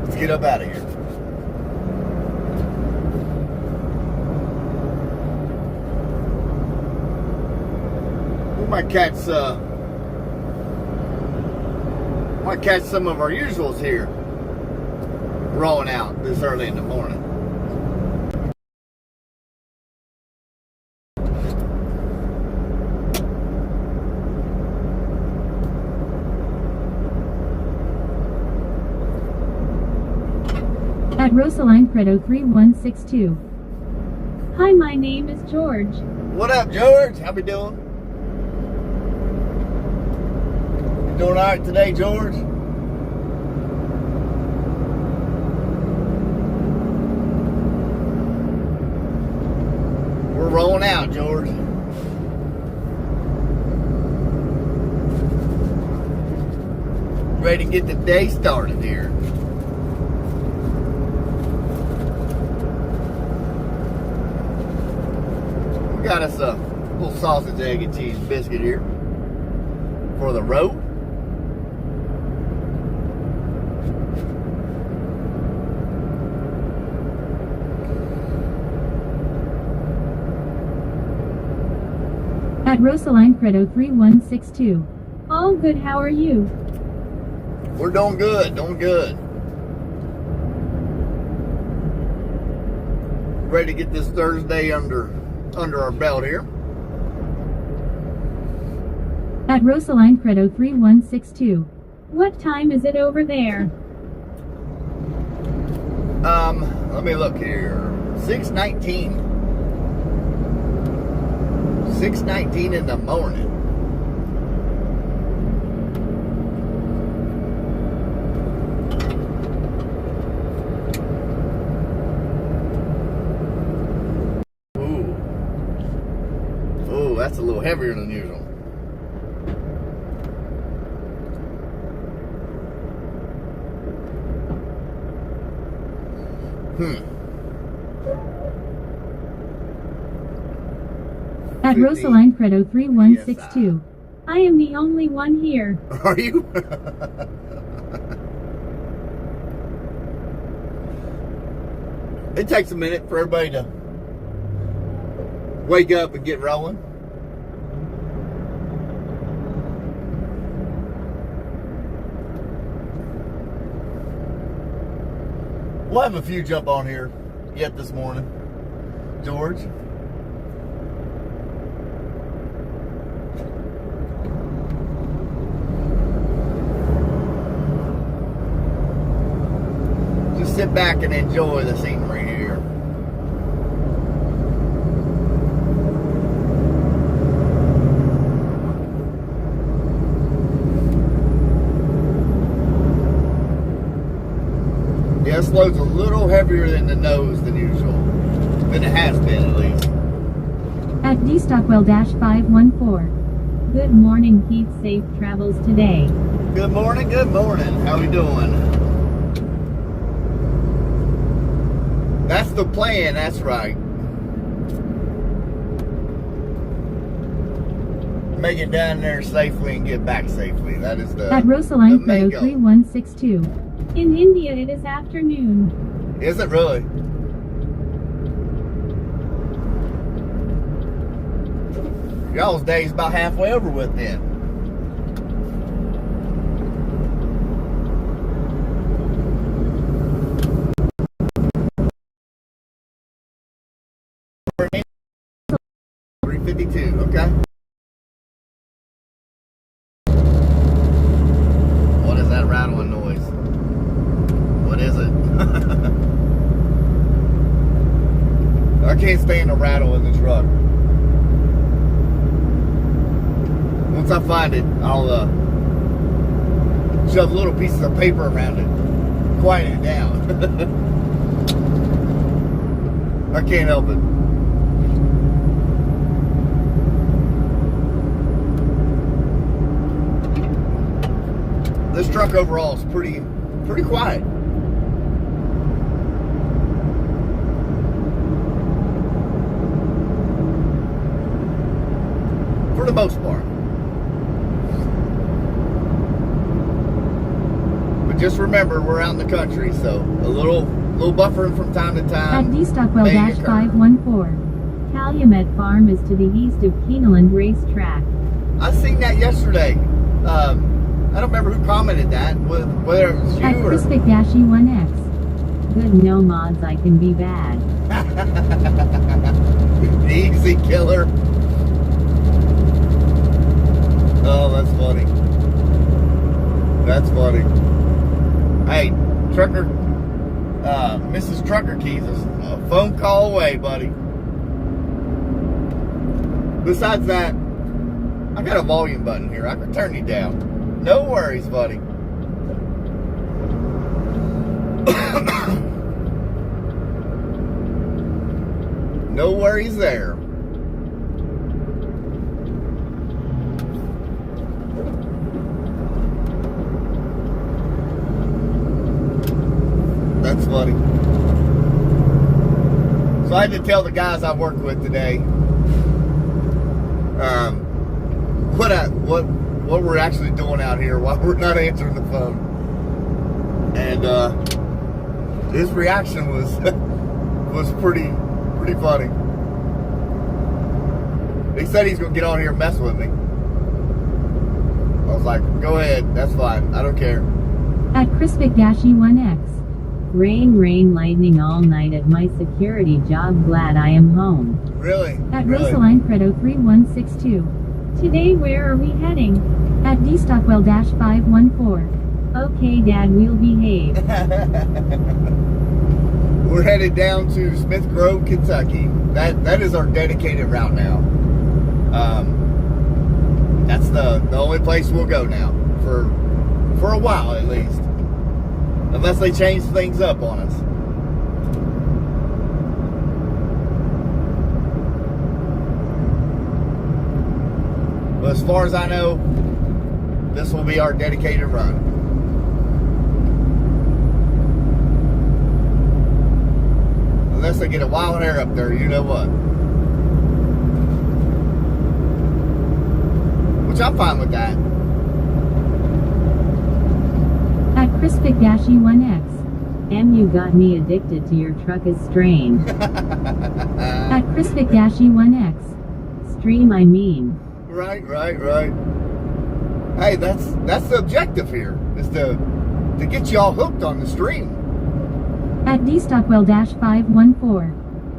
Let's get up out of here. We might catch some of our usuals here rolling out this early in the morning. At Rosaline Credo 3162. Hi, my name is George. What up, George? How we doing? You doing all right today, George? We're rolling out, George. Ready to get the day started here. We got us a little sausage, egg, and cheese biscuit here for the road. At Rosaline Credo 3162. All good, how are you? We're doing good, doing good. Ready to get this Thursday under our belt here. At Rosaline Credo 3162. What time is it over there? Let me look here. 6:19. 6:19 in the morning. Ooh, that's a little heavier than usual. At Rosaline Credo 3162. I am the only one here. Are you? It takes a minute for everybody to wake up and get rolling. We'll have a few jump on here yet this morning. George? Just sit back and enjoy the scenery here. Yeah, this load's a little heavier than the nose than usual. Than it has been, at least. At D Stockwell-514. Good morning, Keith. Safe travels today. Good morning, good morning. How we doing? That's the plan, that's right. Make it down there safely and get back safely. That is the At Rosaline Credo main goal. 3162. In India it is afternoon. Is it really? Y'all's day's about halfway over with then. $3.52, okay. What is that rattling noise? What is it? I can't stand a rattle in the truck. Once I find it, I'll shove little pieces of paper around it, quiet it down. I can't help it. This truck overall is pretty quiet. For the most part. But just remember, we're out in the country, so a little buffering from time to time. At D Stockwell-514. Calumet Farm is to the east of Keeneland Racetrack. I seen that yesterday. I don't remember who commented that, whether it was you At or... Crispic-1X. Good no mods, I can be bad. Easy killer. Oh, that's funny. That's funny. Hey, Trucker, Mrs. Trucker Keys is a phone call away, buddy. Besides that, I got a volume button here. I can turn you down. No worries, buddy. No worries there. That's funny. So I had to tell the guys I worked with today what we're actually doing out here while we're not answering the phone. And his reaction was pretty funny. He said he's gonna get on here and mess with me. I was like, go ahead, that's fine. I don't care. At Crispic-1X. Rain, lightning all night at my security job. Glad I am home. Really? At really? Rosaline Credo 3162. Today where are we heading? At D Stockwell-514. Okay, Dad, we'll behave. We're headed down to Smith Grove, Kentucky. That is our dedicated route now. That's the only place we'll go now for a while at least, unless they change things up on us. But as far as I know, this will be our dedicated run. Unless they get a wild hair up there, you know what. Which I'm fine with that. At Crispic-1X. You got me addicted to your truck is strange. At Crispic-1X. Stream, I mean. Right. Hey, that's the objective here, is to get you all hooked on the stream. At D Stockwell-514.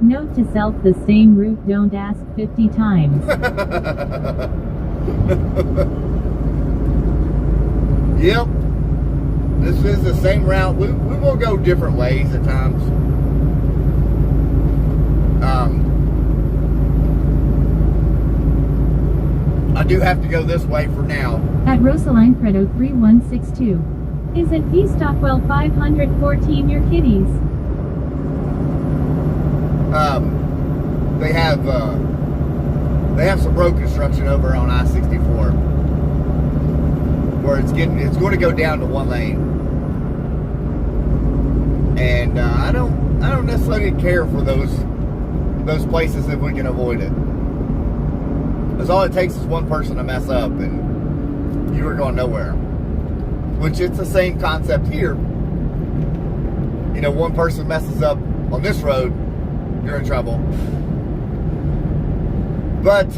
Note to self, the same route, don't ask 50 times. Yep. This is the same route. We will go different ways at times. I do have to go this way for now. At Rosaline Credo 3162. Isn't D Stockwell-514 your kitties? They have some road construction over on I-64 where it's going to go down to one lane, and I don't necessarily care for those places if we can avoid it. Because all it takes is one person to mess up and you are going nowhere. Which it's the same concept here. You know, one person messes up on this road, you're in trouble. But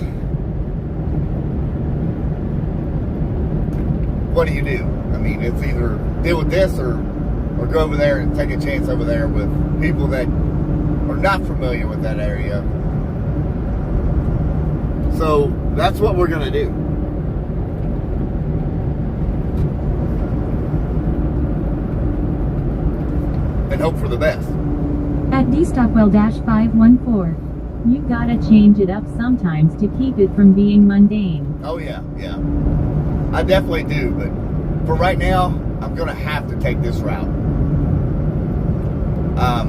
what do you do? I mean, it's either deal with this or go over there and take a chance over there with people that are not familiar with that area. So that's what we're going to do. And hope for the best. At D Stockwell-514. You gotta change it up sometimes to keep it from being mundane. Oh yeah. I definitely do, but for right now, I'm gonna have to take this route. I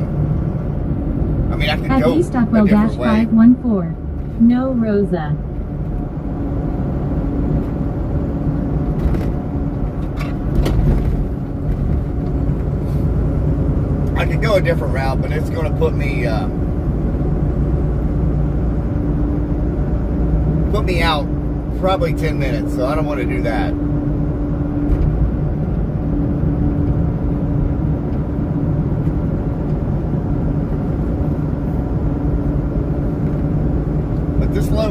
mean, I could At go D a different way. Stockwell-514. No, Rosa. I could go a different route, but it's gonna put me out probably 10 minutes, so I don't want to do that.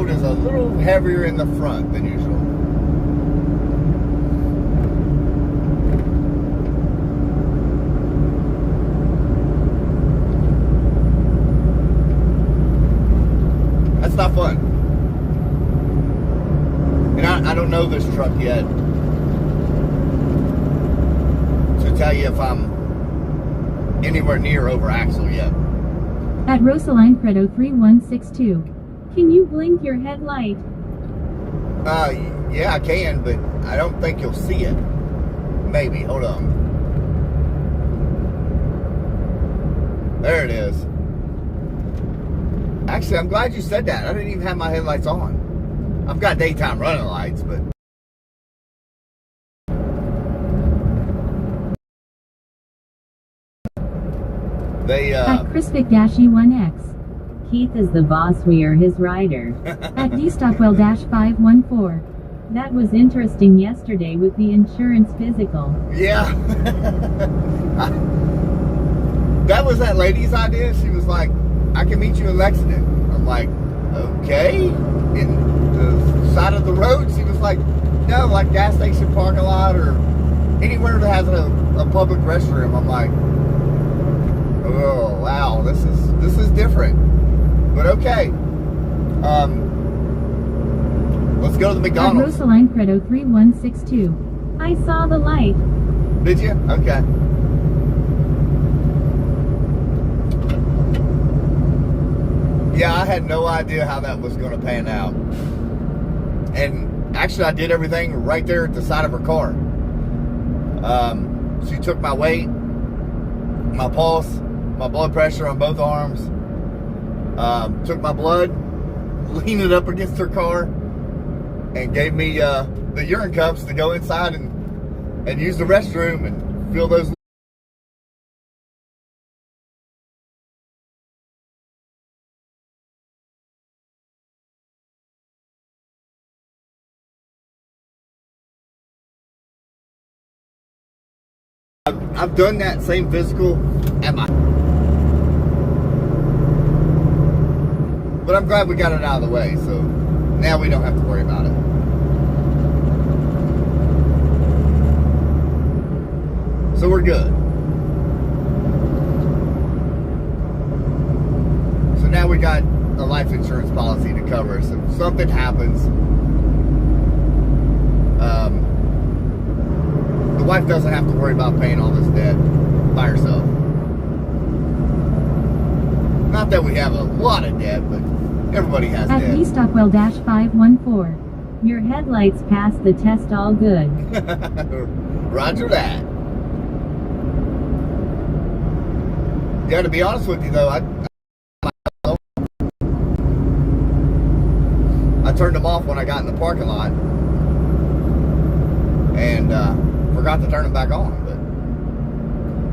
load is a little heavier in the front than usual. That's not fun. And I don't know this truck yet to tell you if I'm anywhere near over axle yet. At Rosaline Credo 3162. Can you blink your headlight? Yeah, I can, but I don't think you'll see it. Maybe. Hold on. There it is. Actually, I'm glad you said that. I didn't even have my headlights on. I've got daytime running lights, but... They, At Crispic-E1X. Keith is the boss, we are his rider. At DStockwell-514. That was interesting yesterday with the insurance physical. Yeah. That was that lady's idea. She was like, I can meet you in Lexington. I'm like, okay. In the side of the road, she was like, no, like gas station parking lot or anywhere that has a public restroom. I'm like, oh wow, this is different. But okay. Let's go to the McDonald's. At Rosaline Credo 3162. I saw the light. Did you? Okay. Yeah, I had no idea how that was going to pan out. And actually, I did everything right there at the side of her car. She took my weight, my pulse, my blood pressure on both arms, took my blood, leaned it up against her car, and gave me the urine cups to go inside and use the restroom and fill those. I've done that same physical at my... But I'm glad we got it out of the way, so now we don't have to worry about it. So we're good. So now we got a life insurance policy to cover us. If something happens, the wife doesn't have to worry about paying all this debt by herself. Not that we have a lot of debt, but everybody has At debt. Stockwell-514. Your headlights passed the test, all good. Roger that. Yeah, to be honest with you though, I turned them off when I got in the parking lot and forgot to turn them back on, but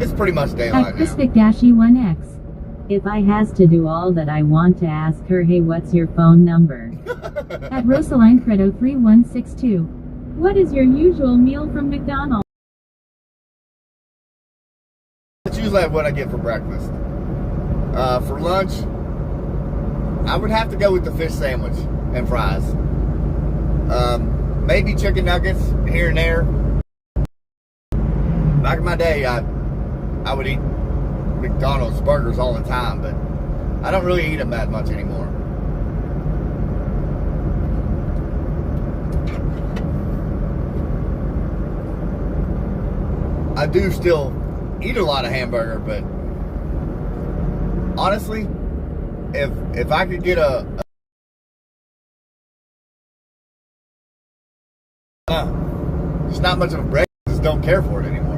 it's pretty much daylight At now. Crispic-E1X. If I has to do all that, I want to ask her, hey, what's your phone number? At Rosaline Credo 3162. What is your usual meal from McDonald's? That's usually what I get for breakfast. For lunch, I would have to go with the fish sandwich and fries. Maybe chicken nuggets here and there. Back in my day, I would eat McDonald's burgers all the time, but I don't really eat them that much anymore. I do still eat a lot of hamburger, but honestly, if I could get it's not much of a break, I just don't care for it anymore.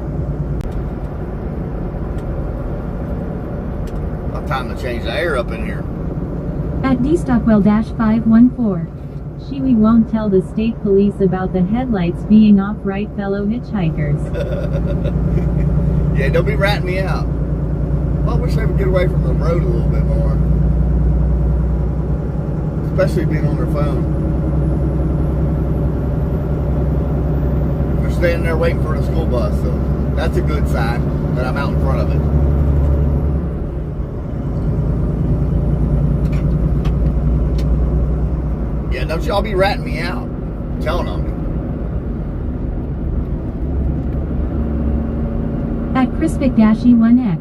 About time to change the air up in here. At DStockwell-514. We won't tell the state police about the headlights being off, right, fellow hitchhikers? Yeah, don't be ratting me out. Well, I wish I would get away from the road a little bit more. Especially being on their phone. They're standing there waiting for the school bus, so that's a good sign that I'm out in front of it. don't y'all be ratting me out, telling on me. At Crispic-E1X.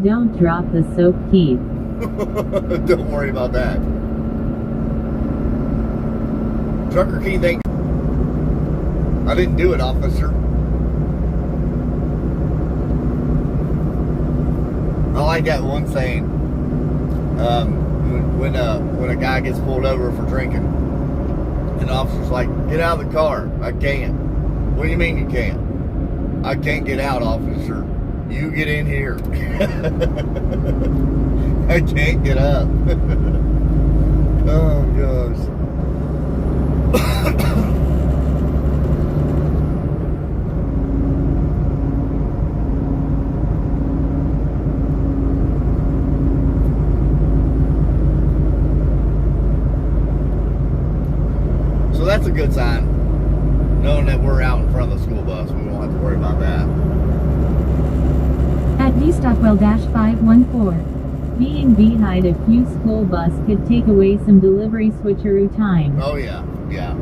Don't drop the soap, Keith. Don't worry about that. Trucker Keith ain't. I didn't do it, officer. I like that one saying. When a guy gets pulled over for drinking, and the officer's like, "Get out of the car." I can't. What do you mean you can't? I can't get out, officer. You get in here. I can't get up. Oh gosh. So that's a good sign. Knowing that we're out in front of the school bus, we won't have to worry about that. At vstockwell-514. Being behind a few school bus could take away some delivery switcheroo time. Oh yeah, yeah.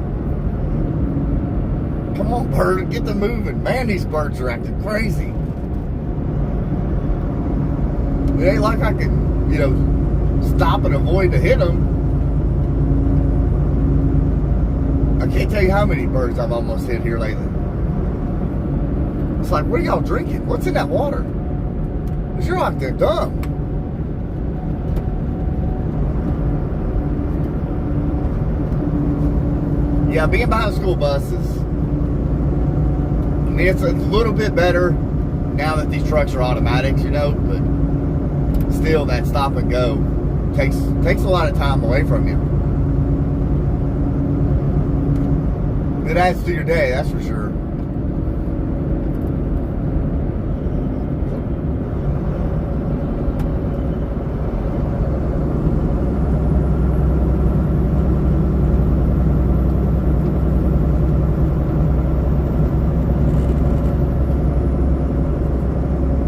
Come on, bird, get them moving. Man, these birds are acting crazy. It ain't like I can, stop and avoid to hit them. I can't tell you how many birds I've almost hit here lately. It's like, what are y'all drinking? What's in that water? Because you're out there dumb. Yeah, being behind school buses, I mean, it's a little bit better now that these trucks are automatics, but still that stop and go takes a lot of time away from you. It adds to your day, that's for sure.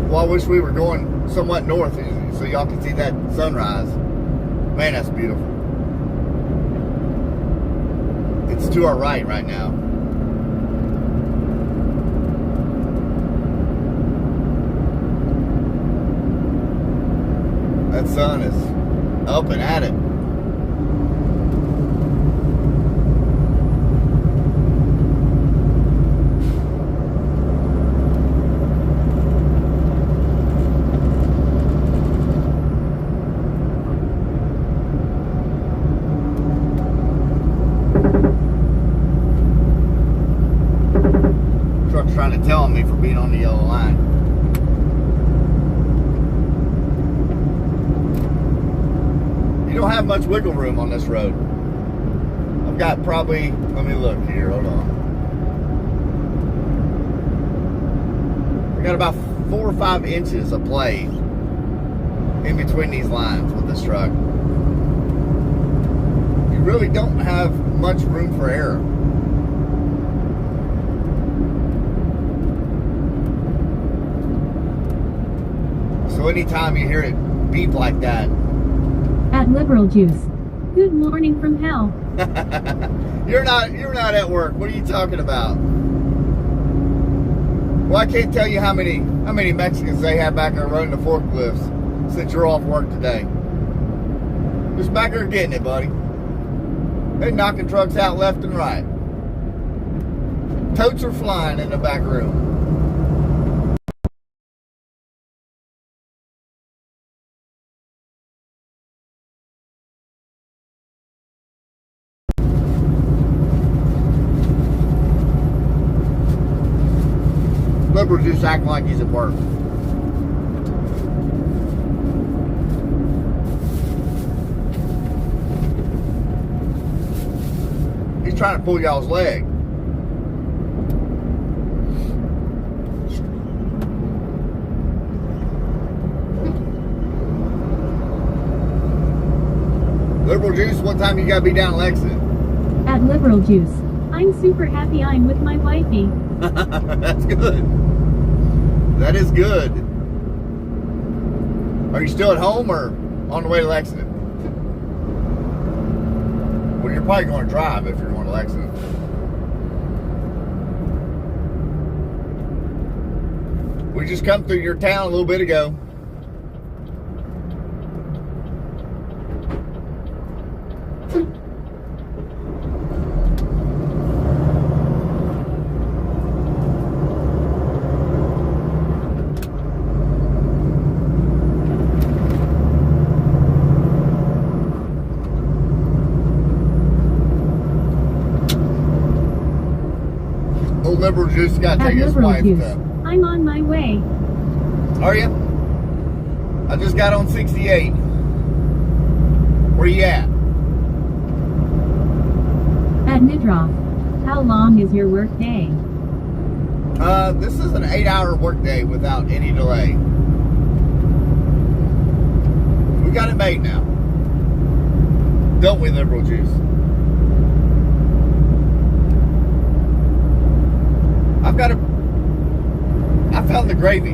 Well, I wish we were going somewhat north so y'all can see that sunrise. Man, that's beautiful. It's to our right now. That sun is up and at it. Trying to tell me for being on the yellow line. You don't have much wiggle room on this road. I've got probably, let me look here, hold on. I got about 4 or 5 inches of play in between these lines with this truck. You really don't have much room for error. So anytime you hear it beep like that. At Liberal Juice. Good morning from hell. You're not at work. What are you talking about? Well, I can't tell you how many Mexicans they have back there running the forklifts since you're off work today. Just back there getting it, buddy. They're knocking trucks out left and right. Totes are flying in the back room. Liberal just acting like he's at work. He's trying to pull y'all's leg. Liberal Juice, what time you gotta be down in Lexington? At Liberal Juice. I'm super happy I'm with my wifey. That's good. That is good. Are you still at home or on the way to Lexington? What you're probably going to drive if you're going to Lexington. We just come through your town a little bit ago. Old liberal juice got to take his wife to. I'm on my way. Are you? I just got on 68. Where you at? At Nidroff. How long is your work day? This is an 8-hour work day without any delay. We got it made now. Don't we, liberal juice? I found the gravy.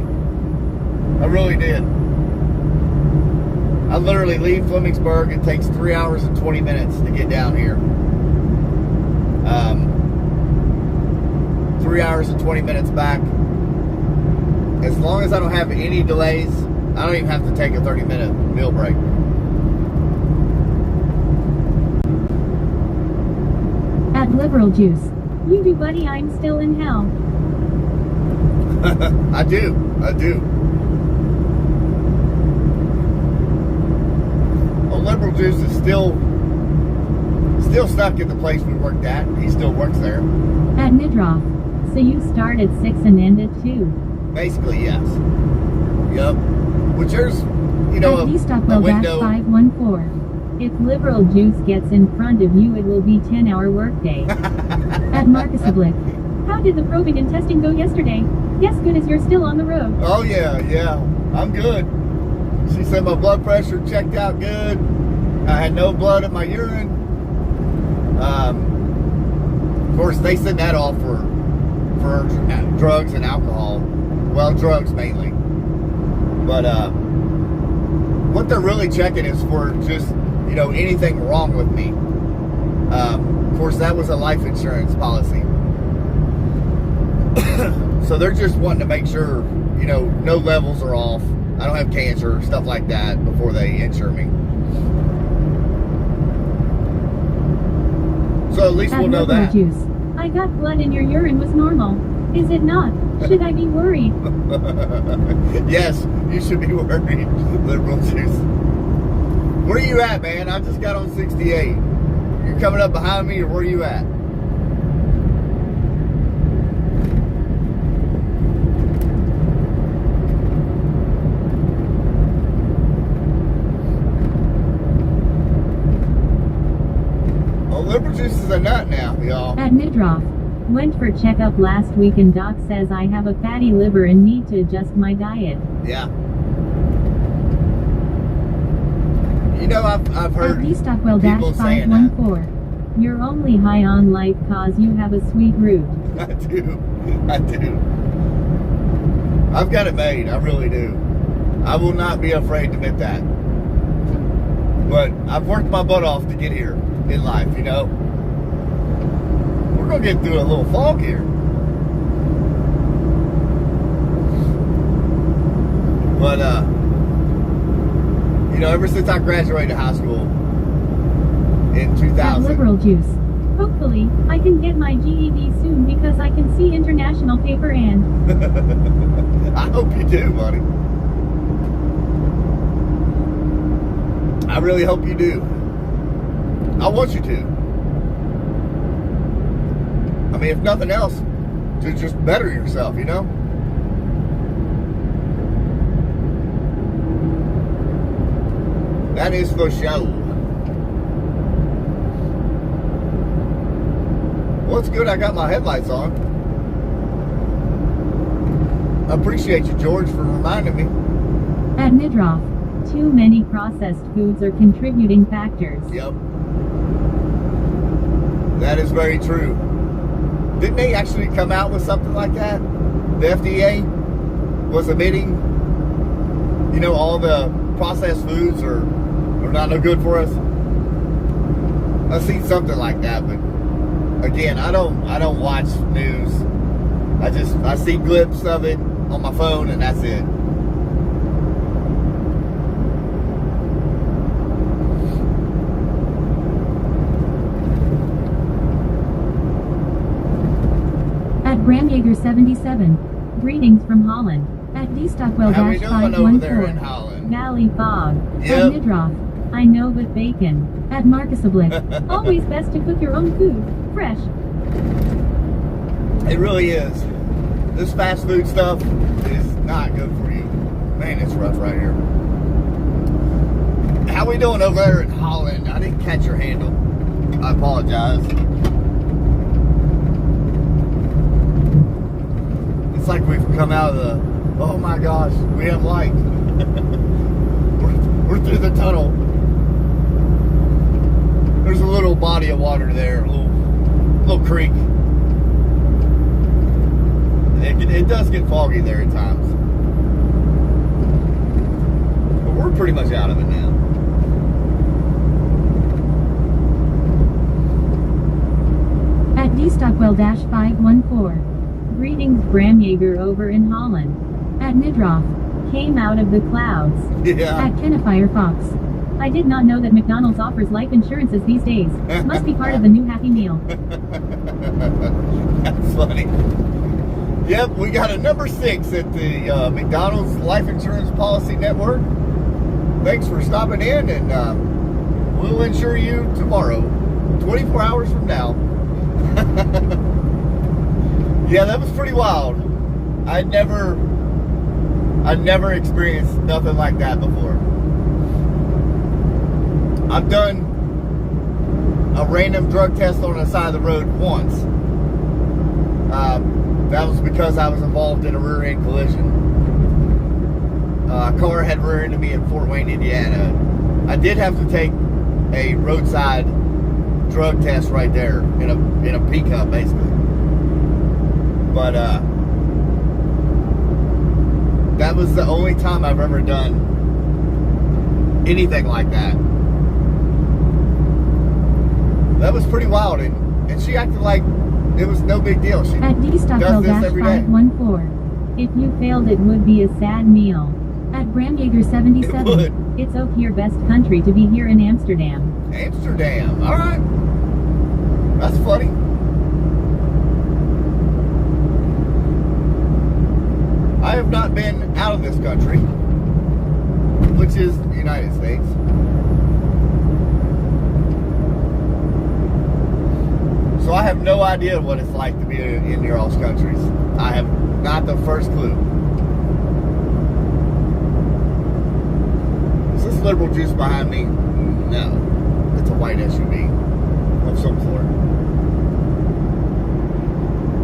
I really did. I literally leave Flemingsburg. It takes 3 hours and 20 minutes to get down here. 3 hours and 20 minutes back. As long as I don't have any delays, I don't even have to take a 30-minute meal break. At Liberal Juice. You do, buddy, I'm still in hell. I do. Well, Liberal Juice is still stuck at the place we worked at. He still works there. At Nidroff. So you start at 6 and end at 2. Basically, yes. Yep. Which there's, you know, at a window. 514. If Liberal Juice gets in front of you, it will be 10-hour workday. At Marcus Blick. How did the probing and testing go yesterday? Yes, good as you're still on the road. Oh, yeah. I'm good. She said my blood pressure checked out good. I had no blood in my urine. Of course, they send that off for drugs and alcohol. Well, drugs mainly. But what they're really checking is for just, you know, anything wrong with me. Of course, that was a life insurance policy. So they're just wanting to make sure, you know, no levels are off. I don't have cancer, stuff like that, before they insure me. So at least we'll know that. Juice. I got blood in your urine was normal. Is it not? Should I be worried? Yes, you should be worried, Liberal Juice. Where are you at, man? I just got on 68. You're coming up behind me, or where are you at? Liberal Juice is a nut now, y'all. At Nidroff. Went for checkup last week and doc says I have a fatty liver and need to adjust my diet. Yeah. You know, I've heard people saying that. You're only high on life cause you have a sweet root. I do. I've got it made. I really do. I will not be afraid to admit that. But I've worked my butt off to get here in life, you know. We're going to get through a little fog here. But, you know, ever since I graduated high school in 2000. At Liberal Juice. Hopefully, I can get my GED soon because I can see international paper and... I hope you do, buddy. I really hope you do. I want you to. I mean, if nothing else, to just better yourself, you know? That is for sure. Well, it's good I got my headlights on. I appreciate you, George, for reminding me. At Nidroff, too many processed foods are contributing factors. Yep. That is very true. Didn't they actually come out with something like that? The FDA was admitting, you know, all the processed foods are not no good for us. I've seen something like that, but again, I don't watch news. I see clips of it on my phone, and that's it. At Bramjager 77, greetings from Holland. At How we doing over there in 514, Holland? Valley Fog. Yep. At Nidroth, I know but bacon. At Marcusablik, always best to cook your own food, fresh. It really is. This fast food stuff is not good for you. Man, it's rough right here. How we doing over there in Holland? I didn't catch your handle. I apologize. It's like we've come out of the, oh my gosh, we have light. we're through the tunnel. There's a little body of water there, a little creek. It does get foggy there at times. But we're pretty much out of it now. At D-Stockwell-514, greetings Bramjager over in Holland. At Nidroth, came out of the clouds. Yeah. At Kennefirefox, Fox, I did not know that McDonald's offers life insurances these days. Must be part of the new Happy Meal. That's funny. Yep, we got a number 6 at the McDonald's Life Insurance Policy Network. Thanks for stopping in, and we'll insure you tomorrow, 24 hours from now. Yeah, that was pretty wild. I'd never experienced nothing like that before. I've done a random drug test on the side of the road once. That was because I was involved in a rear-end collision. A car had rear-ended me in Fort Wayne, Indiana. I did have to take a roadside drug test right there in a pickup, basically. But that was the only time I've ever done anything like that. That was pretty wild, and she acted like it was no big deal. She At does this every day. D-Stockwell-514, if you failed it would be a sad meal. At Bramjager 77, It would. it's ook your best country to be here in Amsterdam. Amsterdam. All right. That's funny. I have not been out of this country, which is the United States. So I have no idea what it's like to be in your all's countries. I have not the first clue. Is this liberal juice behind me? No. It's a white SUV of some sort.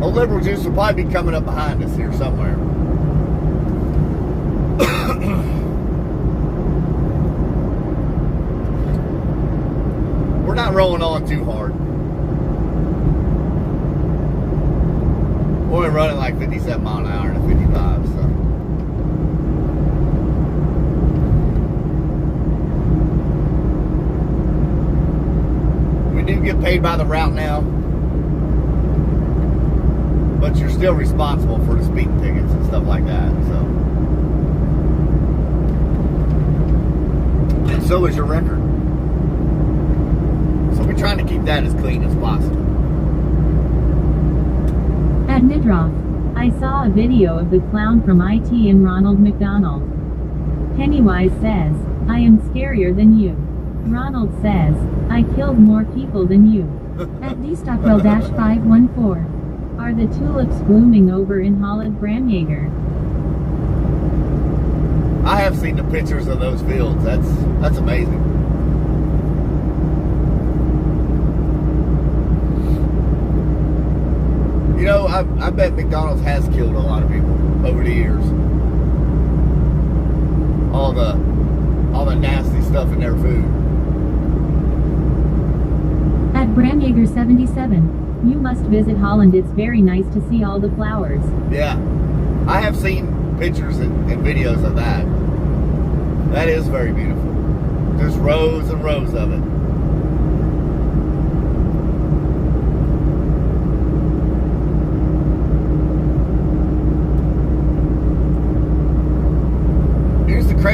Oh, liberal juice will probably be coming up behind us here somewhere. We're not rolling on too hard. We're only running like 57 miles an hour and 55, so. We do get paid by the route now, but you're still responsible for the speeding tickets and stuff like that, so. And so is your record. So we're trying to keep that as clean as possible. At Nidroth, I saw a video of the clown from IT and Ronald McDonald. Pennywise says, I am scarier than you. Ronald says, I killed more people than you. At D-Stockwell-514, are the tulips blooming over in Holland Bramjager? I have seen the pictures of those fields. That's amazing. You know, I bet McDonald's has killed a lot of people over the years. All the nasty stuff in their food. At Bramjager 77, you must visit Holland. It's very nice to see all the flowers. Yeah, I have seen pictures and videos of that. That is very beautiful. There's rows and rows of it.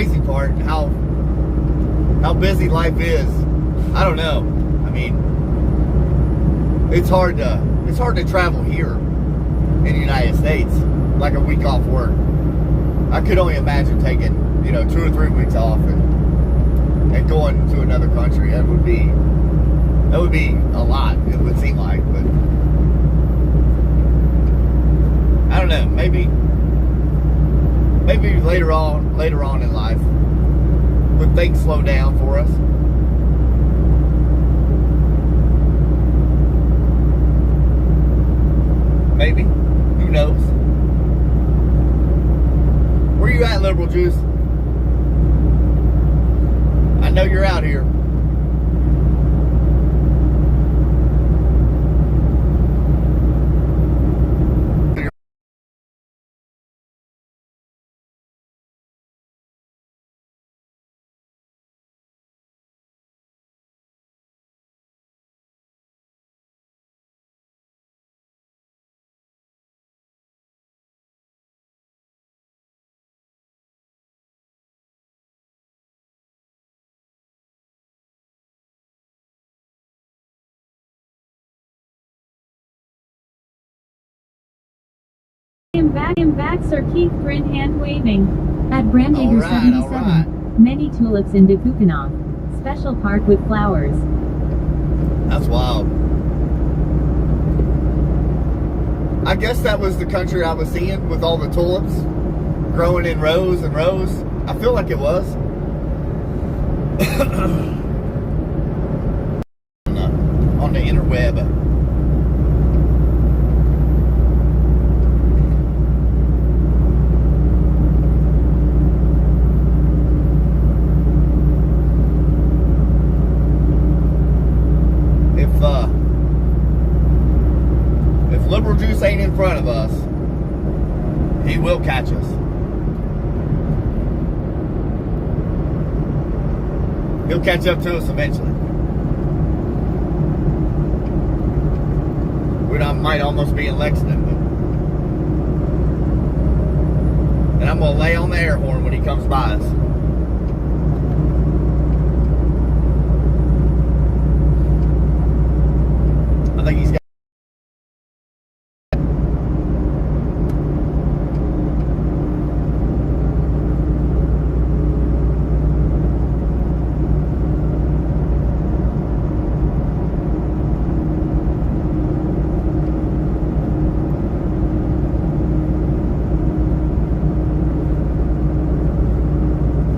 crazy part, how busy life is. I don't know. I mean, it's hard to travel here in the United States, like a week off work. I could only imagine taking, 2 or 3 weeks off and going to another country. That would be a lot, it would seem like, but I don't know, maybe later on in life, when things slow down for us. Maybe. Who knows? Where you at, Liberal Juice? I know you're out here. I am back, Sir Keith grinned, hand waving. At Bramhager 77, right. many tulips in Dukukanov. Special park with flowers. That's wild. I guess that was the country I was seeing with all the tulips growing in rows and rows. I feel like it was. On the interweb. If Liberal Juice ain't in front of us, he will catch us. He'll catch up to us eventually. We might almost be in Lexington. And I'm going to lay on the air horn when he comes by us. I think he's got.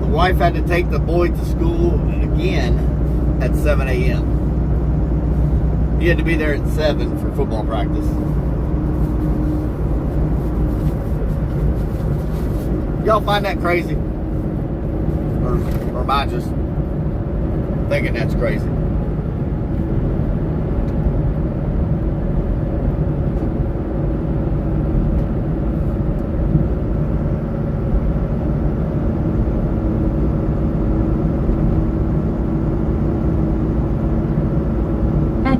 The wife had to take the boy to school again at 7 a.m. He had to be there at 7 for football practice. Y'all find that crazy? Or am I just thinking that's crazy?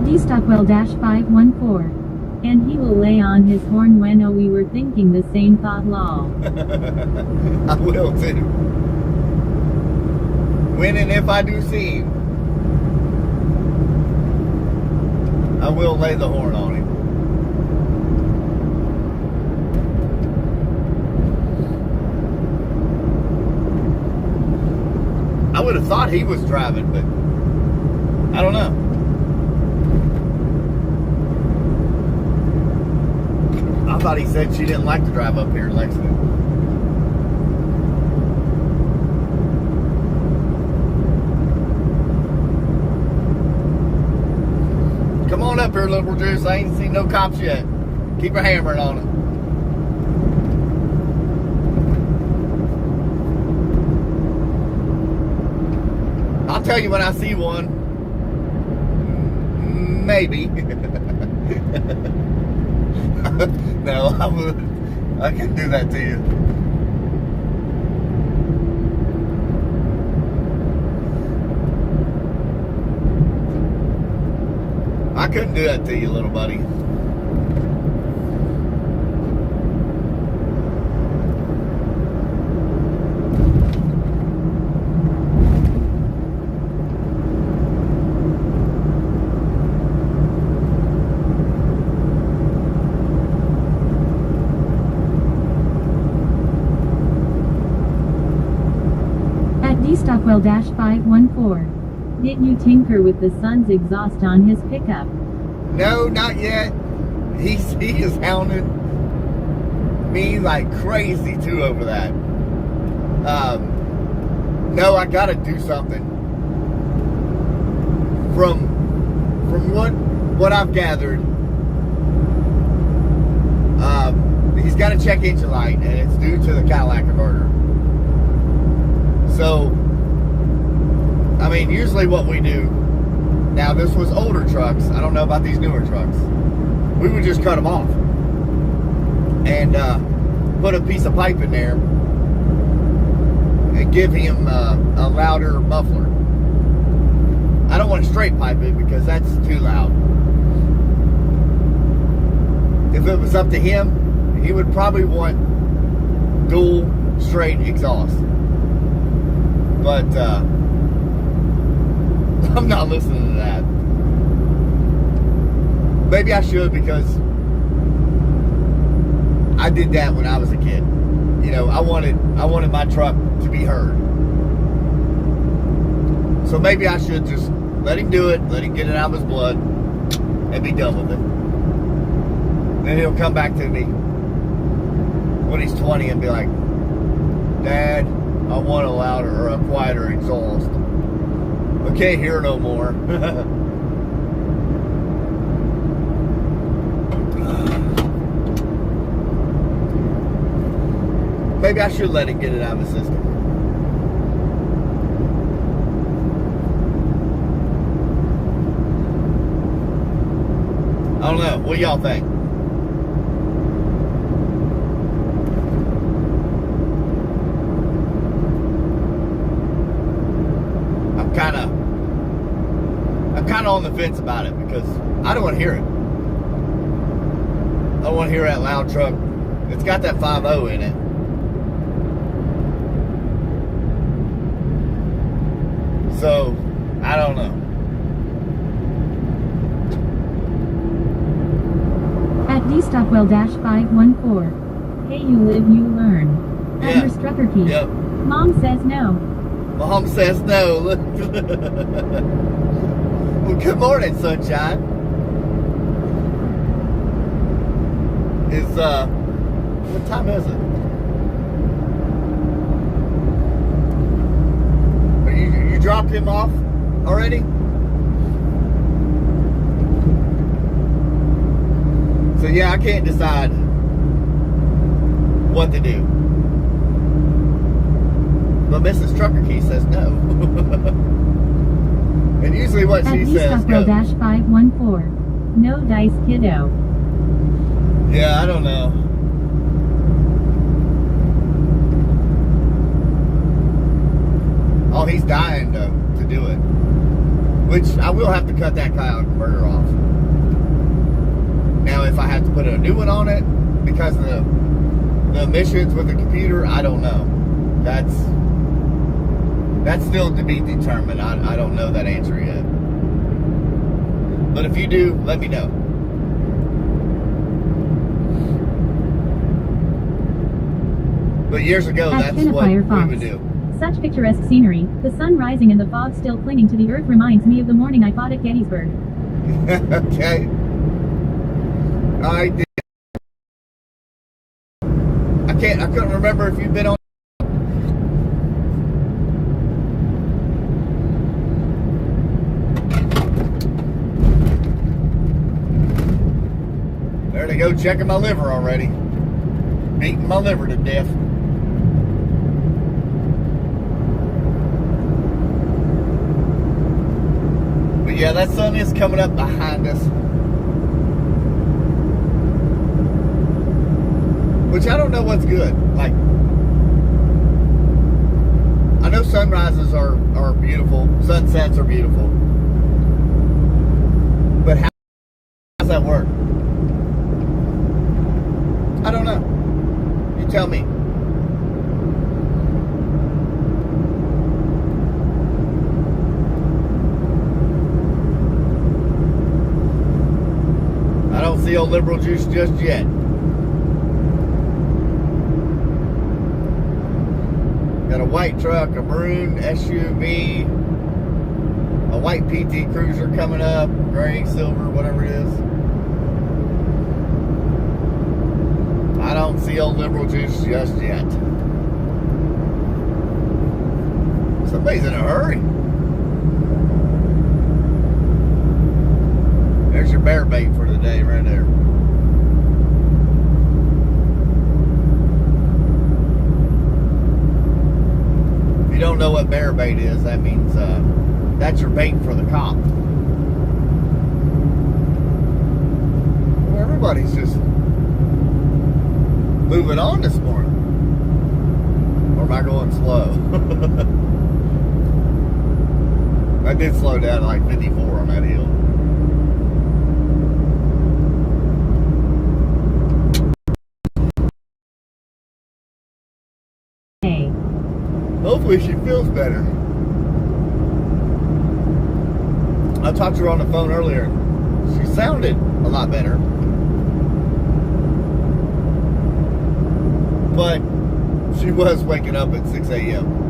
D-Stockwell-514. And he will lay on his horn when we were thinking the same thought, lol. I will too. When and if I do see him, I will lay the horn on him. I would have thought he was driving, but I don't know. I thought he said she didn't like to drive up here in Lexington. Come on up here, Liberal Juice. I ain't seen no cops yet. Keep your hammering on it. I'll tell you when I see one. Maybe. No, I couldn't do that to you. I couldn't do that to you, little buddy. At dstockwell-514. Did you tinker with the son's exhaust on his pickup? No, not yet. He is hounding me like crazy too over that. No, I gotta do something. From what I've gathered, he's got a check engine light, and it's due to the Cadillac converter. So, I mean, usually what we do, now this was older trucks, I don't know about these newer trucks, we would just cut them off and put a piece of pipe in there and give him a louder muffler. I don't want to straight pipe it because that's too loud. If it was up to him, he would probably want dual straight exhaust. But I'm not listening to that. Maybe I should, because I did that when I was a kid. You know, I wanted my truck to be heard. So maybe I should just let him do it, let him get it out of his blood, and be done with it. Then he'll come back to me when he's 20 and be like, Dad, I want a louder or a quieter exhaust. I can't hear no more. Maybe I should let him get it out of his system. I don't know. What do y'all think? I'm kind of on the fence about it because I don't want to hear it. I don't want to hear that loud truck. It's got that 5.0 in it. So, I don't know. At dstockwell-514. Hey, you live, you learn. At your Strucker key. Yep. Mom says no. Mom says no. Look. Well, good morning, sunshine. What time is it? You dropped him off already? So yeah, I can't decide what to do. But Mrs. Trucker Key says no. And usually what she says goes. At dstockwell-514. No dice, kiddo. Yeah, I don't know. Oh, he's dying to do it. Which I will have to cut that Cadillac converter off. Now, if I have to put a new one on it because of the emissions with the computer, I don't know. That's still to be determined. I don't know that answer yet. But if you do, let me know. But years ago, that's what we would do. Such picturesque scenery, the sun rising and the fog still clinging to the earth reminds me of the morning I fought at Gettysburg. Okay. I did. I couldn't remember if you've been on. There they go, checking my liver already. Beating my liver to death. But yeah, that sun is coming up behind us. Which I don't know what's good. Like, I know sunrises are beautiful. Sunsets are beautiful. But how does that work? I don't know. You tell me. I don't see old liberal juice just yet. Gotta a white truck, a maroon SUV, a white PT Cruiser coming up, gray, silver, whatever it is. I don't see old liberal juice just yet. Somebody's in a hurry. There's your bear bait for the day right there. If you don't know what bear bait is, that means that's your bait for the cop. Well, everybody's just moving on this morning. Or am I going slow? I did slow down to like 54 on that hill. Hey. Hopefully she feels better. I talked to her on the phone earlier. She sounded a lot better. But she was waking up at 6 a.m.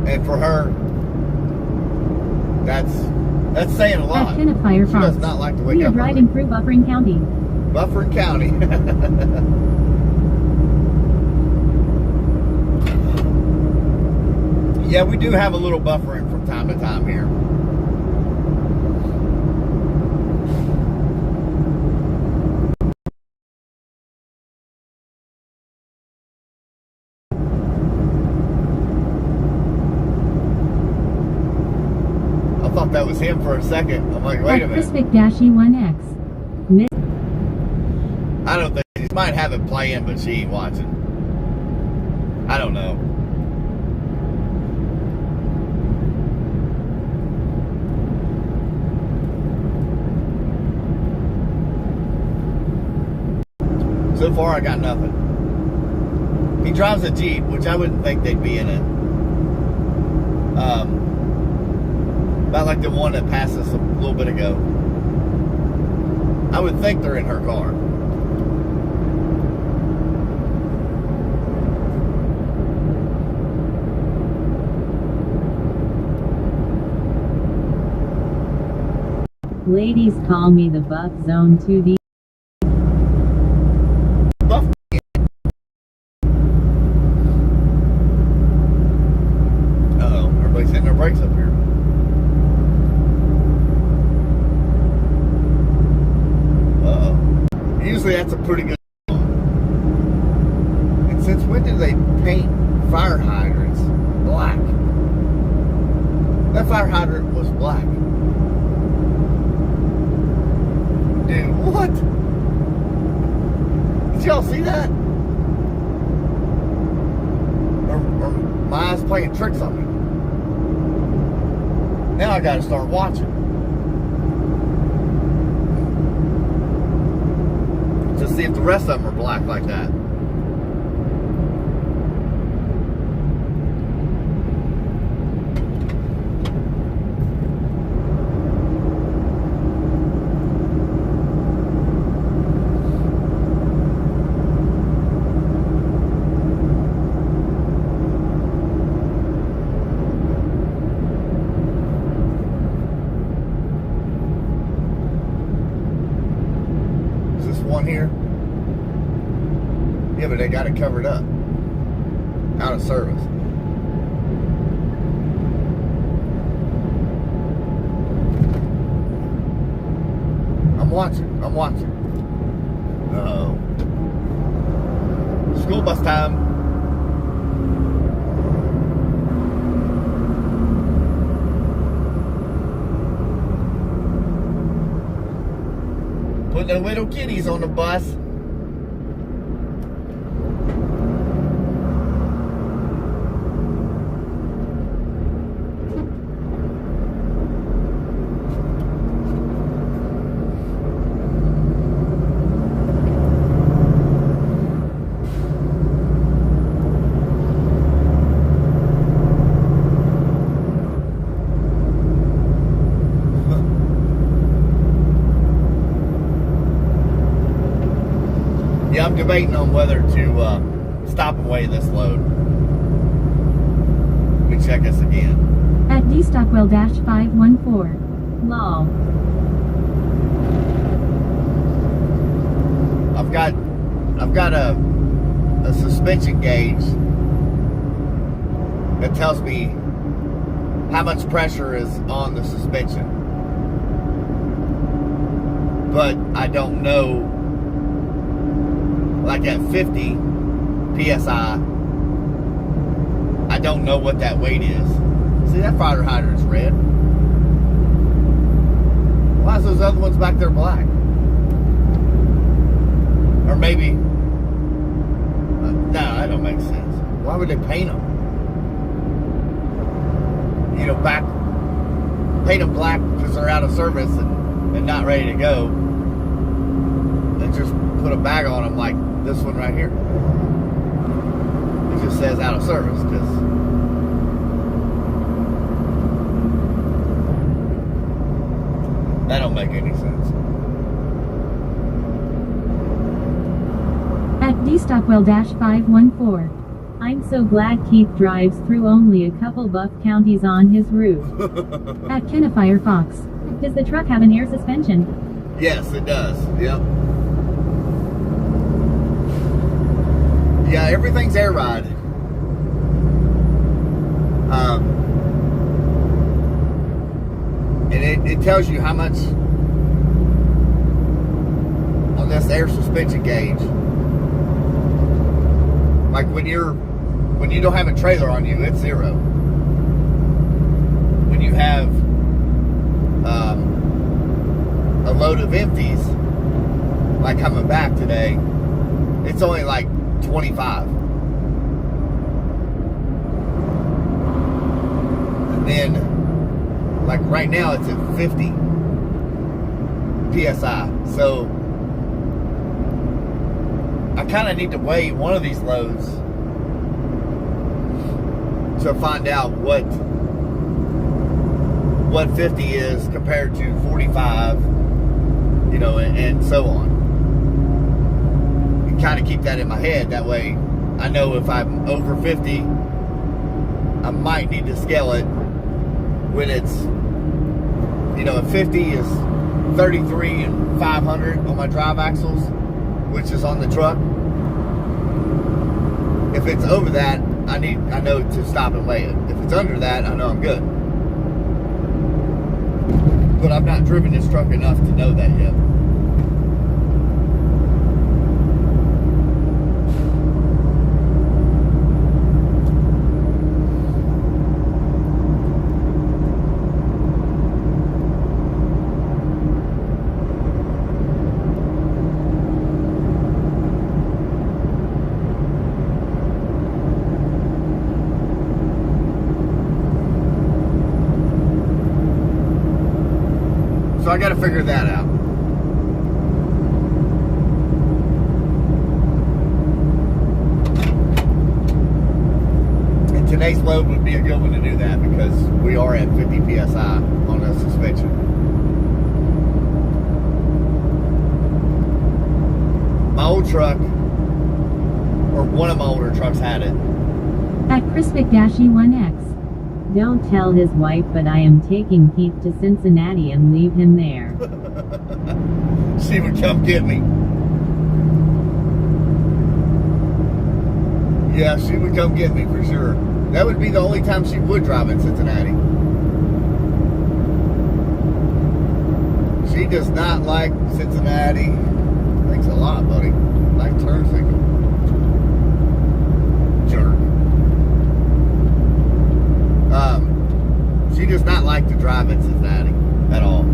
And for her, that's saying a lot. At Firefox. She does not like to wake We are up driving early. through Buffering County. Buffering County. Yeah, we do have a little buffering from time to time here. I thought that was him for a second. I'm like, wait a minute. Crispic-E1X. Miss. I don't think she might have it playing, but she ain't watching. I don't know. So far, I got nothing. He drives a Jeep, which I wouldn't think they'd be in it. About like the one that passed us a little bit ago. I would think they're in her car. Ladies call me the Buff Zone 2D. Buff. Uh-oh, everybody's hitting their brakes up here. Uh-oh. Usually that's a pretty good song. And since when did they paint fire hydrants black? That fire hydrant was black. Dude, what? Did y'all see that? Or my eyes playing tricks on me? Now I gotta start watching. To see if the rest of them are black like that. One here. Yeah, but they got it covered up. Out of service. I'm watching. Uh-oh. School bus time. Put the little kitties on the bus. I'm debating on whether to stop and weigh this load. Let me check this again. At D Stockwell-514. Lol. I've got a suspension gauge that tells me how much pressure is on the suspension. But I don't know, like at 50 PSI, I don't know what that weight is. See, that fire hydrant's red. Why is those other ones back there black? Or maybe, no, that don't make sense. Why would they paint them? You know, paint them black because they're out of service and not ready to go. And just put a bag on them like this one right here. It just says out of service because that don't make any sense. At D Stockwell-514. I'm so glad Keith drives through only a couple buff counties on his route. At Kenna Firefox. Does the truck have an air suspension? Yes, it does. Yep. Yeah, everything's air ride. And it tells you how much on this air suspension gauge. Like when you don't have a trailer on you, it's 0. When you have a load of empties, like coming back today, it's only like 25. And then, like right now, it's at 50 PSI. So I kind of need to weigh one of these loads to find out what 50 is compared to 45, you know, and so on. And kind of keep that in my head. That way I know if I'm over 50, I might need to scale it when it's, you know, if 50 is 33 and 500 on my drive axles, which is on the truck. If it's over that, I know to stop and weigh it. If it's under that, I know I'm good. But I've not driven this truck enough to know that yet. So I got to figure that out. And today's load would be a good one to do that because we are at 50 PSI on the suspension. My old truck, or one of my older trucks had it. At Crispic-E1X. Don't tell his wife, but I am taking Keith to Cincinnati and leave him there. She would come get me. Yeah, she would come get me for sure. That would be the only time she would drive in Cincinnati. She does not like Cincinnati. Thanks a lot, buddy. Like turn signal. Jerk. She does not like to drive in Cincinnati at all.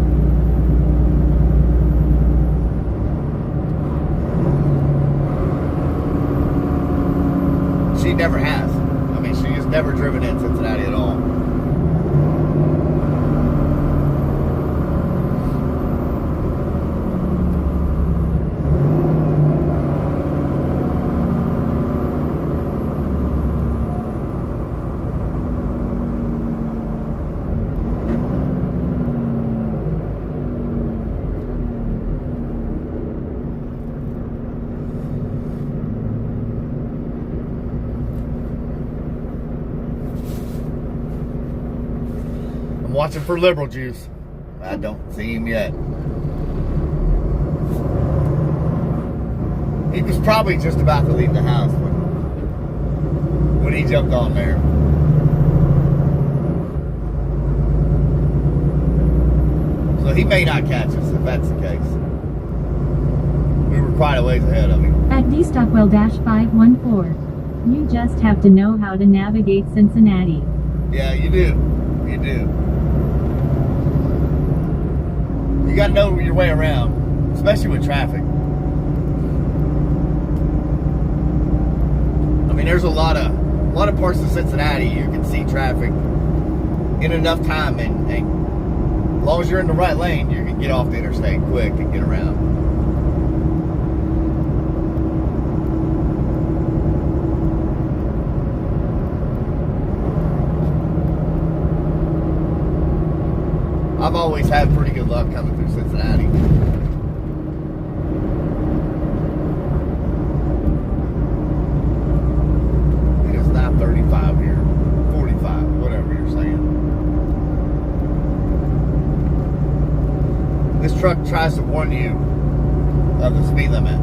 She never has. I mean, she has never driven in Cincinnati at all. I'm watching for liberal juice. I don't see him yet. He was probably just about to leave the house when he jumped on there. So he may not catch us if that's the case. We were quite a ways ahead of him. At D-Stockwell-514. You just have to know how to navigate Cincinnati. Yeah, you do. You do. You gotta know your way around, especially with traffic. I mean, there's a lot of parts of Cincinnati you can see traffic in enough time, and as long as you're in the right lane, you can get off the interstate quick and get around. I've always had pretty good luck coming through Cincinnati. It is not 35 here. 45, whatever you're saying. This truck tries to warn you of the speed limit.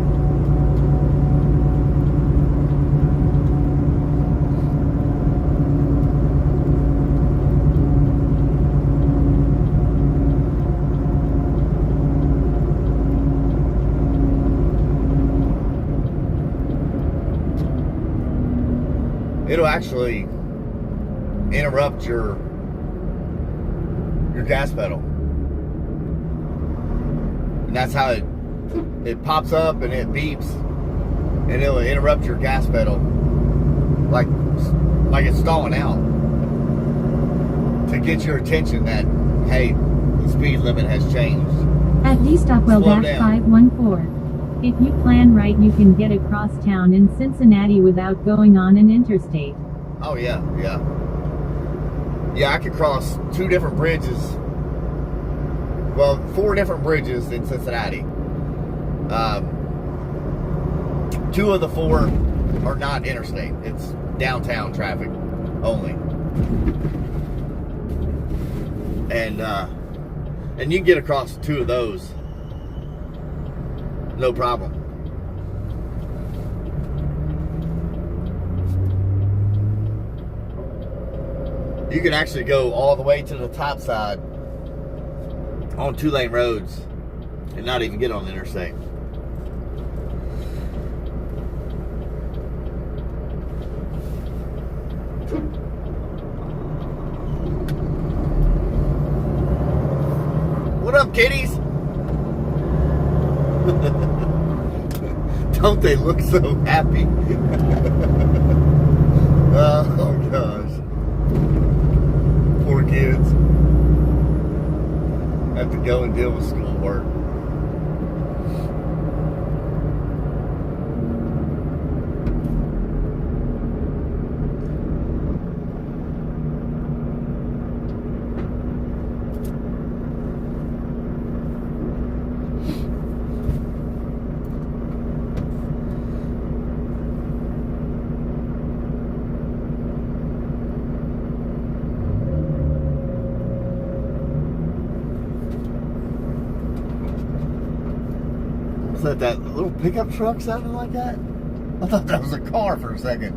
It'll actually interrupt your gas pedal. And that's how it pops up and it beeps, and it'll interrupt your gas pedal like it's stalling out to get your attention that, hey, the speed limit has changed. At D-Stockwell-514. If you plan right, you can get across town in Cincinnati without going on an interstate. Oh, yeah. Yeah, I could cross 2 different bridges. Well, 4 different bridges in Cincinnati. 2 of the 4 are not interstate. It's downtown traffic only. And you can get across 2 of those. No problem. You can actually go all the way to the top side on 2-lane roads and not even get on the interstate. What up, kitties? Don't they look so happy? Oh gosh. Poor kids. Have to go and deal with schoolwork. That little pickup truck sounded like that? I thought that was a car for a second.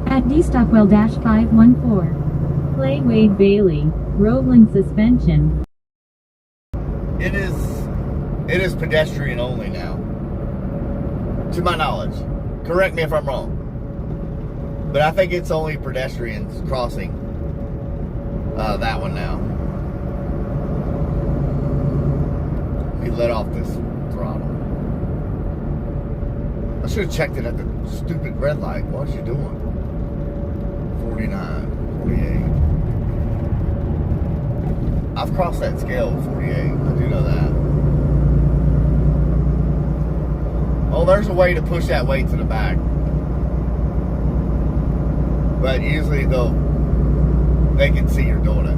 At D-Stockwell-514. Play Wade Bailey. Rolling suspension. It is pedestrian only now. To my knowledge. Correct me if I'm wrong. But I think it's only pedestrians crossing that one now. Let me let off this throttle. I should have checked it at the stupid red light. What was you doing? 49, 48. I've crossed that scale with 48. I do know that. Oh, there's a way to push that weight to the back. But usually they can see you're doing it.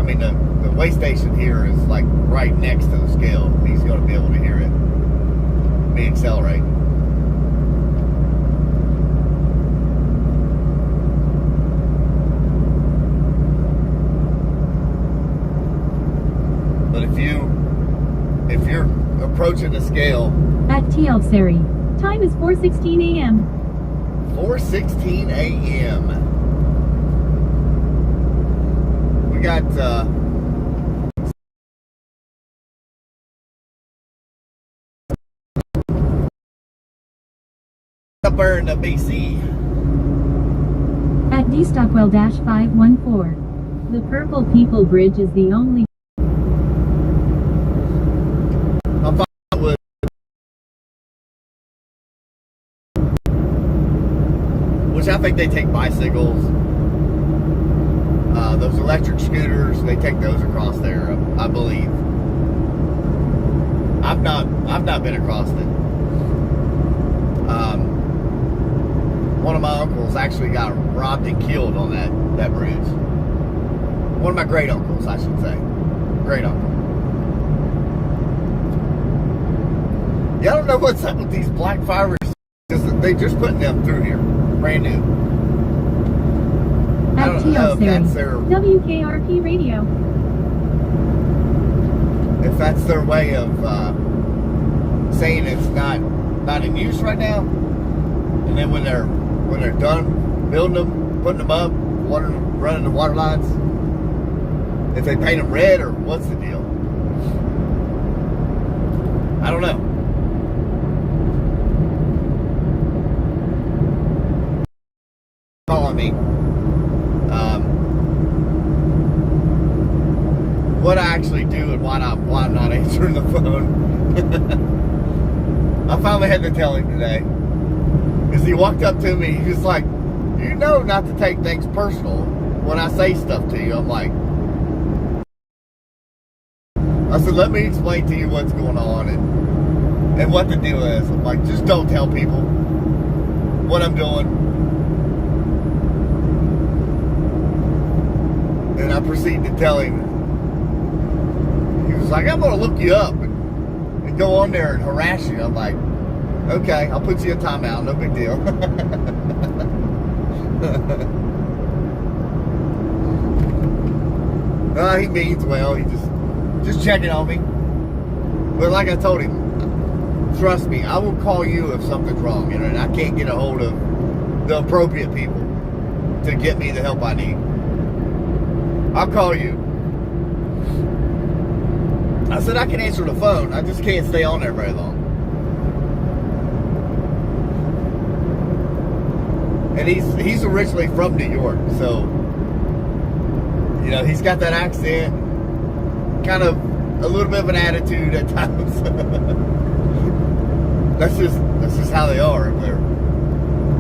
I mean, the weigh station here is like right next to the scale. He's going to be able to hear it. Me accelerate. But if you're approaching the scale At TL Sari, time is 4:16 a.m. 4:16 a.m. We got up there in the BC. At D Stockwell-514. The Purple People Bridge is the only I'm fine with which I think they take bicycles. Those electric scooters, they take those across there, I believe. I've not been across it. One of my uncles actually got robbed and killed on that bridge. One of my great uncles, I should say. Great uncle. Yeah, I don't know what's up with these black fibers. They just putting them through here, brand new. I at don't know if that's TL their Sari, WKRP Radio. if that's their way of saying it's not in use right now. And then when they're done building them, putting them up, running the water lines, if they paint them red or what's the deal? I don't know. Calling me. What I actually do and why I'm not answering the phone. I finally had to tell him today. Because he walked up to me, he was like, you know not to take things personal when I say stuff to you. I'm like, I said, let me explain to you what's going on and what the deal is. I'm like, just don't tell people what I'm doing. And I proceeded to tell him. He was like, I'm going to look you up and go on there and harass you. I'm like, okay, I'll put you in timeout. No big deal. He means well. He just checking on me. But like I told him, trust me, I will call you if something's wrong, and I can't get a hold of the appropriate people to get me the help I need. I'll call you. I said I can answer the phone. I just can't stay on there very long. And he's originally from New York, so you know he's got that accent, kind of a little bit of an attitude at times. That's just how they are. They're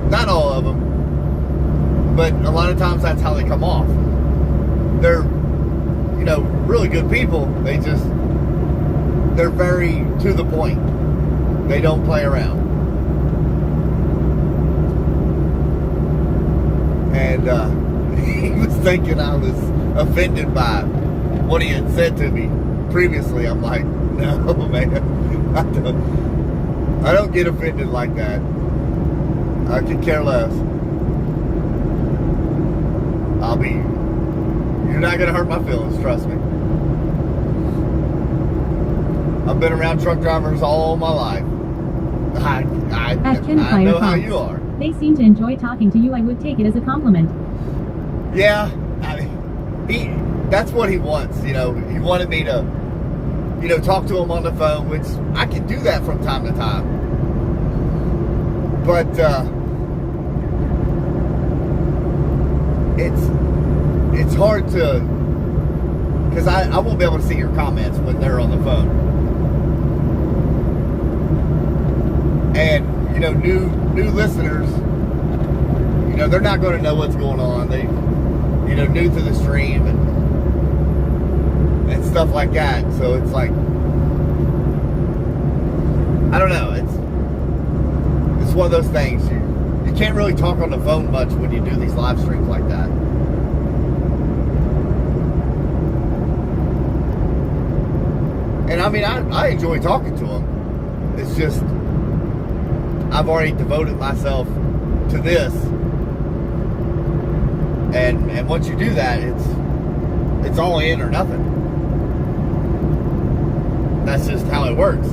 not all of them, but a lot of times that's how they come off. They're really good people. They're very to the point. They don't play around. And he was thinking I was offended by what he had said to me previously. I'm like, no, man, I don't get offended like that. I could care less. You're not gonna hurt my feelings, trust me. I've been around truck drivers all my life. I know how you are. They seem to enjoy talking to you. I would take it as a compliment. Yeah, that's what he wants. He wanted me to, talk to him on the phone, which I can do that from time to time. But it's hard to, because I won't be able to see your comments when they're on the phone. And new listeners, they're not going to know what's going on. They, new to the stream and stuff like that. So it's like, I don't know. It's one of those things. You can't really talk on the phone much when you do these live streams like that. I mean, I enjoy talking to them. It's just, I've already devoted myself to this. And once you do that, it's all in or nothing. That's just how it works.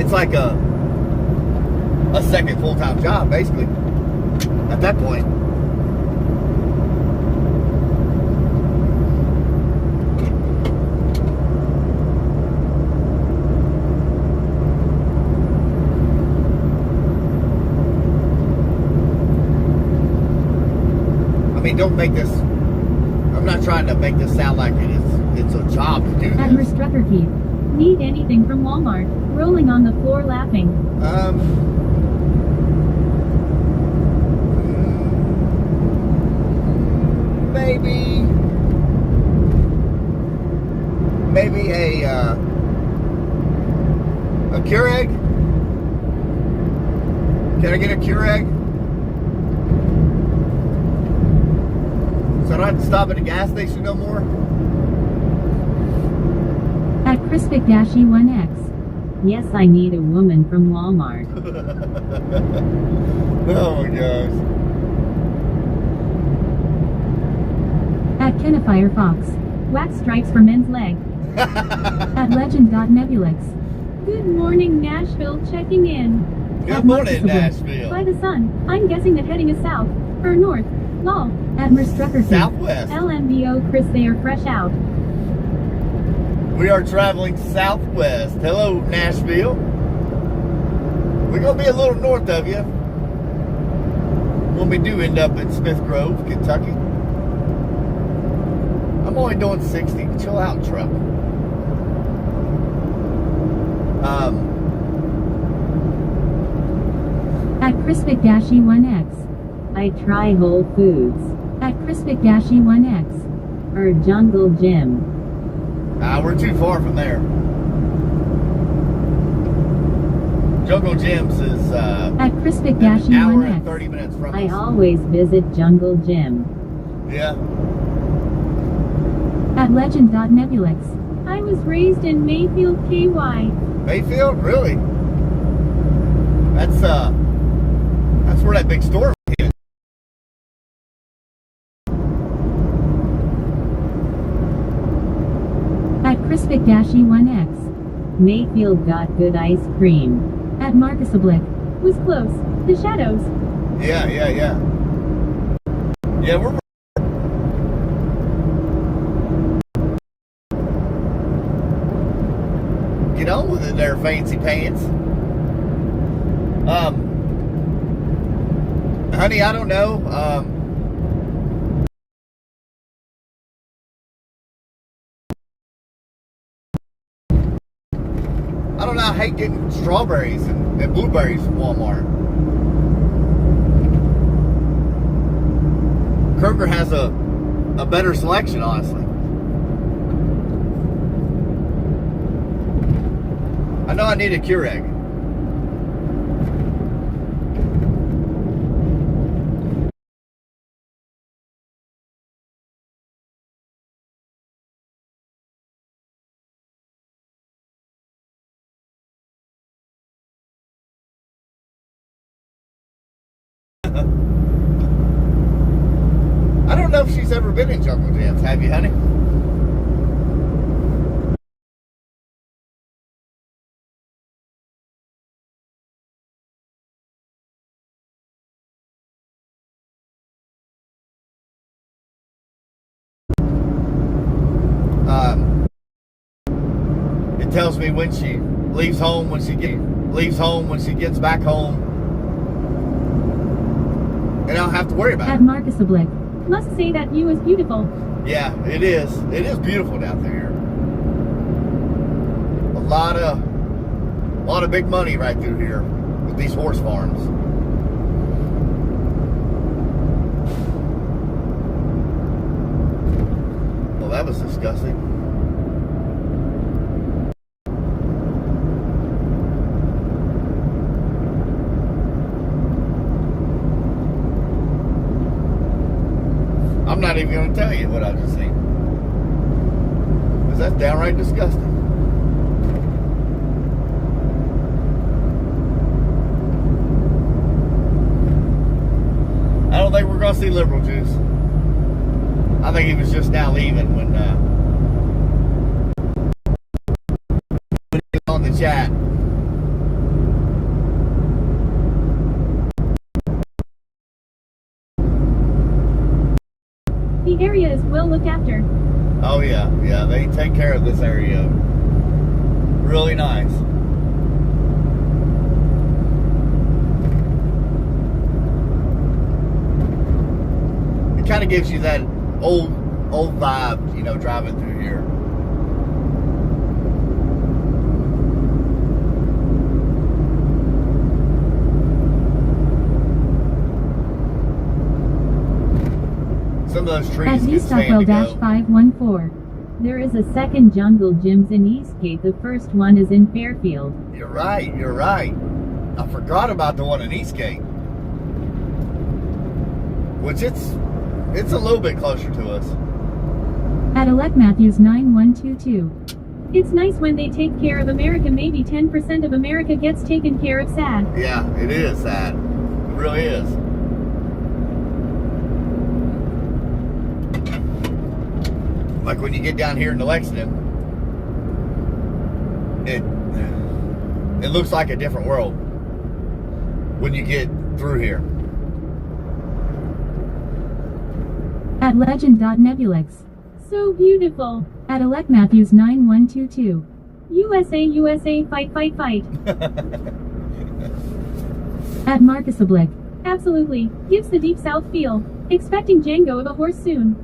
It's like a second full-time job, basically, at that point. I mean, don't make this, I'm not trying to make this sound like it's a job to do this. Admiral Strucker Keith. Need anything from Walmart? Rolling on the floor laughing. Maybe a Keurig. Can I get a Keurig? So I don't have to stop at a gas station no more? At Crispic-E1X. Yes, I need a woman from Walmart. Oh my gosh. At Kenafire Fox. Wax stripes for men's leg. At Legend.Nebulix. Good morning, Nashville, checking in. Good morning, Nashville. By the sun, I'm guessing that heading is south, or north. Lol. At Merstrucker Southwest. LMBO Chris, they are fresh out. We are traveling southwest. Hello, Nashville. We're going to be a little north of you when we do end up in Smith Grove, Kentucky. I'm only doing 60. Chill out, truck. At Crispic-E1X. I try Whole Foods. At Crispic-E1X. Or Jungle Gym. We're too far from there. Jungle Gyms is at Crispic-E1X. an hour and 30 minutes from I us. always visit Jungle Gym. Yeah. At Legend.Nebulix. I was raised in Mayfield, KY. Mayfield? Really? That's where that big store is. At Crispic-E1X. Mayfield got good ice cream. At Marcus Oblique. Was close. The Shadows. Yeah. Yeah, we're get on with it there, fancy pants. Honey, I don't know. I don't know. I hate getting strawberries and blueberries from Walmart. Kroger has a better selection, honestly. I know I need a Keurig. I don't know if she's ever been in Jungle Gyms. Have you, honey? It tells me when she leaves home, when she gets back home, and I don't have to worry about At it. Marcus Oblique. Must say that view is beautiful. Yeah, it is. It is beautiful down there. A lot of big money right through here with these horse farms. Well, that was disgusting. I'm not even going to tell you what I just seen. because that's downright disgusting. I don't think we're going to see Liberal Juice. I think he was just now leaving when he was on the chat. The area is well looked after. Oh yeah, yeah, they take care of this area. Really nice. It kind of gives you that old vibe, you know, driving through here. Some of those trees At can stand to go. Stockwell-514. There is a second Jungle Gyms in Eastgate. The first one is in Fairfield. You're right, you're right. I forgot about the one in Eastgate. Which it's a little bit closer to us. At Alec Matthews 9122. It's nice when they take care of America. Maybe 10% of America gets taken care of. Sad. Yeah, it is sad. It really is. Like when you get down here into Lexington, it looks like a different world when you get through here. At legend.nebulex. So beautiful. At Alec Matthews 9122. USA, fight, fight, fight. At Marcus Oblick. Absolutely. Gives the deep south feel. Expecting Django of a horse soon.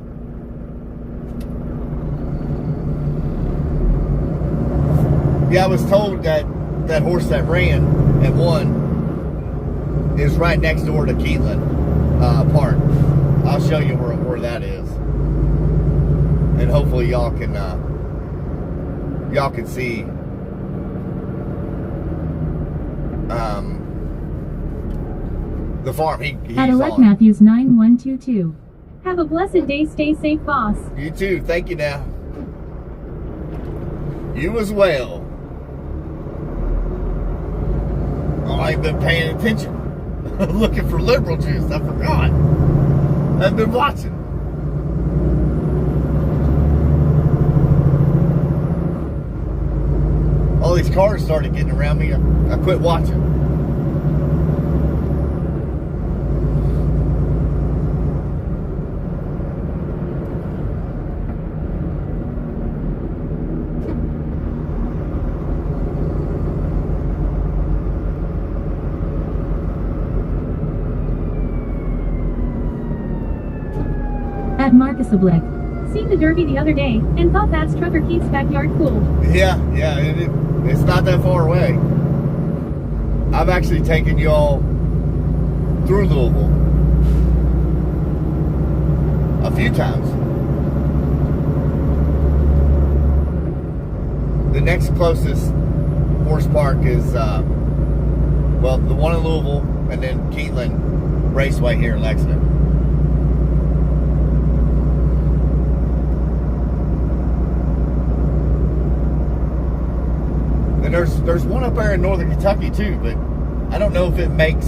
Yeah, I was told that that horse that ran and won is right next door to Keatland Park. I'll show you where that is, and hopefully y'all can see the farm he's At Alec on. Matthews 9122. Have a blessed day. Stay safe, boss. You too. Thank you now. You as well. Oh, I ain't been paying attention. Looking for Liberal Juice. I forgot. I've been watching. All these cars started getting around me. I quit watching. At Marcus Oblick. Seen the Derby the other day, and thought that's Trucker Keith's backyard cool. Yeah, it's not that far away. I've actually taken you all through Louisville a few times. The next closest horse park is, well, the one in Louisville, and then Keatland Raceway here in Lexington. And there's one up there in northern Kentucky too, but I don't know if it makes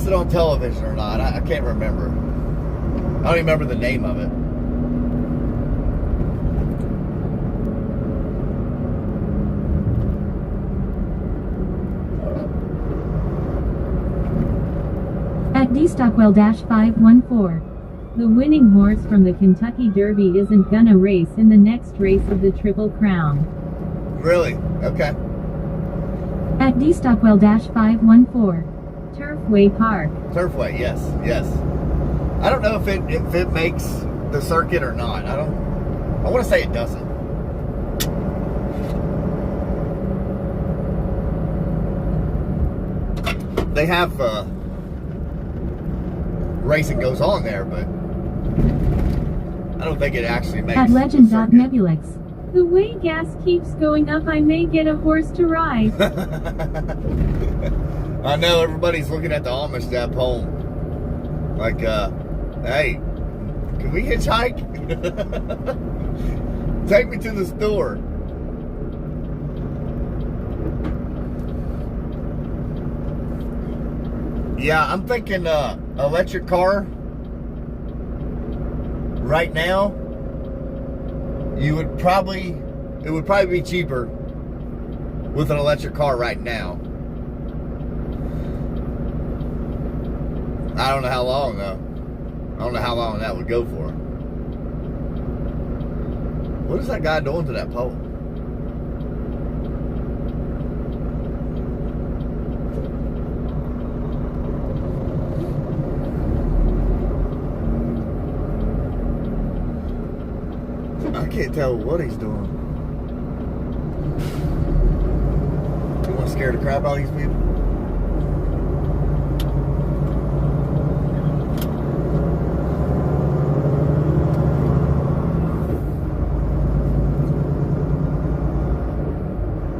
it on television or not. I can't remember. I don't even remember the name of it. At DStockwell-514. The winning horse from the Kentucky Derby isn't gonna race in the next race of the Triple Crown. Really? Okay. At DStockwell-514. Turfway Park. Turfway, yes. I don't know if it makes the circuit or not. I want to say it doesn't. They have racing goes on there, but I don't think it actually makes At the legend.nebulex. The way gas keeps going up, I may get a horse to ride. I know everybody's looking at the Amish that home. Like, hey, Can we hitchhike? Take me to the store. Yeah, I'm thinking electric car. Right now, it would probably be cheaper with an electric car right now. I don't know how long though. I don't know how long that would go for. What is that guy doing to that pole? I can't tell what he's doing. You want to scare the crap out of these people?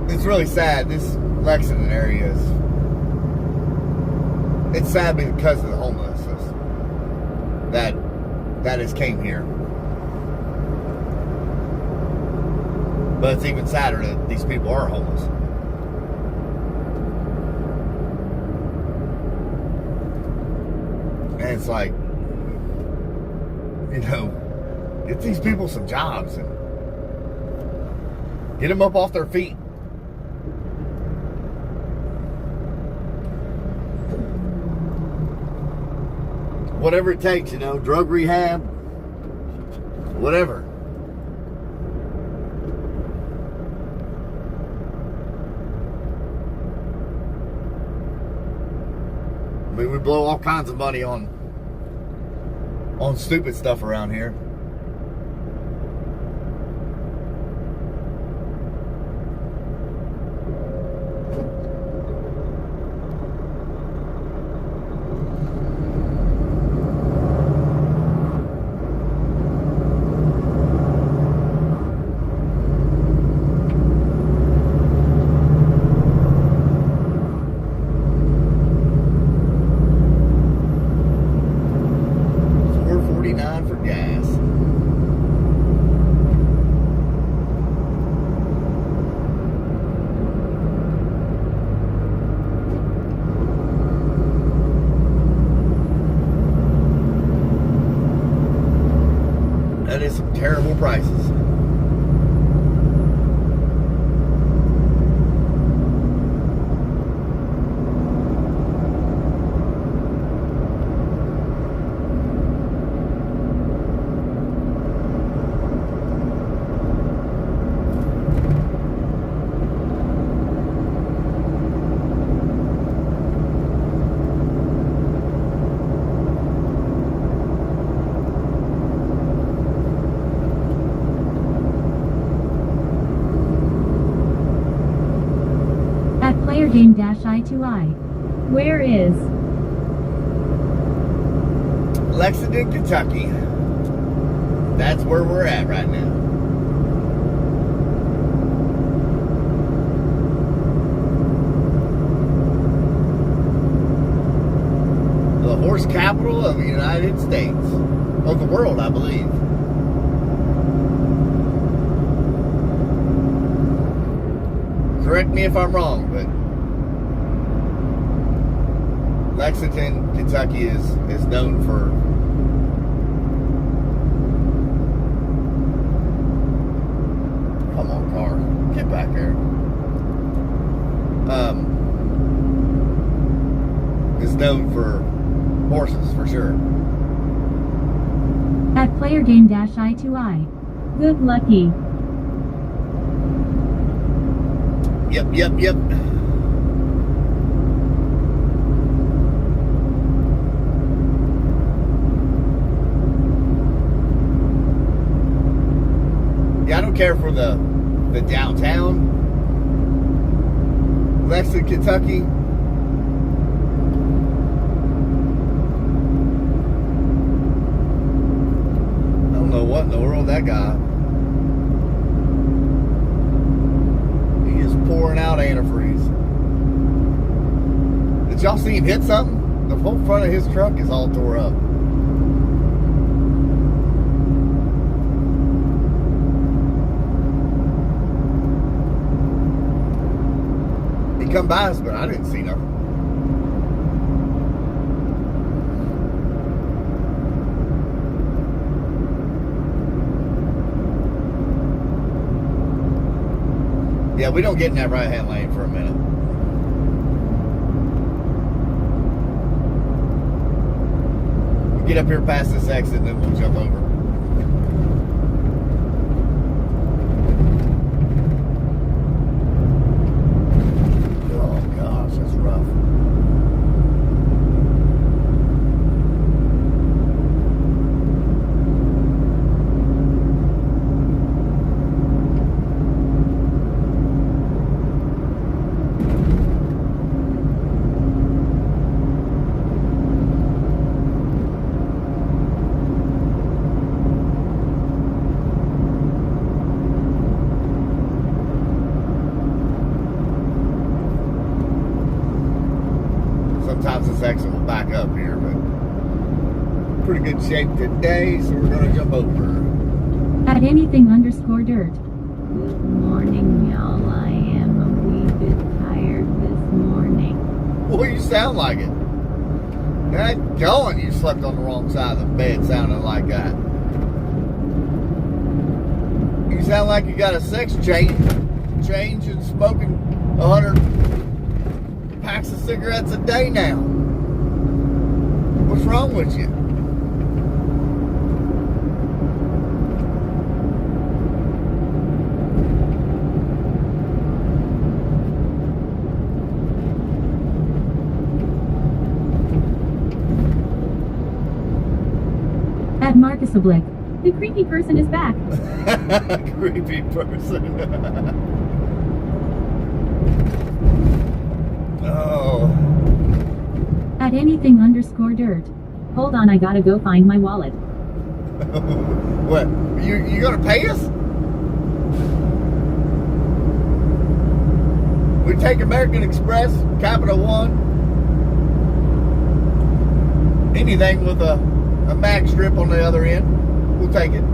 It's really sad. This Lexington area is. It's sad because of the homelessness that has came here. But it's even sadder that these people are homeless. And it's like, you know, get these people some jobs and get them up off their feet. Whatever it takes, you know, drug rehab, whatever. I mean, we blow all kinds of money on stupid stuff around here. For gas. That is some terrible prices. Player game -I2I. Where is Lexington, Kentucky. That's where we're at right now. The horse capital of the United States. Of the world, I believe. Correct me if I'm wrong, but Lexington, Kentucky is known for come on, car. Get back there. Is known for horses for sure. at player game -I2I? Good lucky. Yep. Yeah, I don't care for the downtown Lexington, Kentucky. I don't know what in the world that guy. He is pouring out antifreeze. Did y'all see him hit something? The whole front of his truck is all tore up. come by us, but I didn't see nothing. Yeah, we don't get in that right-hand lane for a minute. We get up here past this exit, and then we'll jump over. Oh gosh, that's rough. Sometimes this exit will back up here, but pretty good shape today, so we're gonna jump over. At anything _ dirt. Good morning, y'all. I am a wee bit tired this morning. Boy, you sound like it. That going, you slept on the wrong side of the bed sounding like that. You sound like you got a sex change and smoking 100 packs of cigarettes a day now. What's wrong with you? At Marcus Oblique. The creepy person is back. Creepy person. Oh. At anything _ dirt. Hold on, I gotta go find my wallet. What? You gonna pay us? We take American Express, Capital One, anything with a mag strip on the other end. We'll take it.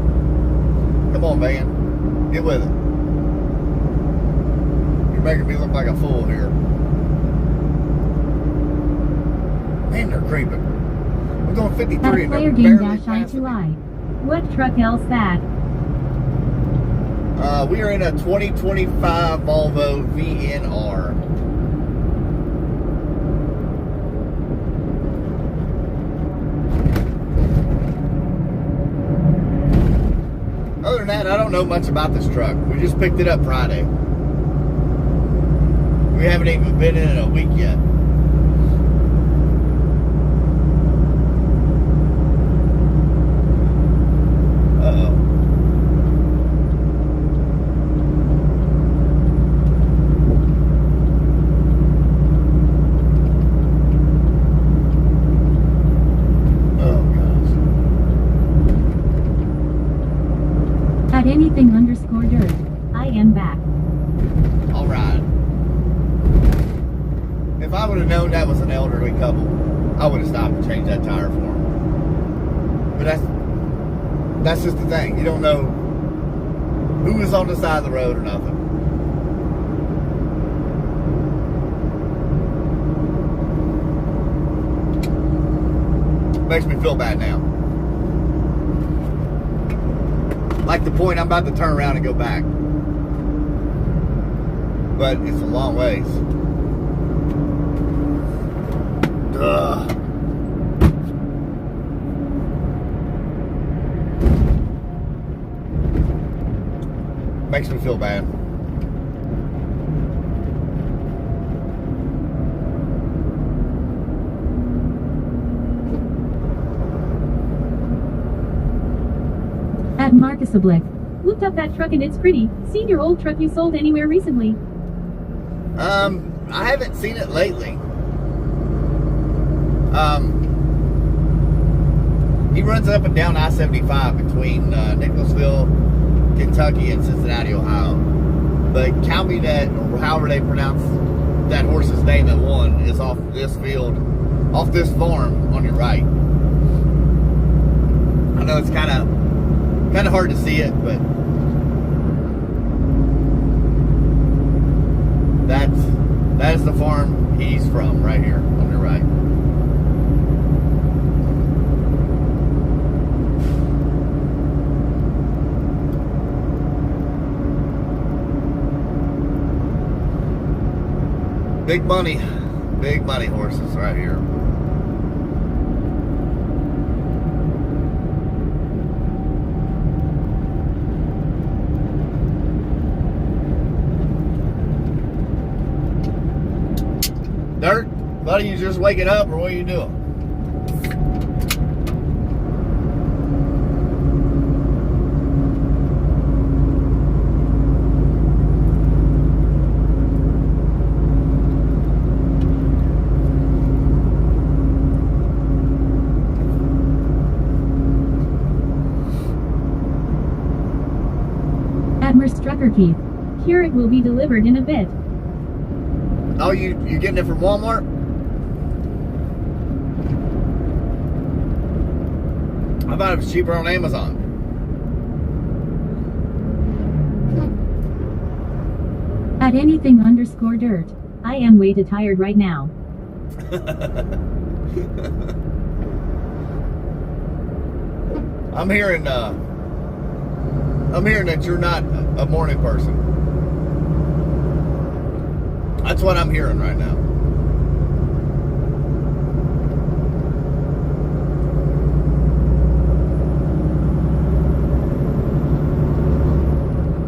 Come on, man. Get with it. You're making me look like a fool here. Man, they're creeping. We're going 53 At and player they're game barely dash I passing to me. I. What truck else that? We are in a 2025 Volvo VNR. Other than that, I don't know much about this truck. We just picked it up Friday. We haven't even been in it a week yet. Uh-oh. Oh, gosh. At anything _ dirt. I am back. All right. If I would have known that was an elderly couple, I would have stopped and changed that tire for them. But that's just the thing. You don't know who is on the side of the road or nothing. Makes me feel bad now. Like the point I'm about to turn around and go back. But it's a long ways. Ugh. Makes me feel bad. At Marcus Oblique. Looked up that truck and it's pretty. Seen your old truck you sold anywhere recently? I haven't seen it lately. He runs up and down I-75 between Nicholasville, Kentucky, and Cincinnati, Ohio. But Calby, that, or however they pronounce that horse's name that won, is off this field, off this farm on your right. I know it's kind of hard to see it, but That is the farm he's from, right here on the right. Big money horses right here. Dirt, buddy, you just waking up, or what are you doing? Strucker Keith. Here it will be delivered in a bit. Oh, you getting it from Walmart? I thought it was cheaper on Amazon. At anything_dirt. I am way too tired right now. I'm hearing that you're not a morning person. That's what I'm hearing right now.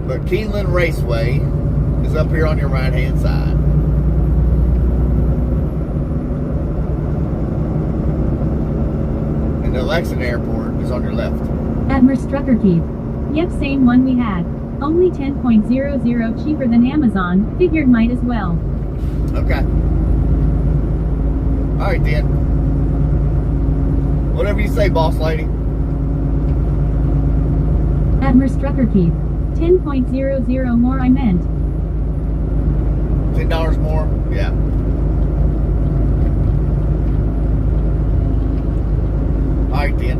But Keeneland Raceway is up here on your right-hand side. And the Lexington Airport is on your left. Admiral Strucker Keith. Yep, same one we had. Only 10.00 cheaper than Amazon. Figured might as well. Okay. Alright then. Whatever you say, boss lady. Admiral Strucker Keith. 10.00 more I meant. $10 more? Yeah. Alright then.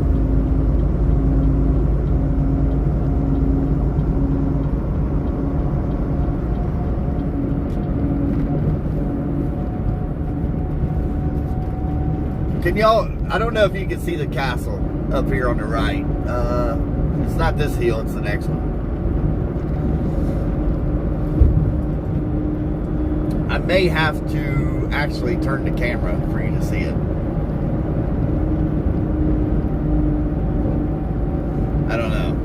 Can y'all, I don't know if you can see the castle up here on the right. It's not this hill, it's the next one. I may have to actually turn the camera for you to see it. I don't know.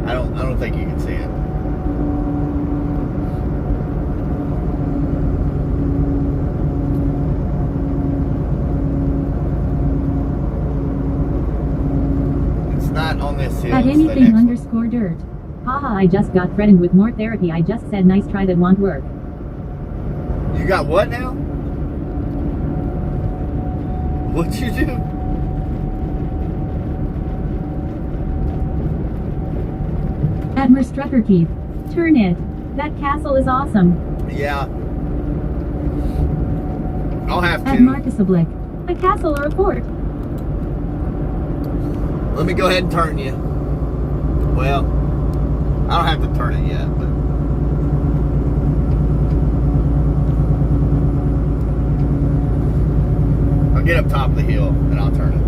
I don't think you can see it. On this hill. At anything_dirt. Haha, I just got threatened with more therapy. I just said nice try that won't work. You got what now? What'd you do? Admiral Strucker Keith. Turn it. That castle is awesome. Yeah. I'll have to. At Marcus Oblique. A castle or a fort? Let me go ahead and turn you. Well, I don't have to turn it yet, but I'll get up top of the hill and I'll turn it.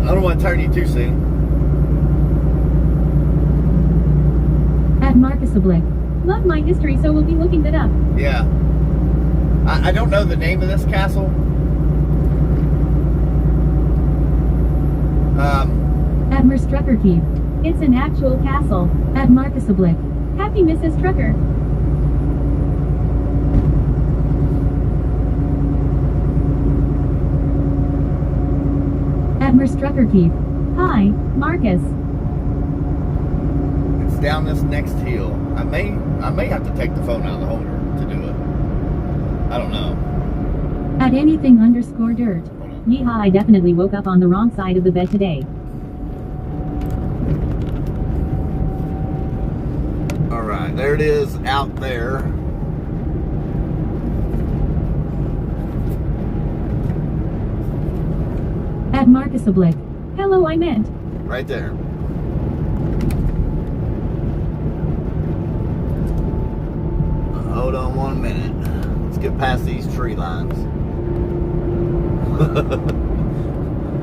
I don't want to turn you too soon. At Marcus Oblique. Love my history, so we'll be looking that up. Yeah. I don't know the name of this castle. Admiral Strucker Keith. It's an actual castle. At Marcus Oblique. Happy Mrs. Strucker. Admiral Strucker Keith. Hi, Marcus. It's down this next hill. I may have to take the phone out of the holder to do it. I don't know. At anything_dirt. Yeehaw, I definitely woke up on the wrong side of the bed today. Alright, there it is out there. At Marcus Oblique. Hello, I meant. Right there. Hold on 1 minute. Let's get past these tree lines.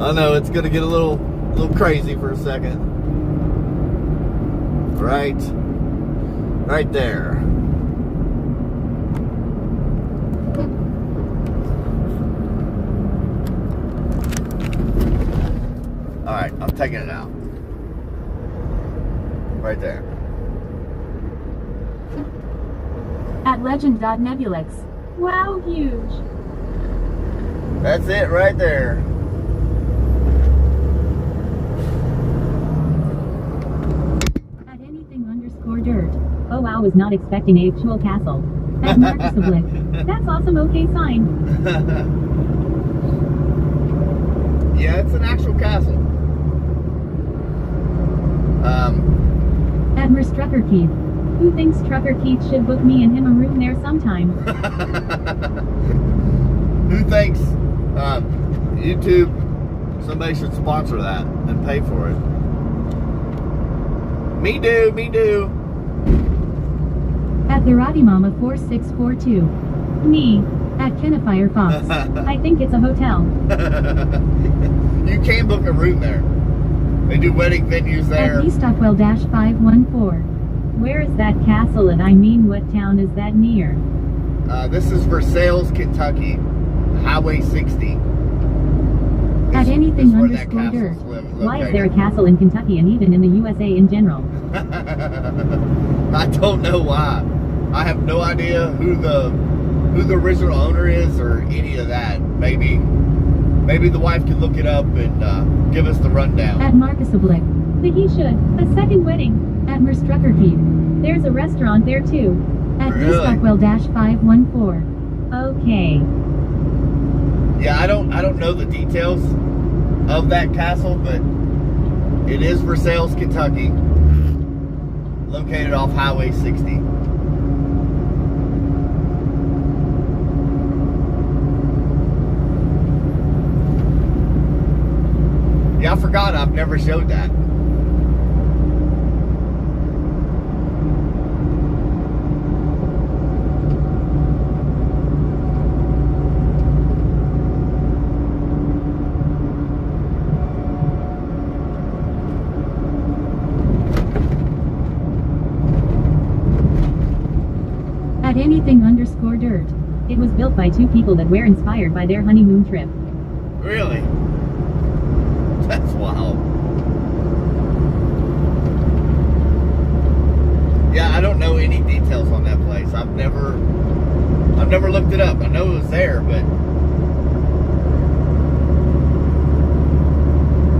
I know it's gonna get a little crazy for a second. Right there. All right, I'm taking it out. Right there. At legend.nebulix. Wow, huge. That's it right there. At anything_dirt. Oh wow, was not expecting a actual castle. At Marcus Oblique. That's awesome, okay sign. Yeah, it's an actual castle. At Merstrucker Keith. Who thinks Trucker Keith should book me and him a room there sometime? Who thinks YouTube, somebody should sponsor that and pay for it? Me do. At the Roddy Mama 4642. Me. At Kennifier Fox. I think it's a hotel. You can book a room there. They do wedding venues there. At Stockwell-514. Where is that castle at? I mean, what town is that near? This is Versailles, Kentucky, Highway 60. At anything_dirt. Why is there a castle in Kentucky and even in the USA in general? I don't know why. I have no idea who the original owner is or any of that. Maybe the wife can look it up and give us the rundown. At Marcus Oblique. But he should. A second wedding. At Merstrucker Keith. There's a restaurant there too. At Really? Stockwell-514. Okay. Yeah, I don't know the details of that castle, but it is Versailles, Kentucky, located off Highway 60. Yeah, I forgot I've never showed that. At anything_dirt. It was built by two people that were inspired by their honeymoon trip. Really? That's wild. Yeah, I don't know any details on that place. I've never looked it up. I know it was there, but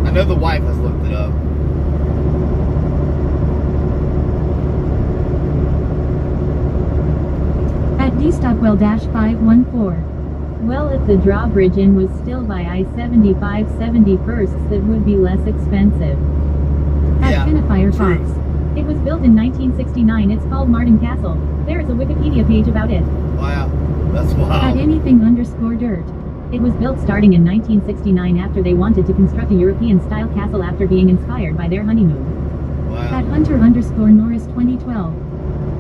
I know the wife has looked it up. At Stockwell-514. Well, if the drawbridge in was still by I-75 71st, that would be less expensive. At Yeah, Kennifier true. Fox. It was built in 1969. It's called Martin Castle. There is a Wikipedia page about it. Wow, that's At wild. anything_dirt. It was built starting in 1969 after they wanted to construct a European-style castle after being inspired by their honeymoon. At Wow. Hunter_Norris 2012.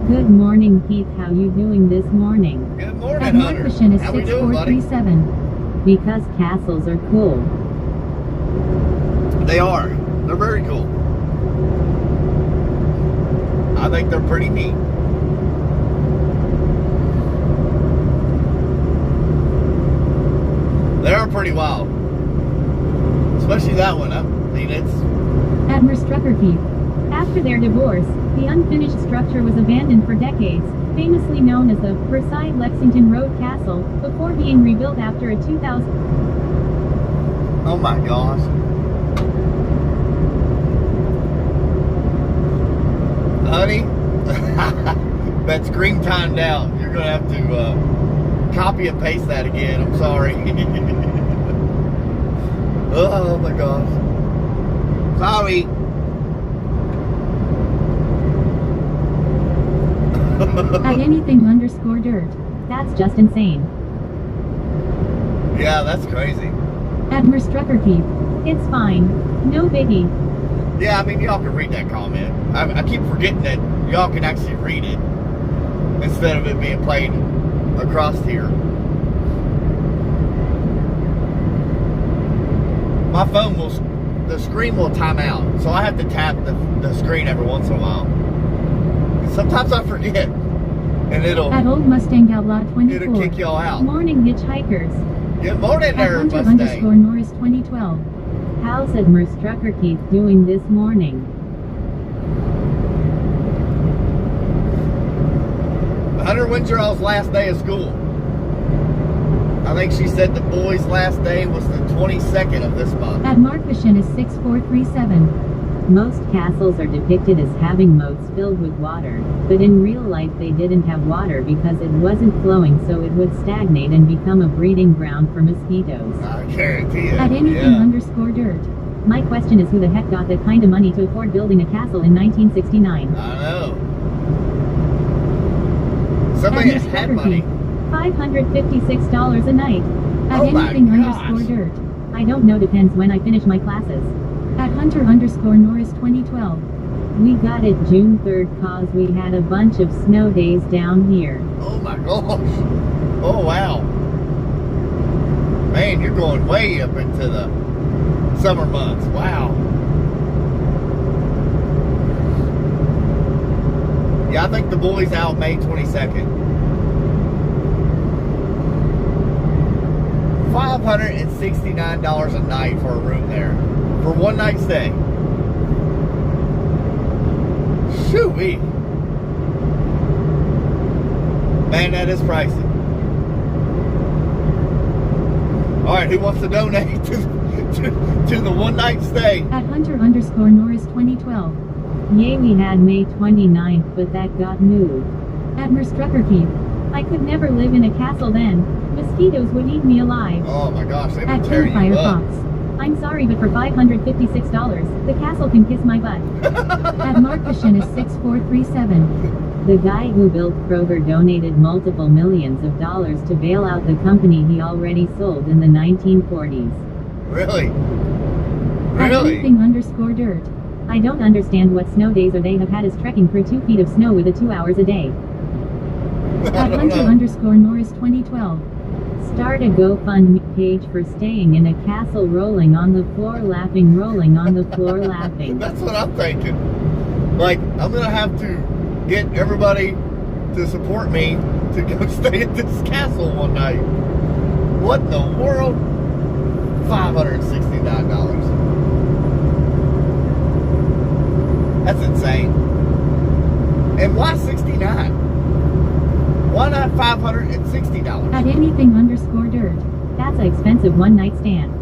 Good morning, Keith. How you doing this morning? Good At morning, Hunter. Marcushin is How we doing, buddy? 6437. Because castles are cool. They are. They're very cool. I think they're pretty neat. They are pretty wild. Especially that one. I mean, it's... At Merstrucker Keith. After their divorce, the unfinished structure was abandoned for decades, famously known as the Versailles Lexington Road Castle, before being rebuilt after a 2000. Oh my gosh. Honey, that screen timed out. You're going to have to copy and paste that again. I'm sorry. Oh my gosh. Sorry. At anything_dirt. That's just insane. Yeah, that's crazy. At Merstrucker Keith. It's fine. No biggie. Yeah, I mean, y'all can read that comment. I keep forgetting that y'all can actually read it instead of it being played across here. My phone the screen will time out, so I have to tap the screen every once in a while. Sometimes I forget, and At Old Mustang Outlaw 24. it'll kick y'all out. Morning, hitchhikers. Good morning At there, Hunter Mustang. _ Norris 2012. How's Edmer Strucker Keith doing this morning? Hunter, when's your all's last day of school? I think she said the boys' last day was the 22nd of this month. At Markvision is 6437. Most castles are depicted as having moats filled with water, but in real life they didn't have water because it wasn't flowing, so it would stagnate and become a breeding ground for mosquitoes. I guarantee it. At anything _ dirt. My question is, who the heck got that kind of money to afford building a castle in 1969? I know. Somebody At has had Mr. money. $556 a night. At Oh my anything gosh. _ dirt. I don't know, depends when I finish my classes. At Hunter _ Norris 2012. We got it June 3rd cause we had a bunch of snow days down here. Oh my gosh. Oh wow. Man, you're going way up into the summer months. Wow. Yeah, I think the boys out May 22nd. $569 a night for a room there. For one night stay. Shoo-wee. Man, that is pricey. Alright, who wants to donate to the one night stay? At Hunter _ Norris 2012. Yay, we had May 29th, but that got moved. At Merstrucker Keith. I could never live in a castle then. Mosquitoes would eat me alive. Oh my gosh, they At would tear you up. Firefox. I'm sorry, but for $556, the castle can kiss my butt. At Markvision is 6437. The guy who built Kroger donated multiple millions of dollars to bail out the company he already sold in the 1940s. Really? At Really? anything _ dirt. I don't understand what snow days are they have had us trekking through 2 feet of snow with 2 hours a day. I At don't Hunter know. _ Norris 2012. Start a GoFundMe page for staying in a castle, rolling on the floor laughing, rolling on the floor laughing. That's what I'm thinking. Like, I'm gonna have to get everybody to support me to go stay at this castle one night. What in the world? $569. That's insane. And why 69? Why not $560? At anything _ dirt. That's an expensive one night stand.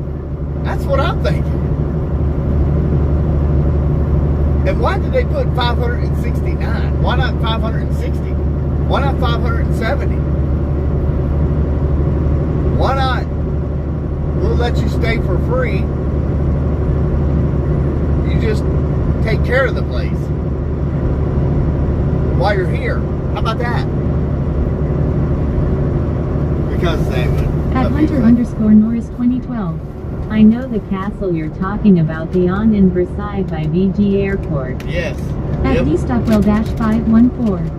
That's what I'm thinking. And why did they put 569? Why not 560? Why not 570? Why not? We'll let you stay for free. You just take care of the place while you're here. How about that? Because At Hunter _ Norris 2012. I know the castle you're talking about, the on in Versailles by VG Airport. Yes. At Yep. Stockwell _ 514.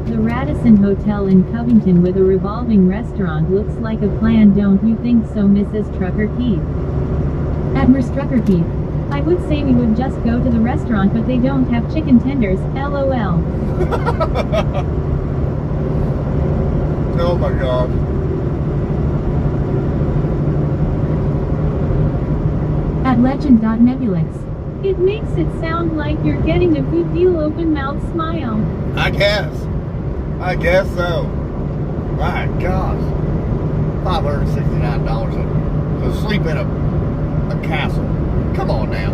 The Radisson Hotel in Covington with a revolving restaurant looks like a plan, don't you think so, Mrs. Trucker Keith? At Merstrucker Keith. I would say we would just go to the restaurant, but they don't have chicken tenders, LOL. Oh my God. At Legend.Nebulix. It makes it sound like you're getting a good deal, open mouth smile. I guess so. My gosh. $569 to sleep in a castle. Come on now.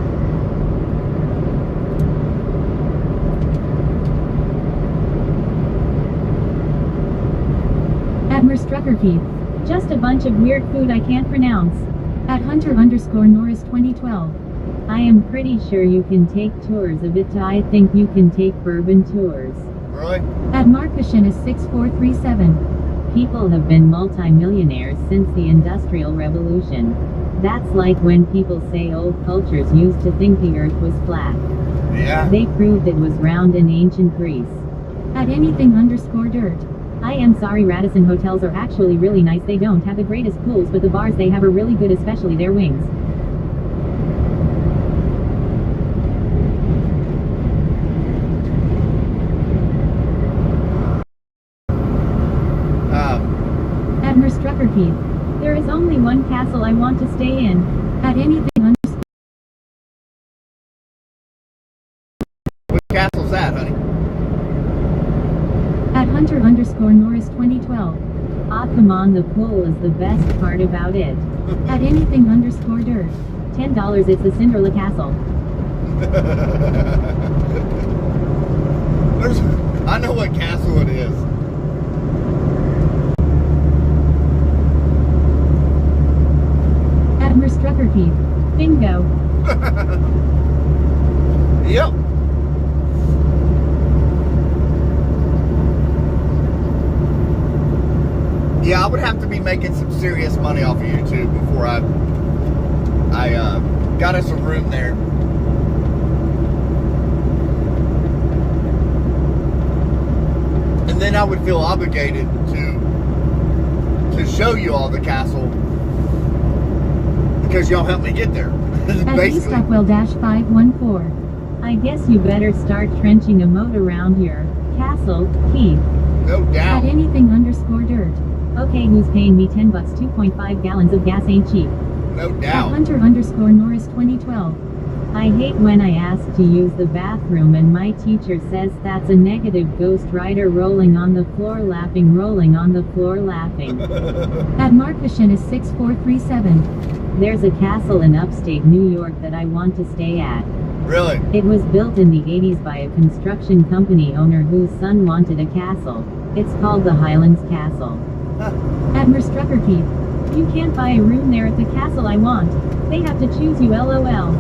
At Merstrucker Keith. Just a bunch of weird food I can't pronounce. At Hunter _ Norris 2012. I am pretty sure you can take tours of it. I think you can take bourbon tours. Really? At Markvision is 6437. People have been multimillionaires since the Industrial Revolution. That's like when people say old cultures used to think the earth was flat. Yeah. They proved it was round in ancient Greece. At anything underscore dirt. I am sorry, Radisson hotels are actually really nice. They don't have the greatest pools, but the bars they have are really good, especially their wings. At Herstrucker Keith. There is only one castle I want to stay in. At anything underscore. What castle's that, honey? At Hunter underscore Norris 2012. Ah, come on, the pool is the best part about it. At anything underscore dirt. $10, it's the Cinderella Castle. I know what castle it is. At Herstrucker Keith. Bingo. Yep. Yeah, I would have to be making some serious money off of YouTube before I got us a room there. And then I would feel obligated to show you all the castle because y'all helped me get there. At Basically. Stockwell-514. I guess you better start trenching a moat around your castle, Keith. No doubt. At anything underscore dirt. Okay, who's paying me 10 bucks? 2.5 gallons of gas ain't cheap. No At doubt. Hunter underscore Norris 2012. I hate when I ask to use the bathroom and my teacher says that's a negative. Ghost Rider rolling on the floor laughing, rolling on the floor laughing. At Marcushin is 6437. There's a castle in upstate New York that I want to stay at. Really? It was built in the 80s by a construction company owner whose son wanted a castle. It's called the Highlands Castle. At Herstrucker Keith. You can't buy a room there at the castle I want. They have to choose you, LOL.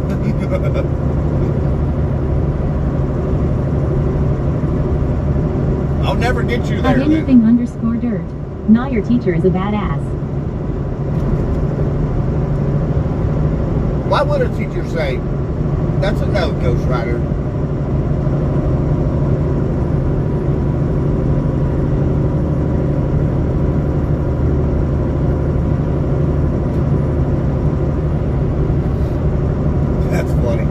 I'll never get you At there. anything underscore dirt. Nah, your teacher is a badass. Why would a teacher say, that's a no, Ghost Rider? That's funny.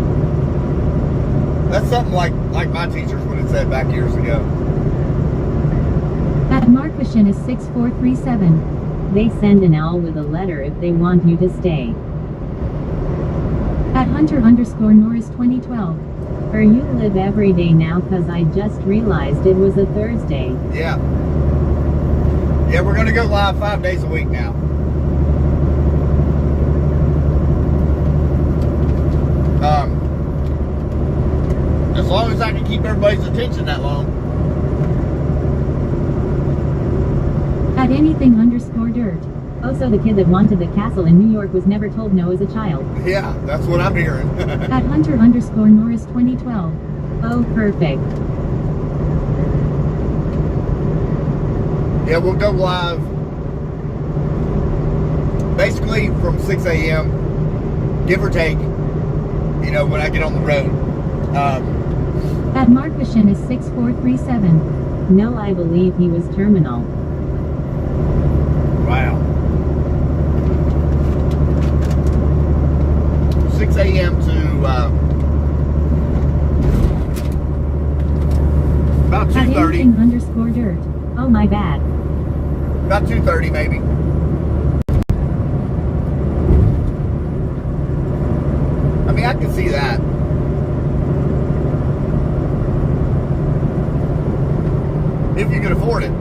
That's something like my teachers would have said back years ago. At Marcushin is 6437. They send an owl with a letter if they want you to stay. At Hunter underscore Norris 2012. You live every day now cause I just realized it was a Thursday. Yeah. Yeah, we're going to go live 5 days a week now. As long as I can keep everybody's attention that long. At anything underscore dirt. Oh, so the kid that wanted the castle in New York was never told no as a child. Yeah, that's what I'm hearing. At Hunter underscore Norris 2012. Oh, perfect. Yeah, we'll go live basically from 6 a.m., give or take, when I get on the road. At Marcushin is 6437. No, I believe he was terminal. Wow. 6 a.m. to about At 2:30. anything underscore dirt. Oh, my bad. About 2:30 maybe. I mean, I can see that. If you can afford it.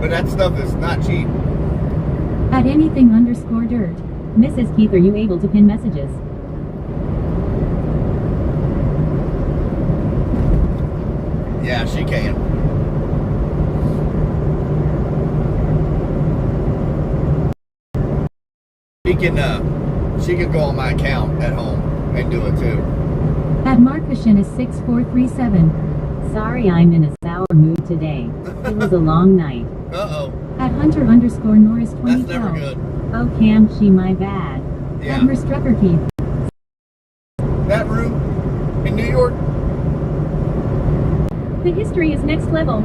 But that stuff is not cheap. At anything underscore dirt. Mrs. Keith, are you able to pin messages? Yeah, she can. She can go on my account at home and do it too. At Marcushin is 6437. Sorry, I'm in a sour mood today. It was a long night. Uh-oh. At Hunter underscore Norris 2012. That's never good. Oh, Cam, she my bad. Yeah. Admiral Strucker Keith. That room in New York. The history is next level.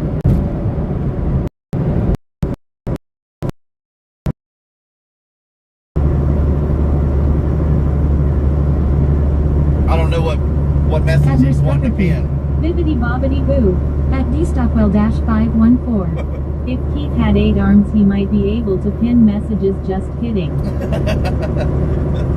I don't know what message Admiral he's wanting to Strucker pin. Bibbidi bobbidi boo. At dstockwell-514. If Keith had 8 arms he might be able to pin messages, just kidding.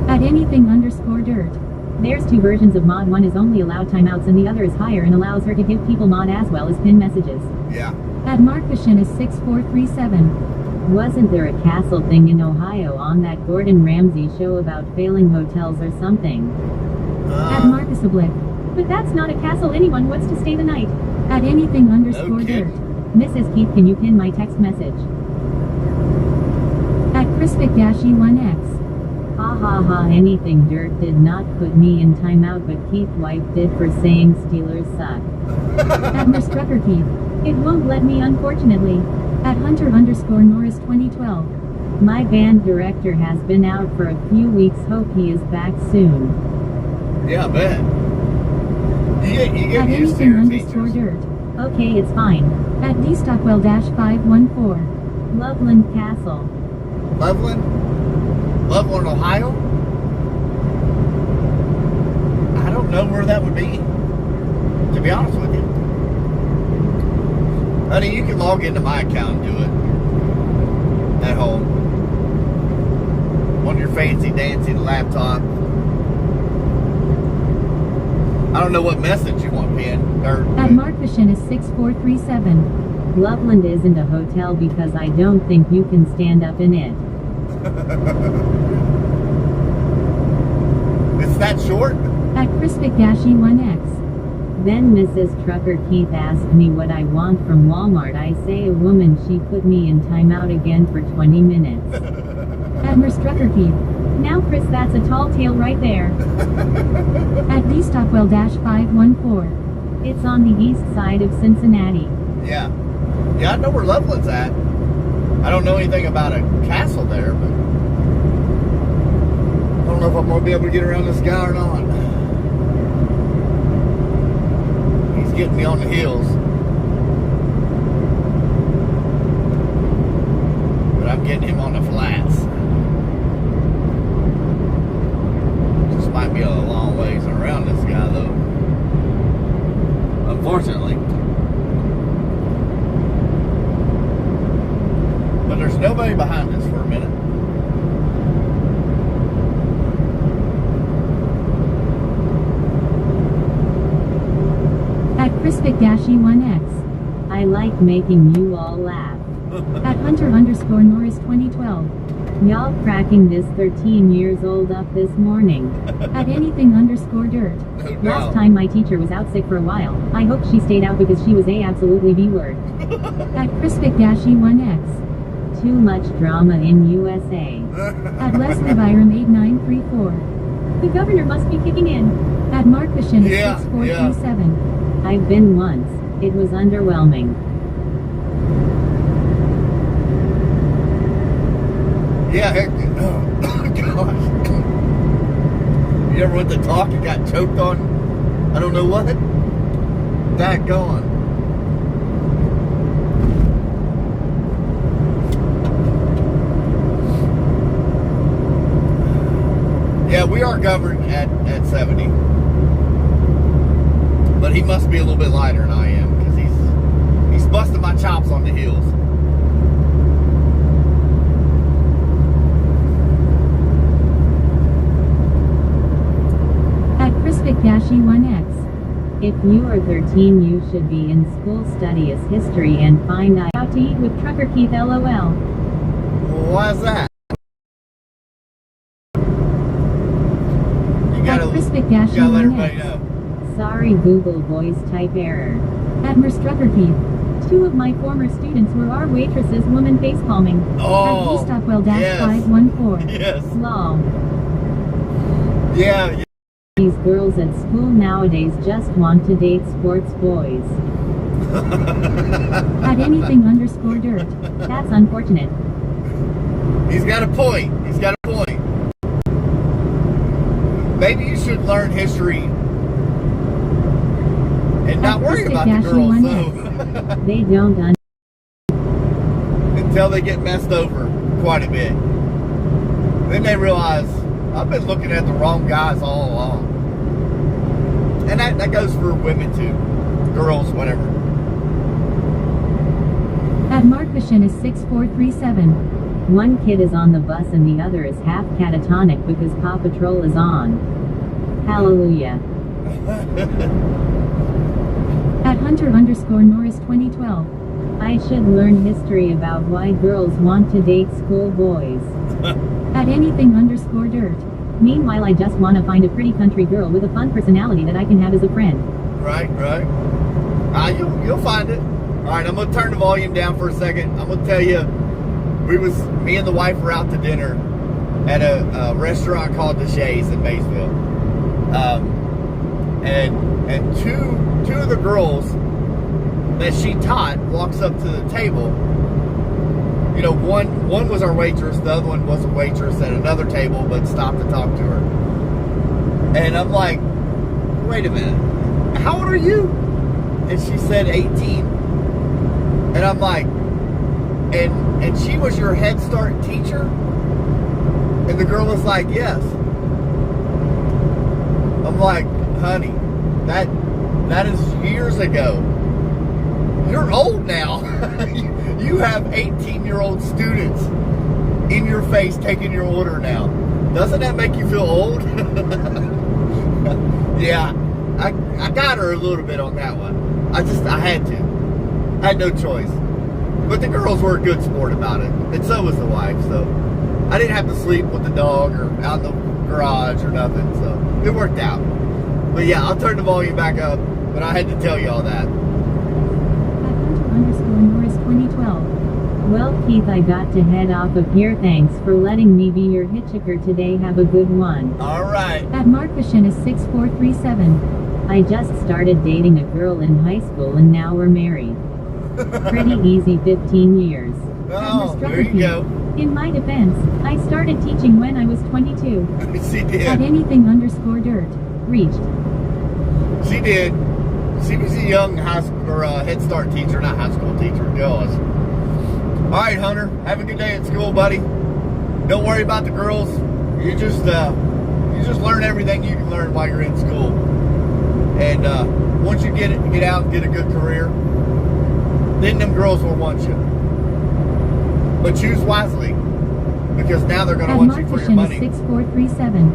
At anything_dirt. There's 2 versions of mod. One is only allowed timeouts and the other is higher and allows her to give people mod as well as pin messages. Yeah. At Markvashin is 6437. Wasn't there a castle thing in Ohio on that Gordon Ramsay show about failing hotels or something? At Marcus Oblique. But that's not a castle anyone wants to stay the night. At anything_dirt. Mrs. Keith, can you pin my text message? At Crispic-E1X. Ha ha ha, anything dirt did not put me in timeout but Keith wiped it for saying Steelers suck. At Merstrucker Keith. It won't let me unfortunately. At Hunter_Norris 2012. My band director has been out for a few weeks, hope he is back soon. Yeah, I bet. You get At used to your anything_dirt. teachers. Okay, it's fine. At dstockwell-514. Loveland Castle. Loveland, Ohio? I don't know where that would be, to be honest with you. Honey, you can log into my account and do it at home on your fancy dancy laptop. I don't know what message you want pinned. At Markvashin is 6437. Loveland isn't a hotel because I don't think you can stand up in it. It's that short? At Crispic-E1X. Then Mrs. Trucker Keith asked me what I want from Walmart. I say a woman, she put me in timeout again for 20 minutes. At Merstrucker Keith. Now Chris, that's a tall tale right there. At dstockwell-514. It's on the east side of Cincinnati. Yeah. Yeah, I know where Loveland's at. I don't know anything about a castle there, but I don't know if I'm going to be able to get around this guy or not. He's getting me on the hills. But I'm getting him on the flats. This might be a long ways around this guy, though. Unfortunately. But there's nobody behind us for a minute. At Crispic-E1X. I like making you all laugh. At Hunter_Norris 2012. Y'all cracking this 13 years old up this morning. At anything_dirt. Last time my teacher was out sick for a while. I hope she stayed out because she was a absolutely B-word. At Crispic-E1X. Too much drama in USA. At Leslie Byram 8934. The governor must be kicking in. At Markvashin 6437. I've been once. It was underwhelming. Yeah, heck, oh gosh. You ever went to talk and got choked on? I don't know what? That gone. Yeah, we are governed at 70. But he must be a little bit lighter than I am, because he's busting my chops on the hills. At Crispic-E1X. If you are 13 you should be in school, study as history and find out to eat with Trucker Keith LOL. Why's that? You gotta let everybody Crispic-E1X. know. Sorry Google voice type error. At Merstrucker Keith. 2 of my former students were our waitresses, woman face palming. Oh, At dstockwell-514. Yes. Lol. Yeah. These girls at school nowadays just want to date sports boys. At anything_dirt. That's unfortunate. He's got a point. He's got a point. maybe you should learn history and not worry about the Acoustic girls, -1X. though. They don't Until they get messed over quite a bit. Then they realize, I've been looking at the wrong guys all along. And that goes for women too. Girls, whatever. At Markvision is 6437. One kid is on the bus and the other is half catatonic because Paw Patrol is on. Hallelujah. At Hunter_Norris 2012. I should learn history about why girls want to date schoolboys. At anything_dirt. Meanwhile, I just want to find a pretty country girl with a fun personality that I can have as a friend. Right. You'll find it. All right, I'm gonna turn the volume down for a second. I'm gonna tell you, me and the wife were out to dinner at a restaurant called the Shays in Maysville, and two of the girls that she taught walks up to the table. You know, one was our waitress, the other one was a waitress at another table, but stopped to talk to her. And I'm like, wait a minute, how old are you? And she said 18. And I'm like, and she was your Head Start teacher? And the girl was like, yes. I'm like, honey, that is years ago. You're old now. You have 18-year-old students in your face taking your order now. Doesn't that make you feel old? Yeah, I got her a little bit on that one. I had to. I had no choice. But the girls were a good sport about it. And so was the wife. So I didn't have to sleep with the dog or out in the garage or nothing. So it worked out. But yeah, I'll turn the volume back up. But I had to tell you all that. Hunter_Norris 2012. Well, Keith, I got to head off of here. Thanks for letting me be your hitchhiker today. Have a good one. All right. At Markvision is 6437. I just started dating a girl in high school and now we're married. Pretty easy 15 years. Oh, there you go. In my defense, I started teaching when I was 22. She did. At anything_dirt. Reached. She did. She was a young high school or Head Start teacher, not high school teacher. Gosh. All right, Hunter. Have a good day at school, buddy. Don't worry about the girls. You just learn everything you can learn while you're in school. And once you get out and get a good career, then them girls will want you. But choose wisely, because now they're going to want you for your money. 6437.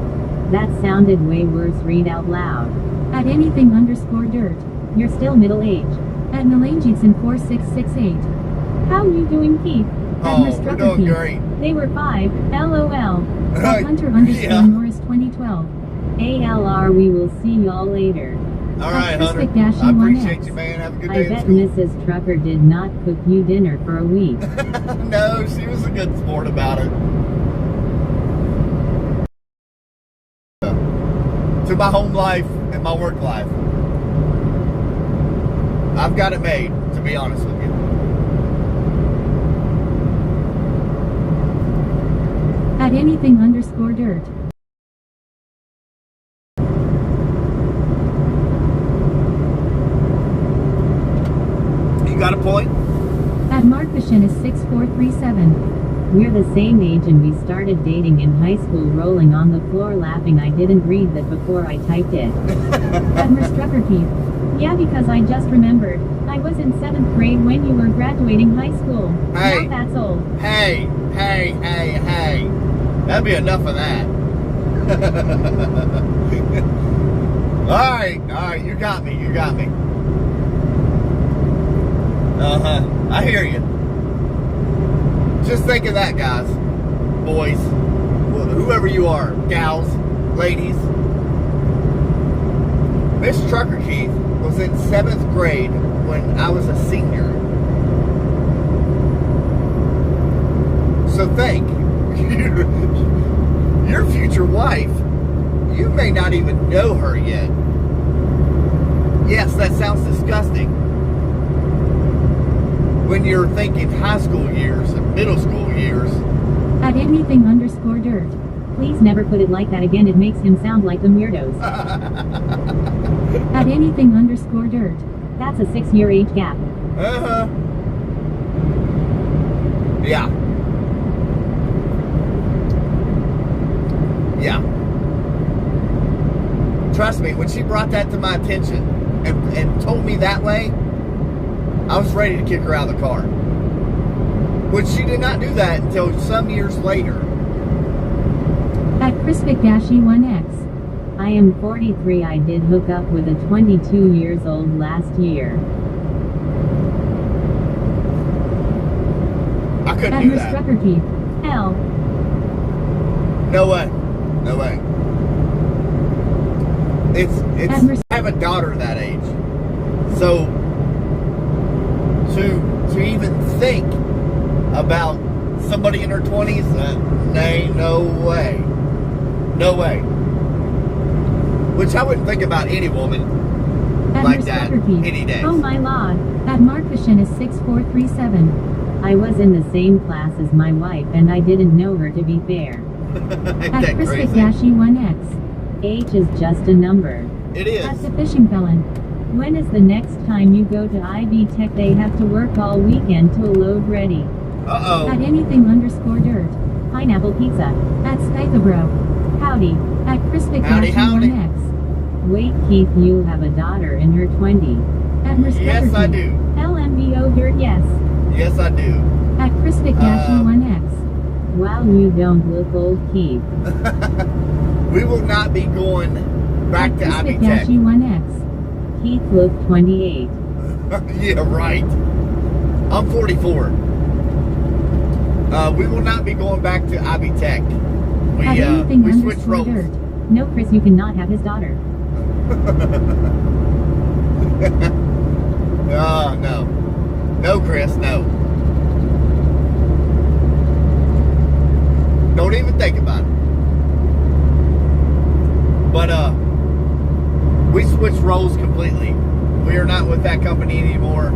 That sounded way worse. Read out loud. At anything_dirt. You're still middle-aged. At Melangitson 4668. How you doing, Keith? At We're doing great. They were 5. LOL. At Hunter_Norris 2012. ALR. We will see y'all later. All right, Hunter. I appreciate you, man. Have a good day I bet at school. Mrs. Trucker did not cook you dinner for a week. No, she was a good sport about it. To my home life and my work life, I've got it made, to be honest with you. At anything_dirt. Got a point? At Markvision is 6437. We're the same age and we started dating in high school. Rolling on the floor laughing. I didn't read that before I typed it. At Merstrucker Keith. Yeah, because I just remembered. I was in 7th grade when you were graduating high school. Hey. Now that's old. Hey. That'd be enough of that. All right, you got me. I hear you. Just think of that, guys. Boys. Whoever you are. Gals. Ladies. Miss Trucker Keith was in 7th grade when I was a senior. So think. Your future wife, you may not even know her yet. Yes, that sounds disgusting. When you're thinking high school years and middle school years. At anything_dirt. Please never put it like that again. It makes him sound like the weirdos. At anything underscore dirt. That's a 6-year age gap. Uh-huh. Yeah. Yeah. Trust me, when she brought that to my attention and told me that way, I was ready to kick her out of the car. But she did not do that until some years later. At Crispic-E1X. I am 43. I did hook up with a 22 years old last year. I couldn't At do that. Strucker Keith. L. No way. No way. It's I have a daughter that age. So to even think about somebody in her 20s, no way. No way. Which I wouldn't think about any woman like that any day. Oh my lord. At Markfishin is 6437. I was in the same class as my wife and I didn't know her, to be fair. At Crispic-E1X. Age is just a number. It is. At the Fishing Felon. When is the next time you go to IB Tech? They have to work all weekend to load ready. Uh-oh. At anything underscore dirt. Pineapple pizza. At Skythebro. Howdy. At Crispic-E1X. Wait, Keith, you have a daughter in her 20s. At Yes, I do. LMBO dirt, yes. Yes, I do. At Crispic-E1X. Wow, you don't look old, Keith. We will not be going back to IB Tech. Crispic-E1X. Keith looked 28. Yeah, right. I'm 44. We will not be going back to IB Tech. We switched roles. Dirt. No, Chris, you cannot have his daughter. No. No, Chris, no. Don't even think about it. But, we switched roles completely. We are not with that company anymore.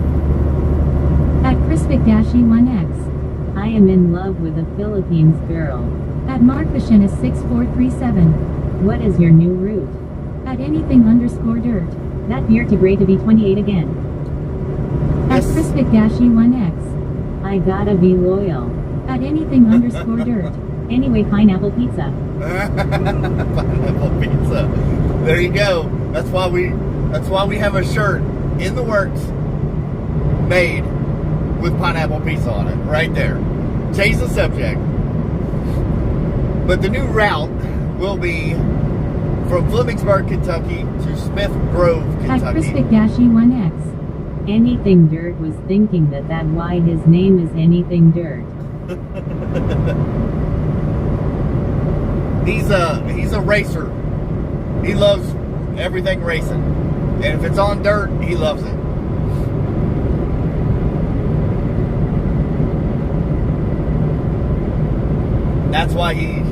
At Crispic-E1X. I am in love with a Philippines girl. At Markfishin is 6437. What is your new route? At anything underscore dirt. That year to gray to be 28 again. At Crispic-E1X. I gotta be loyal. At anything underscore dirt. Anyway, pineapple pizza. Pineapple pizza. There you go. That's why we have a shirt in the works made with pineapple pizza on it. Right there. Change the subject. But the new route will be from Flemingsburg, Kentucky to Smith Grove, Kentucky. At Crispic-E1X. Anything Dirt was thinking that why his name is Anything Dirt. He's a racer. He loves everything racing. And if it's on dirt, he loves it. That's why he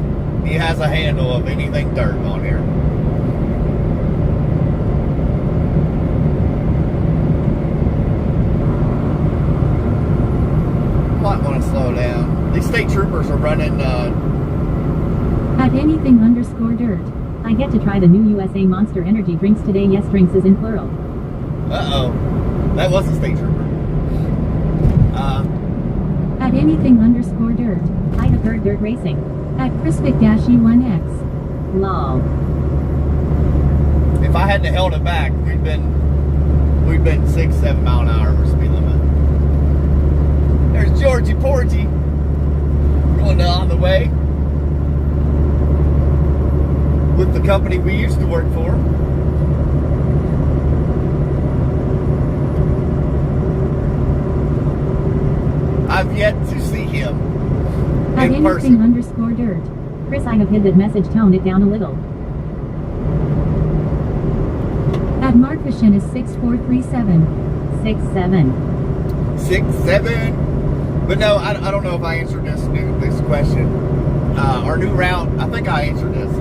has a handle of anything dirt on here. Might want to slow down. These state troopers are running. At anything underscore dirt. I get to try the new USA Monster Energy drinks today. Yes, drinks is in plural. Uh-oh. That was a state trooper. At anything underscore dirt. I have heard dirt racing. At Crispic-E1X. Lol. If I hadn't held it back, we'd been 6-7 mile an hour over speed limit. There's Georgie Porgy going on the way with the company we used to work for. I've yet to see him At in person. anything underscore dirt. Chris, I have hid that message. Tone it down a little. At Markfishin is 6437. 67. 6-7. But no, I don't know if I answered this question. Our new route, I think I answered this.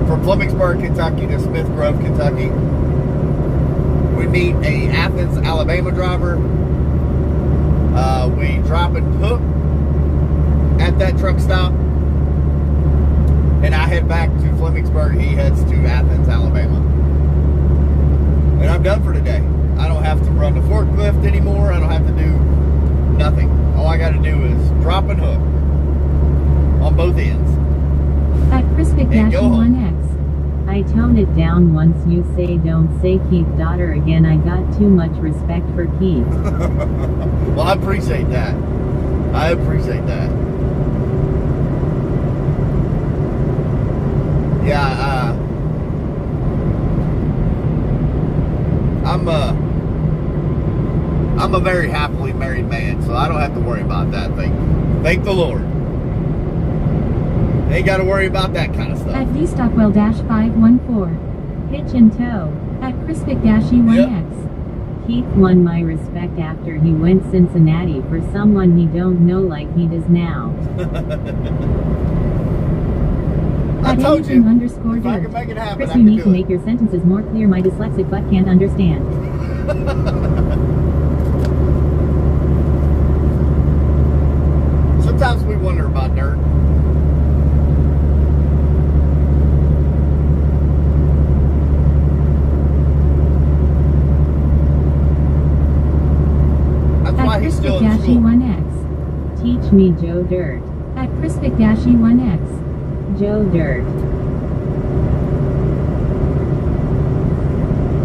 From Flemingsburg, Kentucky to Smith Grove, Kentucky. We meet a Athens, Alabama driver. We drop and hook at that truck stop. and I head back to Flemingsburg. He heads to Athens, Alabama. And I'm done for today. I don't have to run the forklift anymore. I don't have to do nothing. All I got to do is drop and hook on both ends. At Crispic-1X, I tone it down once you say don't say Keith daughter again. I got too much respect for Keith. Well, I appreciate that. I appreciate that. Yeah, I'm a very happily married man, so I don't have to worry about that. Thank the Lord. Ain't got to worry about that kind of stuff. At DStockwell-514, hitch and tow. At Crispic-1X, Keith won my respect after he went Cincinnati for someone he don't know like he does now. I told you, _ if I dirt. can make it happen, Chris, I you can need do to it. make your sentences more clear. My dyslexic butt can't understand. Sometimes we wonder about dirt. That's why he's still in school. Crispic-1X, teach me Joe Dirt. At Crispic-1X, Joe Dirt.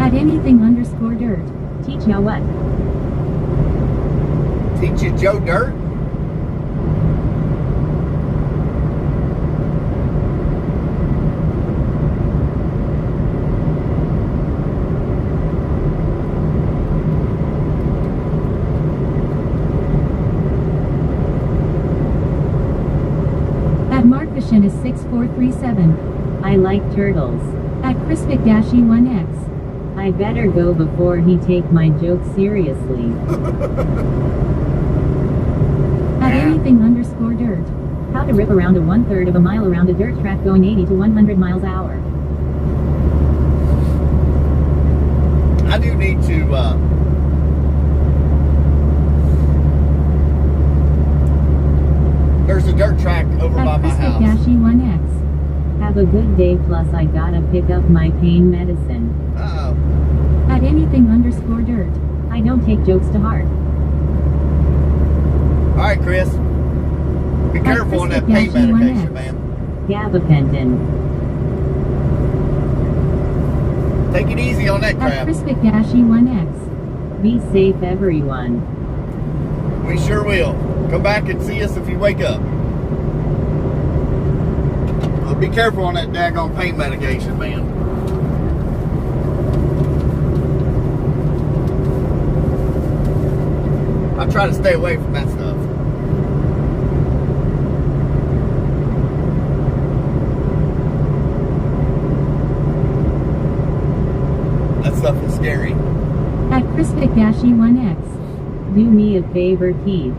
At anything _ dirt, teach ya what? Teach you Joe Dirt? At Markvision is 6437. I like turtles. At Crispic-1X, I better go before he take my joke seriously. At anything _ dirt, how to rip around a 1/3 of a mile around a dirt track going 80 to 100 miles an hour. I do need to, there's a dirt track over by At my house. Crispic-1X, have a good day plus I gotta pick up my pain medicine. Uh-oh. At anything _ dirt, I don't take jokes to heart. All right, Chris. Be careful on that pain medication, man. Gabapentin. Take it easy on that At crap. Crispic-1X, be safe everyone. We sure will. Come back and see us if you wake up. Well, be careful on that daggone pain medication, man. I try to stay away from that stuff. That stuff is scary. At Crispic-1X, do me a favor, Keith.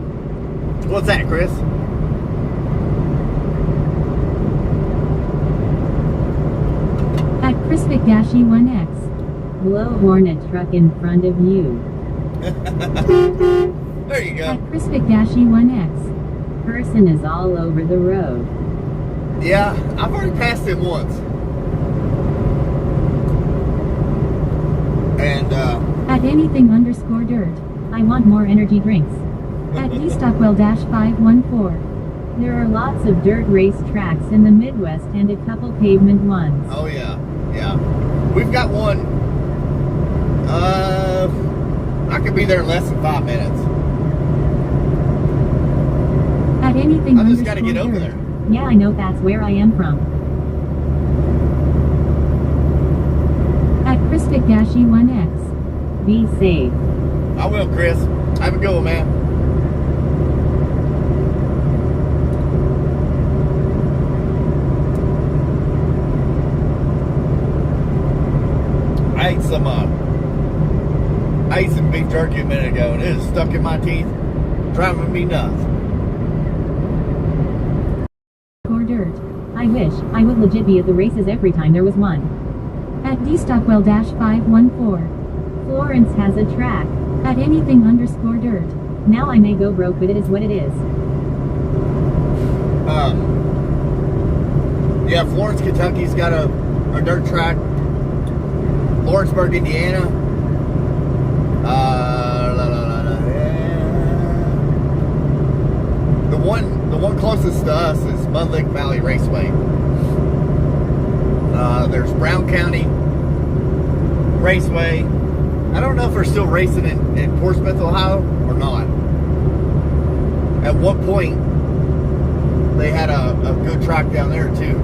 What's that, Chris? At Crispic-1X, blow horn a truck in front of you. There you go. At Crispic-1X, person is all over the road. Yeah, I've already passed him once. And, At anything _ dirt, I want more energy drinks. At DStockwell-514, there are lots of dirt race tracks in the Midwest and a couple pavement ones. oh yeah, yeah. We've got one, I could be there in less than 5 minutes. At anything I just gotta _ get over dirt. there. Yeah, I know that's where I am from. At Crispic-1X, be safe. I will, Chris. Have a good one, man. I ate some beef jerky a minute ago, and it is stuck in my teeth, driving me nuts. Or dirt. I wish I would legit be at the races every time there was one. At DStockwell-514, Florence has a track. At anything _ dirt. Now I may go broke, but it is what it is. Yeah, Florence, Kentucky's got a dirt track. Lawrenceburg, Indiana. The one closest to us is Mud Lick Valley Raceway. There's Brown County Raceway. I don't know if they're still racing in Portsmouth, Ohio, or not. At one point, they had a good track down there too.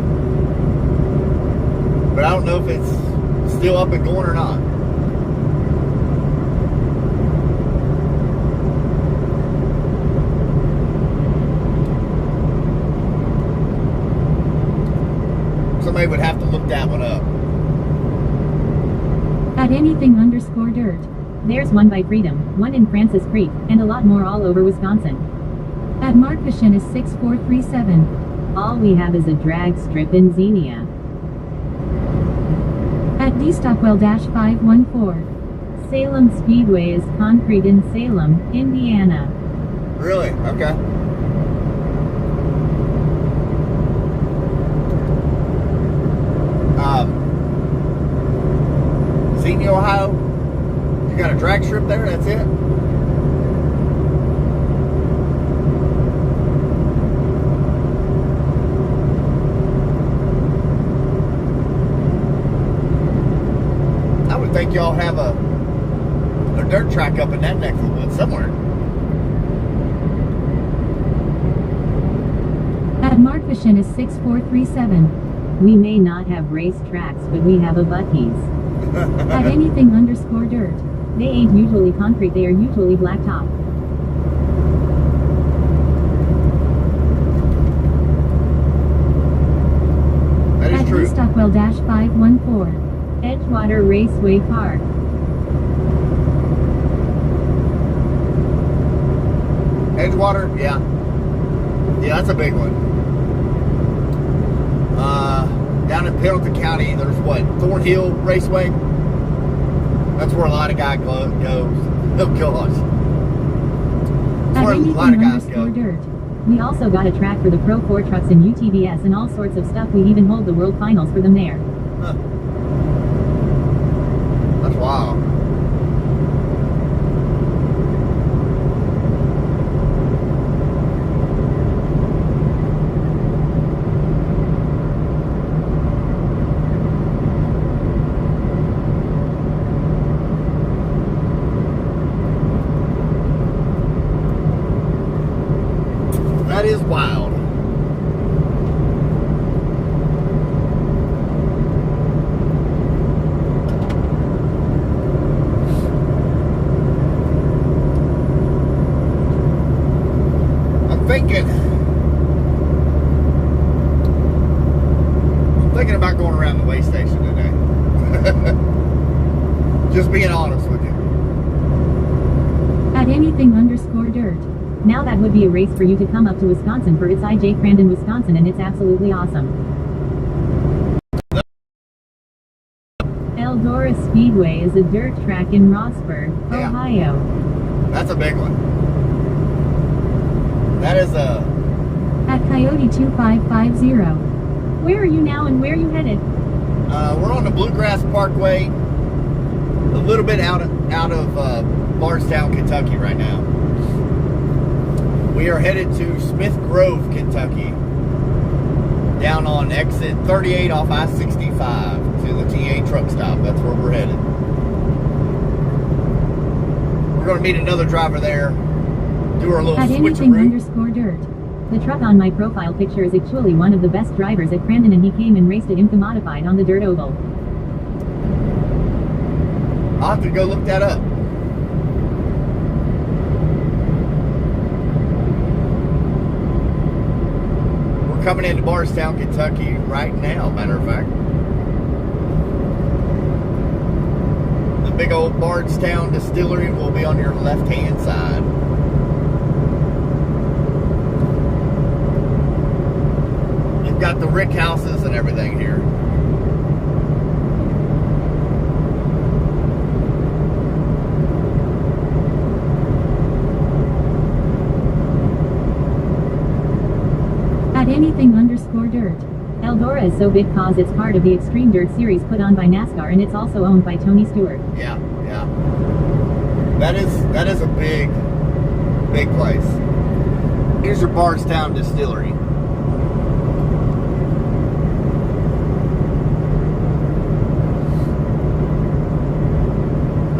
But I don't know if it's still up and going or not. Somebody would have to look that one up. At anything_dirt. There's one by Freedom, one in Francis Creek, and a lot more all over Wisconsin. At Markashin is 6437. All we have is a drag strip in Xenia. At dstockwell-514. Salem Speedway is concrete in Salem, Indiana. Really? Okay. Xenia, Ohio. You got a drag strip there? That's it? I would think y'all have a dirt track up in that neck of the woods somewhere. At Markashin is 6437. We may not have race tracks, but we have a Buc-ee's. At anything_dirt. They ain't usually concrete, they are usually blacktop. That is at true. Stockwell-514. Edgewater Raceway Park. Edgewater, yeah. Yeah, that's a big one. Down in Pendleton County, there's what? Thornhill Raceway? That's where a lot of guys goes. Oh, gosh. That's where a lot of guys go. Dirt. We also got a track for the Pro 4 trucks and UTVS and all sorts of stuff. We even hold the World Finals for them there. Huh. That's wild. That is wild. I'm thinking about going around the way station today. Just being honest with you. At anything_dirt. Now that would be a race for you to come up to Wisconsin for its IJ Crandon, Wisconsin, and it's absolutely awesome. Eldora Speedway is a dirt track in Rossburg, Yeah. Ohio. That's a big one. That is a... At Coyote 2550. Where are you now and where are you headed? we're on the Bluegrass Parkway, a little bit out of Bardstown, Kentucky right now. We are headed to Smith Grove, Kentucky, down on exit 38 off I-65 to the TA truck stop. That's where we're headed. We're going to meet another driver there, do our little At switcheroo. anything_dirt. The truck on my profile picture is actually one of the best drivers at Crandon, and he came and raced at IMCA Modified on the dirt oval. I'll have to go look that up. We're coming into Bardstown, Kentucky right now, matter of fact. The big old Bardstown distillery will be on your left-hand side. You've got the rick houses and everything here. At anything_dirt. Eldora is so big cause it's part of the Extreme Dirt series put on by NASCAR, and it's also owned by Tony Stewart. Yeah. That is a big place. Here's your Bardstown Distillery.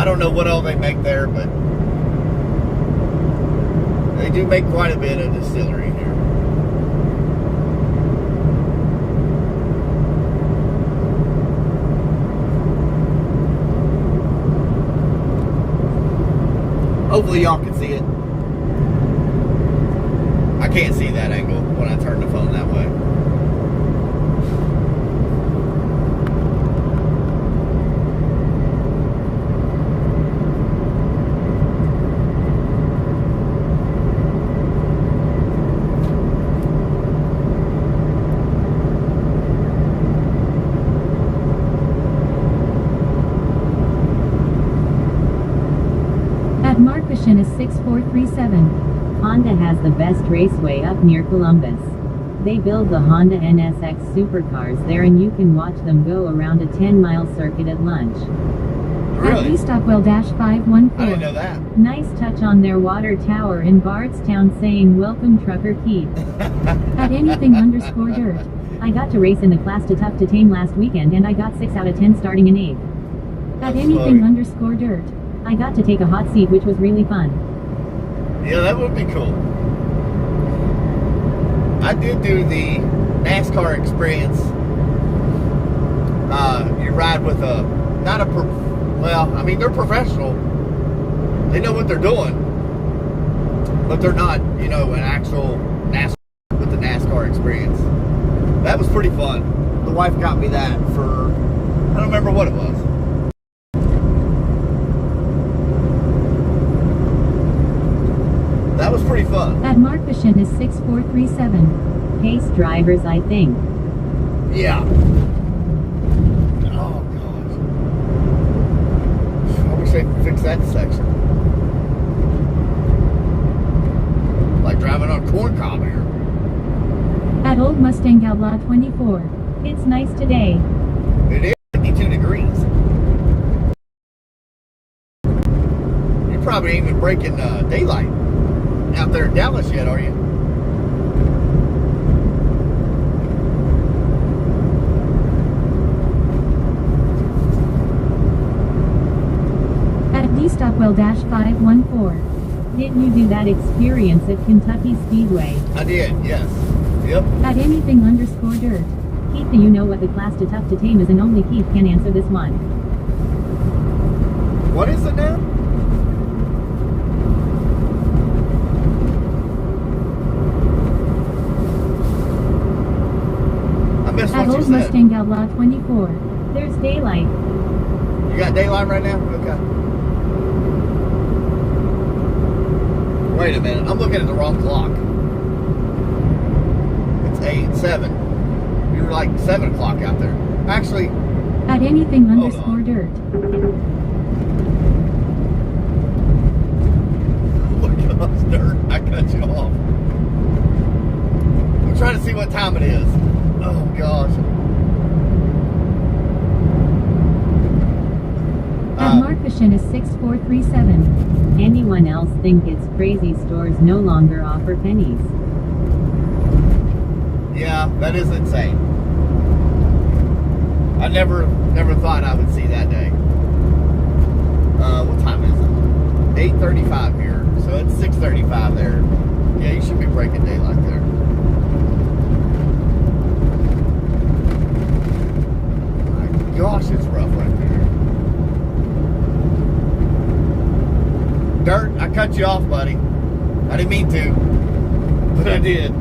I don't know what all they make there, but they do make quite a bit of distillery here. Hopefully y'all can see it. I can't see that angle when I turn the phone that way. Marquishin is 6437. Honda has the best raceway up near Columbus. They build the Honda NSX supercars there, and you can watch them go around a 10-mile circuit at lunch. Really? At Stockwell-514. I didn't know that. Nice touch on their water tower in Bardstown saying welcome Trucker Keith. At anything_dirt. I got to race in the class to tough to tame last weekend, and I got 6 out of 10 starting in 8th. At That's anything_dirt. I got to take a hot seat, which was really fun. Yeah, that would be cool. I did do the NASCAR experience. You ride with they're professional. They know what they're doing, but they're not, an actual NASCAR with the NASCAR experience. That was pretty fun. The wife got me that for, I don't remember what it was. That was pretty fun. At Marquishin is 6437. Pace drivers, I think. Yeah. Oh, gosh. I wish they could fix that section. Like driving on corn cob here. At Old Mustang Outlaw 24. It's nice today. It is 52 degrees. You're probably ain't even breaking daylight out there in Dallas yet, are you? At DStockwell-514. Didn't you do that experience at Kentucky Speedway? I did, yes. Yep. At anything_dirt. Keith, do you know what the class to tough to tame is? And only Keith can answer this one. What is it now? I missed At what you Old said. Mustang Outlaw 24. There's daylight. You got daylight right now? Okay. Wait a minute. I'm looking at the wrong clock. It's 7. You're like 7 o'clock out there. Actually, At anything_dirt. oh my gosh, dirt. I cut you off. I'm trying to see what time it is. Oh gosh. At Marquishin is 6437. Anyone else think it's crazy stores no longer offer pennies? Yeah, that is insane. I never thought I would see that day. What time is it? 8:35 here, so it's 6:35 there. Yeah, you should be breaking daylight there. My gosh, it's rough right there. Dirt, I cut you off, buddy. I didn't mean to, but I did.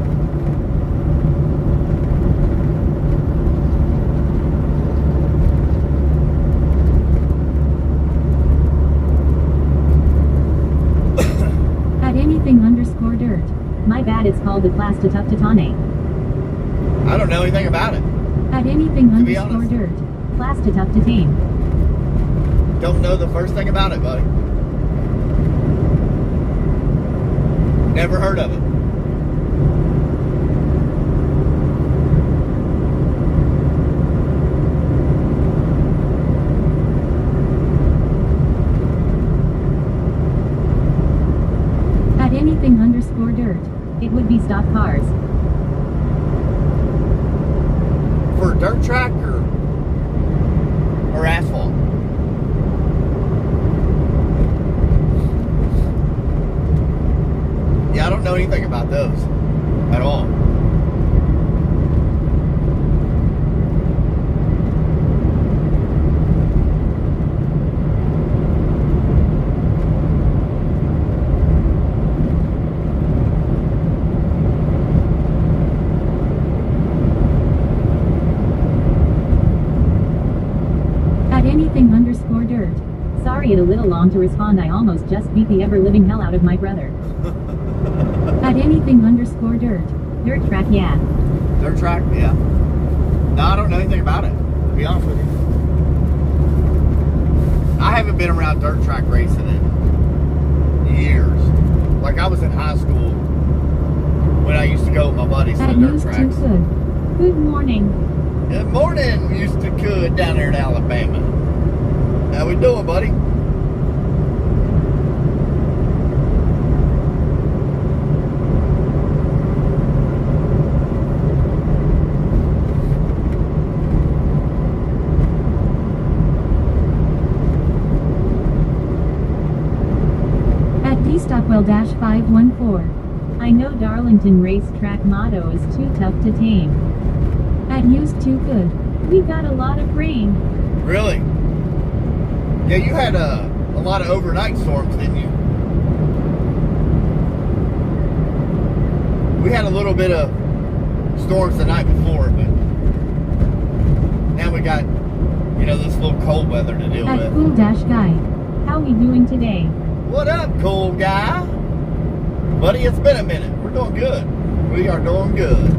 Anything_dirt. My bad, it's called the class to tough to tane. I don't know anything about it. At To be honest. anything_dirt. Class to tough to tame. Don't know the first thing about it, buddy. Never heard of it. It would be stock cars. For a dirt track or asphalt? Yeah, I don't know anything about those at all. Anything_dirt. Sorry it a little long to respond. I almost just beat the ever-living hell out of my brother. At anything_dirt. Dirt track, yeah. Dirt track, yeah. No, I don't know anything about it, to be honest with you. I haven't been around dirt track racing in years. Like, I was in high school when I used to go with my buddies to the dirt tracks. Good morning. Good morning, used to could down there in Alabama. How we doing, buddy? At dstockwell-514. I know Darlington racetrack motto is too tough to tame. At used too good. We got a lot of rain. Really? Yeah, you had a lot of overnight storms, didn't you? We had a little bit of storms the night before, but now we got, this little cold weather to deal with. At cool-guy. How we doing today? What up, cool guy? Buddy, it's been a minute. We're doing good. We are doing good.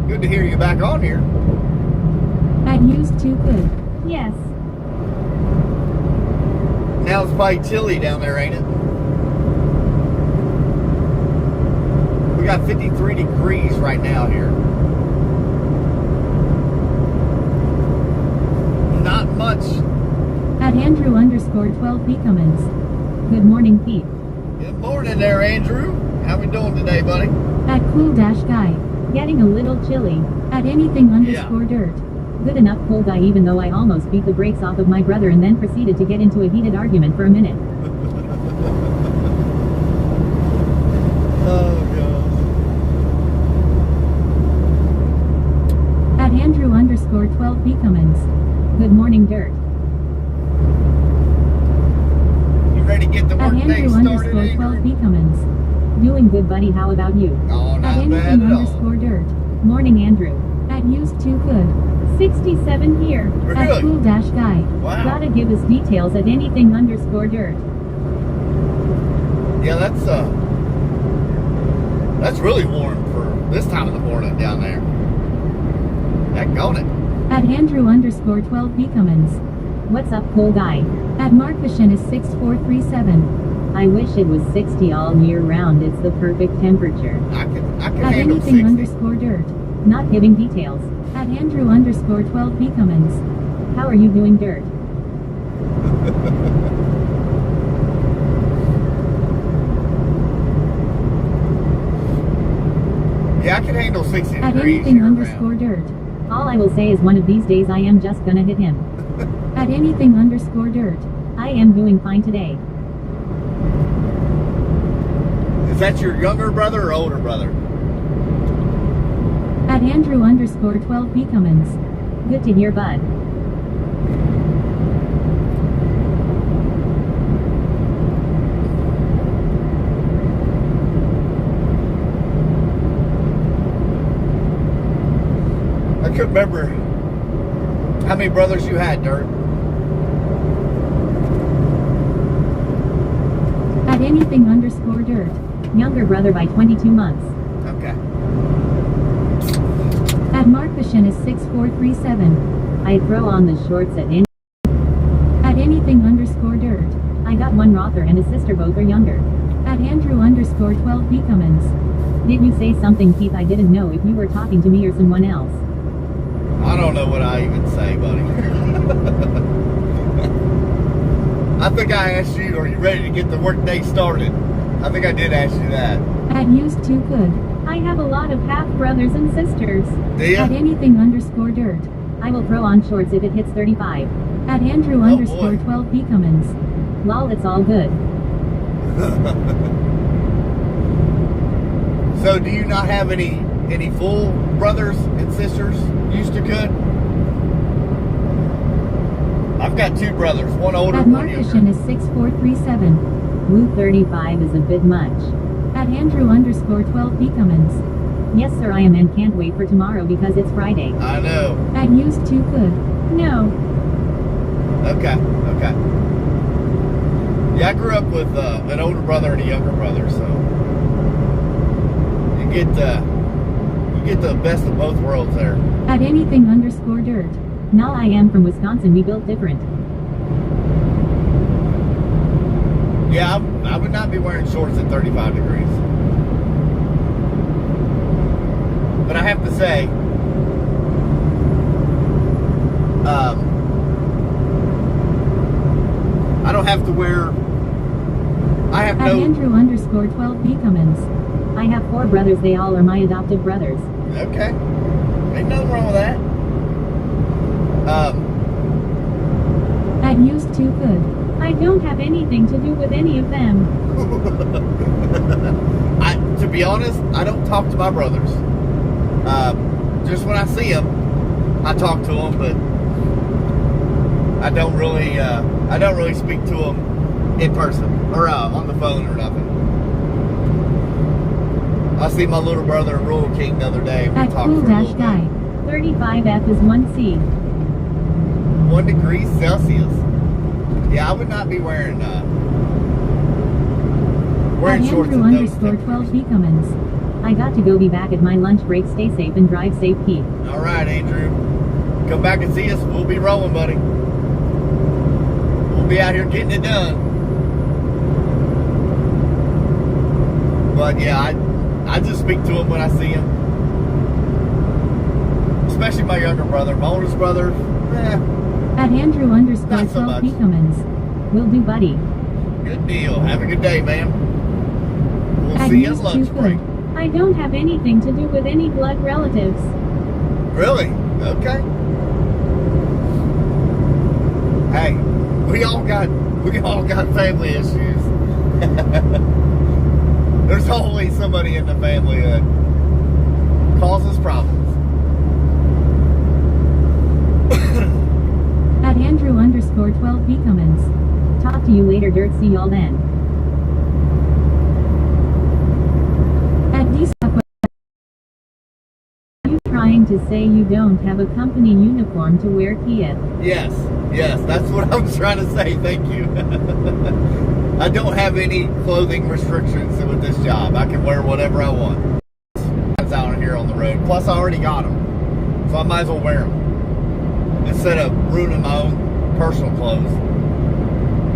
Good to hear you back on here. At used too good. Yes. Now it's probably chilly down there, ain't it? We got 53 degrees right now here. Not much. At Andrew_12P Cummins. Good morning, Pete. Good morning there, Andrew. How we doing today, buddy? At cool-guy. Getting a little chilly. At anything_dirt. Good enough, cool guy, even though I almost beat the brakes off of my brother and then proceeded to get into a heated argument for a minute. Oh, God. At Andrew_12P Cummins. Good morning, dirt. You ready to get the At work day started, Andrew? Andrew_12P Cummins. Doing good, buddy. How about you? Oh, not At bad at all. anything_dirt. Morning, Andrew. At used too good. 67 here. Really? At cool-guy. Wow. Gotta give us details at anything_dirt. Yeah, that's really warm for this time of the morning down there. Heck on it. At Andrew_12P Cummins. What's up, cool guy? At Markvashin is 6437. I wish it was 60 all year round. It's the perfect temperature. I can At handle 60. anything_dirt. Not giving details. At Andrew_12P Cummins. How are you doing, dirt? Yeah, I can handle 60 At degrees year-round. anything_dirt. All I will say is one of these days I am just gonna hit him. At anything_dirt. I am doing fine today. Is that your younger brother or older brother? At Andrew_12P Cummins. Good to hear, bud. I couldn't remember how many brothers you had, Dirt. At anything_dirt. Younger brother by 22 months. Okay. At Markvashin is 6437. I throw on the shorts at anything_dirt. I got one Rother and a sister, both are younger. At Andrew_12P Cummins. Did you say something, Keith? I didn't know if you were talking to me or someone else. I don't know what I even say, buddy. I think I asked you, are you ready to get the workday started? I think I did ask you that. At used to could. I have a lot of half brothers and sisters. Do ya? At anything underscore dirt. I will throw on shorts if it hits 35. At Andrew Oh, underscore boy. 12 P Cummins. Lol, it's all good. So do you not have any full brothers and sisters? Used to could? I've got 2 brothers, one older, At one Markishan younger. is 6437. Woo 35 is a bit much. At Andrew underscore 12 P Cummins. Yes sir I am and can't wait for tomorrow because it's Friday. I know. At used to could. No. Okay. Yeah, I grew up with an older brother and a younger brother, so you get the best of both worlds there. At anything underscore dirt. Nah, I am from Wisconsin, we built different. Yeah, I would not be wearing shorts at 35 degrees. But I have to say, I don't have to wear. I have At no. Andrew underscore 12 P Cummins. I have 4 brothers, they all are my adoptive brothers. Okay, ain't nothing wrong with that. At used to could. I don't have anything to do with any of them. To be honest, I don't talk to my brothers. Just when I see them, I talk to them, but I don't really speak to them in person or on the phone or nothing. I see my little brother in Rural King the other day. We At talked cool for a dash little guy. bit. 35F is 1C. 1 degree Celsius. Yeah, I would not be wearing At shorts Andrew at those underscore 12 temperatures. P Cummins. I got to go be back at my lunch break. Stay safe and drive safe, Keith. All right, Andrew. Come back and see us. We'll be rolling, buddy. We'll be out here getting it done. But yeah, I just speak to him when I see him. Especially my younger brother. My oldest brother, At Andrew underscore Not so 12 P much. Cummins. Will do, buddy. good deal. Have a good day, man. We'll At see you at used lunch to break. could. I don't have anything to do with any blood relatives. Really? Okay. Hey, we all got family issues. There's always somebody in the family that causes problems. At Andrew underscore 12 P Cummins. Talk to you later, dirt. See y'all then. At DStuck. Are you trying to say you don't have a company uniform to wear, Kia? Yes, that's what I was trying to say. Thank you. I don't have any clothing restrictions with this job. I can wear whatever I want. It's out here on the road. Plus, I already got them, so I might as well wear them instead of ruining my own personal clothes.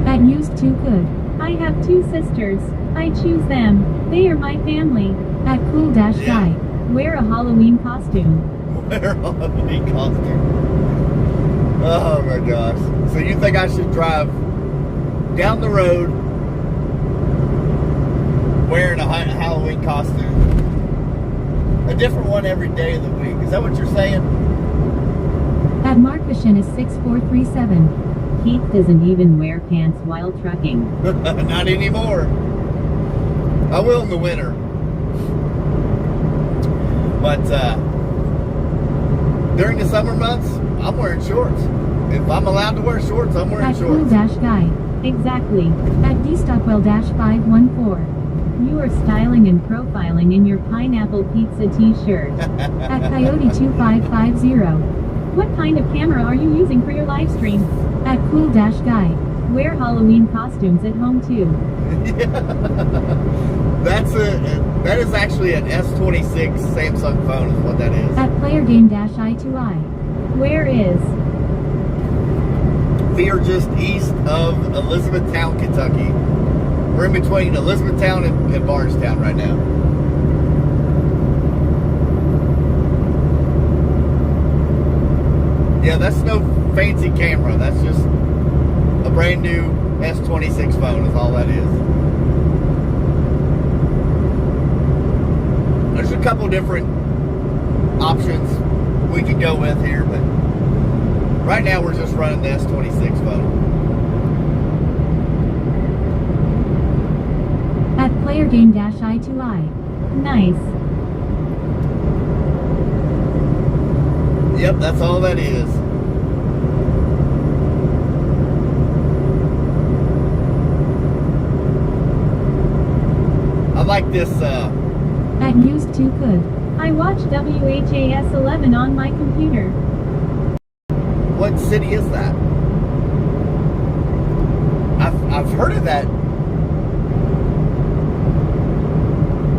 At used to could. I have 2 sisters. I choose them. They are my family. At cool dash Yeah. guy. Wear a Halloween costume. Wear a Halloween costume. Oh my gosh! So you think I should drive down the road wearing a Halloween costume? A different one every day of the week. Is that what you're saying? At Markishan is 6437. Keith doesn't even wear pants while trucking. Not anymore. I will in the winter. But during the summer months, I'm wearing shorts. If I'm allowed to wear shorts, I'm wearing At cool shorts. dash guy. Exactly. At dstockwell dash 514. You are styling and profiling in your pineapple pizza t-shirt. At coyote 2550. What kind of camera are you using for your live stream? At cool dash guy. Wear Halloween costumes at home too. That is actually an S26 Samsung phone is what that is. At player game dash I2I. Where is? We are just east of Elizabethtown, Kentucky. We're in between Elizabethtown and Bardstown right now. Yeah, that's no fancy camera. That's just a brand new S26 phone is all that is. There's a couple different options we could go with here, but right now we're just running the S26 phone. At player game -I2I. Nice. Yep, that's all that is. I like this, At used to could. I watch WHAS 11 on my computer. what city is that? I've heard of that,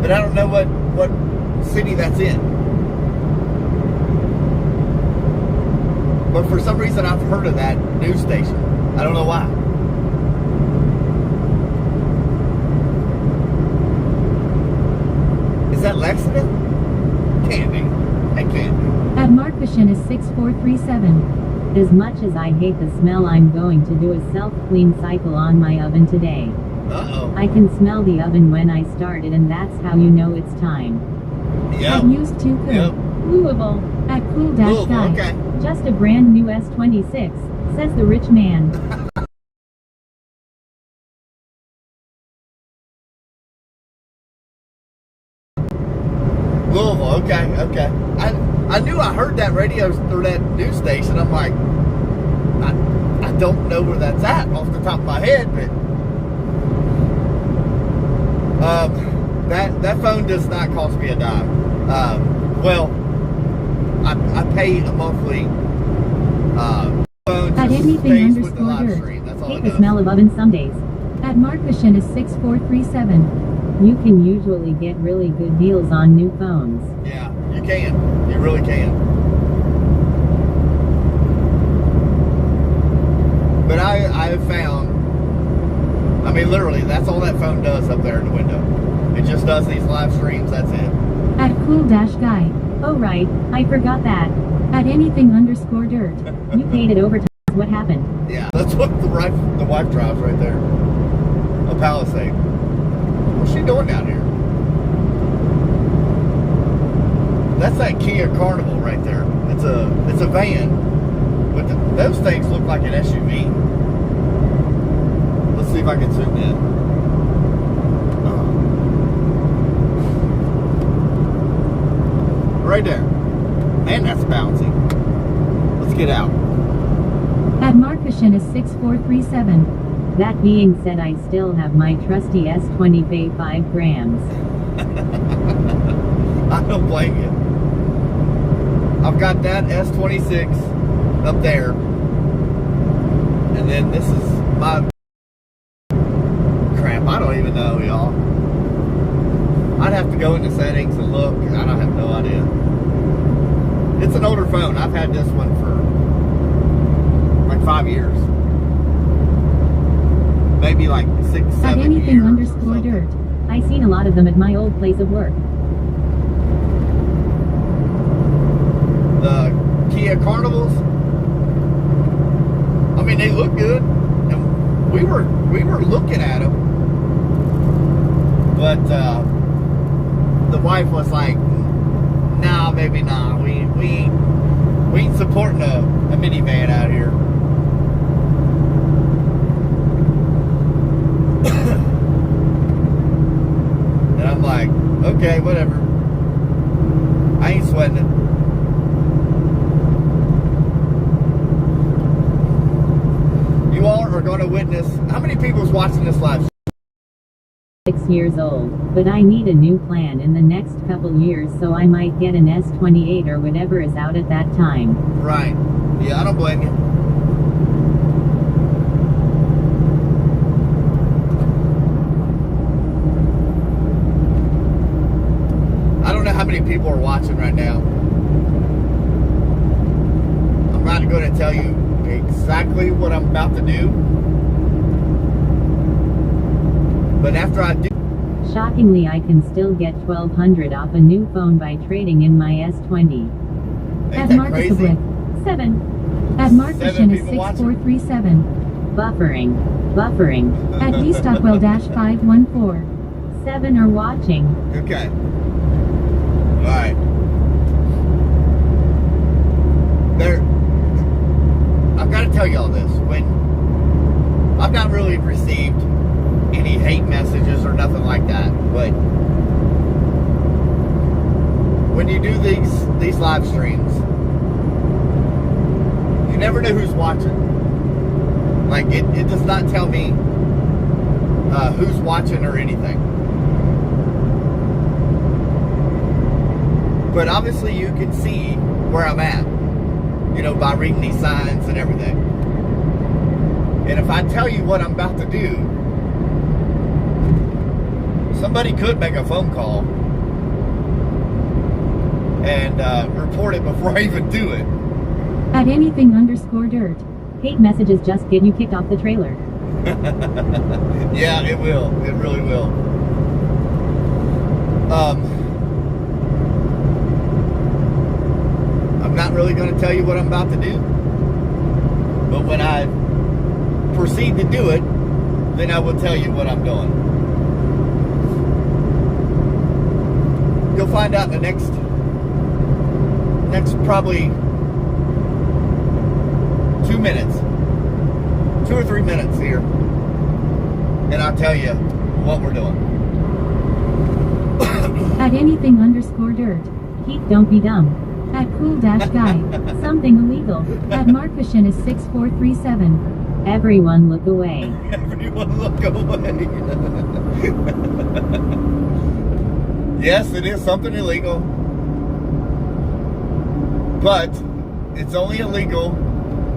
but I don't know what city that's in. But for some reason I've heard of that news station. I don't know why. Is that Lexington? Can't be. It can't be. At Markvision is 6437. As much as I hate the smell, I'm going to do a self-clean cycle on my oven today. Uh-oh. I can smell the oven when I start it, and that's how you know it's time. Yep. At used to could. Yep. Louisville. At cool Louisville, guy. okay. Just a brand new S26, says the rich man. Louisville, okay. I knew I heard that radio or that news station. I'm like, I don't know where that's at off the top of my head, but that phone does not cost me a dime. Well, I pay a monthly phone. At just anything stays with the live _ stream. That's all hate it the does. smell of oven some days. At Markvision is 6437. You can usually get really good deals on new phones. Yeah, you can. You really can. But I have found, I mean, literally, that's all that phone does up there in the window. It just does these live streams, that's it. At cool guy. Oh right, I forgot that. At anything _ dirt. You paid it overtime. What happened? Yeah, that's what the wife drives right there. A Palisade. What's she doing down here? That's that Kia Carnival right there. It's a van, but those things look like an SUV. Let's see if I can zoom in. Right there. Man, that's bouncy. Let's get out. At Markvision is 6437. That being said, I still have my trusty S20 weigh 5 grams. I don't blame you. I've got that S26 up there. And then this is my crap. I don't even know, y'all. I'd have to go into settings and look. I don't have no idea. It's an older phone. I've had this one for like 5 years. Maybe like 6, 7 At anything years. or _ something. dirt. I seen a lot of them at my old place of work. The Kia Carnivals, I mean, they look good, and we were looking at them, but the wife was like, "Nah, baby, nah, we ain't supporting a minivan out here." And I'm like, okay, whatever. I ain't sweating it. You all are going to witness. How many people's watching this live? 6 years old, but I need a new plan in the next couple years, so I might get an S28 or whatever is out at that time. Right. Yeah, I don't blame you. I don't know how many people are watching right now. I'm not going to tell you exactly what I'm about to do. But after I do, Shockingly, I can still get $1,200 off a new phone by trading in my S20. ain't At that Marcus crazy? Blick, 7. At Markvision is people watching. 6437. Buffering. At dstockwell -514. 7 are watching. Okay. I've not really received any hate messages or nothing like that, but when you do these live streams, you never know who's watching. Like, it does not tell me who's watching or anything. But obviously you can see where I'm at, you know, by reading these signs and everything. And if I tell you what I'm about to do, somebody could make a phone call and report it before I even do it. At anything_dirt. Hate messages just get you kicked off the trailer. Yeah, it will. It really will. I'm not really going to tell you what I'm about to do. But when I proceed to do it, then I will tell you what I'm doing. You'll find out in the next probably 2 minutes. 2 or 3 minutes here. And I'll tell you what we're doing. At anything_dirt. Heat don't be dumb. At cool-guy. Something illegal. At Markvision is 6437. Everyone look away. Everyone look away. Yes, it is something illegal. But it's only illegal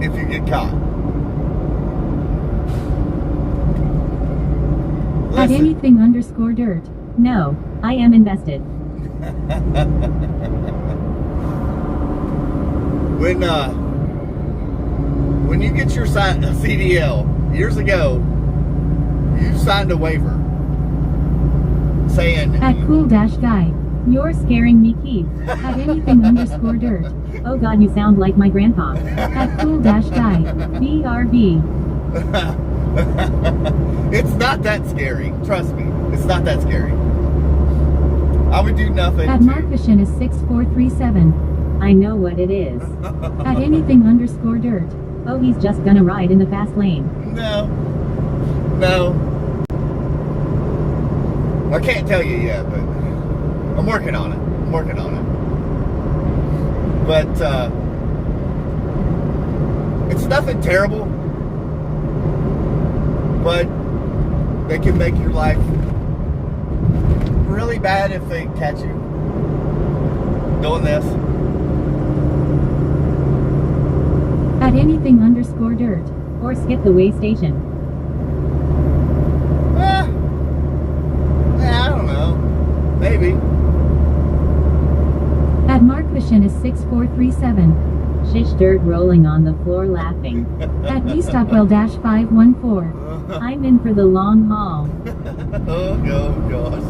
if you get caught. At anything_dirt. No, I am invested. When you get your CDL years ago, you signed a waiver saying at cool-guy. You're scaring me, Keith. At anything_dirt. Oh God, you sound like my grandpa. At cool-guy. BRB. It's not that scary. Trust me. It's not that scary. I would do nothing. At Markvision is 6437. I know what it is. At anything_dirt. Oh, he's just gonna ride in the fast lane. No. I can't tell you yet, but I'm working on it. But it's nothing terrible. But they can make your life really bad if they catch you doing this. At anything_dirt. Or skip the way station. I don't know. Maybe. At Markvision is 6437. Shish dirt rolling on the floor laughing. At dstockwell-514. I'm in for the long haul. Oh, gosh.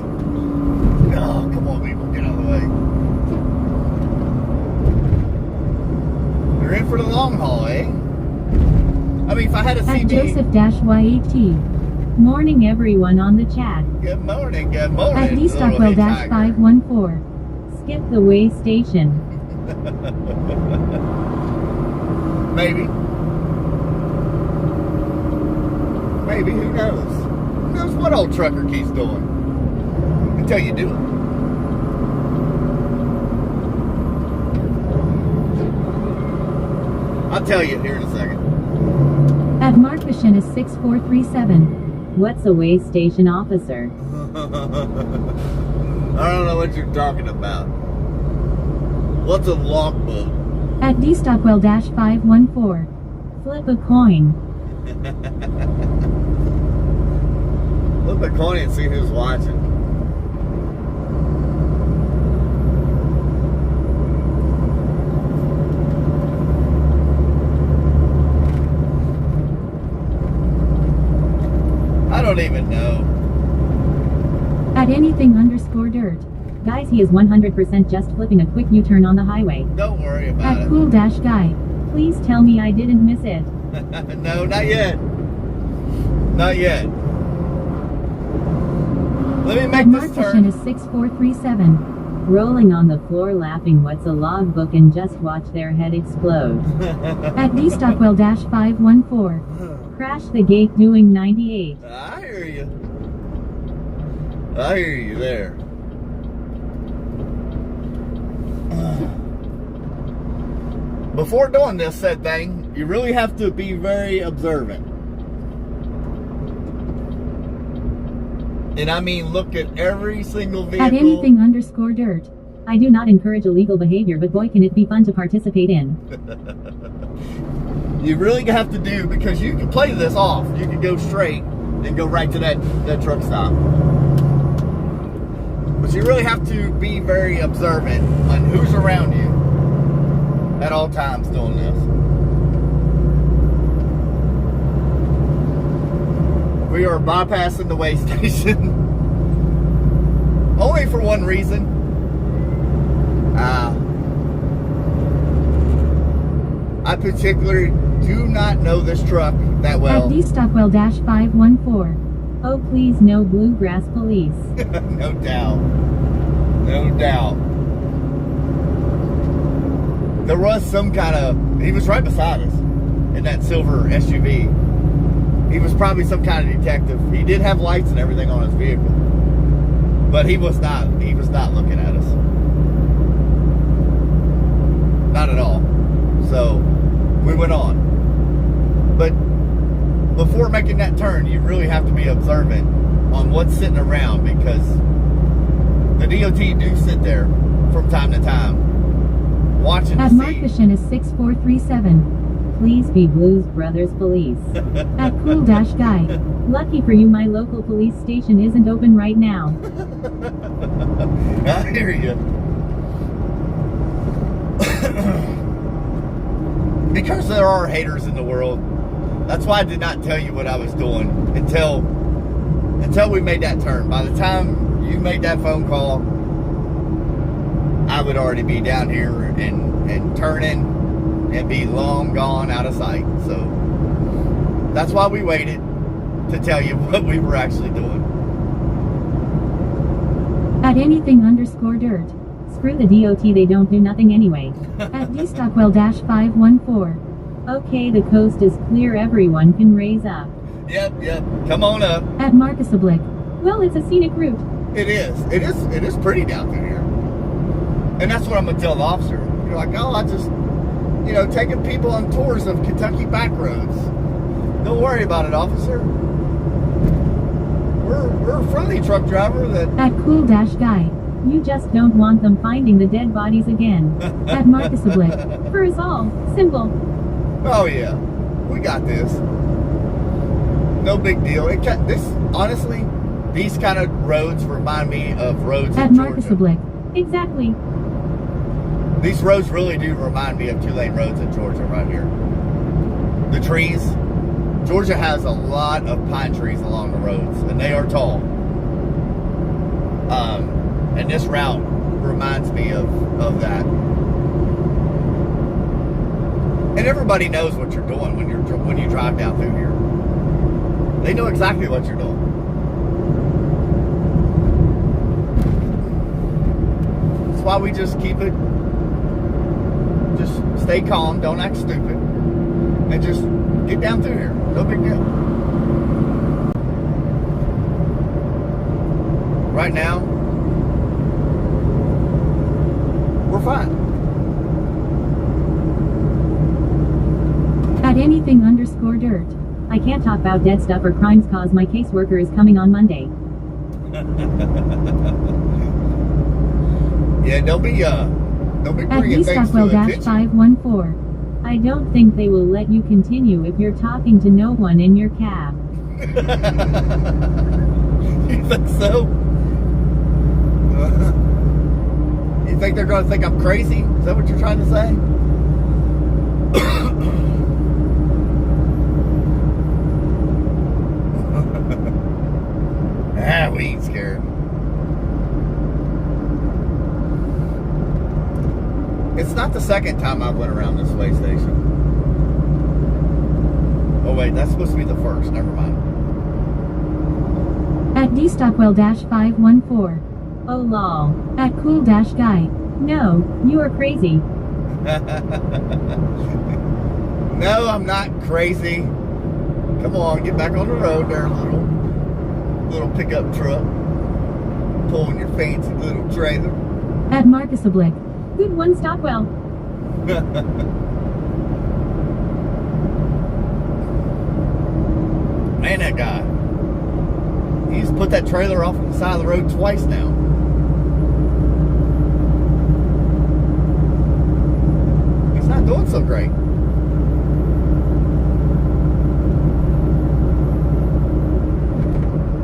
Oh, come on, people. Get out of the way. You're in for the long haul, eh? I mean, if I had a At CD... Joseph-YAT. Morning everyone on the chat. Good morning. At little dstockwell-514. Skip the way station. Maybe. Who knows? Who knows what old trucker keeps doing? Until you do it. I'll tell you here in a second. At Markvision is 6437. What's a way station officer? I don't know what you're talking about. What's a logbook? At dstockwell-514. Flip a coin. Flip a coin and see who's watching. I don't even know. At anything_dirt. Guys, he is 100% just flipping a quick U-turn on the highway. Don't worry about At it. cool-guy. Please tell me I didn't miss it. No, not yet. Not yet. Let me make At this Markvision turn. is 6437. Rolling on the floor laughing what's a logbook and just watch their head explode. At dstockwell-514. Crash the gate doing 98. I hear you. I hear you there. Before doing this said thing, you really have to be very observant. And I mean, look at every single vehicle. At anything_dirt. I do not encourage illegal behavior, but boy can it be fun to participate in. You really have to do, because you can play this off. You can go straight and go right to that truck stop. But you really have to be very observant on who's around you at all times doing this. We are bypassing the way station. Only for one reason. I particularly do not know this truck that well. At D-Stockwell-514. Oh please, no bluegrass police. No doubt. No doubt. There was some kind of... He was right beside us in that silver SUV. He was probably some kind of detective. He did have lights and everything on his vehicle. But he was not looking at us. Not at all. So, we went on. But before making that turn, you really have to be observant on what's sitting around, because the DOT do sit there from time to time watching At to Mark see. Fishin 6437. Please be Blues Brothers Police. At Cool-Guy. Lucky for you, my local police station isn't open right now. I hear you. Because there are haters in the world. That's why I did not tell you what I was doing until we made that turn. By the time you made that phone call, I would already be down here and turning and be long gone out of sight. So that's why we waited to tell you what we were actually doing. At anything_dirt. Screw the DOT, they don't do nothing anyway. At D-Stockwell-514. Okay, the coast is clear, everyone can raise up. Yep. Come on up. At Marcus Oblique. Well, it's a scenic route. It is pretty down through here. And that's what I'm gonna tell the officer. You're like, oh, I just, taking people on tours of Kentucky back roads. Don't worry about it, officer. We're a friendly truck driver that... At Cool-Guy. You just don't want them finding the dead bodies again. At Marcus Oblique. For us all. Simple. Oh yeah, we got this. No big deal. Honestly, these kind of roads remind me of roads At in Marcus Georgia. Oblique. Exactly. These roads really do remind me of two-lane roads in Georgia right here. The trees. Georgia has a lot of pine trees along the roads, and they are tall. And this route reminds me of that. And everybody knows what you're doing when you drive down through here. They know exactly what you're doing. That's why we just keep it. Just stay calm, don't act stupid, and just get down through here. No big deal. Right now, we're fine. At anything_dirt. I can't talk about dead stuff or crimes cause my caseworker is coming on Monday. Yeah, don't be At bringing things to attention. D-Stockwell-514. I don't think they will let you continue if you're talking to no one in your cab. You think so? You think they're going to think I'm crazy? Is that what you're trying to say? We ain't scared. It's not the second time I've went around this way station. Oh wait, that's supposed to be the first. Never mind. At D-Stockwell-514. Oh lol. At Cool-Guy. No, you are crazy. No, I'm not crazy. Come on, get back on the road there, little pickup truck. Pulling your fancy little trailer. At Marcus Oblique. Good one, Stockwell. Man, that guy. He's put that trailer off on the side of the road twice now. He's not doing so great.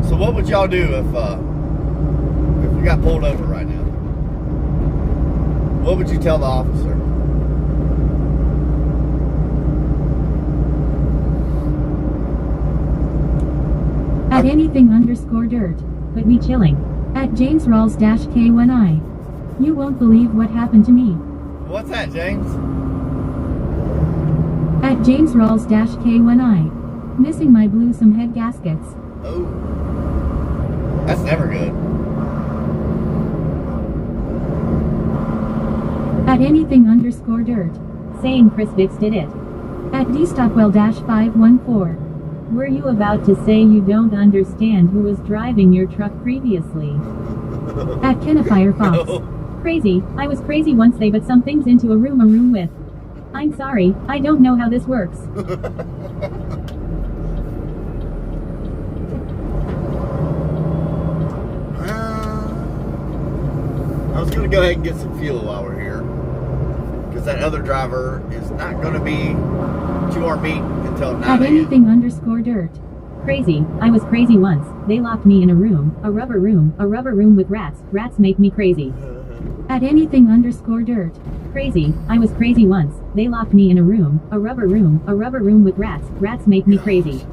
So what would y'all do if you got pulled over right now? What would you tell the officer? At anything_dirt, but me chilling. At James Rawls K1I. You won't believe what happened to me. What's that, James? At James Rawls K1I. Missing my blue some head gaskets. Oh. That's never good. At anything_dirt. Saying Chris Vicks did it. At dstockwell-514. Were you about to say you don't understand who was driving your truck previously? At Kenafire Fox. No. Crazy, I was crazy once they put some things into a room with. I'm sorry, I don't know how this works. I was going to go ahead and get some fuel while we're here. Because that other driver is not going to be to our meet until 9 At a.m. anything_dirt. Crazy, I was crazy once. They locked me in a rubber room with rats. Rats make me crazy. At anything_dirt. Crazy, I was crazy once. They locked me in a rubber room with rats. Rats make me crazy.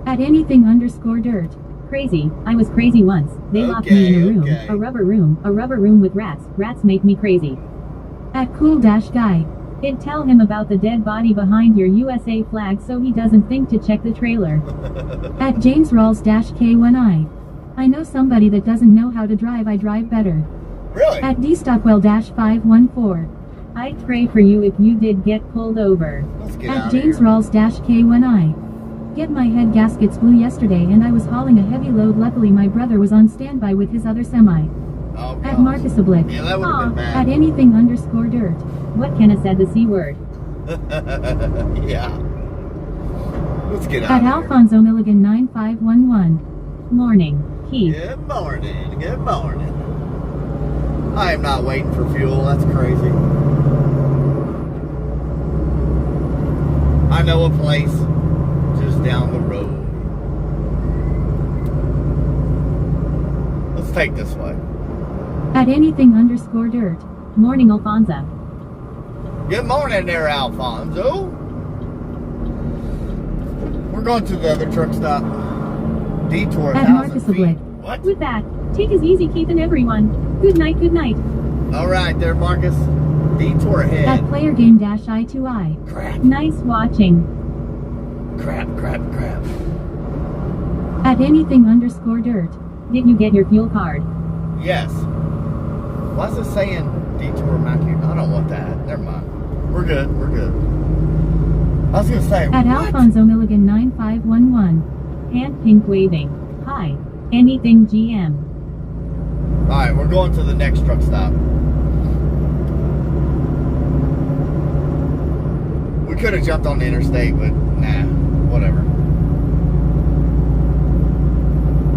At anything_dirt. Crazy, I was crazy once. They locked me in a rubber room with rats. Rats make me crazy. At cool-guy. It'd tell him about the dead body behind your USA flag so he doesn't think to check the trailer. At James Rawls K1I. I know somebody that doesn't know how to drive. I drive better. Really? At dstockwell-514. I'd pray for you if you did get pulled over. Let's get At out of James here. Rawls K1I. Get my head gaskets blew yesterday and I was hauling a heavy load. Luckily my brother was on standby with his other semi. Oh, At gosh. Marcus Oblique. Yeah, that would have been At bad. anything_dirt. What can I said the C word? Yeah. Let's get out At of here. Alfonso Milligan 9511. Morning. Keith. Good morning. Good morning. I am not waiting for fuel. That's crazy. I know a place just down the road. Let's take this way. At anything_dirt. Morning Alfonso. Good morning there, Alfonso. We're going to the other truck stop. Detour At 1,000 Marcus feet. Oblique. What? With that, take it easy Keith and everyone. Good night, good night. All right there, Marcus. Detour At ahead. player game-I2I. Crap, Nice watching. crap, crap, crap. At anything_dirt. Did you get your fuel card? Yes. Why is it saying detour Matthew? I don't want that. Never mind. We're good. We're good. I was going to say, At what? Alfonso Milligan 9511. Hand pink waving. Hi. Anything GM. All right, we're going to the next truck stop. We could have jumped on the interstate, but nah, whatever.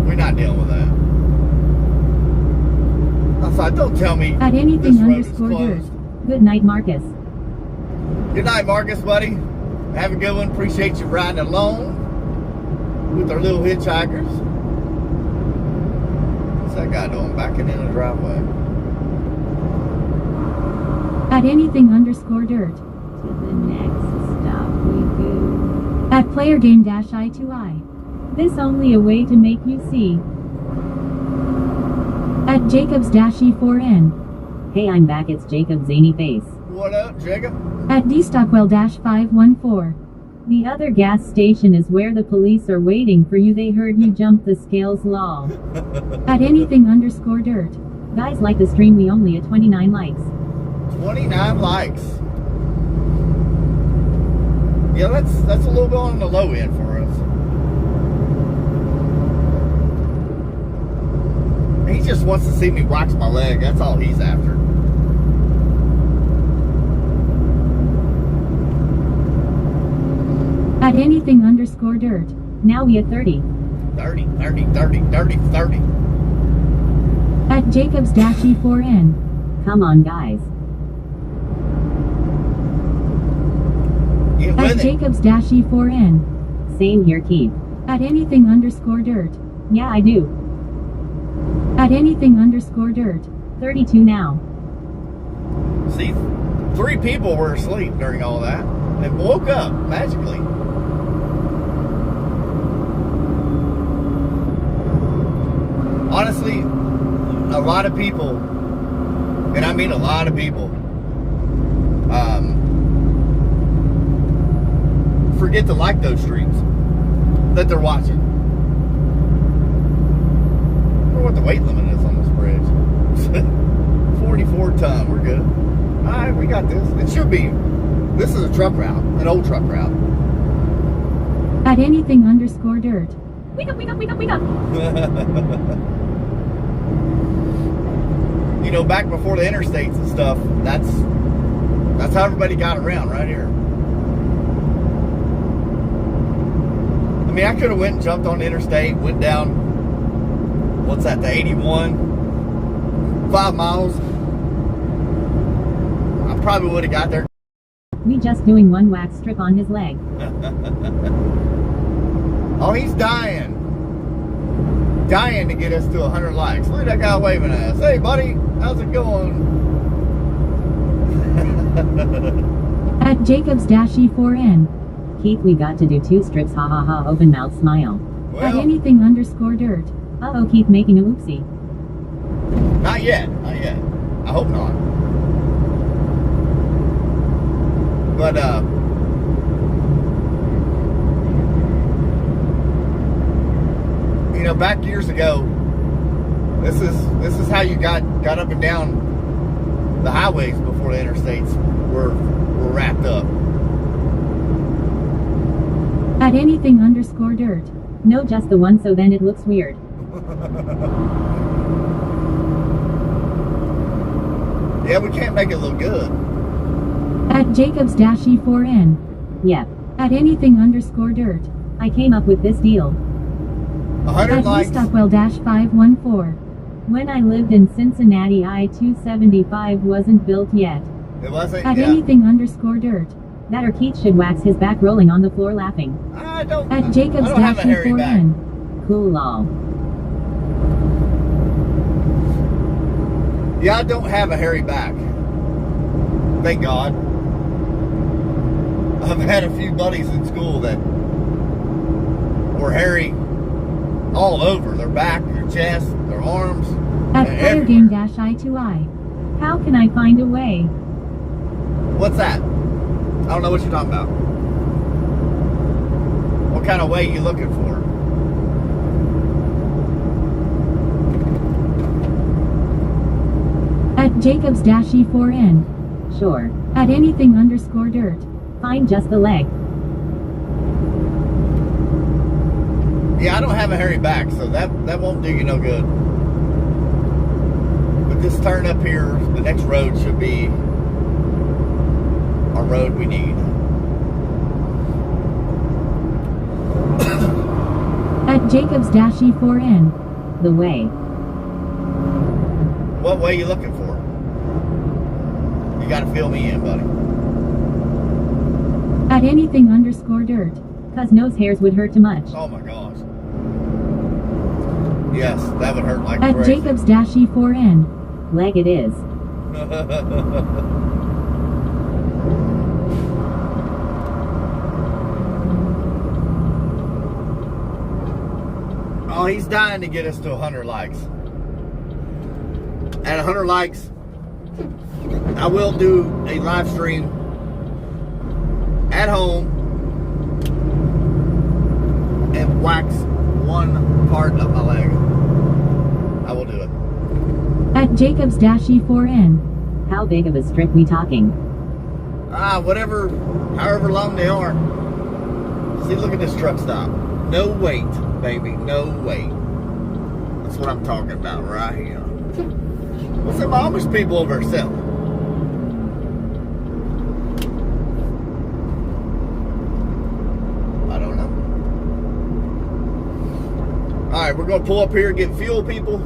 We're not dealing with that. Outside, don't tell me At this road is anything_dirt. closed. Good night, Marcus. Good night, Marcus, buddy. Have a good one. Appreciate you riding along with our little hitchhikers. What's that guy doing? Backing in the driveway. At anything_dirt. To the next stop we go. At player game-I2I. This only a way to make you see. At Jacobs-E4N. Hey, I'm back. It's Jacob's zany face. What up, Jacob? At dstockwell-514. The other gas station is where the police are waiting for you. They heard you jumped the scales law. At anything_dirt. Guys like the stream. We only at 29 likes. 29 likes. Yeah, that's a little bit on the low end for us. He just wants to see me wax my leg. That's all he's after. At anything underscore dirt. Now we at 30. 30, 30, 30, 30, 30. At Jacobs-E4N. Come on, guys. Get At with it. Jacobs-E4N. Same here, Keith. At anything underscore dirt. Yeah, I do. At anything underscore dirt. 32 now. See, 3 people were asleep during all that and woke up magically. Honestly, a lot of people, and I mean a lot of people, forget to like those streams that they're watching. I wonder what the weight limit is on this bridge. 44 ton, we're good. Alright, we got this. It should be. This is a truck route, an old truck route. At anything underscore dirt. Wake up, wake up, wake up, wake up. You know, back before the interstates and stuff, that's how everybody got around right here. I mean, I could have went and jumped on the interstate, went down, what's that, the 81, 5 miles. I probably would have got there. We just doing one wax strip on his leg. Oh, he's dying. Dying to get us to 100 likes. Look at that guy waving at us. Hey, buddy, how's it going? At Jacobs-E4N. Keith, we got to do 2 strips, ha ha ha, open mouth smile. Well, At anything underscore dirt. Uh-oh, Keith making a oopsie. not yet, not yet. I hope not. But, you know, back years ago, this is how you got up and down the highways before the interstates were wrapped up. At anything underscore dirt. No, just the one, so then it looks weird. Yeah, we can't make it look good. At Jacobs-E4N. Yep. At anything underscore dirt. I came up with this deal. 100 At likes. Stockwell-514. When I lived in Cincinnati, I-275 wasn't built yet. It wasn't. At Yeah. anything underscore dirt. That or Keith should wax his back rolling on the floor laughing. I don't. At I don't have a hairy back. Jacobs-E4N. Cool lol. Yeah, I don't have a hairy back. Thank God. I've had a few buddies in school that were hairy all over. Their back, their chest, their arms. At and Player everywhere. Game-I. How can I find a way? What's that? I don't know what you're talking about. What kind of way you looking for? At Jacobs-E4N. Sure. At anything underscore dirt. Find just the leg. Yeah, I don't have a hairy back, so that won't do you no good. But this turn up here, the next road should be our road we need. At Jacobs-E4N. The way. What way you looking for? You gotta fill me in, buddy. At anything underscore dirt. Cause nose hairs would hurt too much. Oh my gosh. Yes, that would hurt like At crazy. Jacobs-E4N. Leg it is. Oh, he's dying to get us to 100 likes. At 100 likes, I will do a live stream at home and wax one part of my leg. I will do it. At Jacobs-E4N. How big of a strip we talking? Whatever, however long they are. See, look at this truck stop. No wait, baby, no wait. That's what I'm talking about right here. What's them Amish people over there selling? I don't know. Alright, we're gonna pull up here and get fuel, people.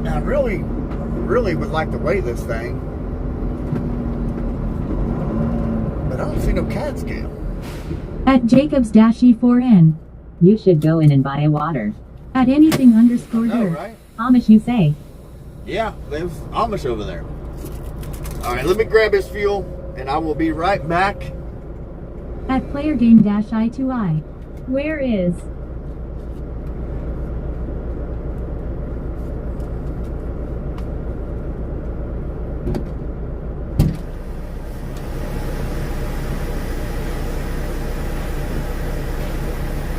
Now, I really would like to weigh this thing, but I don't see no CAD scale. At Jacobs-E4N. You should go in and buy a water. At anything underscore I know, dirt. right? Amish, you say. Yeah, there's Amish over there. Alright, let me grab his fuel, and I will be right back. At playergame-I2I. Where is?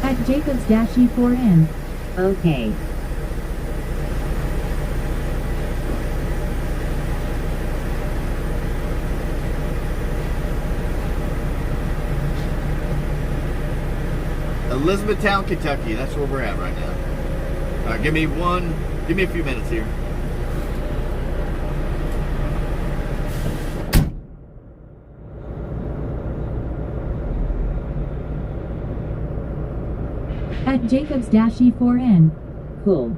At Jacobs-E4N. Okay. Elizabethtown, Kentucky. That's where we're at right now. Alright, give me a few minutes here. At Jacobs-E4N. Cool.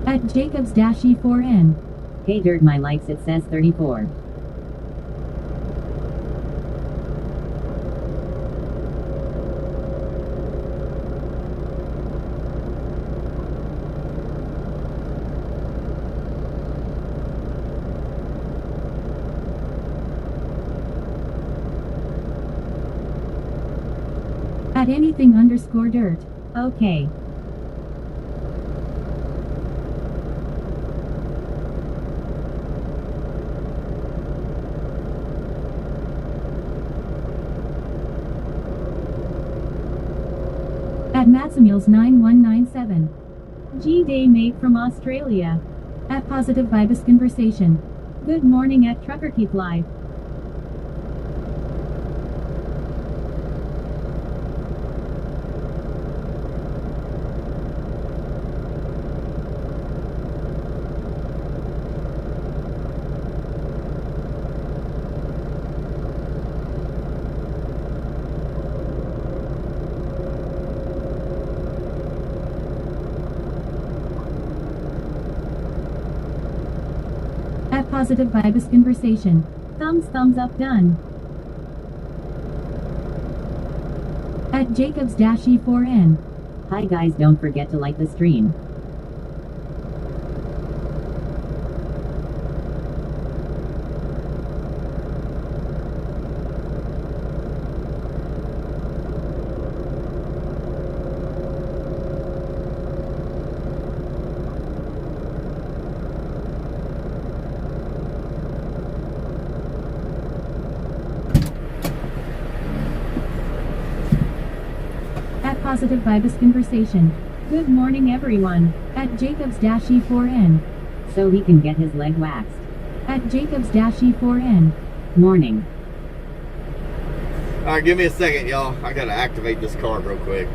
At Jacobs-E4N. Hey dirt, my likes, it says 34. At anything underscore dirt. Okay. At Matsamils9197. G-Day mate from Australia. At Positive Vibes Conversation. Good morning at Trucker Keep Live. At Positive Vibes Conversation. Thumbs up done. At Jacobs-E4N. Hi guys, don't forget to like the stream. Positive Vibes Conversation. Good morning everyone. At Jacobs-E4N. So he can get his leg waxed. At Jacobs-E4N. Morning. Alright, give me a second, y'all. I gotta activate this card real quick.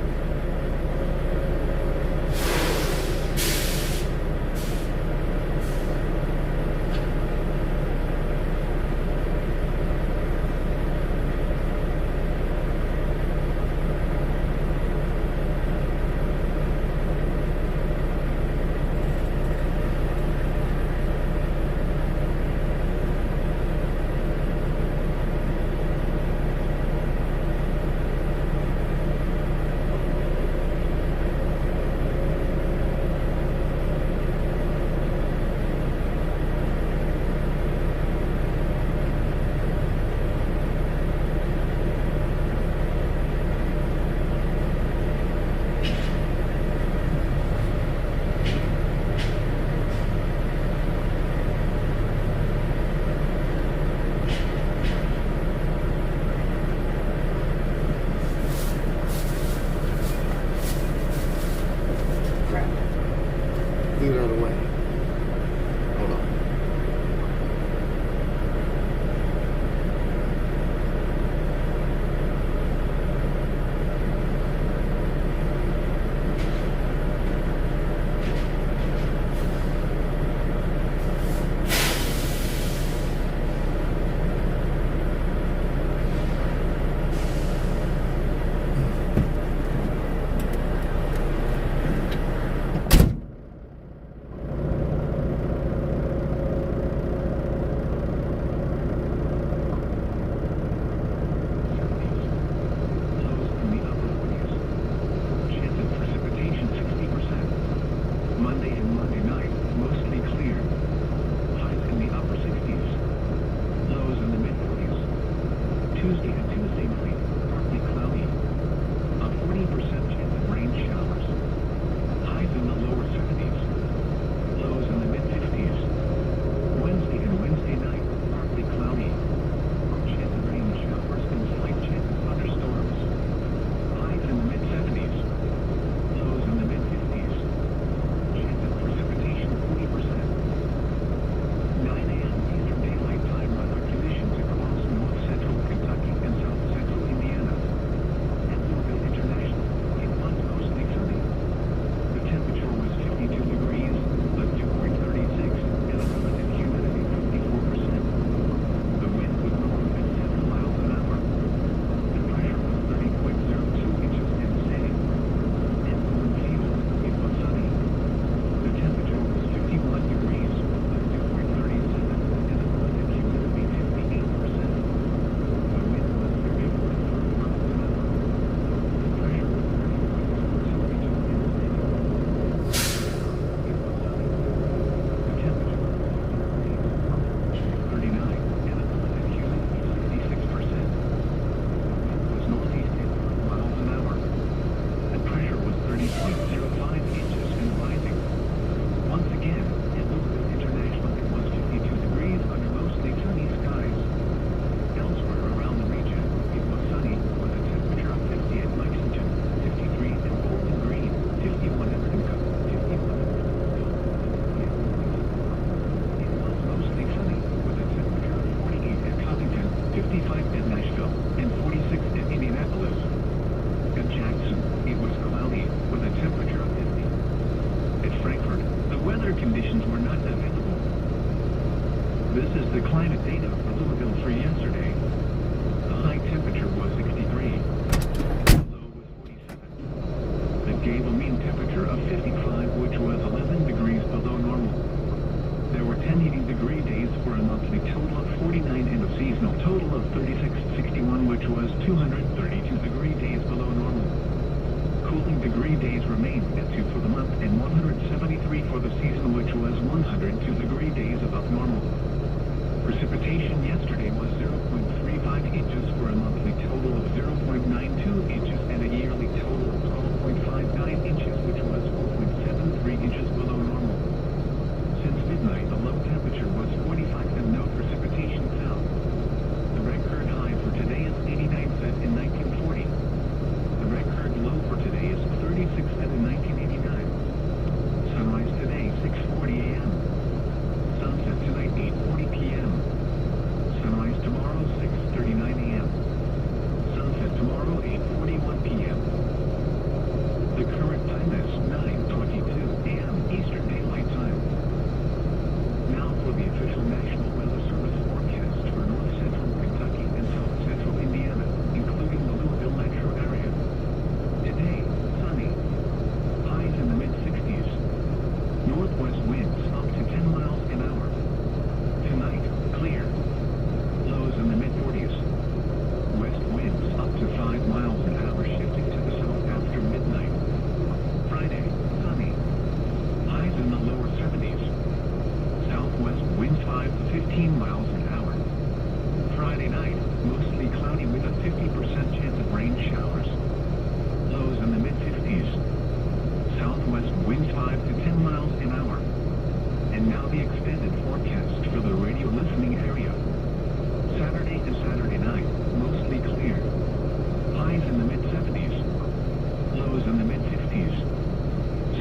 do it right away. Hold on.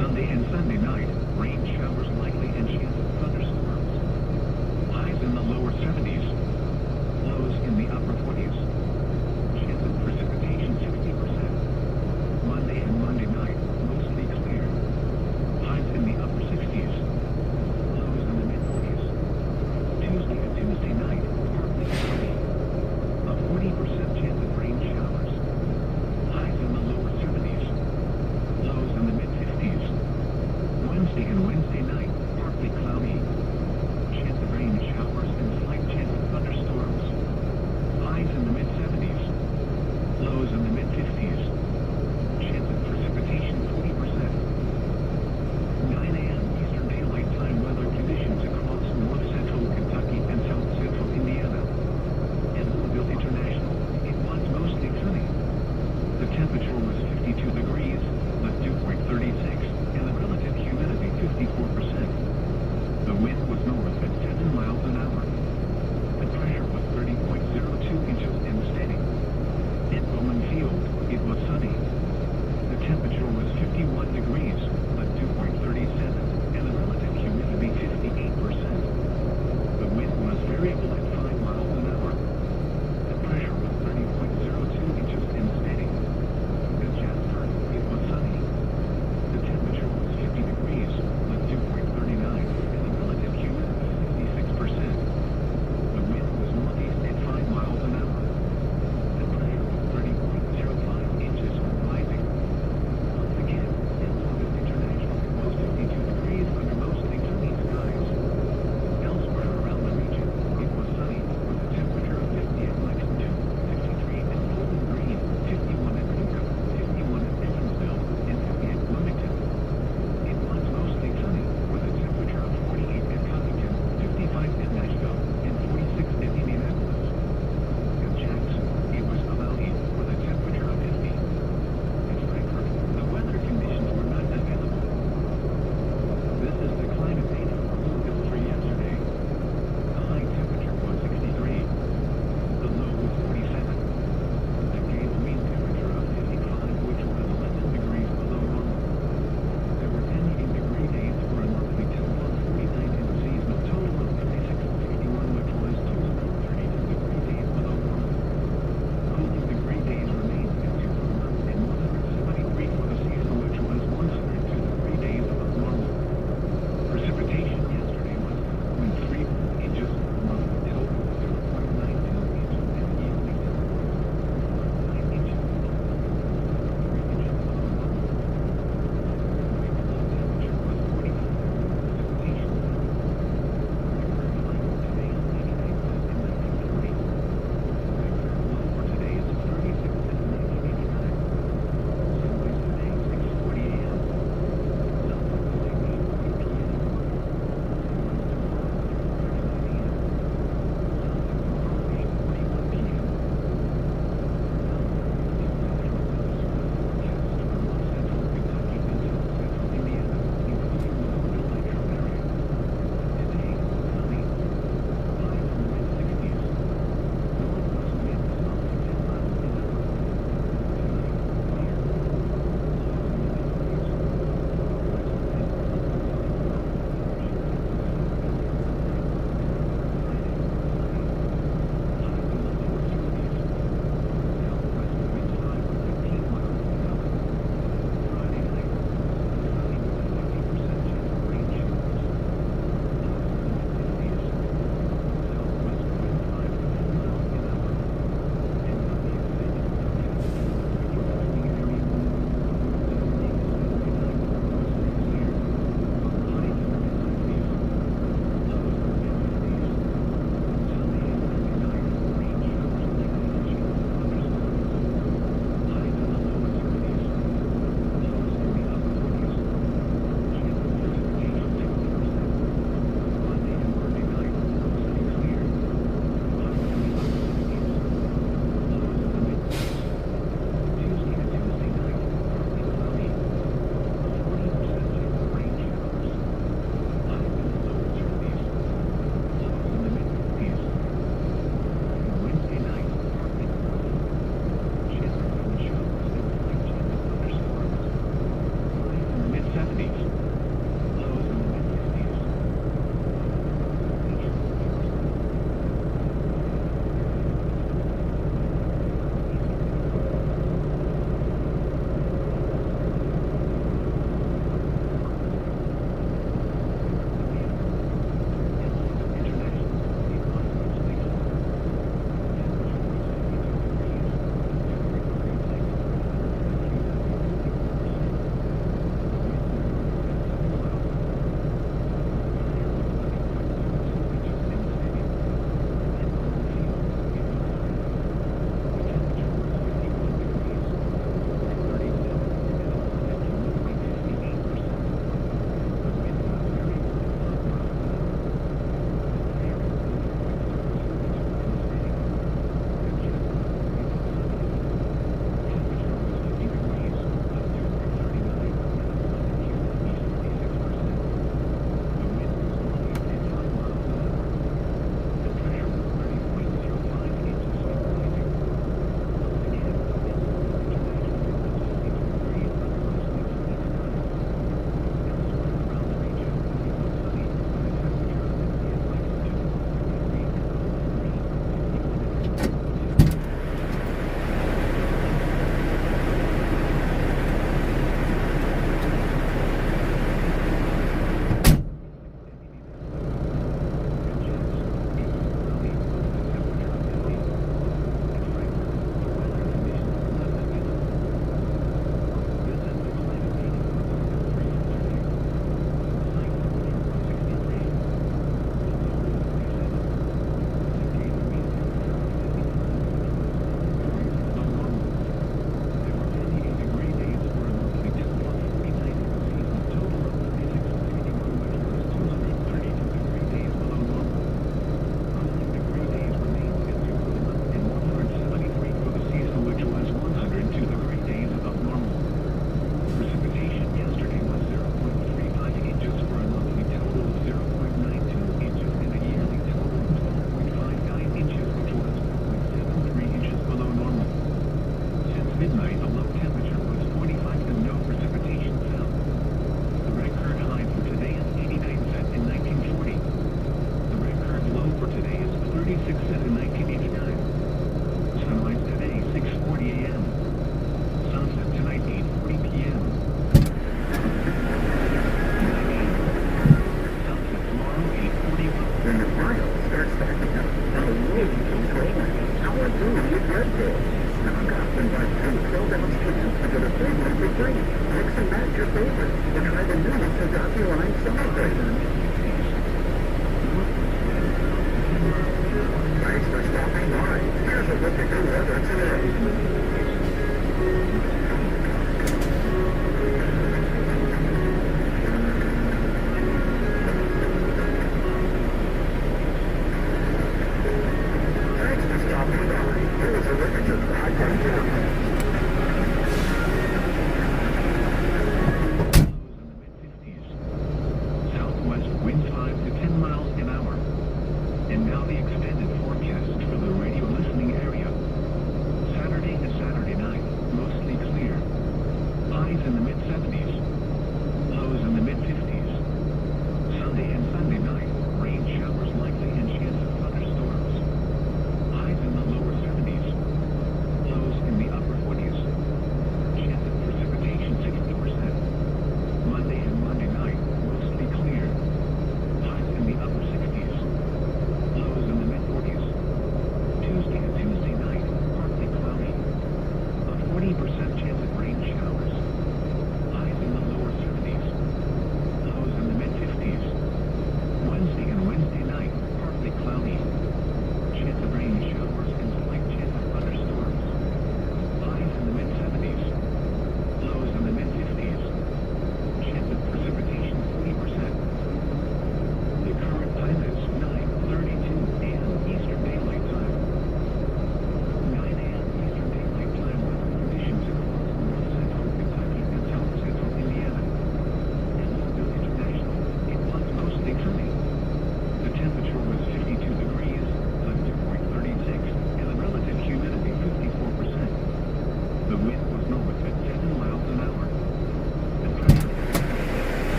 Sunday and Sunday night, rain showers.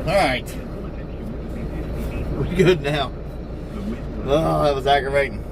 Alright. We're good now. Oh, that was aggravating.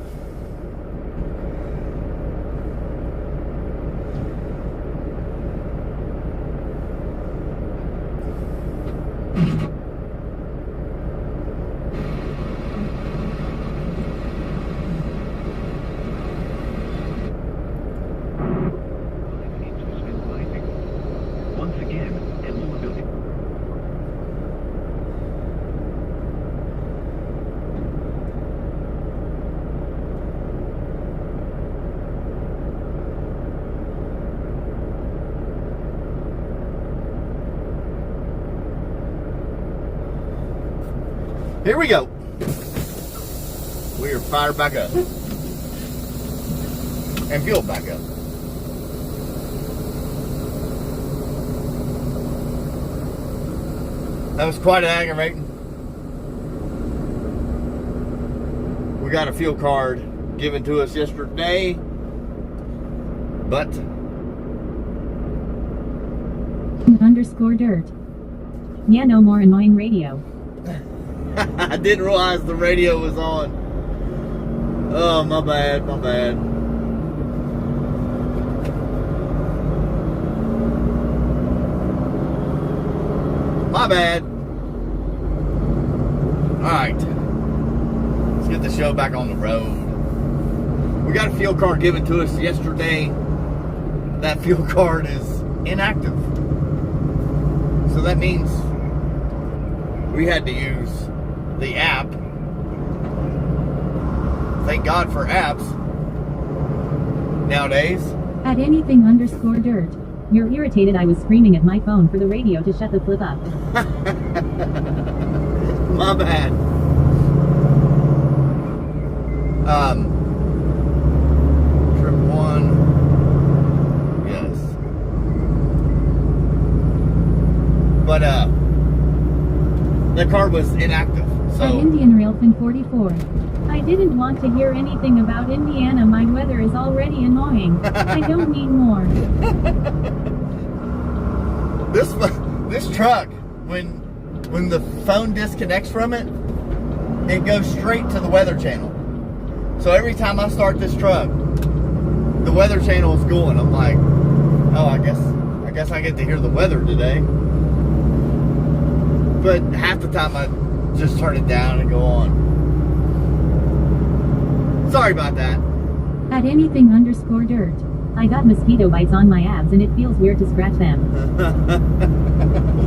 Here we go. We are fired back up. And fueled back up. That was quite aggravating. We got a fuel card given to us yesterday, but underscore dirt. Yeah, no more annoying radio. I didn't realize the radio was on. Oh, my bad, my bad. My bad. Alright. Let's get the show back on the road. We got a fuel card given to us yesterday. That fuel card is inactive. So that means we had to use the app. Thank God for apps nowadays. At anything underscore dirt. You're irritated. I was screaming at my phone for the radio to shut the flip up. My bad. Trip 1. Yes. But the card was inactive. So At Indian Railfin 44. I didn't want to hear anything about Indiana. My weather is already annoying. I don't need more. This truck, when the phone disconnects from it, it goes straight to the weather channel. So every time I start this truck, the weather channel is going. I'm like, oh, I guess I get to hear the weather today. But half the time I just turn it down and go on. Sorry about that. At anything underscore dirt. I got mosquito bites on my abs and it feels weird to scratch them.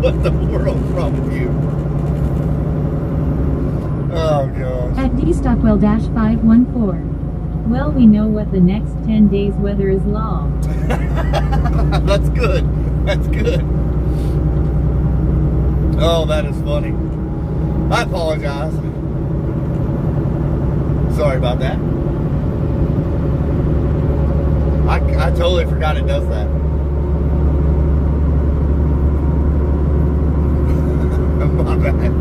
What the world's wrong with you? Oh, gosh. At dstockwell-514. Well, we know what the next 10 days weather is long. That's good. That's good. Oh, that is funny. I apologize. Sorry about that. I totally forgot it does that. My bad.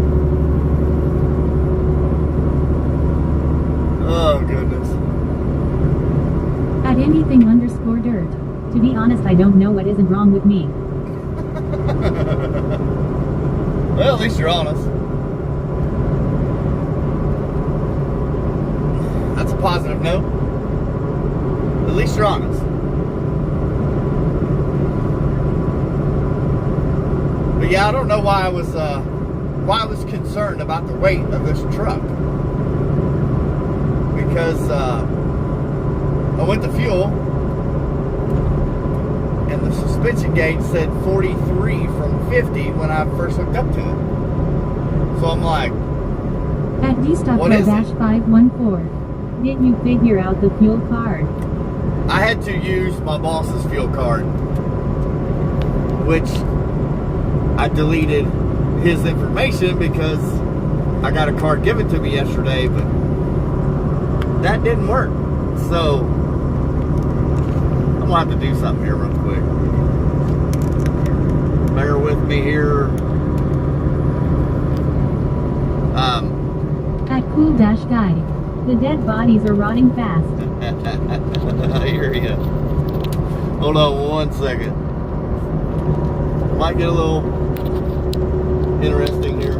Oh, goodness. At anything underscore dirt. To be honest, I don't know what isn't wrong with me. Well, at least you're honest. That's a positive note. At least you're honest. But yeah, I don't know why I was concerned about the weight of this truck. Because I went to fuel and the suspension gauge said 43 from 50 when I first hooked up to it. So I'm like, At dstockwell-514. Did you figure out the fuel card? I had to use my boss's fuel card, which I deleted his information because I got a card given to me yesterday, but that didn't work. So I'm gonna have to do something here real quick. Bear with me here. At cool-guy. The dead bodies are rotting fast. I hear you. Hold on 1 second. Might get a little interesting here.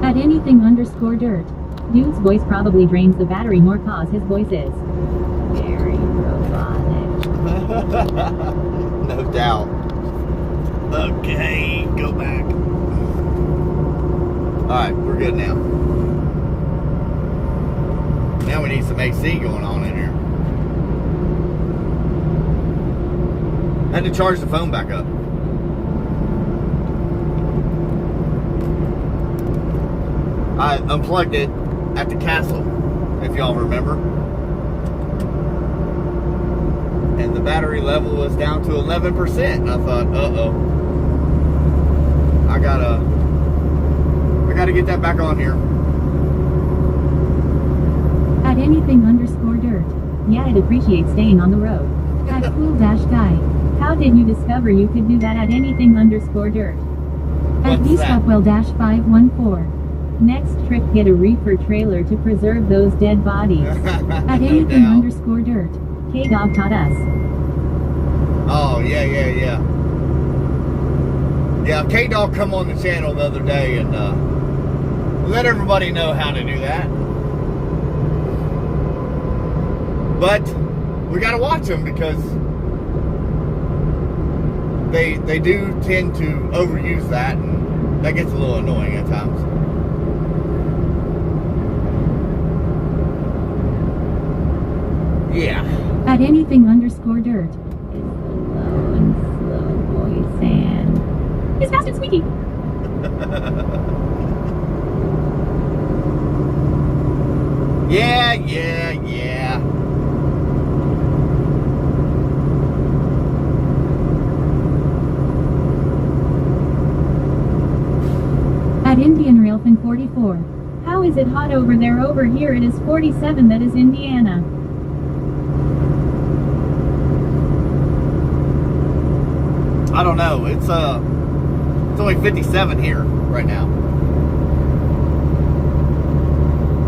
At anything underscore dirt. Dude's voice probably drains the battery more cause his voice is very robotic. No doubt. Okay, go back. Alright, we're good now. Now we need some AC going on in here. I had to charge the phone back up. I unplugged it at the castle, if y'all remember. And the battery level was down to 11%. And I thought, uh-oh. I gotta get that back on here. At anything underscore dirt. Yeah, I'd appreciate staying on the road. At cool-guy. How did you discover you could do that at anything underscore dirt? At What's that? dstockwell-514. Next trip, get a reefer trailer to preserve those dead bodies. At anything doubt. underscore dirt. K-Dog taught us. Oh, yeah. Yeah, K-Dog come on the channel the other day and let everybody know how to do that. But we gotta watch them because they do tend to overuse that, and that gets a little annoying at times. Yeah. At anything underscore dirt. It's the low and slow voice and it's fast and squeaky. Yeah. At Indian Railfin 44. How is it hot over there? Over here it is 47. That is Indiana. I don't know. It's only 57 here right now.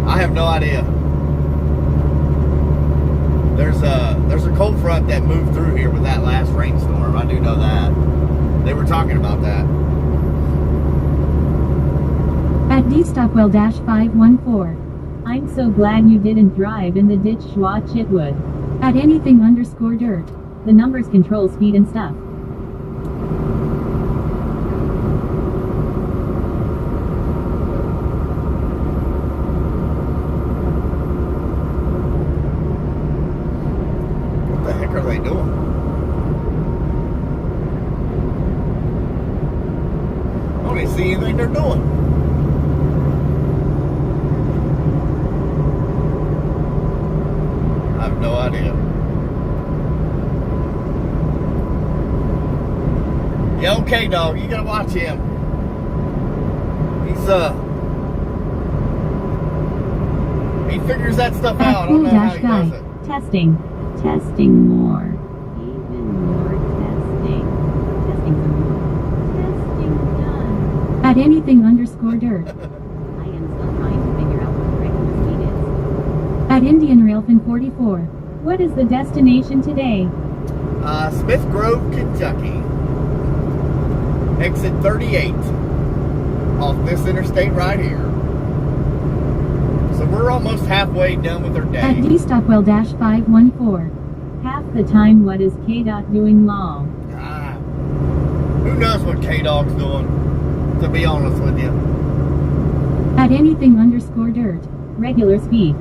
I have no idea. There's a cold front that moved through here with that last rainstorm. I do know that. They were talking about that. At dstockwell-514. I'm so glad you didn't drive in the ditch Schwa Chitwood. At anything underscore dirt. The numbers control speed and stuff. they doing? I don't even see anything they're doing. I have no idea. Yeah, okay, dog. You gotta watch him. He figures that stuff out. I don't know how he does it. Testing. Testing more. Even more testing. Testing some more. Testing done. At anything _dirt. I am still trying to figure out what the regular speed is. At Indian Railfin 44. What is the destination today? Smith Grove, Kentucky. Exit 38. Off this interstate right here. So we're almost halfway done with our day. At D-Stockwell-514. Half the time, what is K-Dot doing long? Who knows what K-Dog's doing, to be honest with you. At anything _dirt. Regular speed.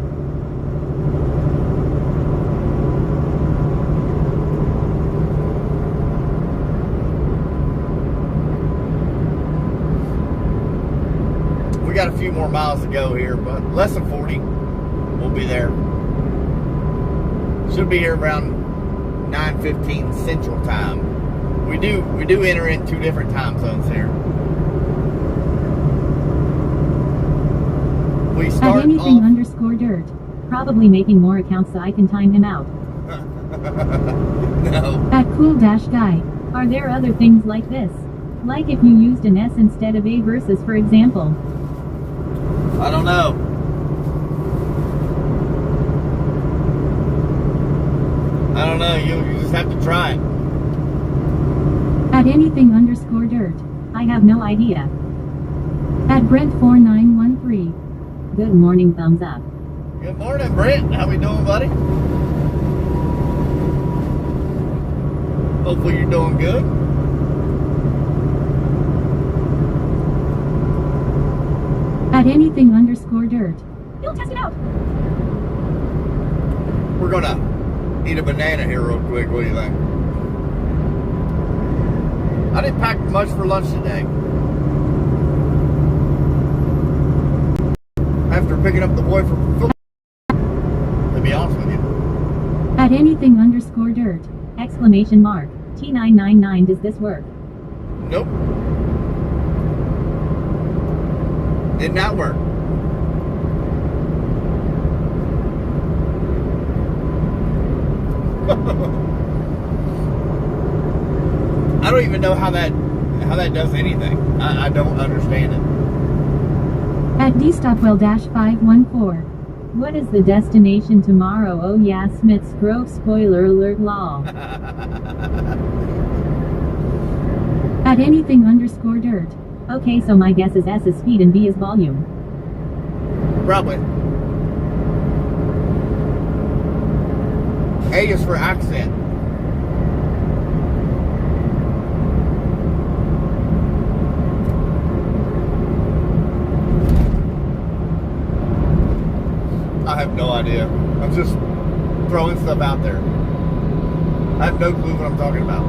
We got a few more miles to go here, but less than 40. We'll be there. Should be here around 9:15 Central Time. We do enter in 2 different time zones here. We start At anything off, _dirt. Probably making more accounts so I can time him out. No. At Cool-Guy. Are there other things like this? Like if you used an S instead of a versus, for example. I don't know. I don't know. You just have to try it. At anything _dirt. I have no idea. At Brent4913. Good morning, thumbs up. Good morning, Brent. How we doing, buddy? Hopefully you're doing good. At anything _dirt. You'll test it out. We're gonna eat a banana here real quick. What do you think? I didn't pack much for lunch today. After picking up the boy from football, to be honest with you. At anything _dirt. Exclamation mark. T999. Does this work? Nope. Did not work. I don't even know how that does anything. I don't understand it. At D-Stockwell-514. What is the destination tomorrow? Oh yeah, Smith's Grove. Spoiler alert, lol. At anything _dirt. Okay, so my guess is S is speed and B is volume. Probably. A is for accent. I have no idea. I'm just throwing stuff out there. I have no clue what I'm talking about.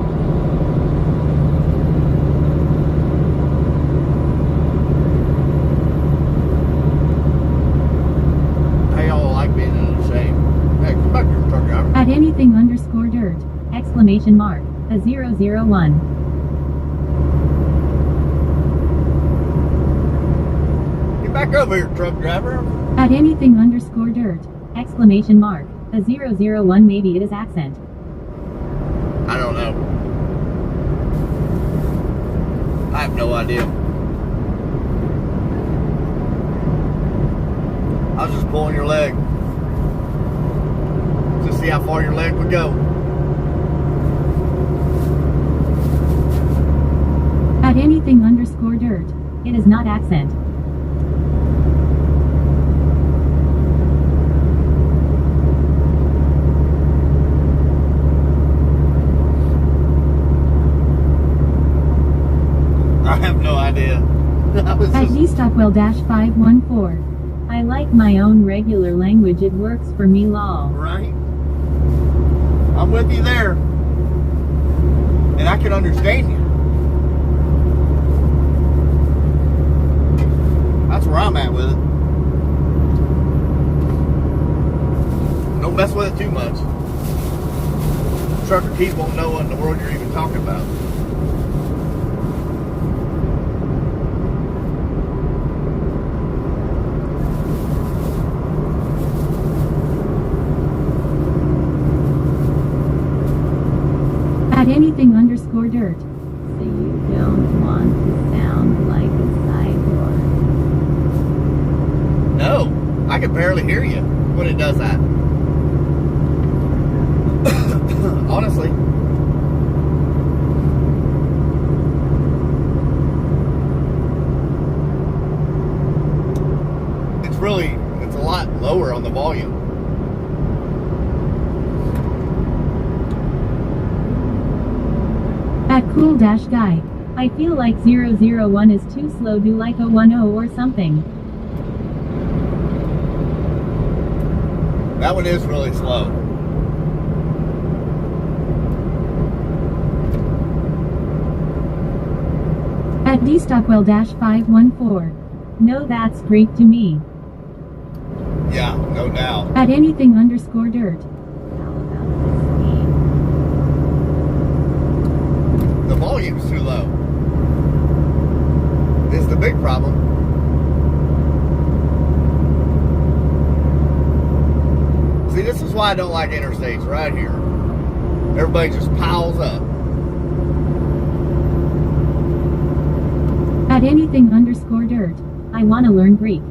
Hey, y'all like being in the shade. Hey, come back here, truck driver. At anything _dirt. Exclamation mark. A 001. Get back over here, truck driver. At anything _dirt. Exclamation mark. A 001. Maybe it is accent. I don't know. I have no idea. I was just pulling your leg. Just see how far your leg would go. At anything _dirt. It is not accent. I have no idea. At D-Stockwell-514. I like my own regular language, it works for me, lol. Right? I'm with you there. And I can understand you. That's where I'm at with it. Don't mess with it too much. Trucker Keith won't know what in the world you're even talking about. At anything _ dirt. So you don't want to sound like a cyborg. No, I can barely hear you when it does that. Honestly. It's a lot lower on the volume. At cool-guy. I feel like 001 is too slow. Do like a 10 or something. That one is really slow. At dstockwell-514. No, that's Greek to me. Yeah, no doubt. At anything _ dirt. How about this game? The volume's too low. This is the big problem. See, this is why I don't like interstates right here. Everybody just piles up. At anything _ dirt. I want to learn Greek.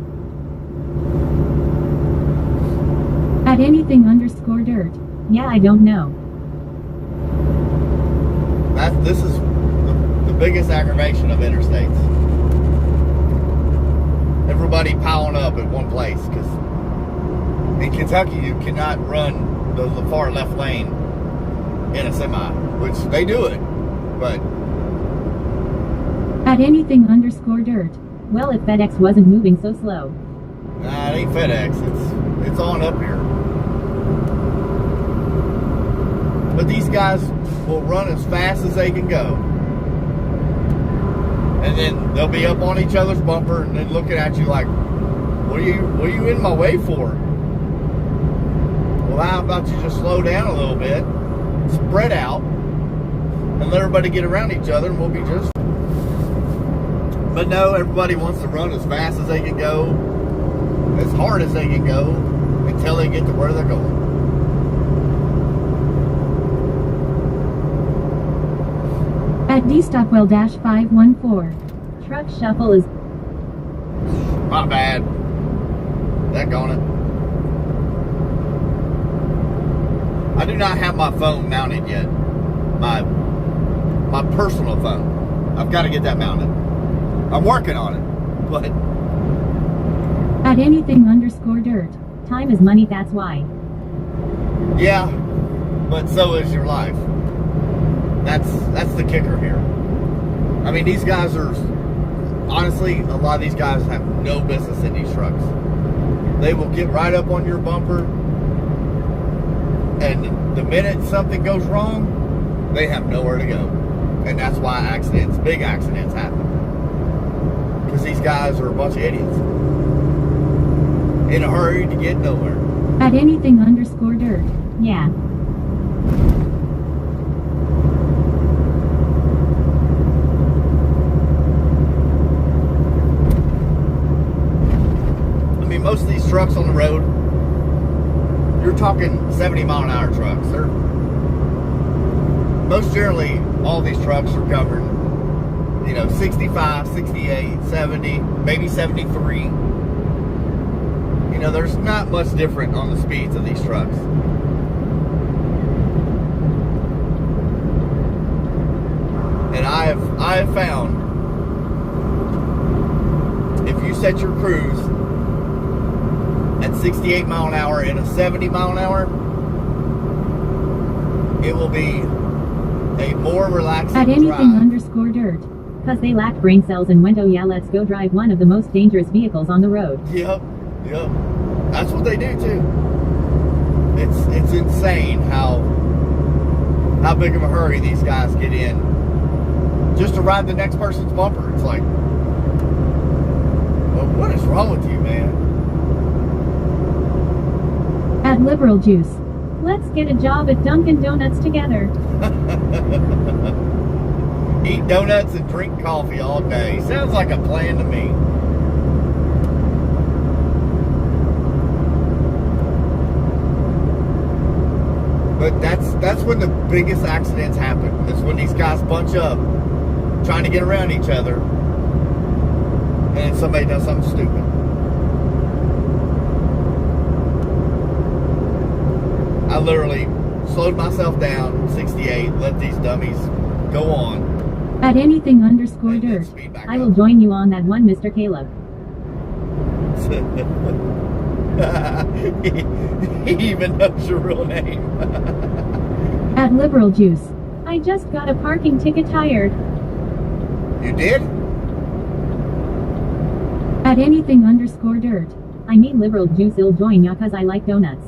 At anything _ dirt. Yeah, I don't know. This is the biggest aggravation of interstates. Everybody piling up at one place, because in Kentucky you cannot run the far left lane in a semi, which they do it, but At anything _ dirt. Well, if FedEx wasn't moving so slow. nah, it ain't FedEx. It's on up here. But these guys will run as fast as they can go. And then they'll be up on each other's bumper and then looking at you like, what are you in my way for? Well, how about you just slow down a little bit, spread out, and let everybody get around each other, and we'll be just... But no, everybody wants to run as fast as they can go, as hard as they can go, until they get to where they're going. At dstockwell-514. Truck shuffle is... My bad. Daggone it. I do not have my phone mounted yet. My personal phone. I've got to get that mounted. I'm working on it. But At anything _ dirt. Time is money, that's why. yeah, but so is your life. That's the kicker here. I mean, these guys are... Honestly, a lot of these guys have no business in these trucks. They will get right up on your bumper, and the minute something goes wrong, they have nowhere to go. And that's why big accidents happen. Because these guys are a bunch of idiots. In a hurry to get nowhere. At anything _ dirt. Yeah. I mean, most of these trucks on the road, you're talking 70-mile-an-hour trucks. Most generally, all these trucks are covered, 65, 68, 70, maybe 73. There's not much different on the speeds of these trucks. And I have found, if you set your cruise at 68 mile an hour in a 70 mile an hour, it will be a more relaxing At anything drive. _ dirt. Cause they lacked brain cells and went, oh yeah, let's go drive one of the most dangerous vehicles on the road. Yep. That's what they do too. It's insane how how big of a hurry these guys get in just to ride the next person's bumper. It's like, well, what is wrong with you, man? At Liberal Juice. Let's get a job at Dunkin' Donuts together. Eat donuts and drink coffee all day. Sounds like a plan to me. But that's when the biggest accidents happen. It's when these guys bunch up trying to get around each other and somebody does something stupid. I literally slowed myself down, 68, let these dummies go on. At anything_dirt. I will join you on that one, Mr. Caleb. He even knows your real name. At Liberal Juice. I just got a parking ticket tired. You did? At anything_dirt. I mean Liberal Juice, I'll join ya cause I like donuts.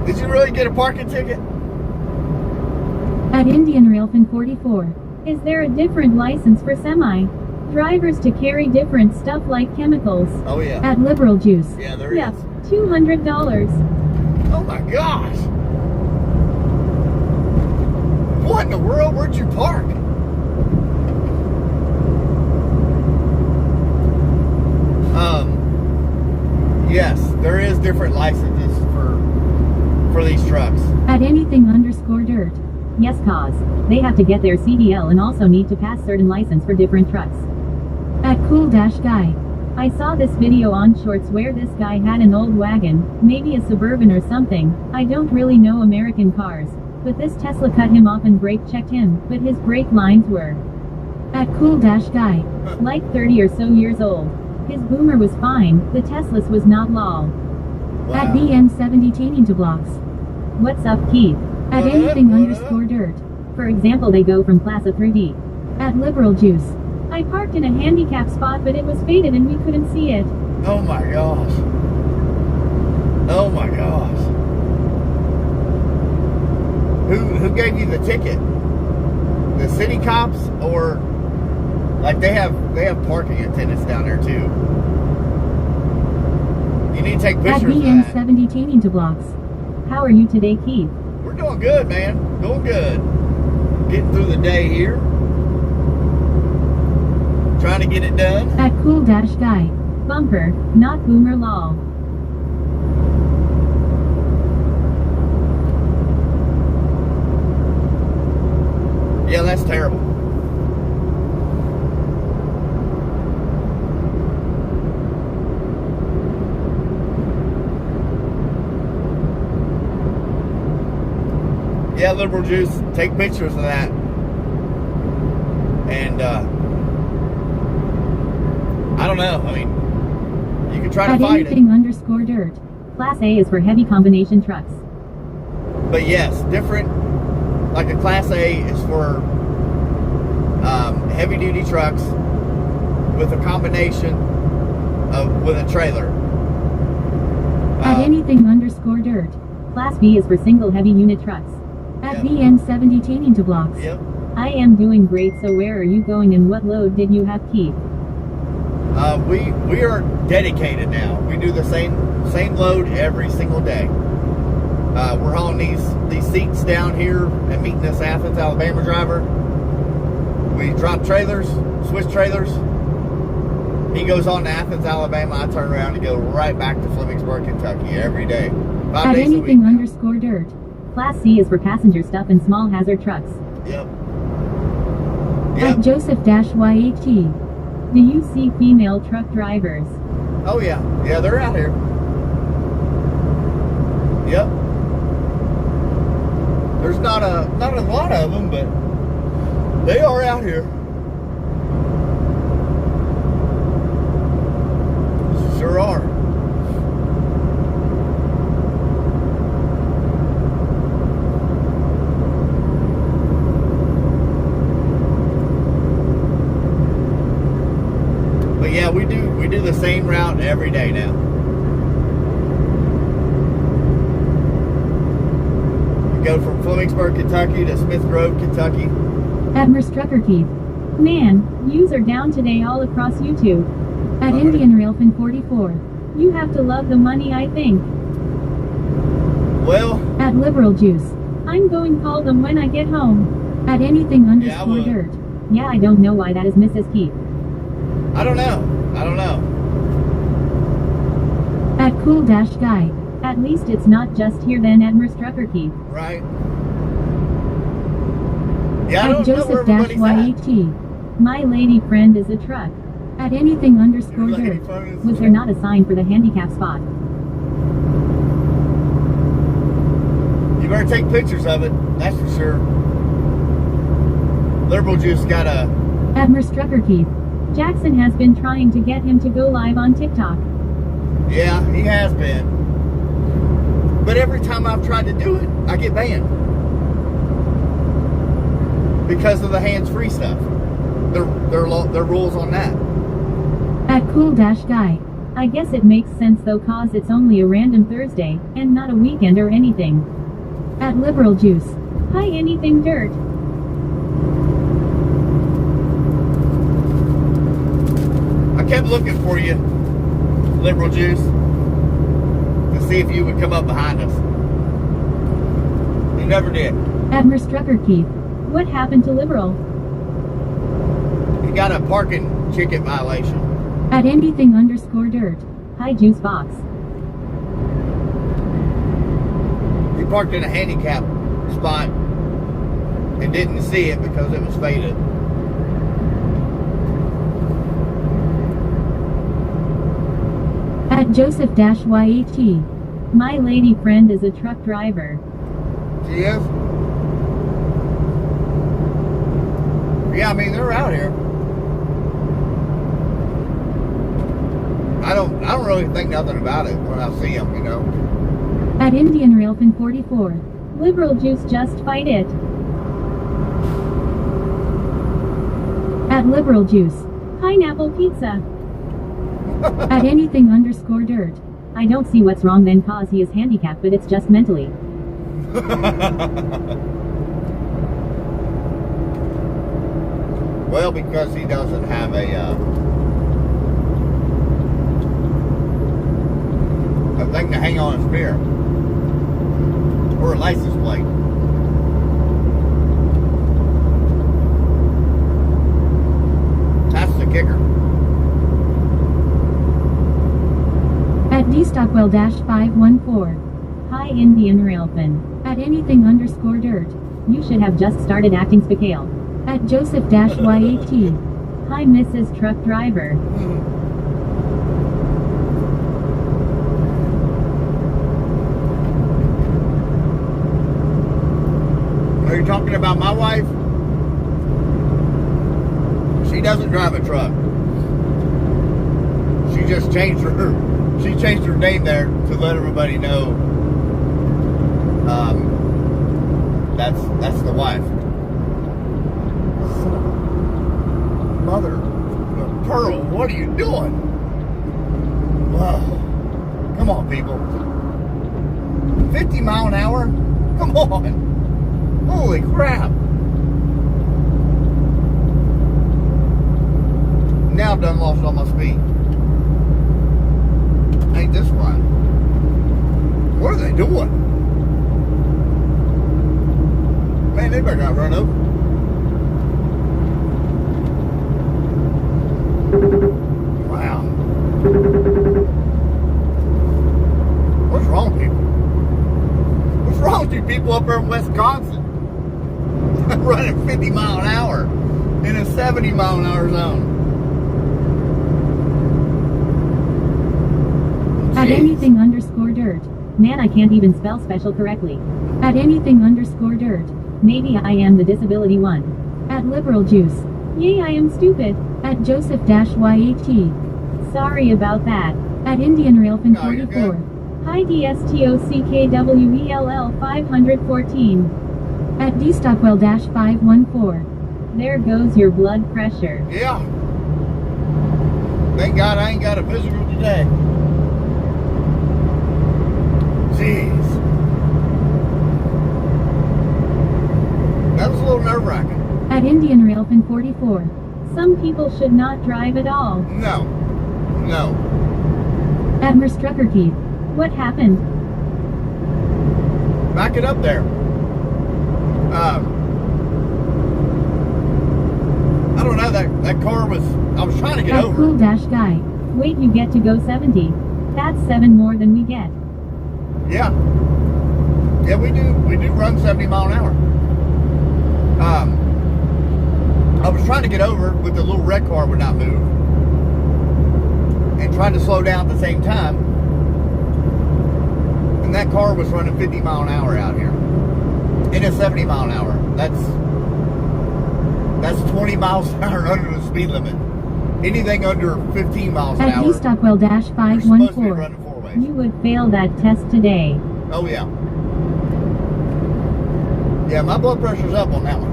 Did you really get a parking ticket? At Indian Railfin 44. Is there a different license for semi drivers to carry different stuff like chemicals? Oh yeah. At Liberal Juice. Yeah, there yep, is. $200. Oh my gosh. What in the world? Where'd you park? Yes, there is different licenses for these trucks. At anything_dirt. Yes, cause they have to get their CDL and also need to pass certain license for different trucks. At Cool-Guy. I saw this video on Shorts where this guy had an old wagon, maybe a Suburban or something. I don't really know American cars, but this Tesla cut him off and brake checked him, but his brake lines were at Cool-Guy, like 30 or so years old. His Boomer was fine, the Tesla's was not lol. Wow. At BN70 to blocks. What's up, Keith? At anything_dirt. For example, they go from Class A through D. At Liberal Juice. I parked in a handicap spot, but it was faded and we couldn't see it. Oh my gosh. Oh my gosh. Who gave you the ticket? The city cops, or like they have parking attendants down there too. You need to take pictures at of that. BN70 to blocks. How are you today, Keith? We're doing good, man. Doing good. Getting through the day here. Trying to get it done. At Cool-Guy. Bumper, not Boomer lol. Yeah, that's terrible. Yeah, Liberal Juice, take pictures of that. And, I don't know. I mean, you can try to at fight it. anything_dirt. Class A is for heavy combination trucks. But yes, different. Like a Class A is for heavy duty trucks with a combination with a trailer. At anything_dirt. Class B is for single heavy unit trucks. At Yep. BN70 to blocks. Yep. I am doing great, so where are you going and what load did you have, Keith? We are dedicated now. We do the same load every single day. We're hauling these seats down here and meeting this Athens, Alabama driver. We drop trailers, switch trailers. He goes on to Athens, Alabama. I turn around and go right back to Flemingsburg, Kentucky every day. 5 At days a week. anything_dirt. Class C is for passenger stuff and small hazard trucks. Yep. At Joseph-YHT. Do you see female truck drivers? Oh yeah. Yeah, they're out here. Yep. There's not a lot of them, but they are out here. Sure are. yeah, we do the same route every day now. We go from Flemingsburg, Kentucky to Smith Grove, Kentucky. Admiral Strucker Keith. Man, yous are down today all across YouTube. At Indian Railfin 44. You have to love the money, I think. Well, at Liberal Juice. I'm going call them when I get home. At anything underscore dirt. Yeah, I don't know why that is Mrs. Keith. I don't know. At Cool Dash Guy. At least it's not just here then Admiral Strucker Keith. Right. Yeah, I at don't Joseph know where Dash everybody's YAT. My lady friend is a truck. At anything underscore Your lady dirt. friend is a Was there truck. not a sign for the handicap spot? You better take pictures of it, that's for sure. Liberal Juice got a... Admiral Strucker Keith. Jackson has been trying to get him to go live on TikTok. Yeah, he has been. But every time I've tried to do it, I get banned. Because of the hands-free stuff. Their rules on that. At Cool Dash Guy. I guess it makes sense though cause it's only a random Thursday, and not a weekend or anything. At Liberal Juice. Hi anything dirt. I kept looking for you, Liberal Juice, to see if you would come up behind us. You never did. Admiral Strucker Keith. What happened to Liberal? You got a parking ticket violation. At anything underscore dirt. Hi Juice Box. You parked in a handicap spot and didn't see it because it was faded. At Joseph Dash YAT. My lady friend is a truck driver. She is? Yeah, I mean they're out here. I don't really think nothing about it when I see them, you know. At Indian Railfin 44. Liberal Juice just fight it. At Liberal Juice. Pineapple pizza. At anything underscore dirt. I don't see what's wrong then cause he is handicapped but it's just mentally. Well, because he doesn't have a thing to hang on his mirror. Or a license plate. That's the kicker. At dstockwell-514. Hi Indian Railfin. At anything underscore dirt. You should have just started acting spicale. At Joseph Dash YAT. Hi Mrs. Truck Driver. Are you talking about my wife? She doesn't drive a truck. She just changed her name there to let everybody know that's the wife. Mother of Pearl, what are you doing? Whoa. Come on, people. 50 mile an hour? Come on. Holy crap. Now I've done lost all my speed. Ain't this fun? What are they doing? Man, they better not run over. Wow. What's wrong with people? What's wrong with you people up there in Wisconsin? Running 50 mile an hour in a 70 mile an hour zone. At anything underscore dirt. Man, I can't even spell special correctly. At anything underscore dirt. Maybe I am the disability one. At Liberal Juice. Yay, I am stupid. At Joseph Dash YAT. Sorry about that. At Indian Railfin 44. Hi DSTOCKWELL 514. At dstockwell-514. There goes your blood pressure. Yeah. Thank God I ain't got a physical today. Jeez. That was a little nerve-wracking. At Indian Railfin 44. Some people should not drive at all. No. No. At Merstrucker Keith. What happened? Back it up there. I don't know, that car was, I was trying to get At over. Cool Dash Guy. Wait, you get to go 70. That's 7 more than we get. Yeah. Yeah, we do run 70 mile an hour. I was trying to get over, but the little red car would not move. And trying to slow down at the same time. And that car was running 50 mile an hour out here. In a 70 mile an hour. That's 20 miles an hour under the speed limit. Anything under 15 miles an At hour. At Stockwell Dash You're supposed to be 514. running four ways. You would fail that test today. Oh yeah. Yeah, my blood pressure's up on that one.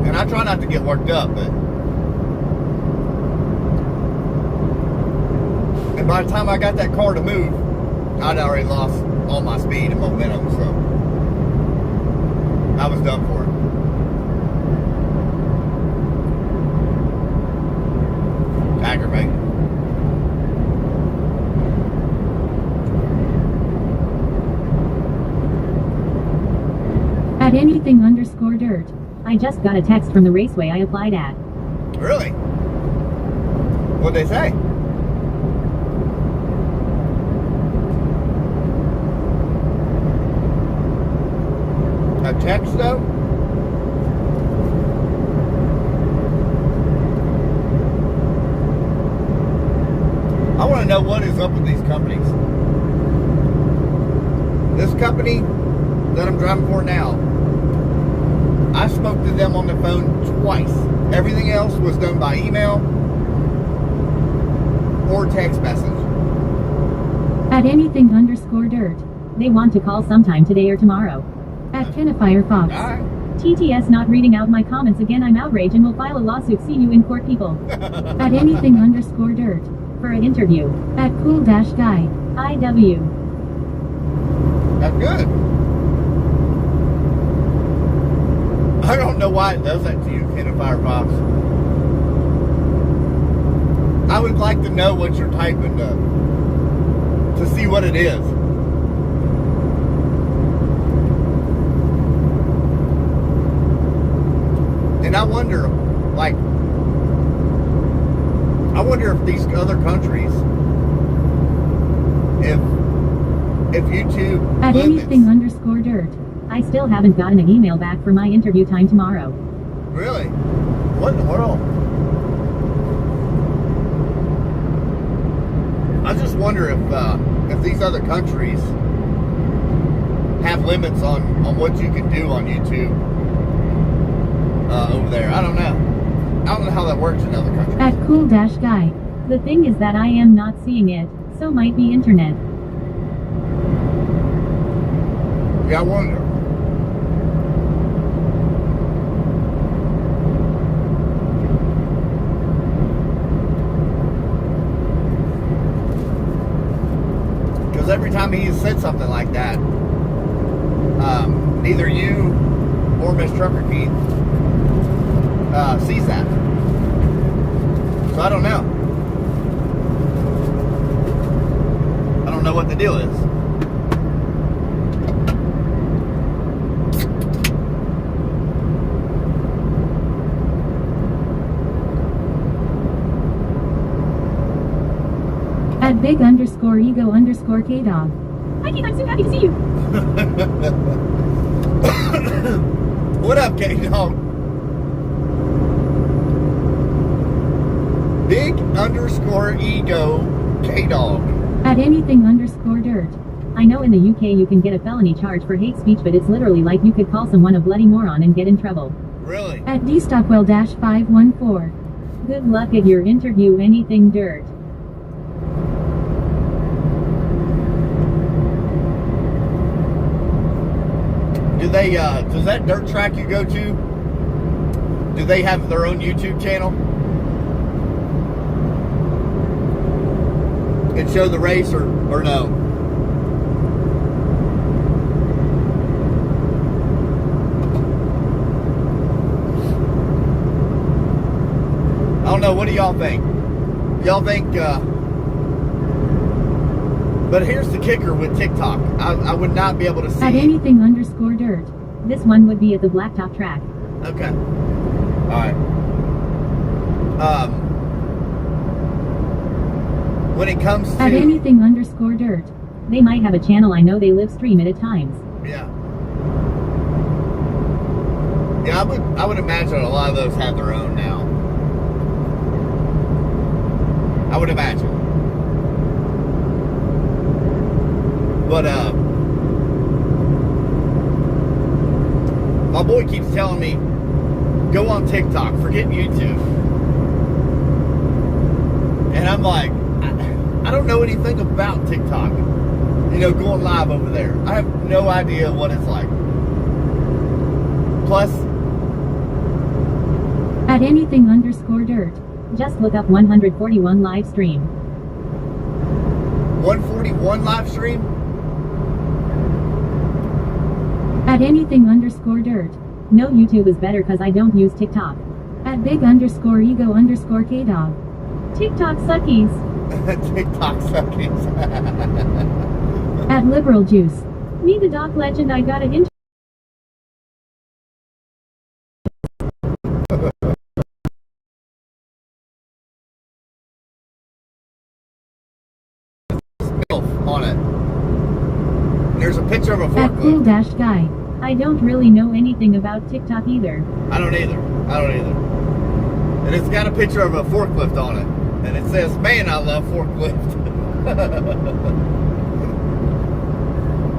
And I try not to get worked up, but and by the time I got that car to move, I'd already lost all my speed and momentum, so I was done for it. Aggravating. At anything_dirt. I just got a text from the raceway I applied at. Really? What'd they say? A text though? I want to know what is up with these companies. This company that I'm driving for now, I spoke to them on the phone twice. Everything else was done by email or text message. At anything_dirt. They want to call sometime today or tomorrow. At Kenafire Fox. Alright. TTS not reading out my comments again. I'm outraged and will file a lawsuit. See you in court, people. At anything_dirt. For an interview. At Cool Dash Guy. IW. That's good. I don't know why it does that to you, Ken of Firefox. I would like to know what you're typing to see what it is. And I wonder, like, if these other countries, if YouTube At limits, anything_dirt. I still haven't gotten an email back for my interview time tomorrow. really, what in the world? I just wonder if these other countries have limits on what you can do on YouTube over there. I don't know. I don't know how that works in other countries. At Cool Dash Guy. The thing is that I am not seeing it, so might be internet. Yeah, I wonder. Because every time he said something like that, neither you or Miss Trucker Keith sees that. So I don't know. I don't know what the deal is. At big_ego_K-Dog. Hi Keith, I'm so happy to see you. What up, K-Dog? Big_ego K-Dog. At anything_dirt. I know in the UK you can get a felony charge for hate speech, but it's literally like you could call someone a bloody moron and get in trouble. Really? At dstockwell-514. Good luck at your interview, anything dirt. Do they, does that dirt track you go to, do they have their own YouTube channel? and show the race or no? I don't know. What do y'all think? Y'all think, but here's the kicker with TikTok. I would not be able to see. At anything _ dirt. This one would be at the blacktop track. Okay. Alright. When it comes to... At anything _ dirt. They might have a channel. I know they live stream it at times. Yeah. Yeah, I would imagine a lot of those have their own now. I would imagine. But, my boy keeps telling me, go on TikTok, forget YouTube. And I'm like, I don't know anything about TikTok. You know, going live over there. I have no idea what it's like. Plus, at anything _ dirt. Just look up 141 live stream. 141 live stream? At anything _ dirt. No, YouTube is better cause I don't use TikTok. At big _ ego _ K-dog. TikTok suckies. TikTok suckies. At liberal juice. Me the doc legend, I got it into on it. There's a picture of a at cool forklift. guy. I don't really know anything about TikTok either. I don't either. And it's got a picture of a forklift on it. And it says, man, I love forklift.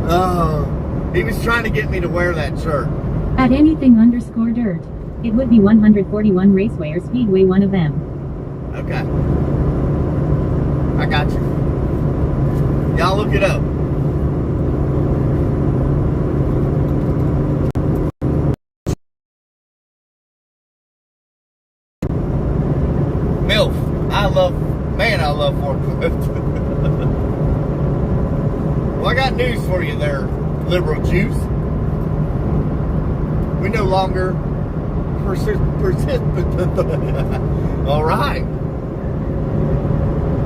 Oh, he was trying to get me to wear that shirt. At anything _ dirt. It would be 141 Raceway or Speedway, one of them. Okay. I got you. Y'all look it up. MILF. I love forklift. Well, I got news for you there, liberal juice. We no longer persistent. All right.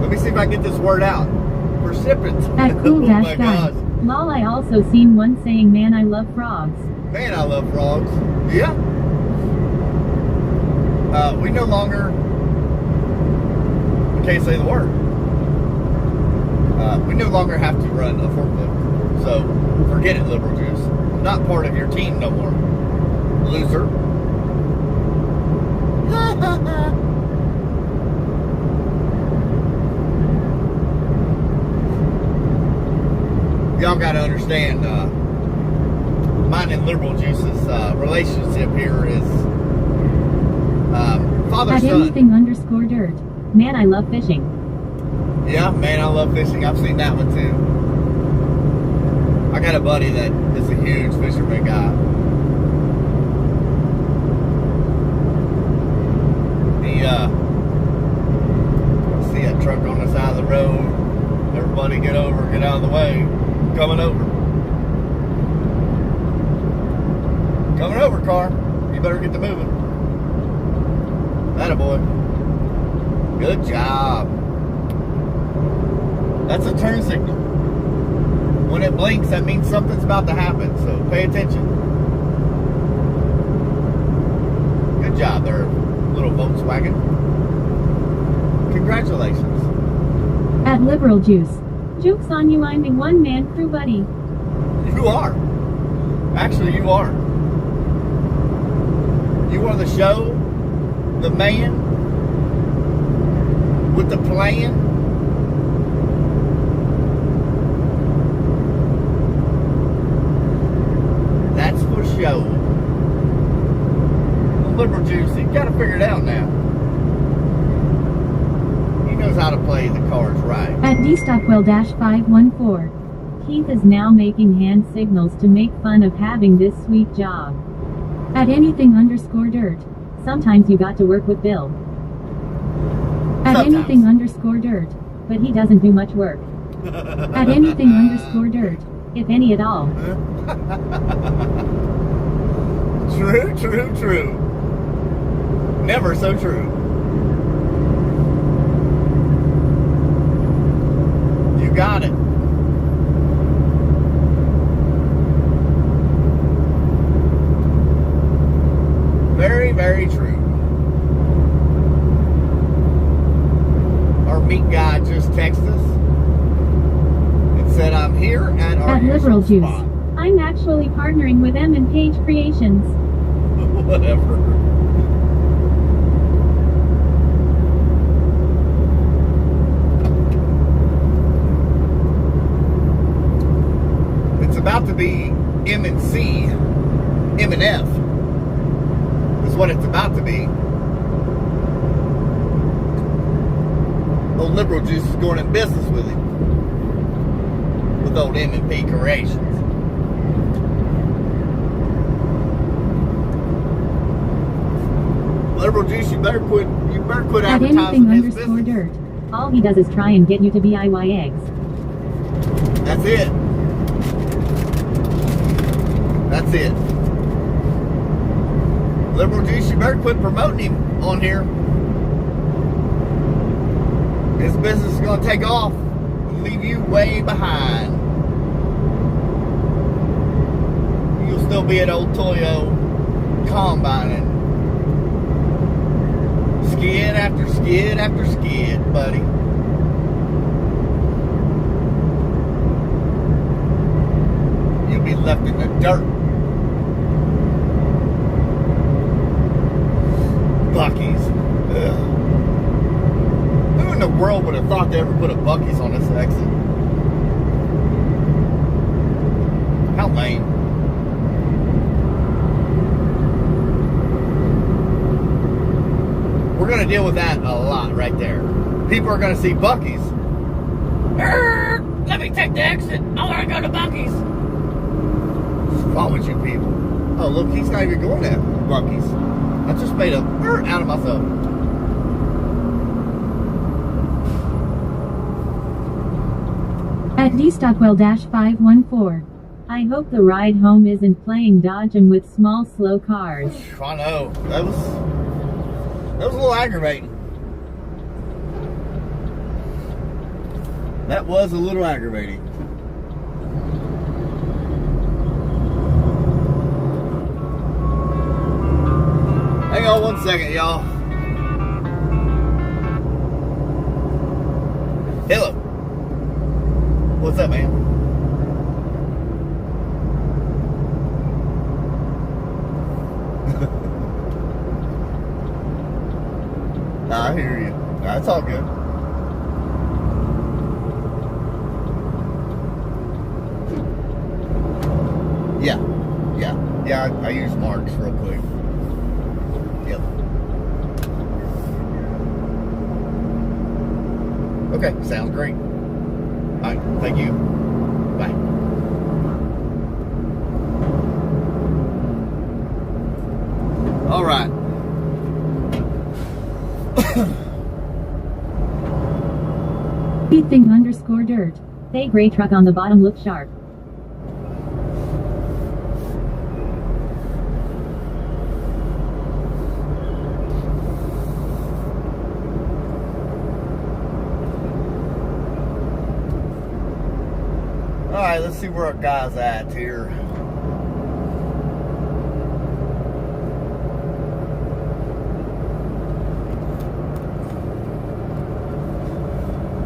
Let me see if I can get this word out. Precipitant. At cool Oh dash my guy. gosh. Lol, I also seen one saying, man, I love frogs. Man, I love frogs. Yeah. We no longer... We can't say the word. We no longer have to run a forklift. So, forget it, liberal juice. I'm not part of your team no more. Loser. Y'all got to understand, mine and liberal juice's relationship here is father At son. anything _ dirt. Man, I love fishing. Yeah, man, I love fishing. I've seen that one too. I got a buddy that is a huge fisherman guy. He see a truck on the side of the road. Everybody get over, get out of the way. Coming over. Coming over, car. You better get to moving. Atta boy. Good job. That's a turn signal. When it blinks, that means something's about to happen, so pay attention. Good job there, little Volkswagen. Congratulations. At liberal juice. Joke's on you, I'm a one-man crew, buddy. You are. Actually, you are. You are the show, the man, with the plan. That's for show. The liberal juice, he's got to figure it out now. He knows how to play the cards right. At dstockwell-514. Keith is now making hand signals to make fun of having this sweet job. At anything _ dirt. Sometimes you got to work with Bill. At Sometimes. anything _ dirt. but he doesn't do much work. At anything underscore dirt, if any at all. True, true, true. Never so true. You got it. Very, very true. Our meat guy just texted us and said, I'm here at our At Liberal usual Juice, spot. I'm actually partnering with M and Page Creations. Whatever. It's about to be M and C, M and F. Is what it's about to be. Old Liberal Juice is going in business with him. With old M and P Creations. Liberal Juice, you better quit At advertising anything his underscore business. dirt, all he does is try and get you to DIY eggs. That's it. That's it. Liberal Juice, you better quit promoting him on here. His business is going to take off and leave you way behind. You'll still be at old Toyo combining. Skid after skid after skid, buddy. You'll be left in the dirt. Buc-ee's. Ugh. Who in the world would have thought they ever put a Buc-ee's on this exit? How lame. We're going to deal with that a lot right there. People are going to see Buc-ee's. Let me take the exit. I want to go to Buc-ee's. What's wrong with you people? Oh, look, he's not even going to Buc-ee's. I just made a out of myself. At dstockwell-514, I hope the ride home isn't playing dodge 'em with small slow cars. I know. That was a little aggravating. That was a little aggravating. Hang on one second, y'all. Hello. What's up, man? Nah, I hear you. Nah, it's all good. Yeah, I use marks real quick. Yep. Okay, sounds great. Alright, thank you. Bye. Alright. Thing underscore dirt. They gray truck on the bottom look sharp. Alright, let's see where our guy's at here.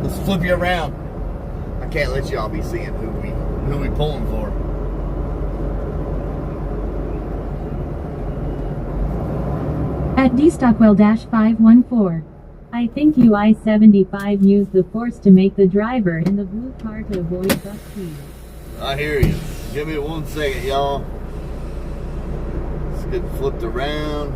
Let's flip you around. I can't let y'all be seeing who we pulling for. At dstockwell-514, I think you I-75 used the force to make the driver in the blue car to avoid bus speed. I hear you. Give me 1 second, y'all. Let's get flipped around.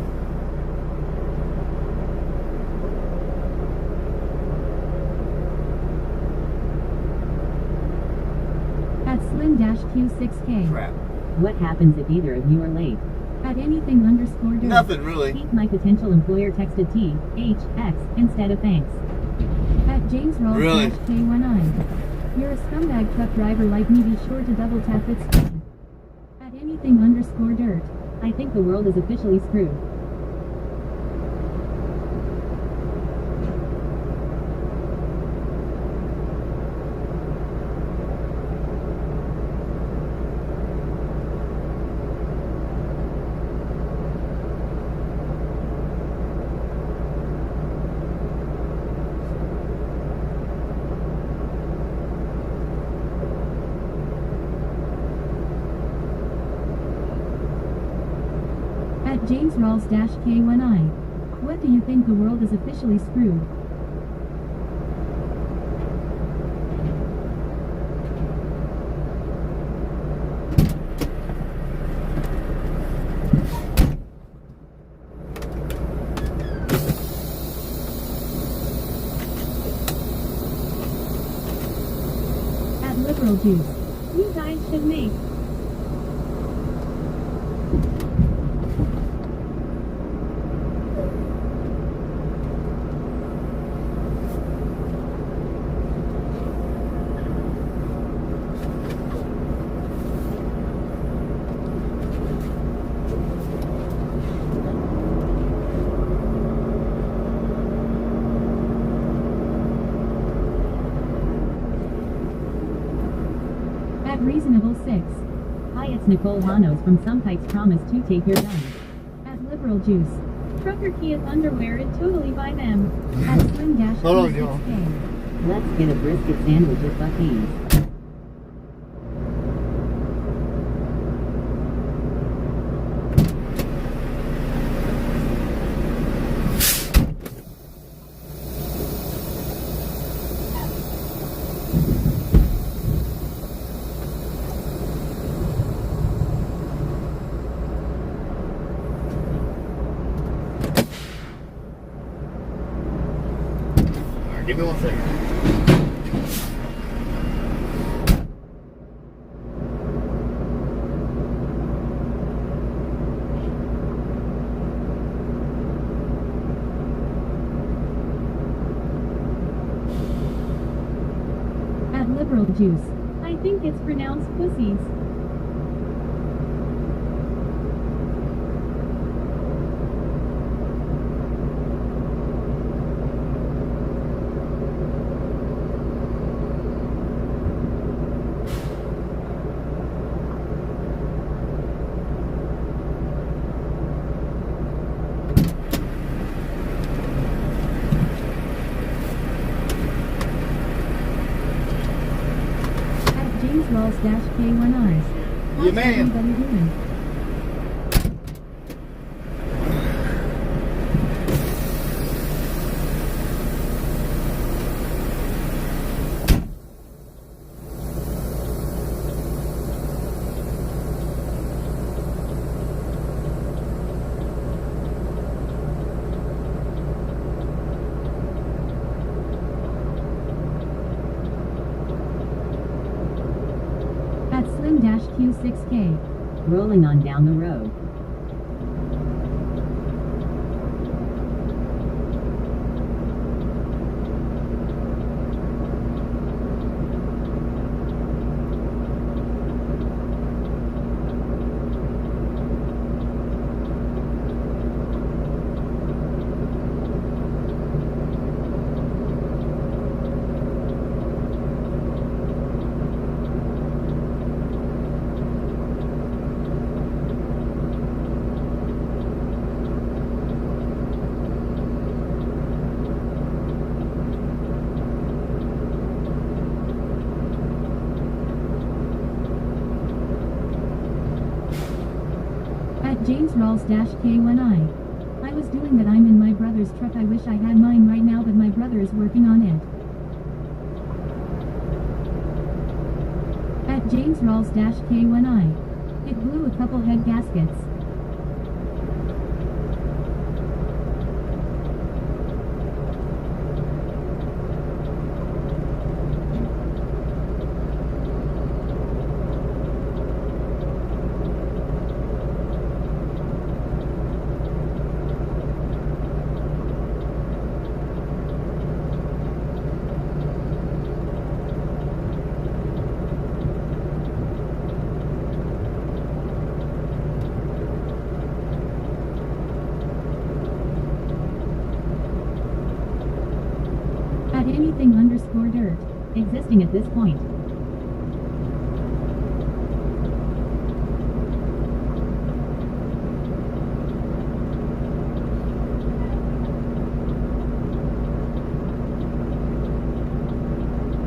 At slim-q6k. Crap. What happens if either of you are late? At anything underscore dirt. Nothing really. Pete, my potential employer texted THX instead of thanks. At James Rawls Really? K19. You're a scumbag truck driver like me, be sure to double tap its screen. At anything_dirt. I think the world is officially screwed. At James Rawls K19. What do you think the world is officially screwed? At Liberal Juice. You guys should make At Reasonable 6. Hi, it's Nicole Hanos from Some Pikes Promise to take your guns. At Liberal Juice. Trucker Kia underwear it totally buy them. At Slim Dash Hold on, y'all. 6K. Let's get a brisket sandwich at Buc-ee's. Alright, give me 1 second. At Liberal Juice. I think it's pronounced pussies. At James Rawls K19. Yeah, man. How's everybody doing? At Slim Q6K. Rolling on down the road. At James Rawls K19. I was doing that. I'm in my brother's truck. I wish I had mine right now, but my brother is working on it. At James Rawls K19. It blew a couple head gaskets. anything underscore dirt. Existing at this point.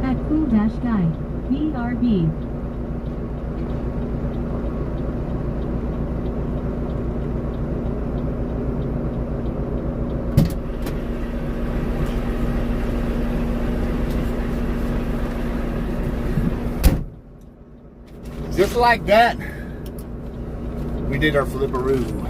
At cool dash guy. BRB. Just like that, we did our flipperoo.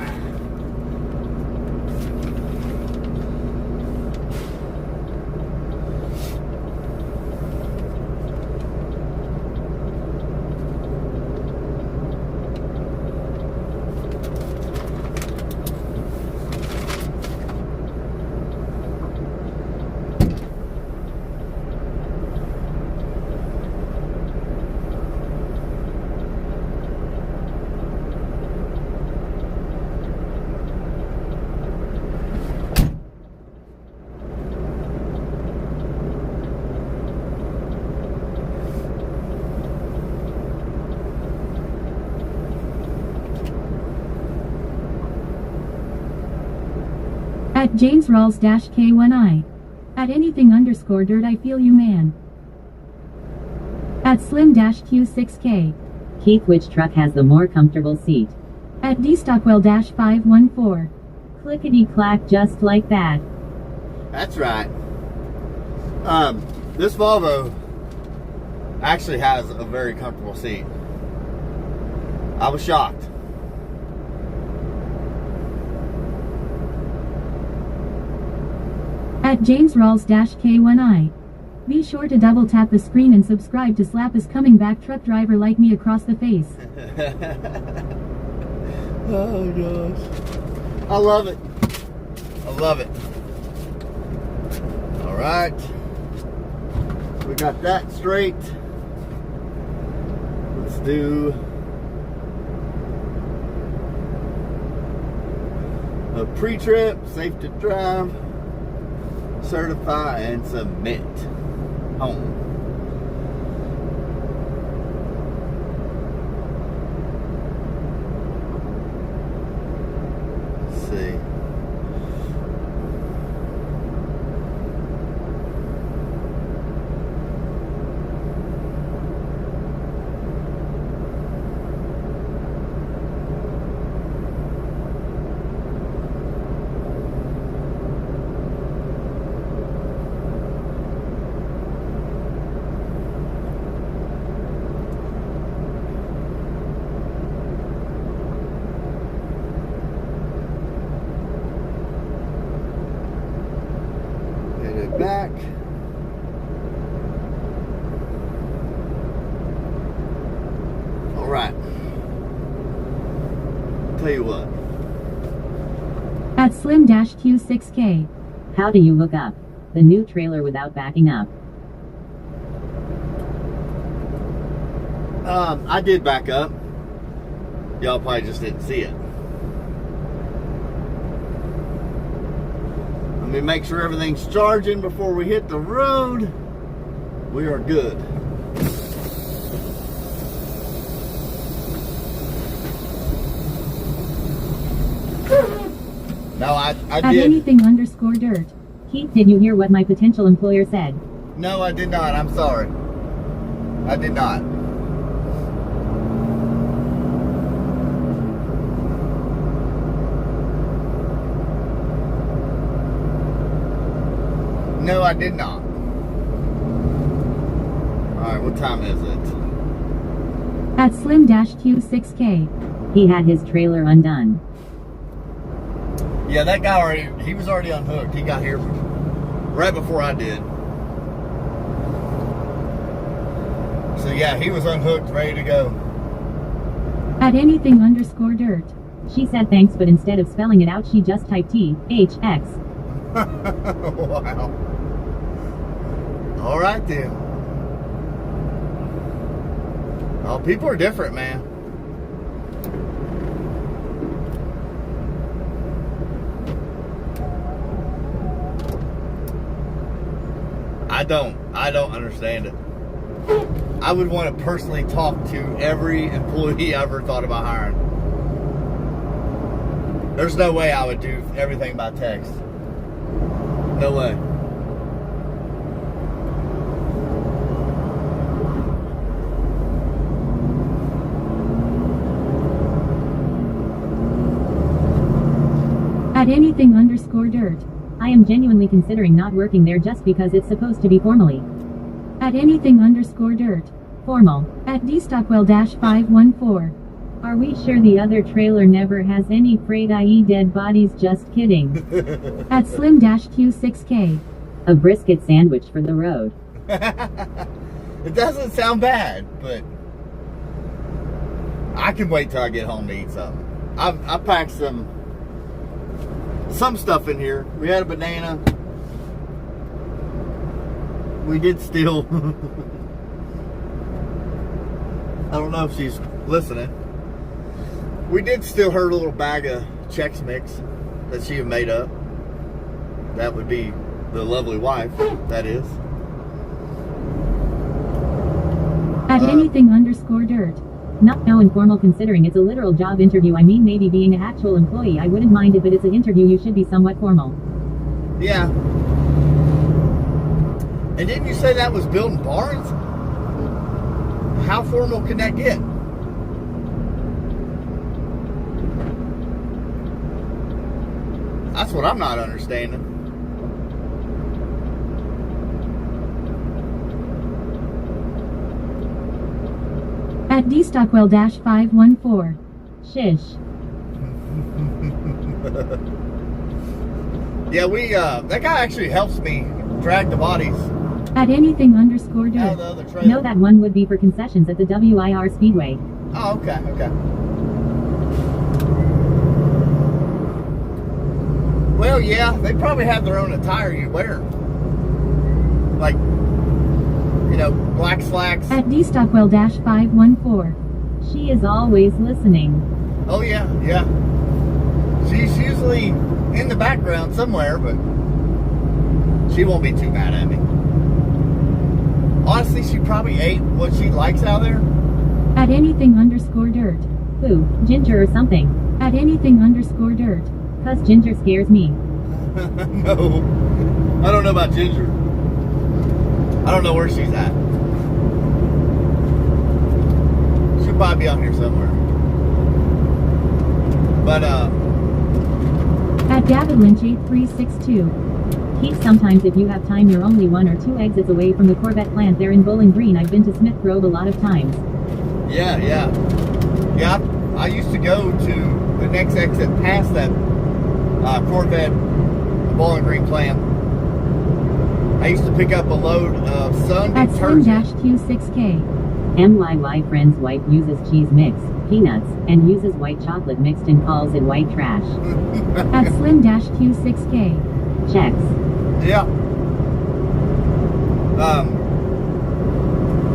At James Rawls dash K1I. At anything underscore dirt I feel you man. At Slim dash Q6K. Keith, which truck has the more comfortable seat? At D Stockwell dash 514. Clickety clack just like that. That's right. This Volvo actually has a very comfortable seat. I was shocked. At James Rawls dash K1I. Be sure to double tap the screen and subscribe to slap his coming back truck driver like me across the face. Oh gosh. I love it. I love it. Alright. We got that straight. Let's do a pre-trip, safe to drive, certify, and submit. Home. Let's see. Back. All right. Tell you what. At Slim dash Q6K. How do you hook up the new trailer without backing up? I did back up. Y'all probably just didn't see it. Let me make sure everything's charging before we hit the road. We are good. No, I At did. anything underscore dirt. Keith, did you hear what my potential employer said? No, I did not. I'm sorry. I did not. No, I did not. Alright, what time is it? At Slim dash Q6K. He had his trailer undone. Yeah, that guy he was already unhooked. He got here right before I did. So yeah, he was unhooked, ready to go. At anything underscore dirt. She said thanks, but instead of spelling it out, she just typed T-H-X. Wow. All right then. Oh, people are different, man. I don't understand it. I would want to personally talk to every employee I ever thought about hiring. There's no way I would do everything by text. No way. At anything_dirt. I am genuinely considering not working there just because it's supposed to be formally. At anything_dirt. Formal. At dstockwell-514. Are we sure the other trailer never has any freight, i.e. dead bodies? Just kidding. At slim-q6k. A brisket sandwich for the road. It doesn't sound bad, but I can wait till I get home to eat something. I packed some stuff in here. We had a banana. We did steal. I don't know if she's listening. We did steal her little bag of Chex Mix that she had made up. That would be the lovely wife, that is. At anything_dirt. Not no informal considering it's a literal job interview. I mean, maybe being an actual employee I wouldn't mind it, but it's an interview, you should be somewhat formal. Yeah. And didn't you say that was building barns? How formal can that get? That's what I'm not understanding. At dstockwell-514. Shish. Yeah, that guy actually helps me drag the bodies At anything_dirt. out of the other trailer. No, that one would be for concessions at the WIR Speedway. Oh, okay. Well, yeah, they probably have their own attire you wear. Like, black slacks. At dstockwell-514. She is always listening. Oh, yeah. She's usually in the background somewhere, but she won't be too mad at me. Honestly, she probably ate what she likes out there. At anything_dirt. Who? Ginger or something. At anything_dirt. Cause Ginger scares me. No. I don't know about Ginger. I don't know where she's at. She'll probably be out here somewhere. But, At David Lynch 8362. Keith, sometimes if you have time you're only 1 or 2 exits away from the Corvette plant there in Bowling Green. I've been to Smith Grove a lot of times. Yeah, I used to go to the next exit past that Corvette Bowling Green plant. I used to pick up a load of sun At detergent. slim-q6k. MYY friend's wife uses cheese mix, peanuts, and uses white chocolate mixed and calls it white trash. At slim-q6k. Checks. Yeah.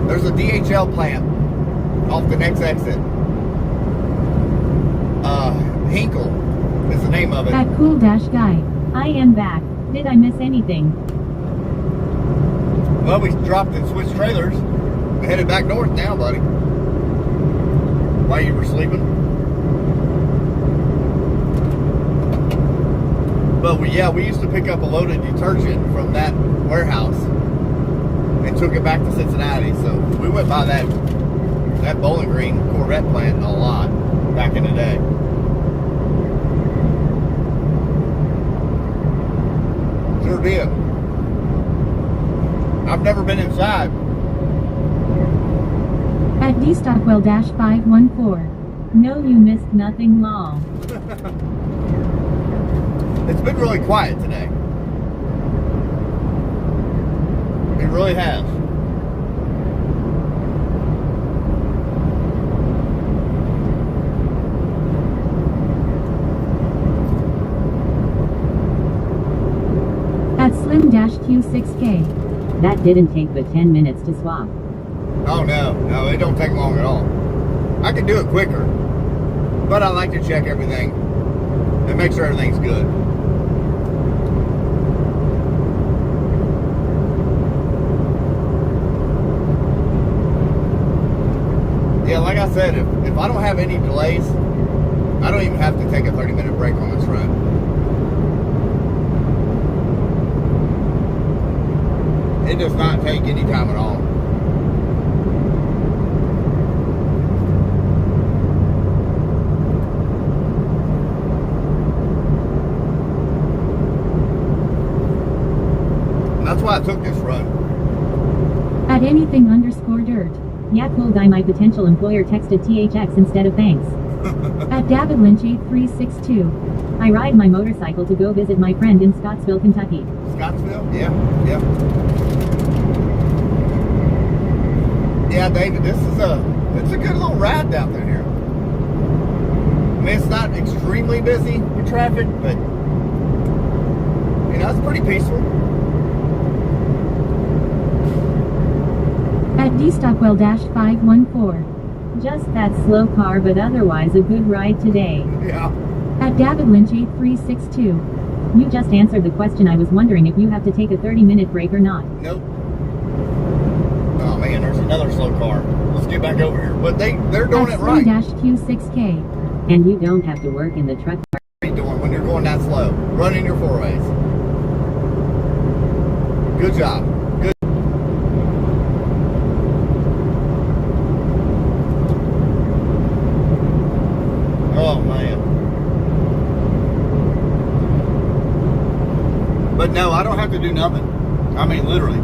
There's a DHL plant off the next exit. Hinkle is the name of it. At cool-guy. I am back. Did I miss anything? Well, we dropped and switched trailers. We headed back north now, buddy. While you were sleeping. But we used to pick up a load of detergent from that warehouse and took it back to Cincinnati. So we went by that Bowling Green Corvette plant a lot back in the day. Sure did. I've never been inside. At dstockwell-514. No, you missed nothing, lol. It's been really quiet today. It really has. At slim-q6k. That didn't take but 10 minutes to swap. Oh no, it don't take long at all. I can do it quicker, but I like to check everything and make sure everything's good. said, if I don't have any delays, I don't even have to take a 30-minute break on this run. It does not take any time at all. And that's why I took this run. At anything_dirt. Yeah, cool guy, my potential employer texted THX instead of thanks. At David Lynch 8362. I ride my motorcycle to go visit my friend in Scottsville, Kentucky. Scottsville? Yeah. Yeah, David, it's a good little ride down through here. I mean, it's not extremely busy with traffic, but you know, it's pretty peaceful. At dstockwell-514. Just that slow car, but otherwise a good ride today. Yeah. At David Lynch 8362. You just answered the question. I was wondering if you have to take a 30-minute break or not. Nope. Oh man, there's another slow car. Let's get back over here. But they're doing it right. Q6K. And you don't have to work in the truck. What are you doing when you're going that slow? Running your four ways. Good job. Good. Oh man. But no, I don't have to do nothing. I mean, literally.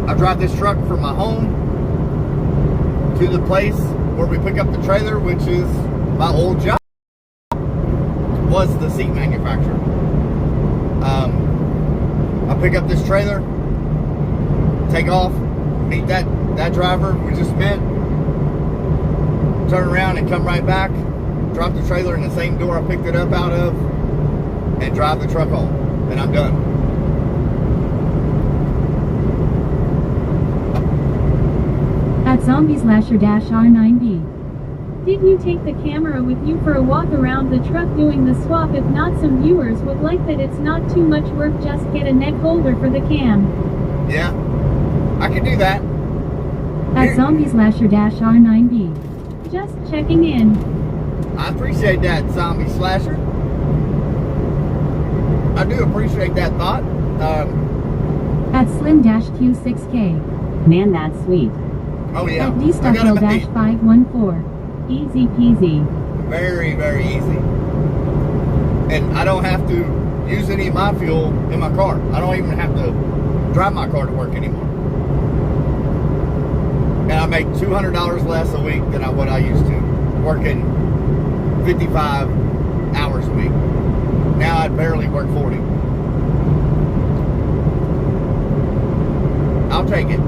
I drive this truck from my home to the place where we pick up the trailer, which is my old job. Was the seat manufacturer. I pick up this trailer, take off, meet that driver we just met, turn around and come right back, drop the trailer in the same door I picked it up out of, and drive the truck home, and I'm done. At zombie/r9b. Did you take the camera with you for a walk around the truck doing the swap? If not, some viewers would like that. It's not too much work, just get a neck holder for the cam. Yeah, I can do that. At zombie/r9b. Just checking in. I appreciate that, zombie slasher. I do appreciate that thought. At slim-q6k. Man, that's sweet. Oh yeah. At dstockwell-514. Easy peasy. Very, very easy. And I don't have to use any of my fuel in my car. I don't even have to drive my car to work anymore. And I make $200 less a week than what I used to, working 55 hours a week. Now I barely work 40. I'll take it.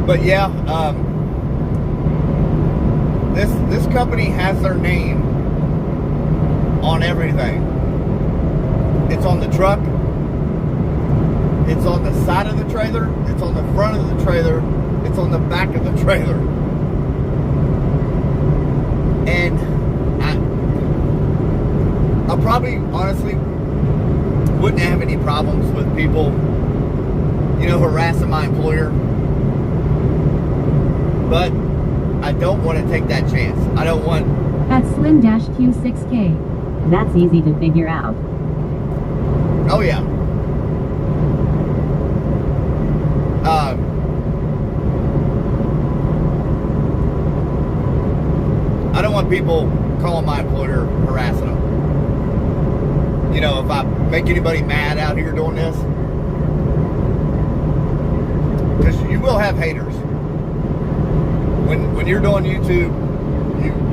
But yeah, this company has their name on everything. It's on the truck. It's on the side of the trailer. It's on the front of the trailer. It's on the back of the trailer. And I probably, honestly, wouldn't have any problems with people, you know, harassing my employer. But I don't want to take that chance. I don't want... At slim-q6k. That's easy to figure out. Oh yeah. I don't want people calling my employer, harassing them. You know, if I make anybody mad out here doing this, because you will have haters. When you're doing YouTube,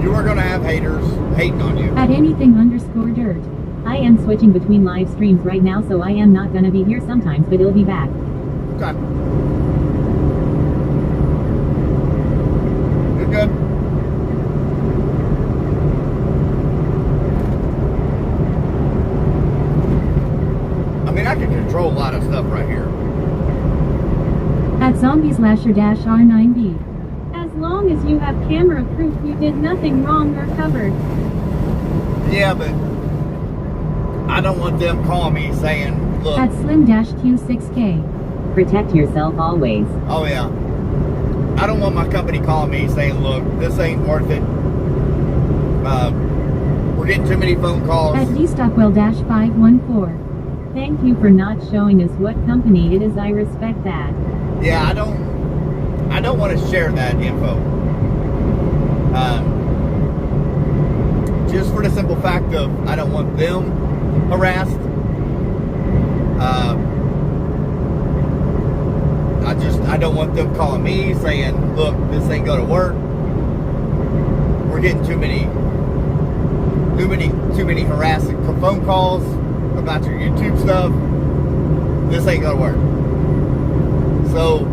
you are going to have haters hating on you. At anything_dirt. I am switching between live streams right now, so I am not going to be here sometimes, but it'll be back. Okay. You're good. I mean, I can control a lot of stuff right here. zombie/r9b. As long as you have camera proof you did nothing wrong or covered. Yeah, but I don't want them calling me saying, look. At slim-q6k. Protect yourself always. Oh yeah. I don't want my company calling me saying, look, this ain't worth it. We're getting too many phone calls. At dstockwell-514. Thank you for not showing us what company it is. I respect that. Yeah, I don't want to share that info. Just for the simple fact of I don't want them harassed. I don't want them calling me saying, look, this ain't gonna work. We're getting too many harassing phone calls about your YouTube stuff. This ain't gonna work. So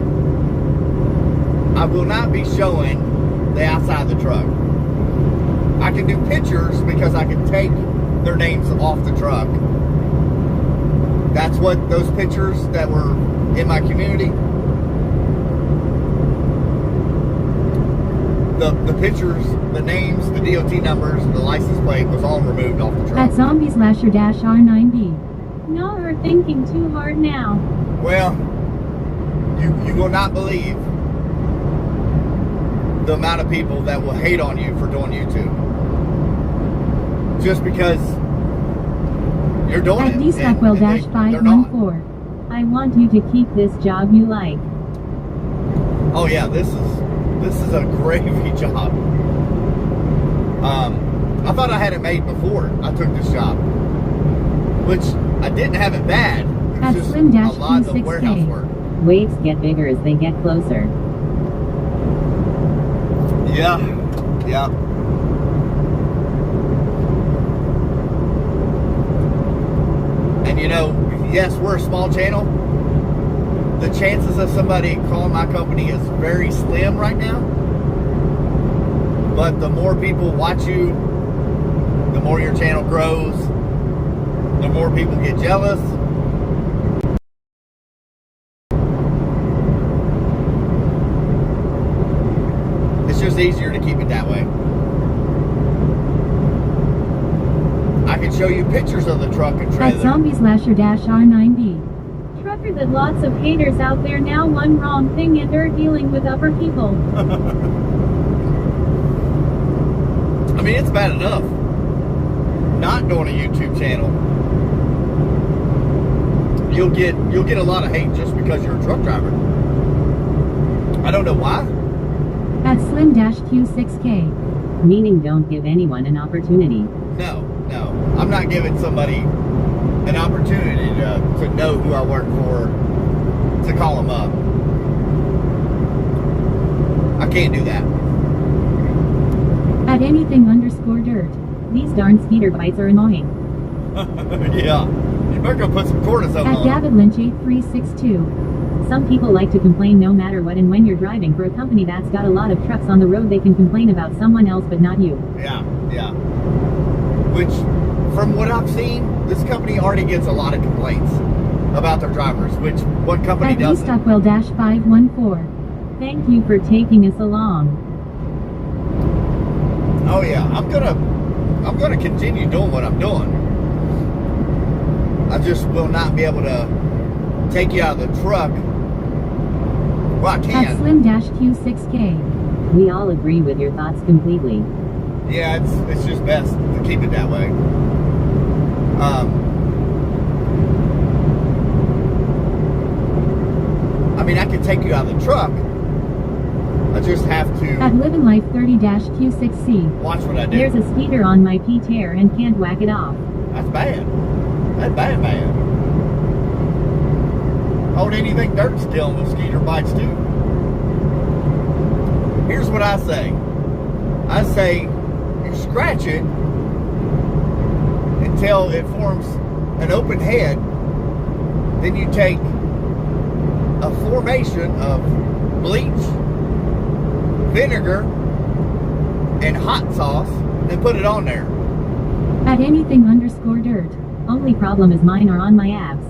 I will not be showing the outside of the truck. I can do pictures because I can take their names off the truck. That's what those pictures that were in my community. The pictures, the names, the DOT numbers, the license plate was all removed off the truck. At zombie/r9b. No, you're thinking too hard now. Well, you will not believe the amount of people that will hate on you for doing YouTube. Just because you're doing At it. dstockwell-514. I want you to keep this job you like. Oh yeah, this is a gravy job. I thought I had it made before I took this job, which I didn't have it bad. It At was just a lot of warehouse slim-q6k. work. Waves get bigger as they get closer. Yeah. And you know, yes, we're a small channel. The chances of somebody calling my company is very slim right now. But the more people watch you, the more your channel grows, the more people get jealous. It's just easier to keep it that way. I can show you pictures of the truck and At trailer. zombie/r9b. Trucker that lots of haters out there now one wrong thing and are dealing with upper people. I mean, it's bad enough not doing a YouTube channel. You'll get a lot of hate just because you're a truck driver. I don't know why. At slim-q6k. Meaning don't give anyone an opportunity. No. I'm not giving somebody an opportunity to know who I work for, to call them up. I can't do that. At anything_dirt. These darn speeder bites are annoying. Yeah. You better go put some cortisone At on. David Lynch 8362. Some people like to complain no matter what, and when you're driving for a company that's got a lot of trucks on the road, they can complain about someone else but not you. Yeah. Which, from what I've seen, this company already gets a lot of complaints about their drivers, which what company At doesn't? dstockwell-514. Thank you for taking us along. Oh yeah, I'm gonna continue doing what I'm doing. I just will not be able to take you out of the truck. Well, I At can. slim-q6k. We all agree with your thoughts completely. Yeah, it's just best to keep it that way. I mean, I can take you out of the truck. I just have At to Livin' Life 30-q6c. watch what I do. There's a speeder on my P-tear and can't whack it off. That's bad. That's bad. Hold anything dirt's killing mosquito bites too. Here's what I say. I say you scratch it until it forms an open head. Then you take a formation of bleach, vinegar, and hot sauce and put it on there. At anything_dirt. Only problem is mine are on my abs.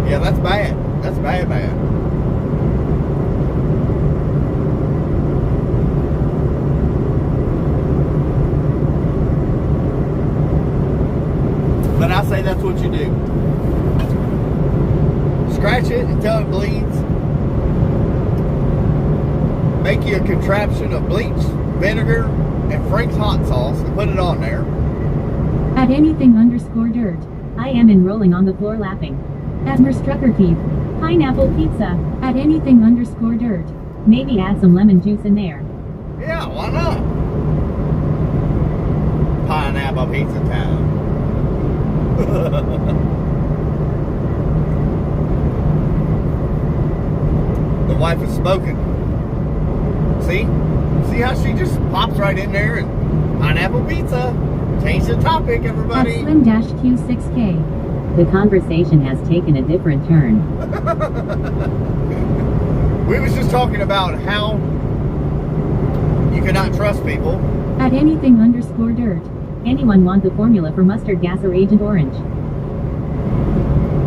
Yeah, that's bad. That's bad. Say that's what you do. Scratch it until it bleeds. Make you a contraption of bleach, vinegar, and Frank's hot sauce and put it on there. At anything_dirt. I am enrolling on the floor laughing. At Merstrucker Keith. Pineapple pizza. At anything_dirt. Maybe add some lemon juice in there. Yeah, why not? Pineapple pizza time. The wife is smoking. See? See how she just pops right in there and pineapple pizza. Change the topic, everybody. At Slim-Q6K. The conversation has taken a different turn. We was just talking about how you cannot trust people. At anything_dirt. Anyone want the formula for mustard gas or Agent Orange?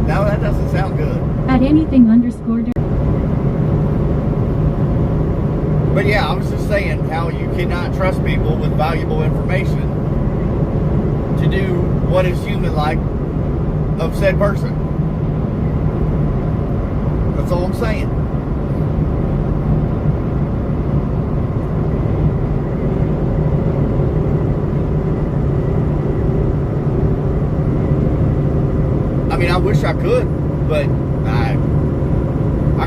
No, that doesn't sound good. At anything_dirt. But yeah, I was just saying how you cannot trust people with valuable information to do what is human-like of said person. That's all I'm saying. I mean, I wish I could, but I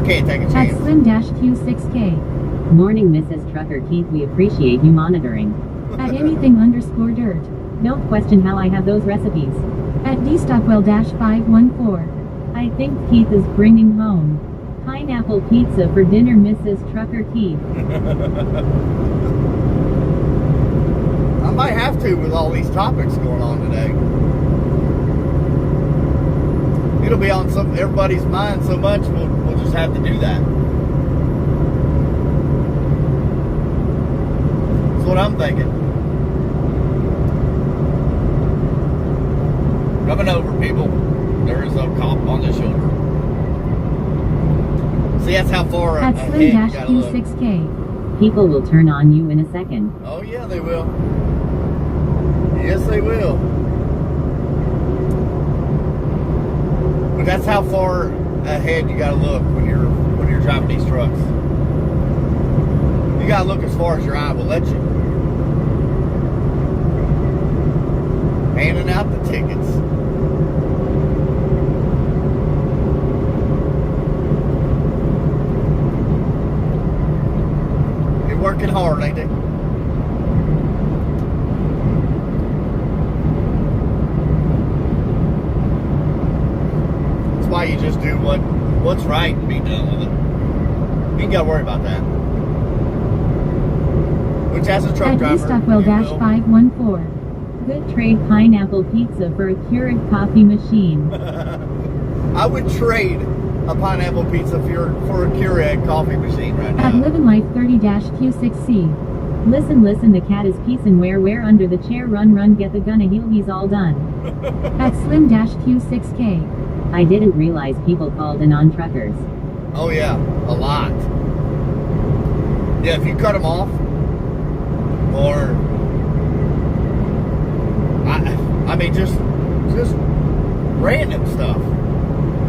can't take a At chance. Slim-Q6K. Morning, Mrs. Trucker Keith. We appreciate you monitoring. At anything_dirt. Don't question how I have those recipes. At dstockwell-514. I think Keith is bringing home pineapple pizza for dinner, Mrs. Trucker Keith. I might have to with all these topics going on today. It'll be on everybody's mind so much, we'll just have to do that. That's what I'm thinking. Coming over, people. There is a cop on the shoulder. See, that's how far At ahead you gotta look. Slim-Q6K. People will turn on you in a second. Oh yeah, they will. Yes, they will. But that's how far ahead you gotta look when you're driving these trucks. You gotta look as far as your eye will let you. Handing out the tickets. They're working hard, ain't they? That's why you just do what's right and be done with it. You ain't gotta worry about that. Which, as a truck At driver, dstockwell-514. Good trade pineapple pizza for a Keurig coffee machine. I would trade a pineapple pizza for a Keurig coffee machine right At now. Livin' Life 30-Q6C. Listen, the cat is peacin' where under the chair, run, get the gun, he's all done. At Slim-Q6K. I didn't realize people called in on truckers. Oh yeah, a lot. Yeah, if you cut them off, or I mean just random stuff.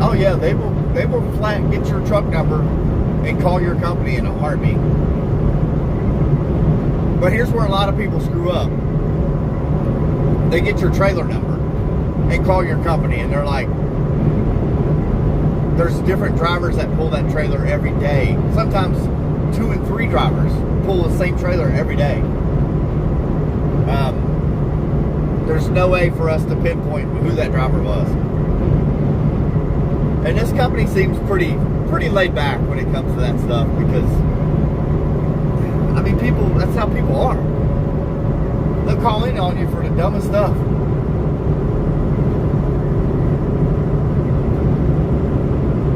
Oh yeah, they will flat get your truck number and call your company in a heartbeat. But here's where a lot of people screw up. They get your trailer number and call your company, and they're like, there's different drivers that pull that trailer every day. Sometimes 2 and 3 drivers pull the same trailer every day. There's no way for us to pinpoint who that driver was. And this company seems pretty laid back when it comes to that stuff, because I mean, people, that's how people are. They'll call in on you for the dumbest stuff.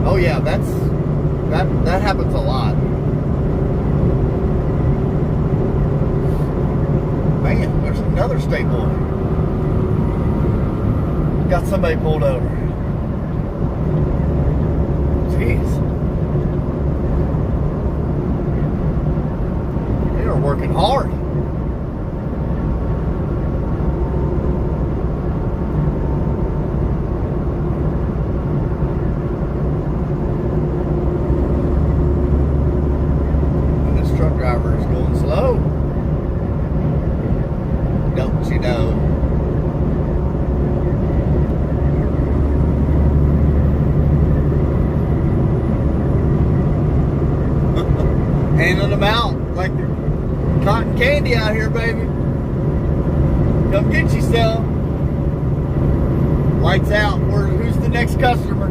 Oh yeah, that happens a lot. Man, there's another state board. Got somebody pulled over. Jeez. They are working hard. let you know. Handing them out like they're cotton candy out here, baby. Come get you some. Lights out. Who's the next customer?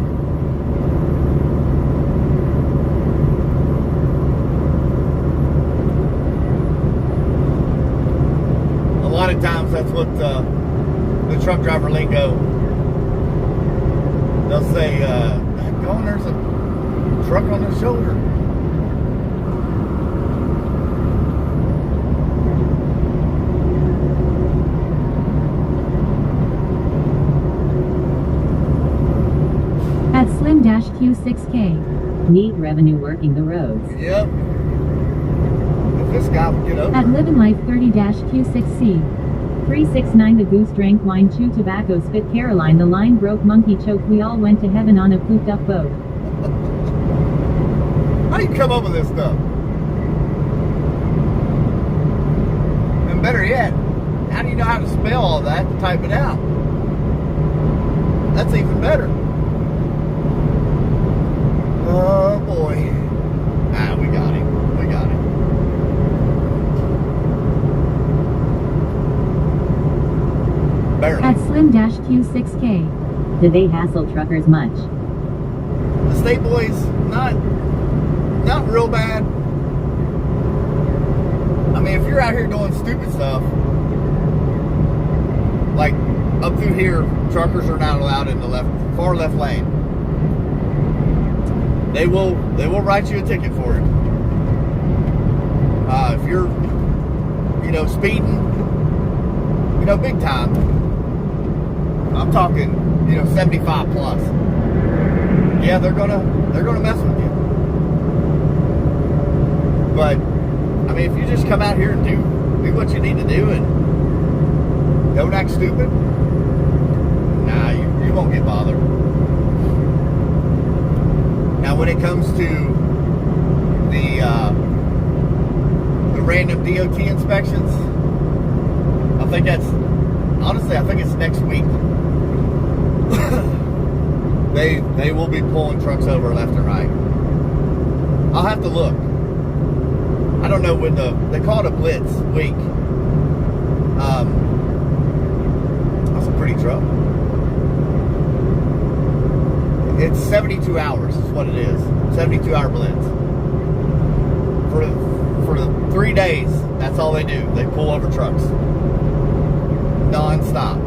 A lot of times that's what the truck driver lingo. They'll say, "Going, there's a truck on the shoulder." At Slim-Q6K. Neat revenue working the roads. Yep. If this guy would get over. At Live and Life 30-Q6C. 369 The goose drank wine, chew tobacco, spit Caroline, the line broke, monkey choke, we all went to heaven on a pooped up boat. How do you come up with this stuff? And better yet, how do you know how to spell all that to type it out? That's even better. Oh boy. Ah, we got him. We got him. Barely. At Slim-Q6K. Do they hassle truckers much? The state boys, not real bad. I mean, if you're out here doing stupid stuff, like up through here, truckers are not allowed in the far left lane. They will write you a ticket for it. If you're, speeding, big time. I'm talking, 75 plus. Yeah, they're gonna mess with you. But I mean, if you just come out here and do what you need to do and don't act stupid, nah, you won't get bothered. Now, when it comes to the random DOT inspections, I think it's next week. They will be pulling trucks over left and right. I'll have to look. I don't know when they call it a blitz week. That's a pretty truck. It's 72 hours is what it is. 72-hour blitz. For the 3 days, that's all they do. They pull over trucks. Non-stop.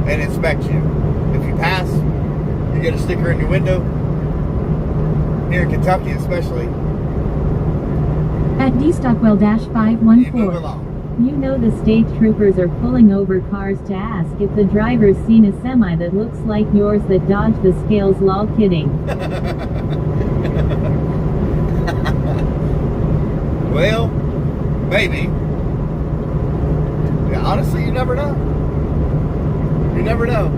And inspect you. If you pass, you get a sticker in your window. Here in Kentucky especially. At D-Stockwell-514. You move along. You know the state troopers are pulling over cars to ask if the driver's seen a semi that looks like yours that dodged the scales, lol kidding. Well, maybe. Yeah, honestly, you never know. You never know.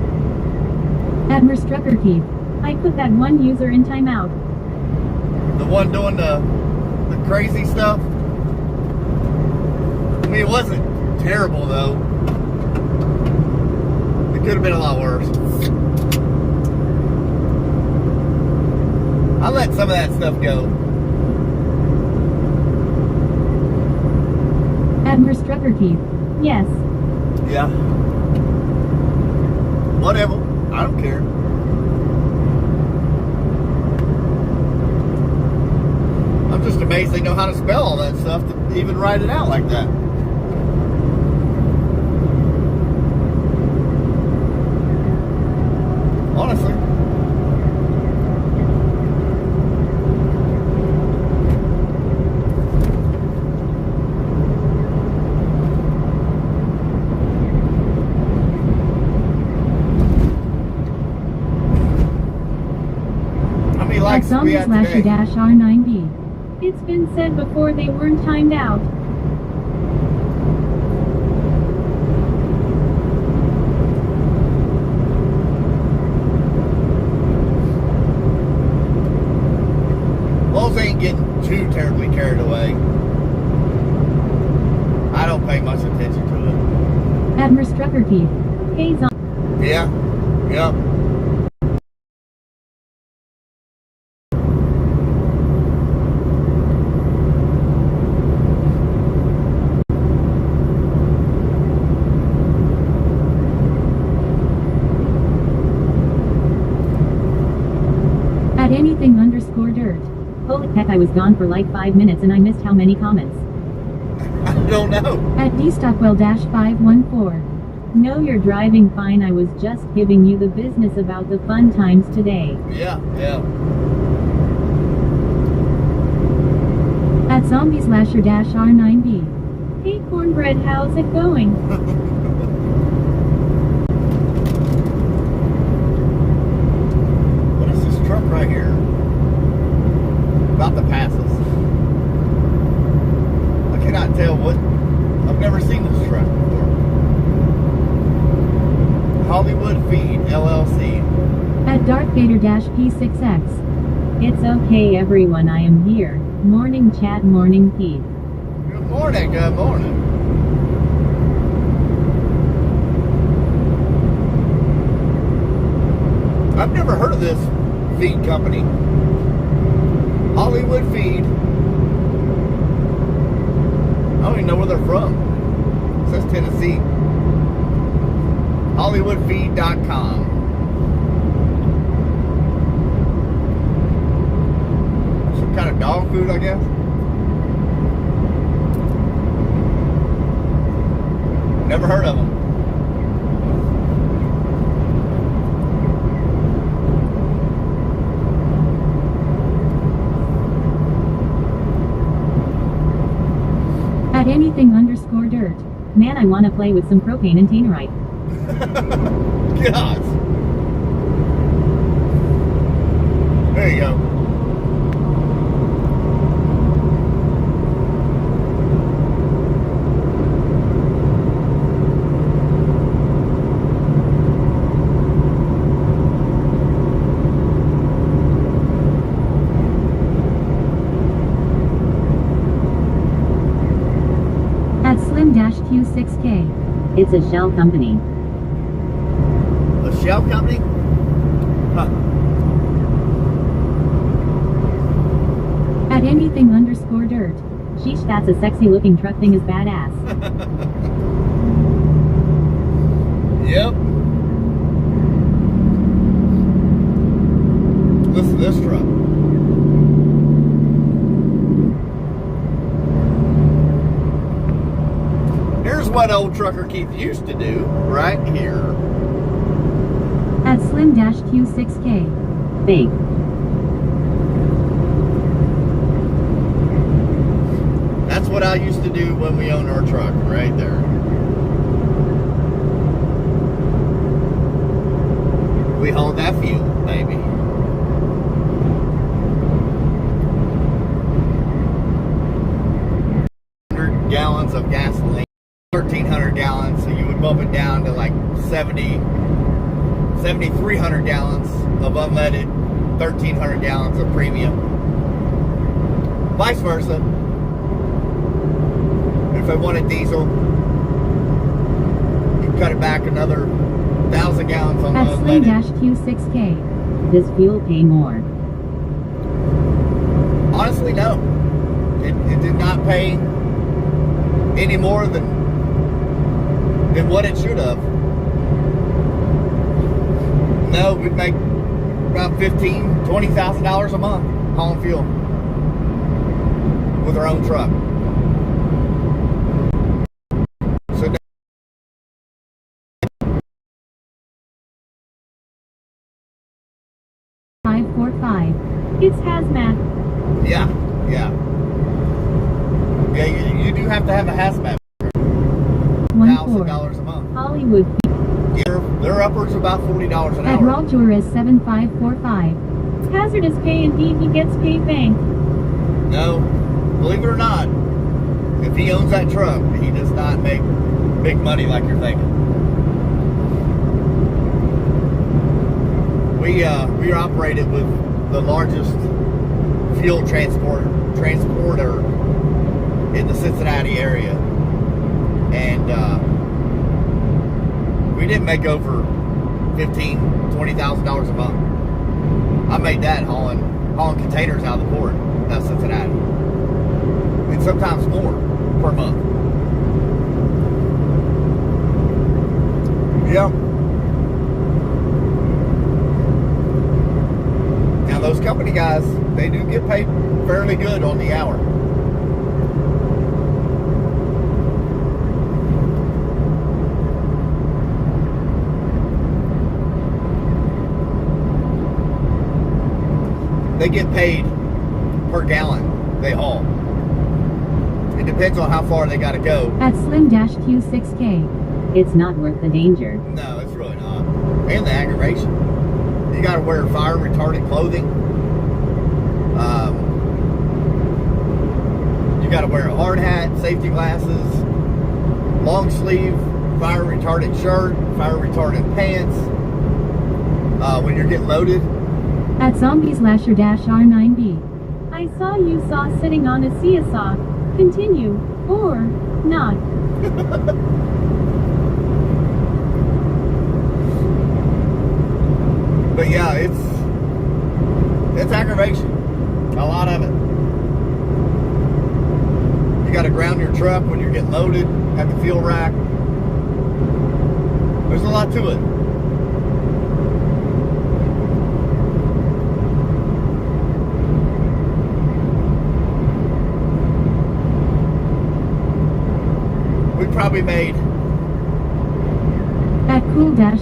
At Merstrucker Keith. I put that one user in timeout. The one doing the crazy stuff. I mean, it wasn't terrible, though. It could have been a lot worse. I let some of that stuff go. At Merstrucker Keith. Yes. Yeah. Whatever. I don't care. I'm just amazed they know how to spell all that stuff to even write it out like that. Honestly. How many likes do we have today? Zombies-R9B. It's been said before they weren't timed out. Those ain't getting too terribly carried away. I don't pay much attention. Admir's Trucker Keith. Pays on. Yeah. Yep. At anything_dirt. Holy heck, I was gone for like 5 minutes and I missed how many comments. I don't know. At dstockwell-514. No, you're driving fine. I was just giving you the business about the fun times today. Yeah, yeah. At zombie/r9b. Hey cornbread, how's it going? What is this truck right here? About to pass us. I cannot tell what. I've never seen this truck before. Hollywood Feed LLC. At Darth Vader-P6X. It's okay everyone, I am here. Morning chat, morning Pete. Good morning, good morning. I've never heard of this feed company. Hollywood Feed. I don't even know where they're from. It says Tennessee. HollywoodFeed.com. Some kind of dog food, I guess. Never heard of them. At anything_dirt. Man, I wanna play with some propane and tannerite. Gosh. There you go. At Slim-Q6K. It's a shell company. A shell company? Huh. At anything_dirt. Sheesh, that's a sexy looking truck thing is badass. Yep. Listen to this truck. Here's what old trucker Keith used to do right here. At Slim-Q6K. Fake. That's what I used to do when we owned our truck, right there. We hauled that fuel, baby. Gallons of gasoline, 1,300 gallons, so you would bump it down to like 7,300 gallons of unleaded, 1,300 gallons of premium. Vice versa. If I wanted diesel, you cut it back another 1,000 gallons on At unleaded. Slim-Q6K. Does fuel pay more? Honestly, no. It did not pay any more than what it should have. No, we'd make about $15,000-$20,000 a month hauling fuel with our own truck. So 545. It's hazmat. yeah, you do have to have a hazmat. 14. $1,000 a month. Hollywood. Yeah, they're upwards of about $40 an At hour. Raljor is 7545. Hazardous pay indeed, he gets paid bank. No, believe it or not, if he owns that truck, he does not make big money like you're thinking. We are operated with the largest fuel transporter in the Cincinnati area, and we didn't make over $20,000 a month. I made that hauling containers out of the port of Cincinnati, and sometimes more per month. Yep. Now those company guys, they do get paid fairly good on the hour. They get paid per gallon they haul. It depends on how far they got to go. At Slim-Q6K, it's not worth the danger. No, it's really not. And the aggravation. You got to wear fire retardant clothing. You got to wear a hard hat, safety glasses, long sleeve, fire retardant shirt, fire retardant pants. When you're getting loaded. At Zombie/R9B, I saw you sitting on a seesaw. Continue, or not. But yeah, it's aggravation. A lot of it. You got to ground your truck when you're getting loaded at the fuel rack. There's a lot to it. We probably made... At Cool-Guy,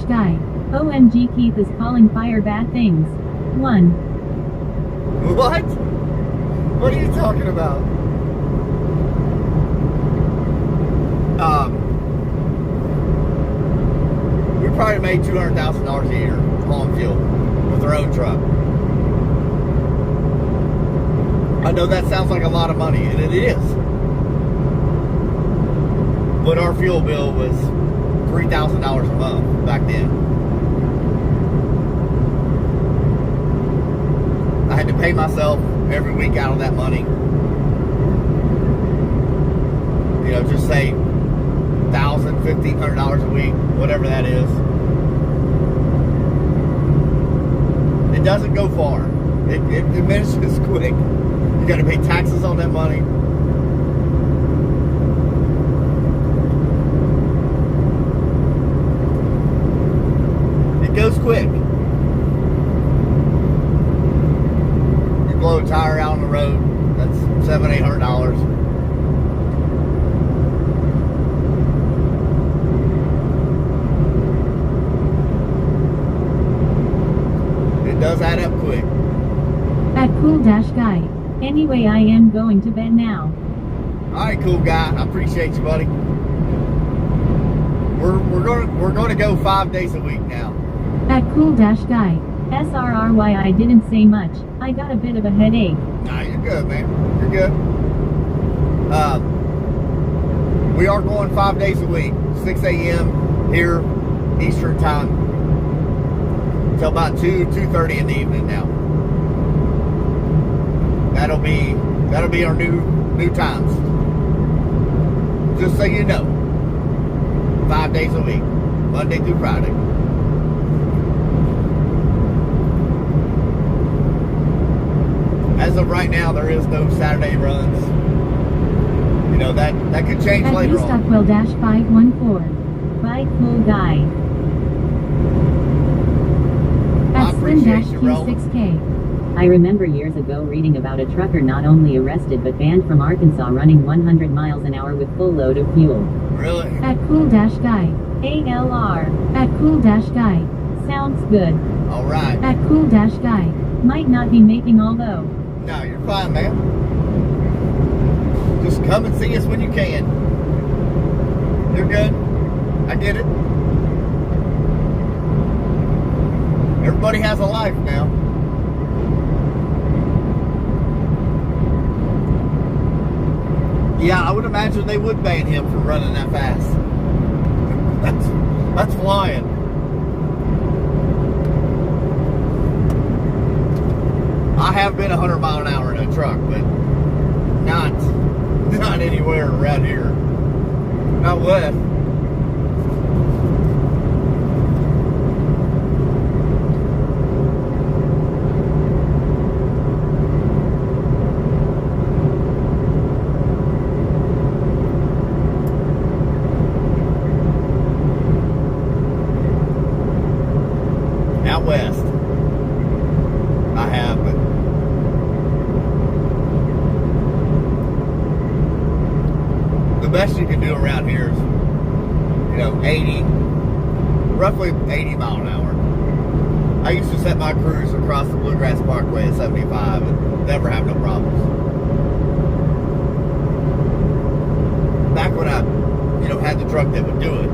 OMG Keith is calling fire bad things. 1. What? What are you talking about? We probably made $200,000 a year hauling fuel with our own truck. I know that sounds like a lot of money, and it is. But our fuel bill was $3,000 a month back then. I had to pay myself every week out of that money. You know, just say $1,000, $1,500 a week, whatever that is. It doesn't go far. It diminishes quick. You got to pay taxes on that money. It goes quick. You blow a tire out on the road, that's $700, $800. It does add up quick. At Cool-Guy, anyway I am going to bed now. Alright, cool guy. I appreciate you, buddy. We're gonna go 5 days a week now. At Cool-Guy, SRRY I didn't say much. I got a bit of a headache. Nah, you're good, man. You're good. We are going 5 days a week, 6 a.m. here, Eastern time, till about 2:30 in the evening now. That'll be our new times. Just so you know, 5 days a week, Monday through Friday. As of right now, there is no Saturday runs. You know, that could change At later on. Stockwell-514. Bye, cool guy. I At appreciate you, Ro. Slim-Q6K. I remember years ago reading about a trucker not only arrested but banned from Arkansas running 100 miles an hour with full load of fuel. Really? At Cool-Guy, ALR. At Cool-Guy, sounds good. Alright. At Cool-Guy, might not be making although. No, you're fine, man. Just come and see us when you can. You're good. I get it. Everybody has a life now. Yeah, I would imagine they would ban him for running that fast. That's flying. I have been 100 mile an hour in a truck, but not anywhere around here. Not west. 80, roughly 80 mile an hour. I used to set my cruise across the Bluegrass Parkway at 75 and never have no problems. Back when I, had the truck that would do it.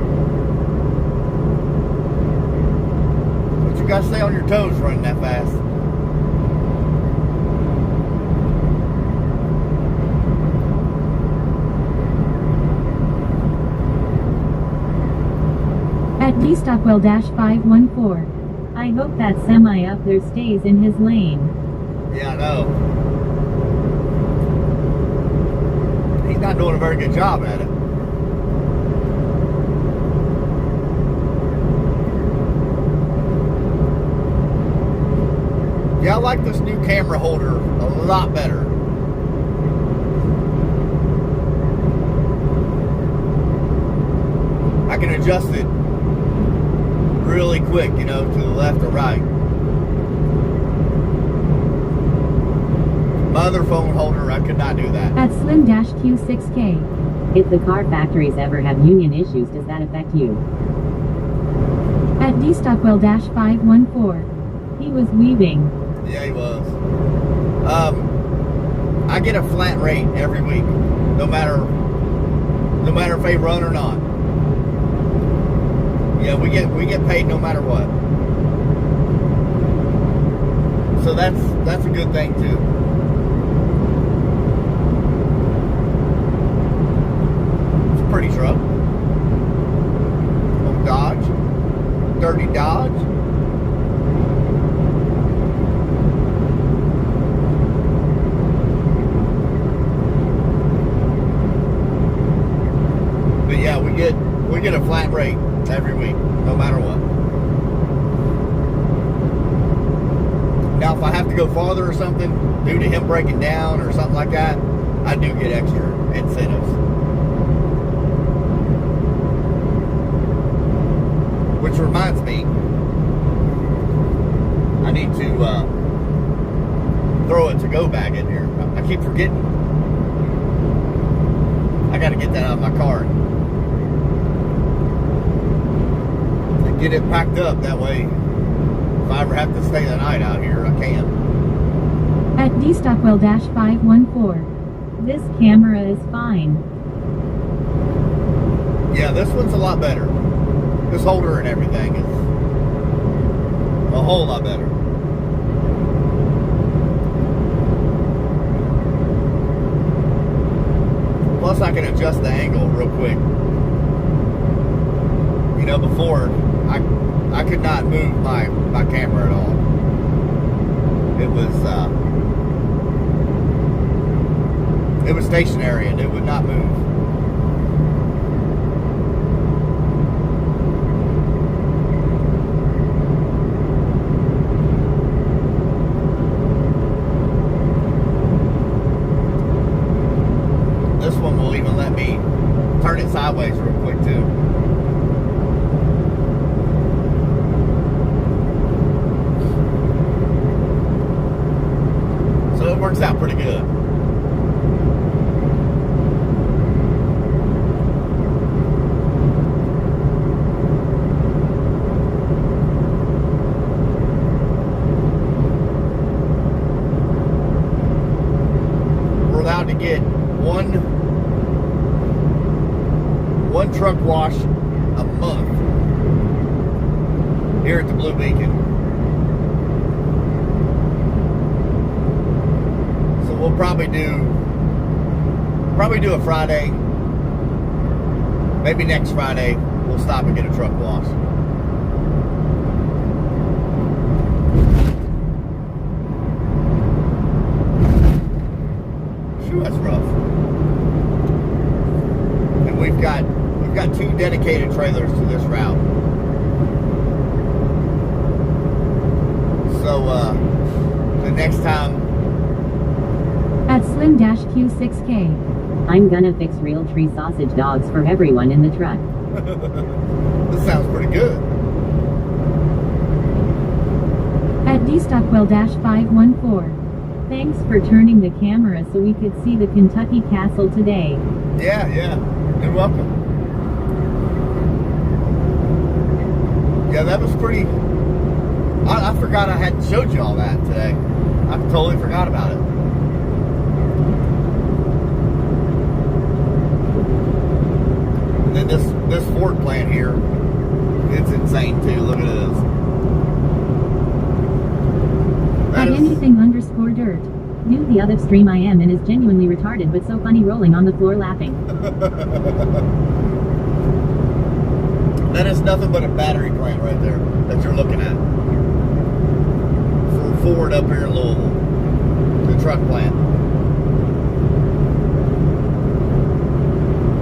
But you gotta stay on your toes running that fast. At dstockwell-514. I hope that semi up there stays in his lane. Yeah, I know. He's not doing a very good job at it. Yeah, I like this new camera holder a lot better. I can adjust it really quick, to the left or right. My other phone holder, I could not do that. At Slim-Q6K. If the car factories ever have union issues, does that affect you? At dstockwell-514. He was weaving. Yeah, he was. I get a flat rate every week, no matter if they run or not. Yeah, we get paid no matter what. So that's a good thing too. It's a pretty truck. Old Dodge. Dirty Dodge. But yeah, we get a flat rate every week, no matter what. Now, if I have to go farther or something, due to him breaking down or something like that, I do get extra incentives. Which reminds me, I need to throw a to-go bag in here. I keep forgetting. I got to get that out of my car. Get it packed up, that way if I ever have to stay the night out here, I can. At dstockwell-514. This camera is fine. Yeah, this one's a lot better. This holder and everything is a whole lot better. Plus I can adjust the angle real quick. Before I could not move my camera at all. It was stationary and it would not move. This one will even let me turn it sideways real quick too. Works out pretty good. We're allowed to get one truck wash a month here at the Blue Beacon. We'll probably do a Friday. Maybe next Friday we'll stop and get a truck wash. Phew, that's rough. And we've got 2 dedicated trailers to this route. So the next time. At Slim-Q6K. I'm gonna fix real tree sausage dogs for everyone in the truck. This sounds pretty good. At dstockwell-514. Thanks for turning the camera so we could see the Kentucky Castle today. Yeah. You're welcome. Yeah, that was pretty. I forgot I hadn't showed you all that today. I totally forgot about it. And then this Ford plant here, it's insane too. Look at this. At anything_dirt. Knew the other stream I am in is genuinely retarded but so funny rolling on the floor laughing. That is nothing but a battery plant right there that you're looking at. For Ford up here in Louisville. The truck plant.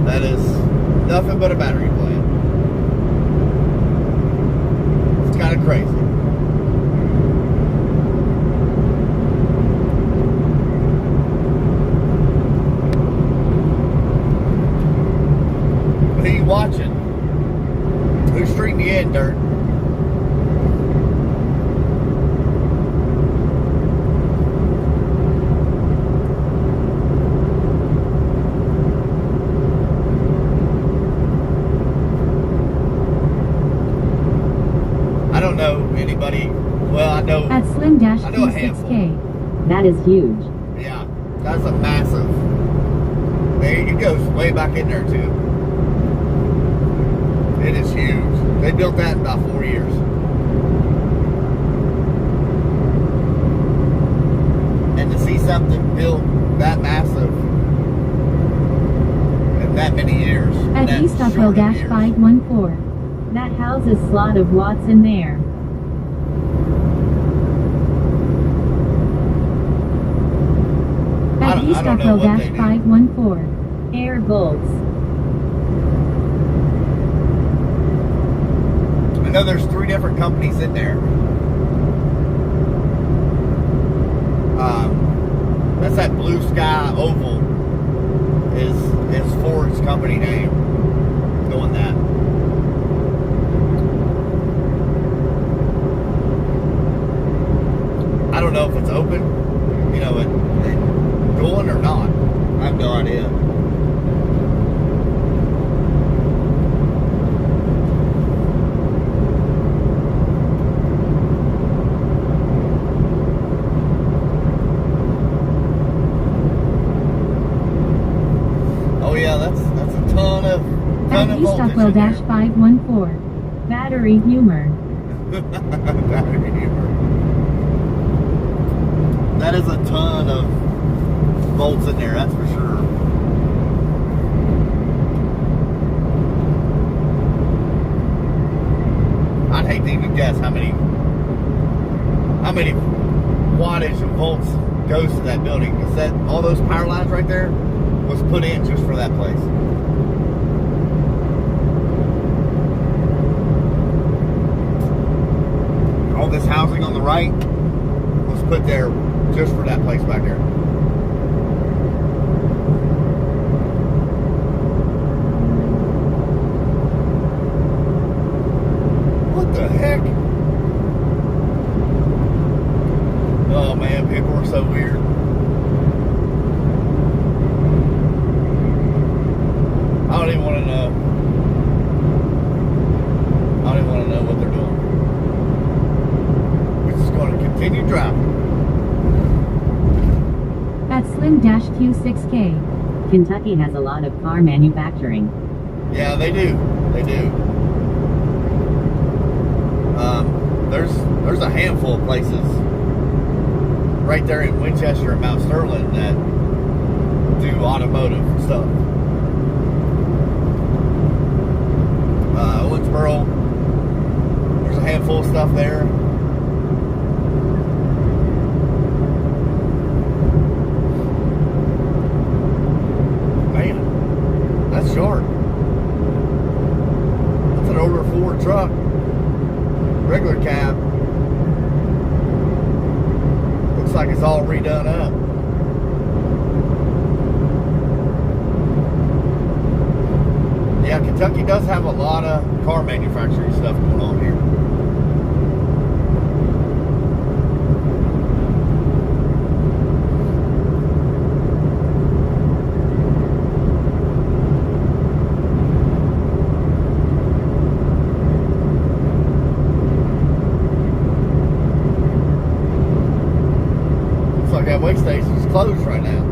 That is nothing but a battery plant. It's kind of crazy. What are you watching? Who's streaming you in, Dirt? I don't know anybody. Well, I know. At I know a Slim-Q6K. handful. That is huge. Yeah, that's a massive. It goes way back in there too. It is huge. They built that in about 4 years. And to see something built that massive in that many years. At Eastockwell-514. That houses slot of watts in there. At I don't know what they do. Eastockwell-514. Air bolts. I know there's 3 different companies in there. That's that Blue Sky Oval is Ford's company name doing that. I don't know if it's open, you know, it going or not. I have no idea. Oh yeah, that's a ton of At voltage in there. Eastockwell-514. Battery humor. Battery humor. That is a ton of bolts in there, that's for sure. I'd hate to even guess how many wattage of volts goes to that building. Because that all those power lines right there was put in just for that place. All this housing on the right was put there just for that place back there. What the heck? Oh man, people are so weird. I don't even want to know. I don't even want to know what they're doing. We're just going to continue driving. At Slim-Q6K. Kentucky has a lot of car manufacturing. Yeah, they do. They do. There's a handful of places right there in Winchester and Mount Sterling that do automotive stuff. Owensboro, there's a handful of stuff there. Man, that's short. That's an older Ford truck. Regular cab. Looks like it's all redone up. Yeah, Kentucky does have a lot of car manufacturing stuff going on here. way station's closed right now.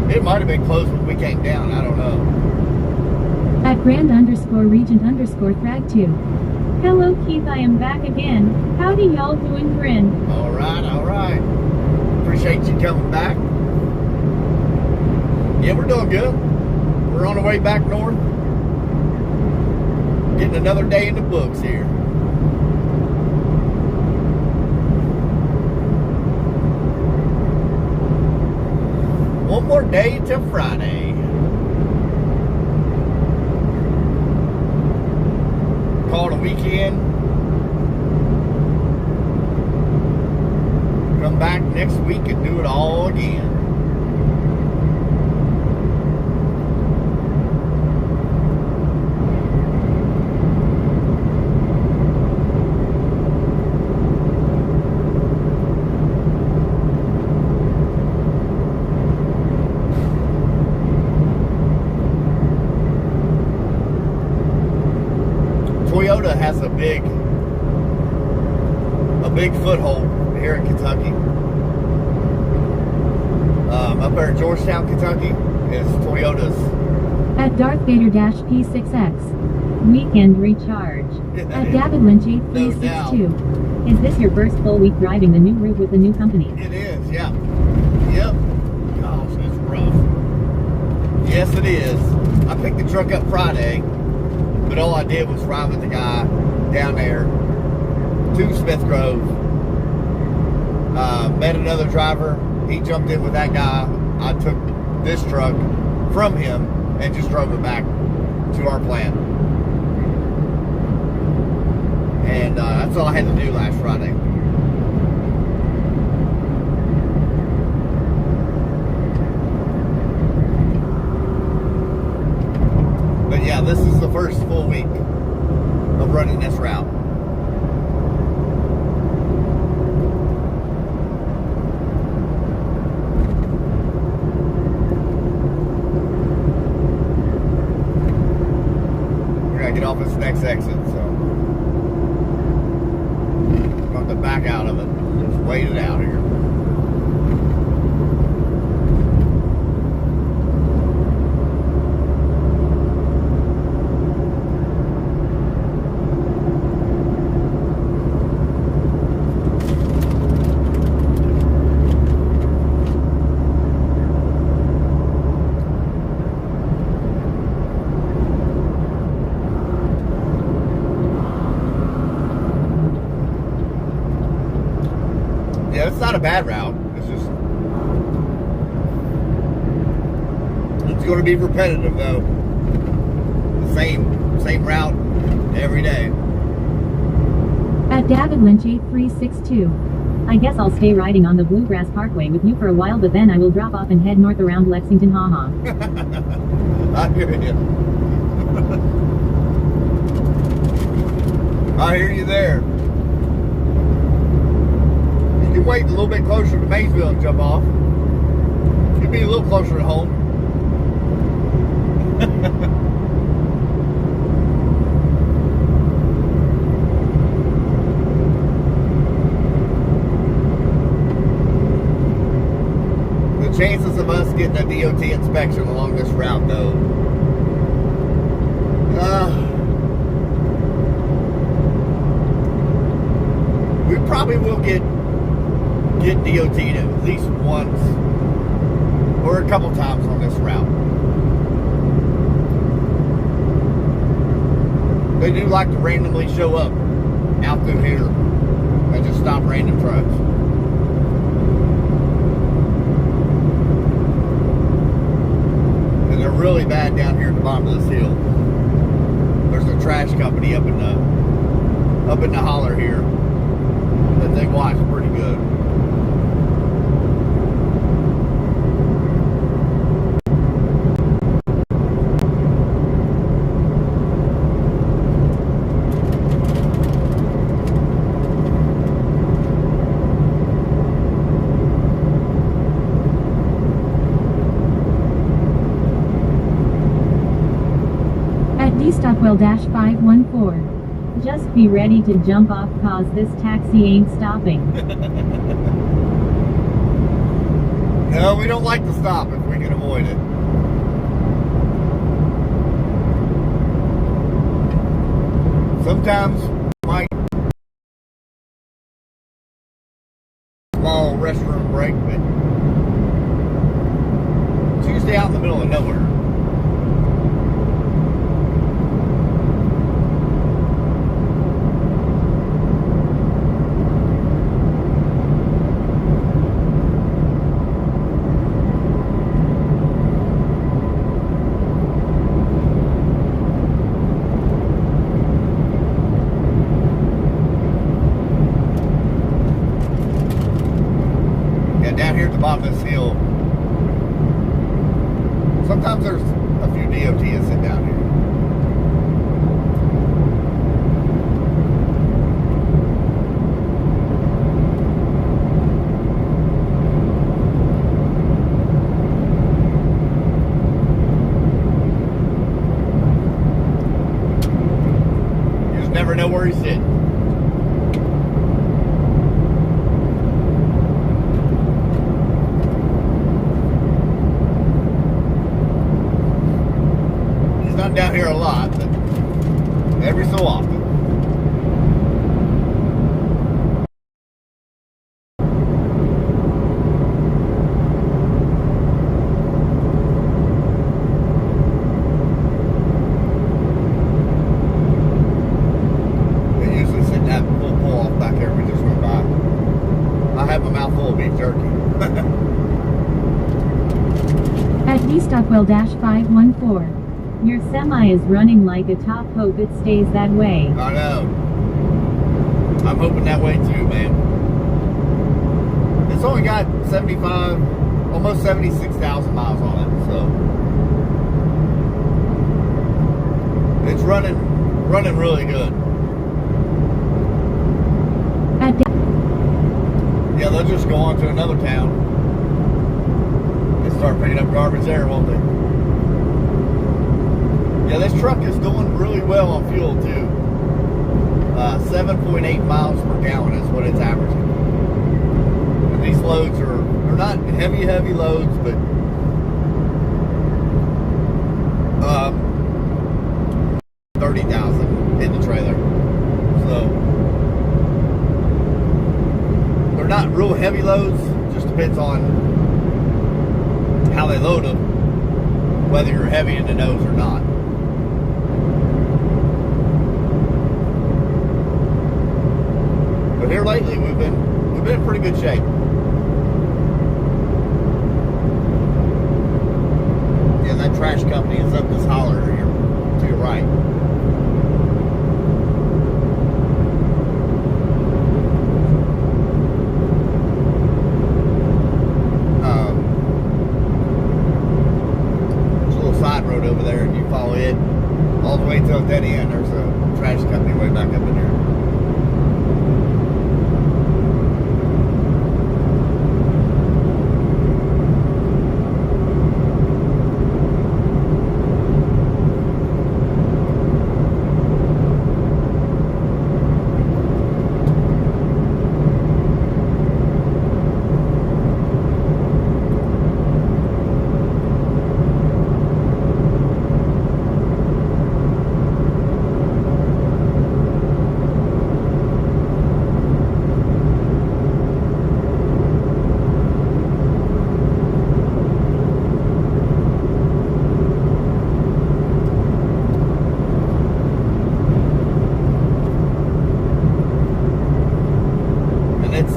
It might have been closed when we came down. I don't know. At Grand_Regent_Thrag2. Hello Keith, I am back again. Howdy y'all doing, grin? All right, all right. Appreciate you coming back. Yeah, we're doing good. We're on the way back north. Getting another day in the books here. One more day till Friday. Call it a weekend. Come back next week and do it all again. Toyota has a big foothold here in Kentucky. Up there in Georgetown, Kentucky, is Toyota's. At Darth Vader-P6X. Weekend recharge. At David Lynch 8362. Is this your first full week driving the new route with the new company? It is, yeah. Yep. Gosh, it's rough. Yes, it is. I picked the truck up Friday, but all I did was ride with the guy down there to Smith Grove. Met another driver. He jumped in with that guy. I took this truck from him and just drove it back to our plant. And that's all I had to do last Friday. But yeah, this is the first full week of running this route. We're gonna get off this next exit, so I'm going to back out of it and just wait it out here. Yeah, it's not a bad route. It's just, it's going to be repetitive though. The same route every day. At David Lynch 8362. I guess I'll stay riding on the Bluegrass Parkway with you for a while, but then I will drop off and head north around Lexington, haha. I hear you. I hear you there. You can wait a little bit closer to Maysville and jump off. You'll be a little closer to home. The chances of us getting a DOT inspection along this route, though, we probably will get DOT'd at least once or a couple times on this route. They do like to randomly show up out through here and just stop random trucks. And they're really bad down here at the bottom of this hill. There's a trash company up in the holler here that they watch pretty good. Stockwell-514. Just be ready to jump off cause this taxi ain't stopping. No, we don't like to stop if we can avoid it. Sometimes might small restroom break, but it's usually out in the middle of nowhere. Down here at the bottom of this hill, sometimes there's a few DOTs sit down here. You just never know where he's sitting. Down here a lot, but every so often. They usually sit in that little pull off back there we just went by. I have a mouthful of beef jerky. At V-Stockwell-514. Your semi is running like a top. Hope it stays that way. I know. I'm hoping that way too, man. It's only got 75, almost 76,000 miles on it, so it's running really good. Yeah, they'll just go on to another town and start picking up garbage there, won't they? Yeah, this truck is doing really well on fuel too. 7.8 miles per gallon is what it's averaging. And these loads they're not heavy loads, but 30,000 in the trailer. So they're not real heavy loads. Just depends on how they load them, whether you're heavy in the nose or not. But here lately, we've been in pretty good shape. Yeah, that trash company is up this holler here to your right. There's a little side road over there, and you follow it all the way till the dead end. There's a trash company way back up in there.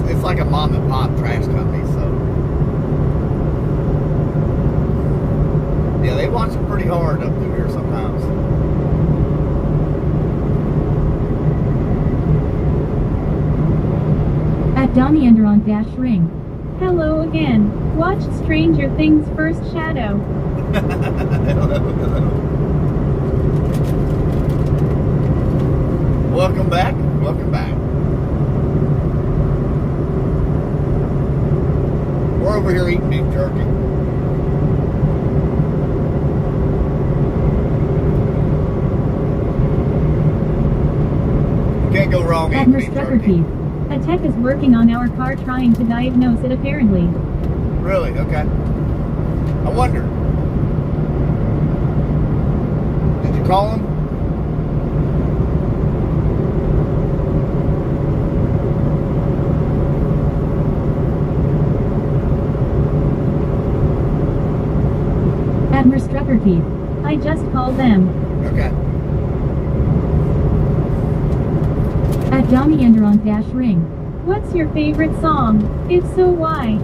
It's like a mom and pop trash company, so yeah, they watch it pretty hard up through here sometimes. At Donnie Enderon Dash Ring. Hello again. Watched Stranger Things First Shadow. Welcome back. Welcome back. We're over here eating beef jerky. You can't go wrong eating beef jerky. A tech is working on our car trying to diagnose it apparently. Really? Okay. I wonder. Did you call him? Admiral Strucker Keith. I just called them. Okay. At Johnny Enderon Dash Ring. What's your favorite song? If so, why?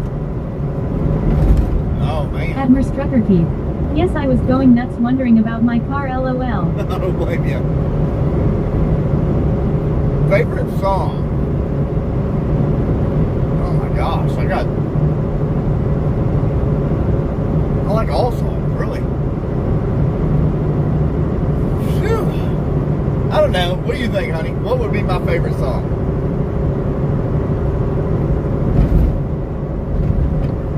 Oh, man. Admiral Strucker Keith. Yes, I was going nuts wondering about my car, lol. I don't blame you. Favorite song? Oh my gosh, I like all songs, really. Phew. I don't know. What do you think, honey? What would be my favorite song?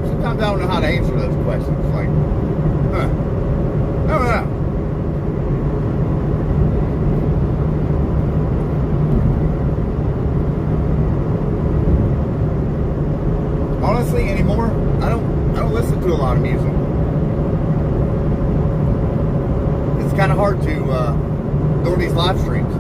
Sometimes I don't know how to answer those questions. Like, I don't know. Honestly, anymore, I don't listen to a lot of music. It's kind of hard to during these live streams.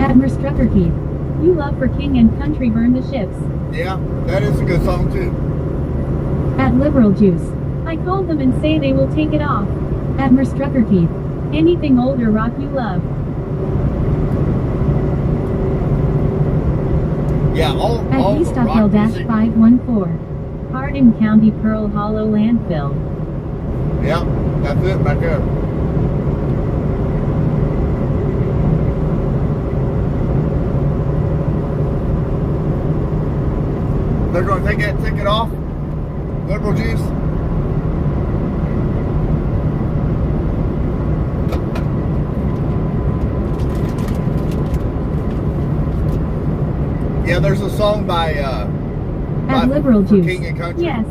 Admiral Strucker Keith. You love for King and Country Burn the Ships. Yeah, that is a good song too. At Liberal Juice. I called them and say they will take it off. Admiral Strucker Keith. Anything older rock you love. Yeah, all At the rock music. Eastockel-514. Hardin County Pearl Hollow Landfill. Yeah, that's it right there. They're going to take that ticket off? Liberal Juice? Yeah, there's a song by Liberal for Juice. King and Country. Yes.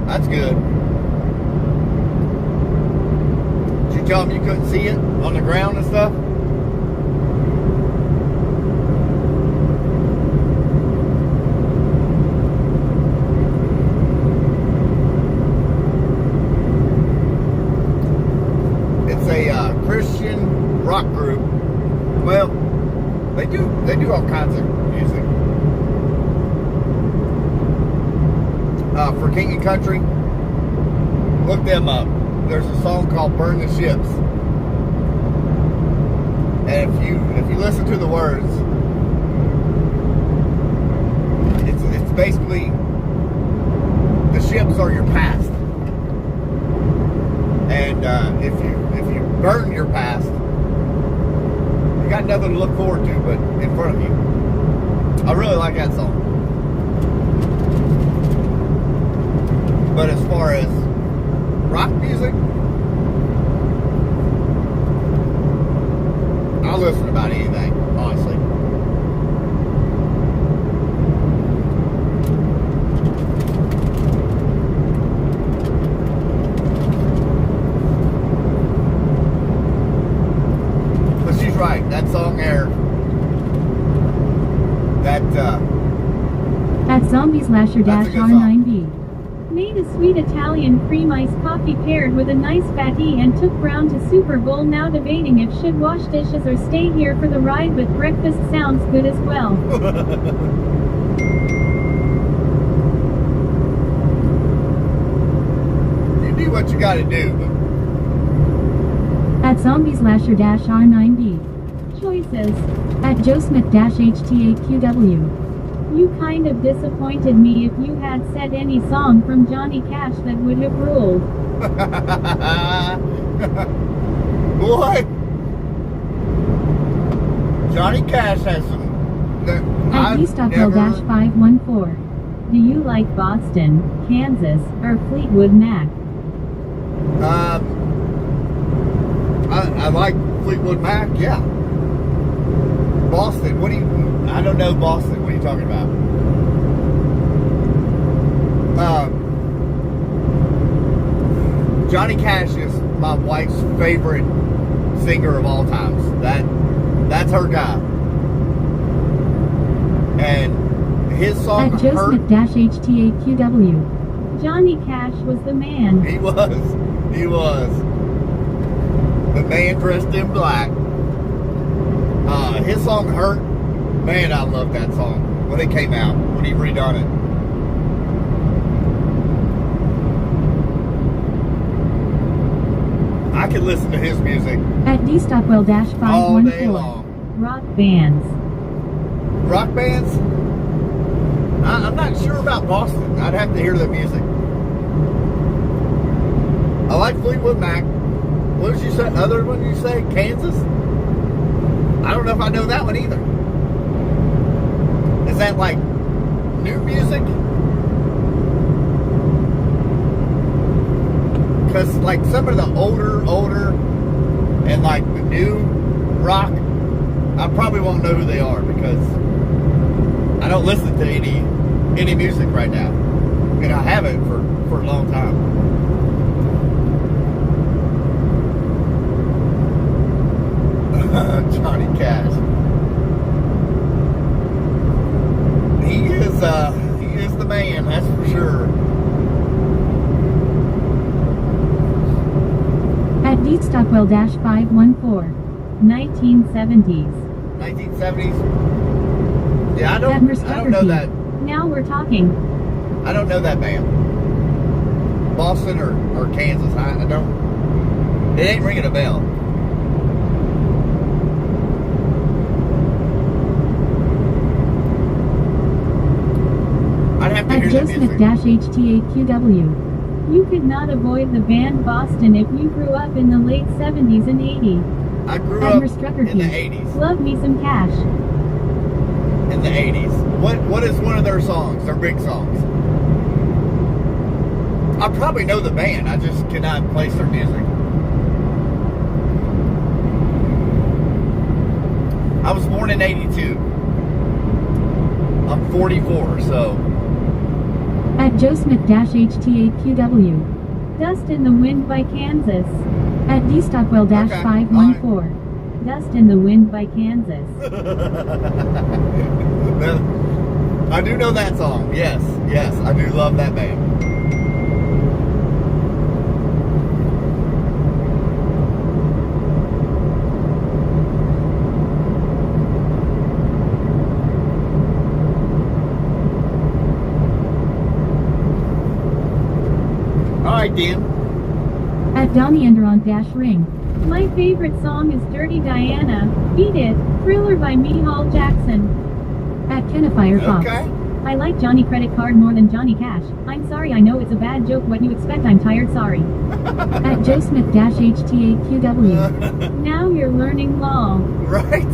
That's good. Did you tell him you couldn't see it on the ground and stuff? It's a Christian rock group. Well, they do all kinds of music. For King and Country, look them up. There's a song called "Burn the Ships," and if you listen to the words, it's basically the ships are your past, and if you burn your past, you got nothing to look forward to but in front of you. I really like that song. But as far as rock music, I'll listen to about anything, honestly. But she's right, that song there, At Zombies Lasher That's a good R9B. Made a sweet Italian cream iced coffee paired with a nice fatty and took Brown to Super Bowl. Now debating if should wash dishes or stay here for the ride, but breakfast sounds good as well. You do what you gotta do. At Zombies Lasher R9B. Choices. At Joe Smith HTAQW. You kind of disappointed me. If you had said any song from Johnny Cash, that would have ruled. Boy, Johnny Cash has some. At Eastockel-514. Do you like Boston, Kansas, or Fleetwood Mac? I like Fleetwood Mac, yeah. Boston, I don't know Boston, what are you talking about? Johnny Cash is my wife's favorite singer of all times. That's her guy. And his song At Joe Hurt. Smith-HTAQW. Johnny Cash was the man. He was. The man dressed in black. His song Hurt. Man, I love that song when it came out, when he redone it. I could listen to his music At DStockwell-514. all day long. Rock bands. Rock bands? I'm not sure about Boston. I'd have to hear the music. I like Fleetwood Mac. What did you say? Other one you say? Kansas? I don't know if I know that one either. Is that like new music? Because like some of the older, and like the new rock, I probably won't know who they are because I don't listen to any music right now. And I haven't for a long time. Johnny Cash. He is the man, that's for sure. At DStockwell-514. 1970s. 1970s. Yeah, I don't know that. Now we're talking. I don't know that band. Boston or Kansas. I don't. It ain't ringing a bell. I'd have to At hear the music. Joseph-HTAQW. You could not avoid the band Boston if you grew up in the late 70s and 80s. I grew At up Merstrucker in the Keith. 80s. Love me some Cash. In the 80s. What is one of their songs? Their big songs? I probably know the band. I just cannot place their music. I was born in 82. I'm 44, so. At Joe Smith-HTAQW. Dust in the Wind by Kansas. At DStockwell-514. Dust in the Wind by Kansas. I do know that song. Yes, I do love that band. All right, Dan. At Donnie Enderon-Ring. My favorite song is Dirty Diana. Beat It. Thriller by Micheal Jackson. At Kenna Firefox. Okay. I like Johnny Credit Card more than Johnny Cash. I'm sorry, I know it's a bad joke. What you expect? I'm tired, sorry. At Joe Smith-HTAQW. Now you're learning law. Right.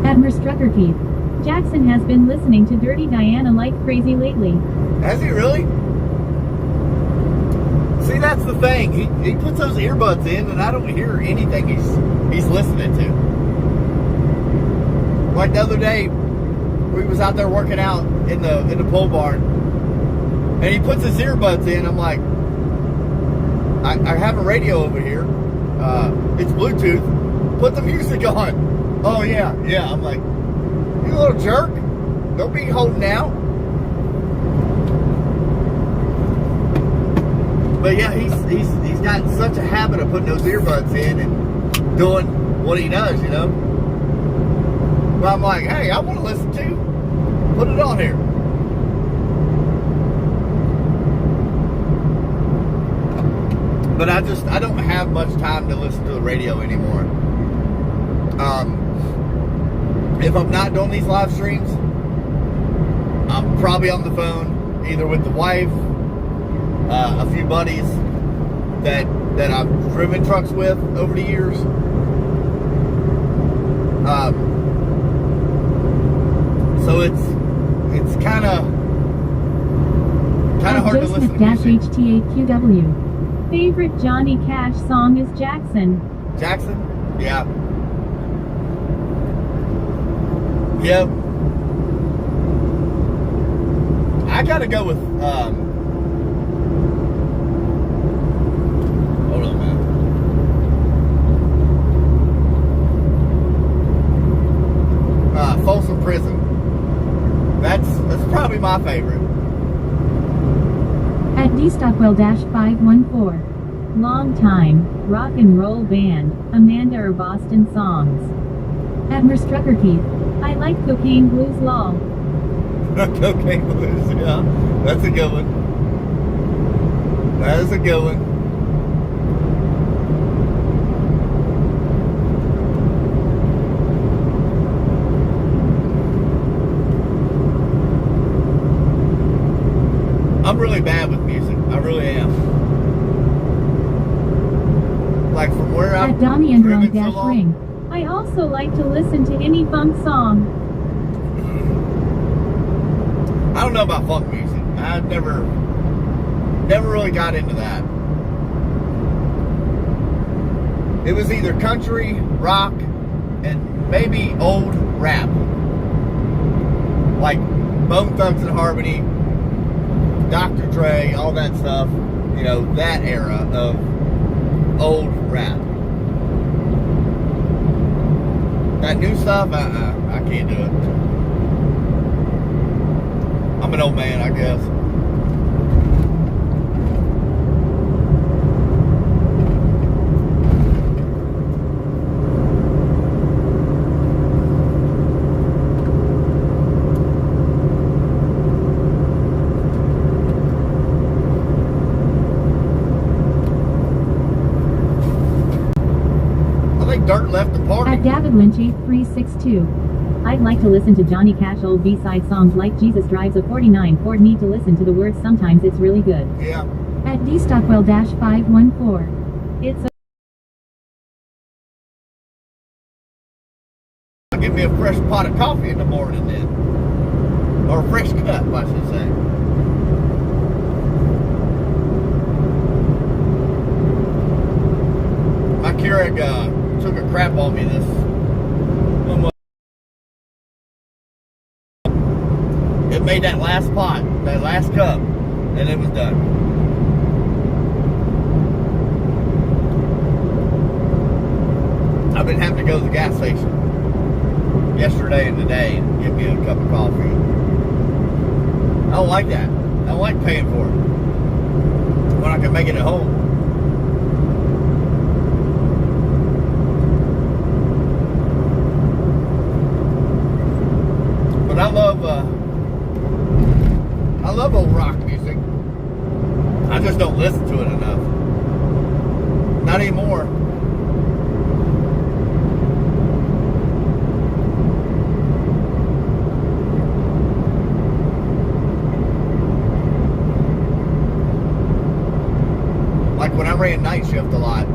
At Merstrucker Keith. Jackson has been listening to Dirty Diana like crazy lately. Has he really? See, that's the thing. He puts those earbuds in, and I don't hear anything he's listening to. Like the other day, we was out there working out in the pole barn, and he puts his earbuds in. I'm like, I have a radio over here. It's Bluetooth. Put the music on. Oh yeah. I'm like, you little jerk. Don't be holding out. But yeah, he's got such a habit of putting those earbuds in and doing what he does, you know. But I'm like, hey, I want to listen too. Put it on here. But I don't have much time to listen to the radio anymore. If I'm not doing these live streams, I'm probably on the phone, either with the wife, a few buddies that I've driven trucks with over the years. So it's kind of hard to listen to music. HTAQW. Favorite Johnny Cash song is Jackson. Jackson? Yeah. Yep. I gotta go with hold on, man. probably my favorite. At dstockwell-514. Long time, rock and roll band, Amanda or Boston songs. At Merstrucker Keith. I like cocaine blues lol. Cocaine blues, yeah. That's a good one. That is a good one. I'm really bad with music. I really am. Like from where I'm At Donnie and driven so Dash long. Ring. I also like to listen to any funk song. I don't know about funk music. I've never really got into that. It was either country, rock, and maybe old rap. Like Bone Thugs and Harmony, Dr. Dre, all that stuff. You know, that era of old rap. That new stuff, I can't do it. I'm an old man, I guess. I think Dirt left the party. At David Lynch 8362. I'd like to listen to Johnny Cash old B-side songs like Jesus Drives a 49 Ford. Need to listen to the words sometimes, it's really good. Yeah. At dstockwell-514. It's Give me a fresh pot of coffee in the morning then. Or a fresh cup, I should say. My Keurig took a crap on me this one month. It made that last pot, that last cup, and it was done. I've been having to go to the gas station yesterday and today and get me a cup of coffee. I don't like that. I don't like paying for it when I can make it at home. But I love old rock music. I just don't listen to it enough. Not anymore. Like when I ran night shift a lot,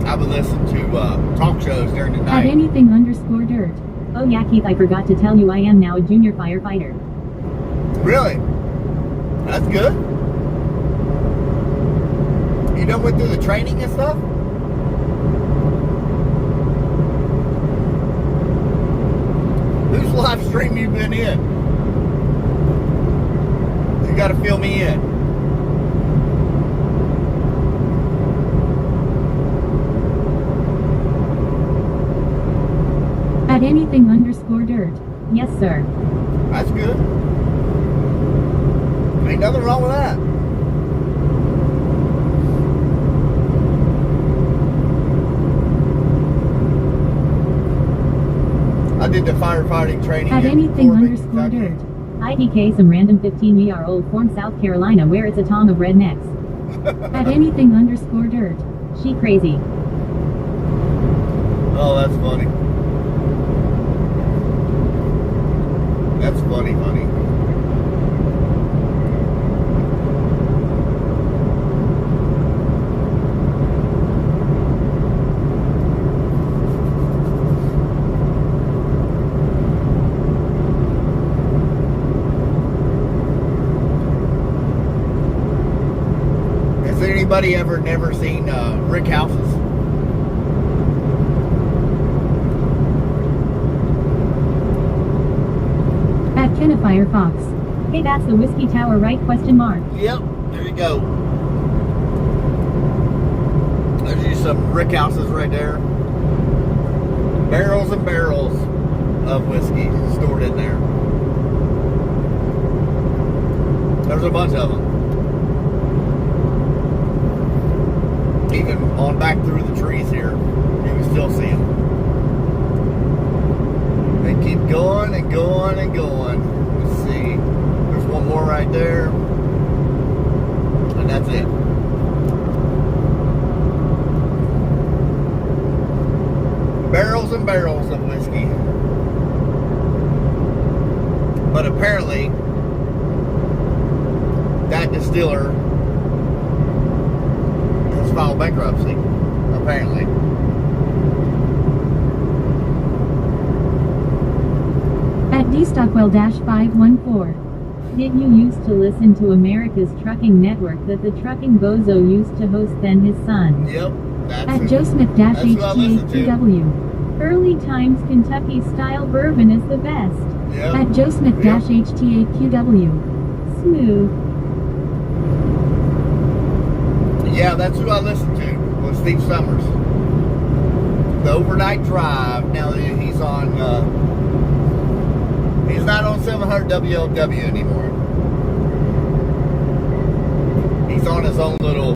I would listen to talk shows during the at night. anything_dirt. Oh yeah, Keith, I forgot to tell you I am now a junior firefighter. Really? That's good. You done went through the training and stuff? Whose live stream you been in? You gotta fill me in. At anything_dirt. Yes, sir. That's good. Ain't nothing wrong with that. I did the firefighting training At in Flemingsburg, anything_dirt. IDK some random 15-year-old from South Carolina where it's a tom of rednecks. At anything_dirt. She crazy. Oh, that's funny. That's funny. Has anybody ever never seen Rick Houses? At Kennefire Fox. Hey, that's the Whiskey Tower, right? Question mark. Yep, there you go. There's just some Rick Houses right there. Barrels and barrels of whiskey stored in there. There's a bunch of them. Even on back through the trees here, you can still see them. They keep going and going and going. Let's see. There's one more right there. And that's it. Barrels and barrels of whiskey. But apparently, that distiller has filed bankruptcy. Apparently. At dstockwell-514. Did you used to listen to America's Trucking Network that the Trucking Bozo used to host, then his son? Yep. At Joe Smith-HTAQW. Early times Kentucky style bourbon is the best. Yep. At Joe Smith-HTAQW. Smooth. Yeah, that's who I listened to, was Steve Summers. The Overnight Drive. Now he's on, he's not on 700 WLW anymore. He's on his own little...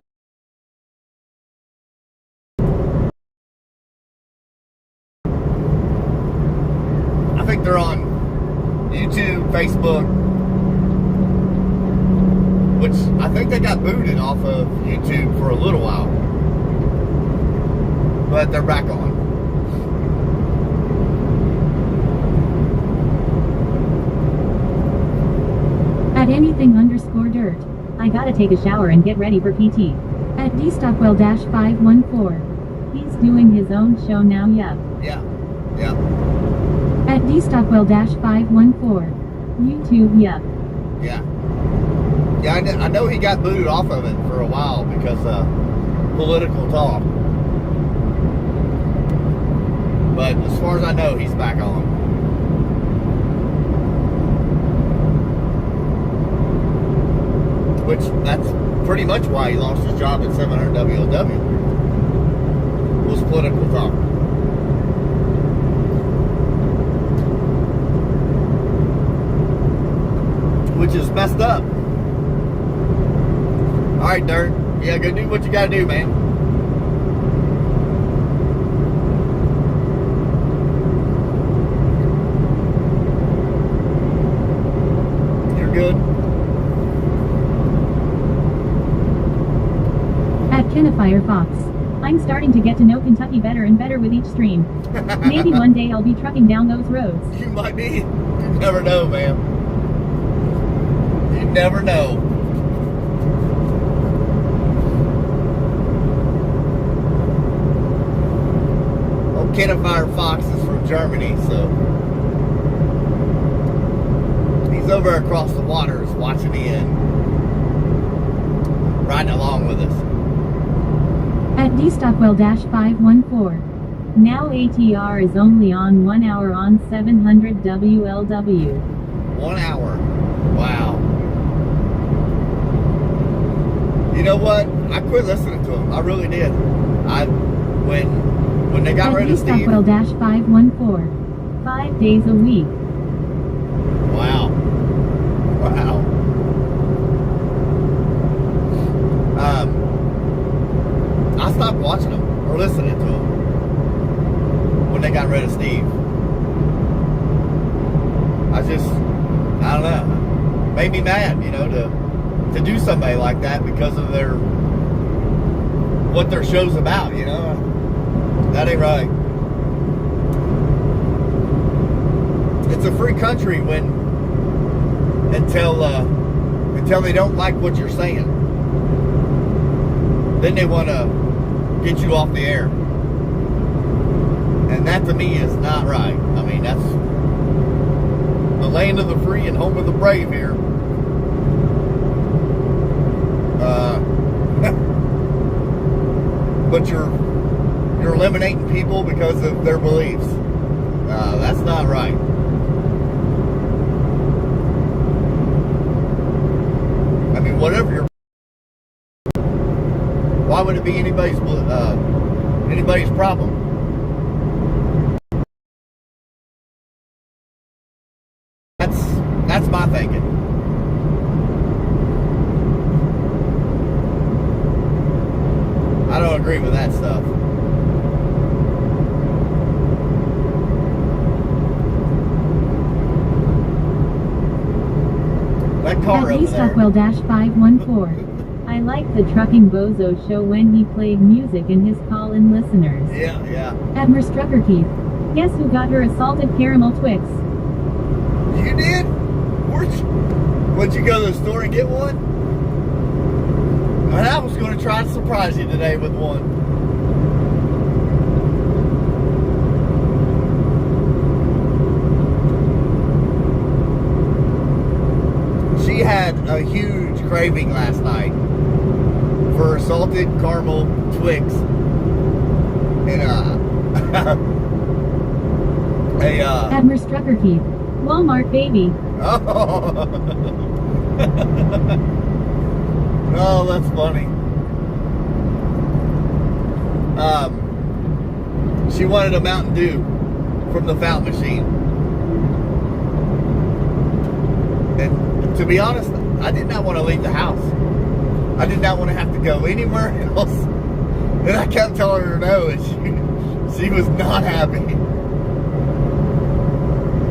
I think they're on YouTube, Facebook, which I think they got booted off of YouTube for a little while. But they're back on. At anything_dirt. I gotta take a shower and get ready for PT. At dstockwell-514. He's doing his own show now, yup. Yeah. Yeah. At dstockwell-514. YouTube, yup. Yeah. Yeah, I know he got booted off of it for a while because political talk. But as far as I know, he's back on. Which, that's pretty much why he lost his job at 700 WLW. Was political talk. Which is messed up. Alright, Dirt. Yeah, go do what you gotta do, man. You're good. At Firefox. I'm starting to get to know Kentucky better and better with each stream. Maybe one day I'll be trucking down those roads. You might be. You never know, man. You never know. Firefox is from Germany, so he's over across the waters watching in, riding along with us. At dstockwell-514. Now ATR is only on 1 hour on 700 WLW. 1 hour. Wow. You know what? I quit listening to him. I really did. When they got rid of Steve. At dstockwell-514. 5 days a week. Wow. Wow. I stopped watching them or listening to them when they got rid of Steve. I don't know. Made me mad, you know, to do somebody like that because of what their show's about, you know. That ain't right. It's a free country until they don't like what you're saying. Then they want to get you off the air. And that to me is not right. I mean, that's the land of the free and home of the brave here. But you're eliminating people because of their beliefs. That's not right. I mean, whatever your... Why would it be anybody's problem? That's my thinking. agree with that stuff. That car At over there. Stockwell-514. I like the Trucking Bozo show when he played music in his call-in listeners. Yeah, yeah. Admiral Strucker Keith. Guess who got her assalted caramel Twix? You did? Would you go to the store and get one? I was going to try to surprise you today with one. She had a huge craving last night for salted caramel Twix and Admiral Strucker Keith. Walmart baby. Oh, that's funny. She wanted a Mountain Dew from the fountain machine. And to be honest, I did not want to leave the house. I did not want to have to go anywhere else. And I kept telling her no, and she was not happy.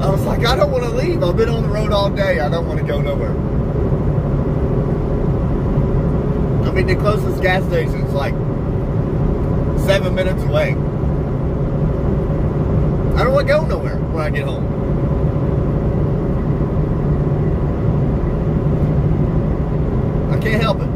I was like, I don't want to leave. I've been on the road all day. I don't want to go nowhere. I mean, the closest gas station is like 7 minutes away. I don't want to go nowhere when I get home. I can't help it.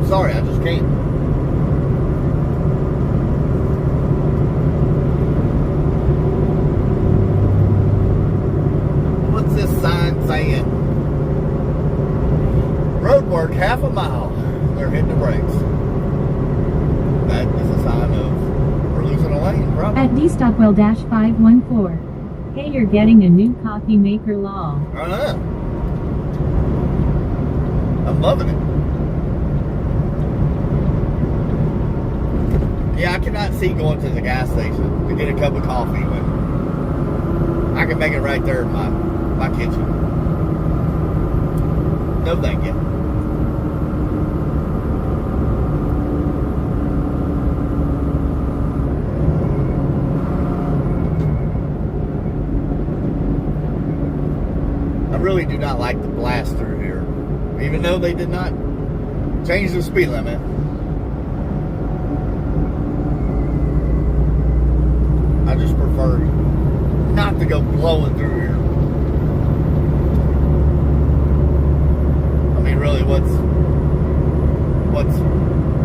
Sorry, I just can't. What's this sign saying? Road work, half a mile. They're hitting the brakes. That is a sign of we're losing a lane, probably. At dstockwell-514. Hey, you're getting a new coffee maker law. I know. I'm loving it. Yeah, I cannot see going to the gas station to get a cup of coffee when I can make it right there in my kitchen. No thank you. I really do not like the blast through here, even though they did not change the speed limit. I just prefer not to go blowing through here. I mean, really, what's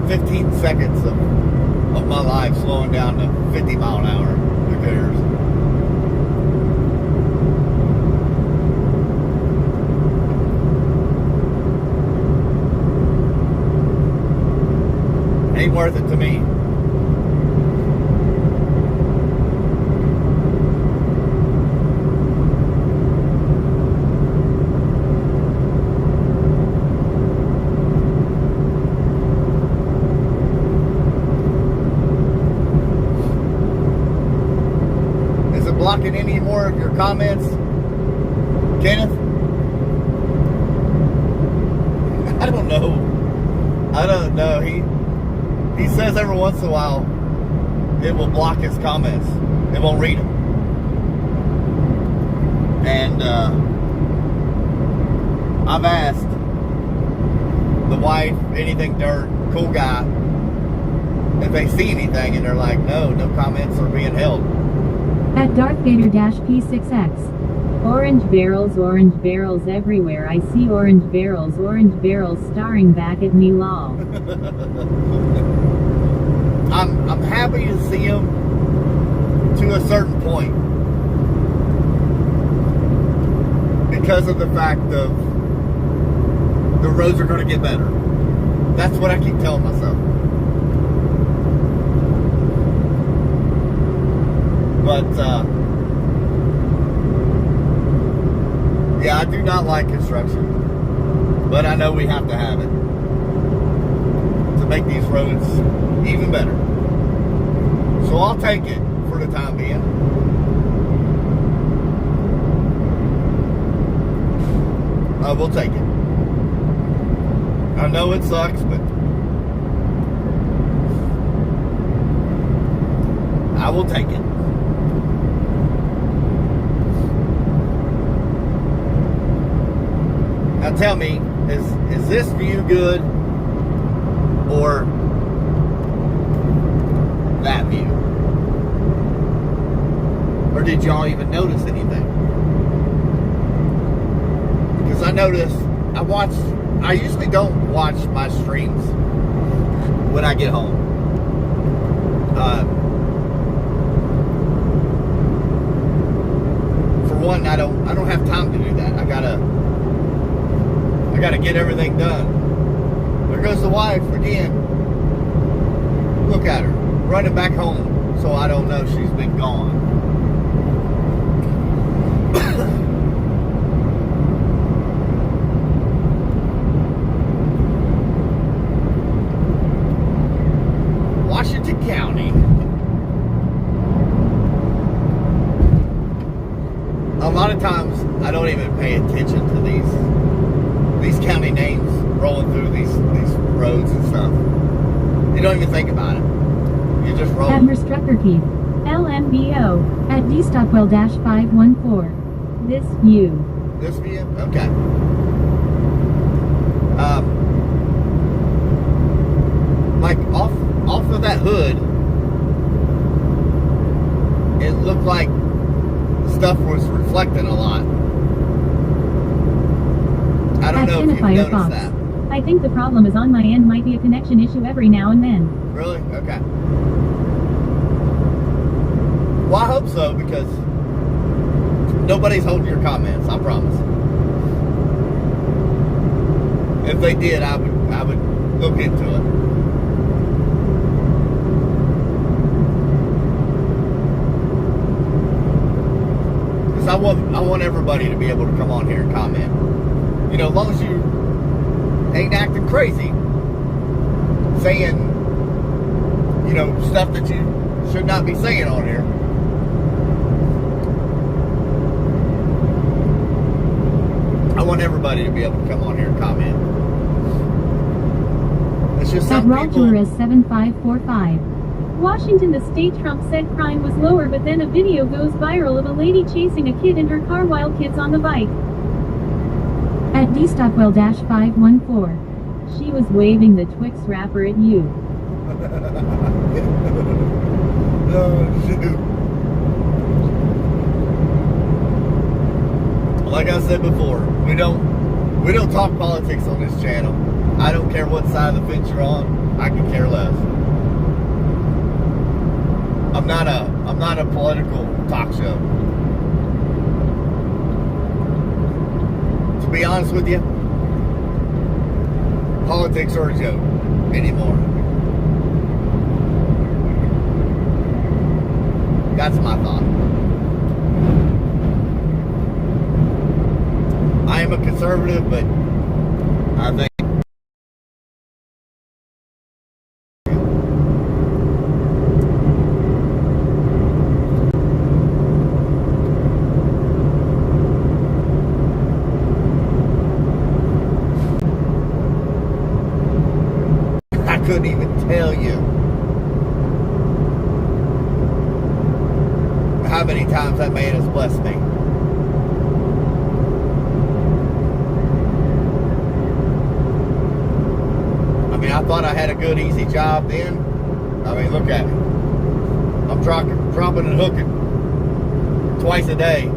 15 seconds of my life slowing down to 50 mile an hour? Who cares? Ain't worth it to me. Blocking any more of your comments, Kenneth? I don't know. He says every once in a while it will block his comments. It won't read them. And I've asked the wife, anything dirt, cool guy, if they see anything, and they're like, no comments are being held. At Darth Vader-P6X. Orange barrels everywhere. I see orange barrels staring back at me, lol. I'm happy to see them to a certain point. Because of the fact of the roads are going to get better. That's what I keep telling myself. But, yeah, I do not like construction. But I know we have to have it to make these roads even better. So I'll take it for the time being. We'll take it. I know it sucks, but I will take it. Now tell me, is this view good or that view? Or did y'all even notice anything? Because I noticed, I usually don't watch my streams when I get home. For one, I don't have time to do that. I gotta get everything done. There goes the wife again. Look at her, running back home, so I don't know she's been gone. Washington County. A lot of times I don't even pay attention to these county names rolling through these roads and stuff. You don't even think about it. You just roll. Admiral Strucker Keith, LMBO, at D-Stockwell-514. This view. This view? Okay. Like off of that hood, it looked like stuff was reflecting a lot. I don't know if you've noticed that. I think the problem is on my end, might be a connection issue every now and then. Really? Okay. Well, I hope so, because nobody's holding your comments, I promise. If they did, I would look into it. Because I want everybody to be able to come on here and comment. You know, as long as you ain't acting crazy, saying, you know, stuff that you should not be saying on here. I want everybody to be able to come on here and comment. It's just some people. 7545. Washington, the state Trump said crime was lower, but then a video goes viral of a lady chasing a kid in her car while kid's on the bike. At D-Stockwell-514. She was waving the Twix wrapper at you. Oh, shoot. Like I said before, we don't talk politics on this channel. I don't care what side of the fence you're on. I can care less. I'm not a political talk show. To be honest with you, politics are a joke anymore. That's my thought. I am a conservative, but I think I couldn't even tell you how many times that man has blessed me. I mean, I thought I had a good, easy job then. I mean, look at me. I'm dropping and hooking twice a day.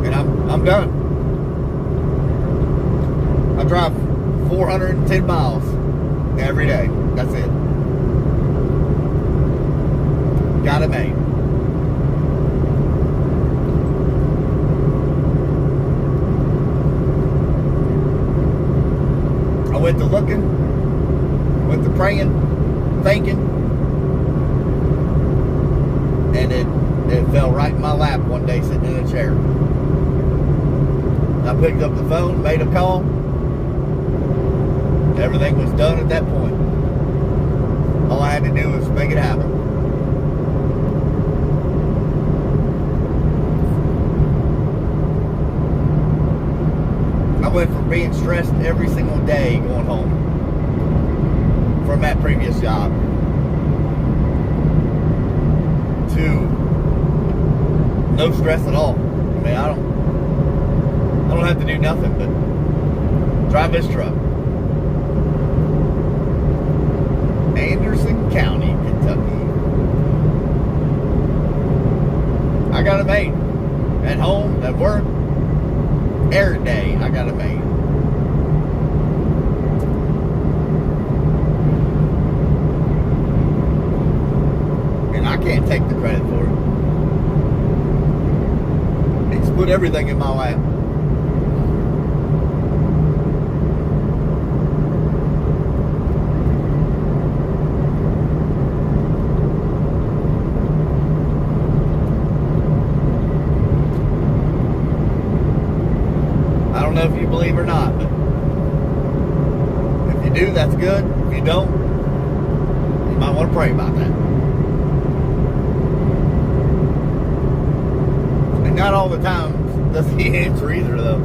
And I'm done. I drive 410 miles every day. That's it. Got it made. I went to looking, went to praying, thinking, and it fell right in my lap one day sitting in a chair. I picked up the phone, made a call. Everything was done at that point. All I had to do was make it happen. I went from being stressed every single day going home from that previous job to no stress at all. I mean, I don't have to do nothing but drive this truck. Anderson County, Kentucky. I got it made. At home, at work, every day, I got it made. And I can't take the credit for it. It's put everything in my lap. I don't know if you believe or not, but if you do, that's good. If you don't, you might want to pray about that. And not all the time does he answer either, though.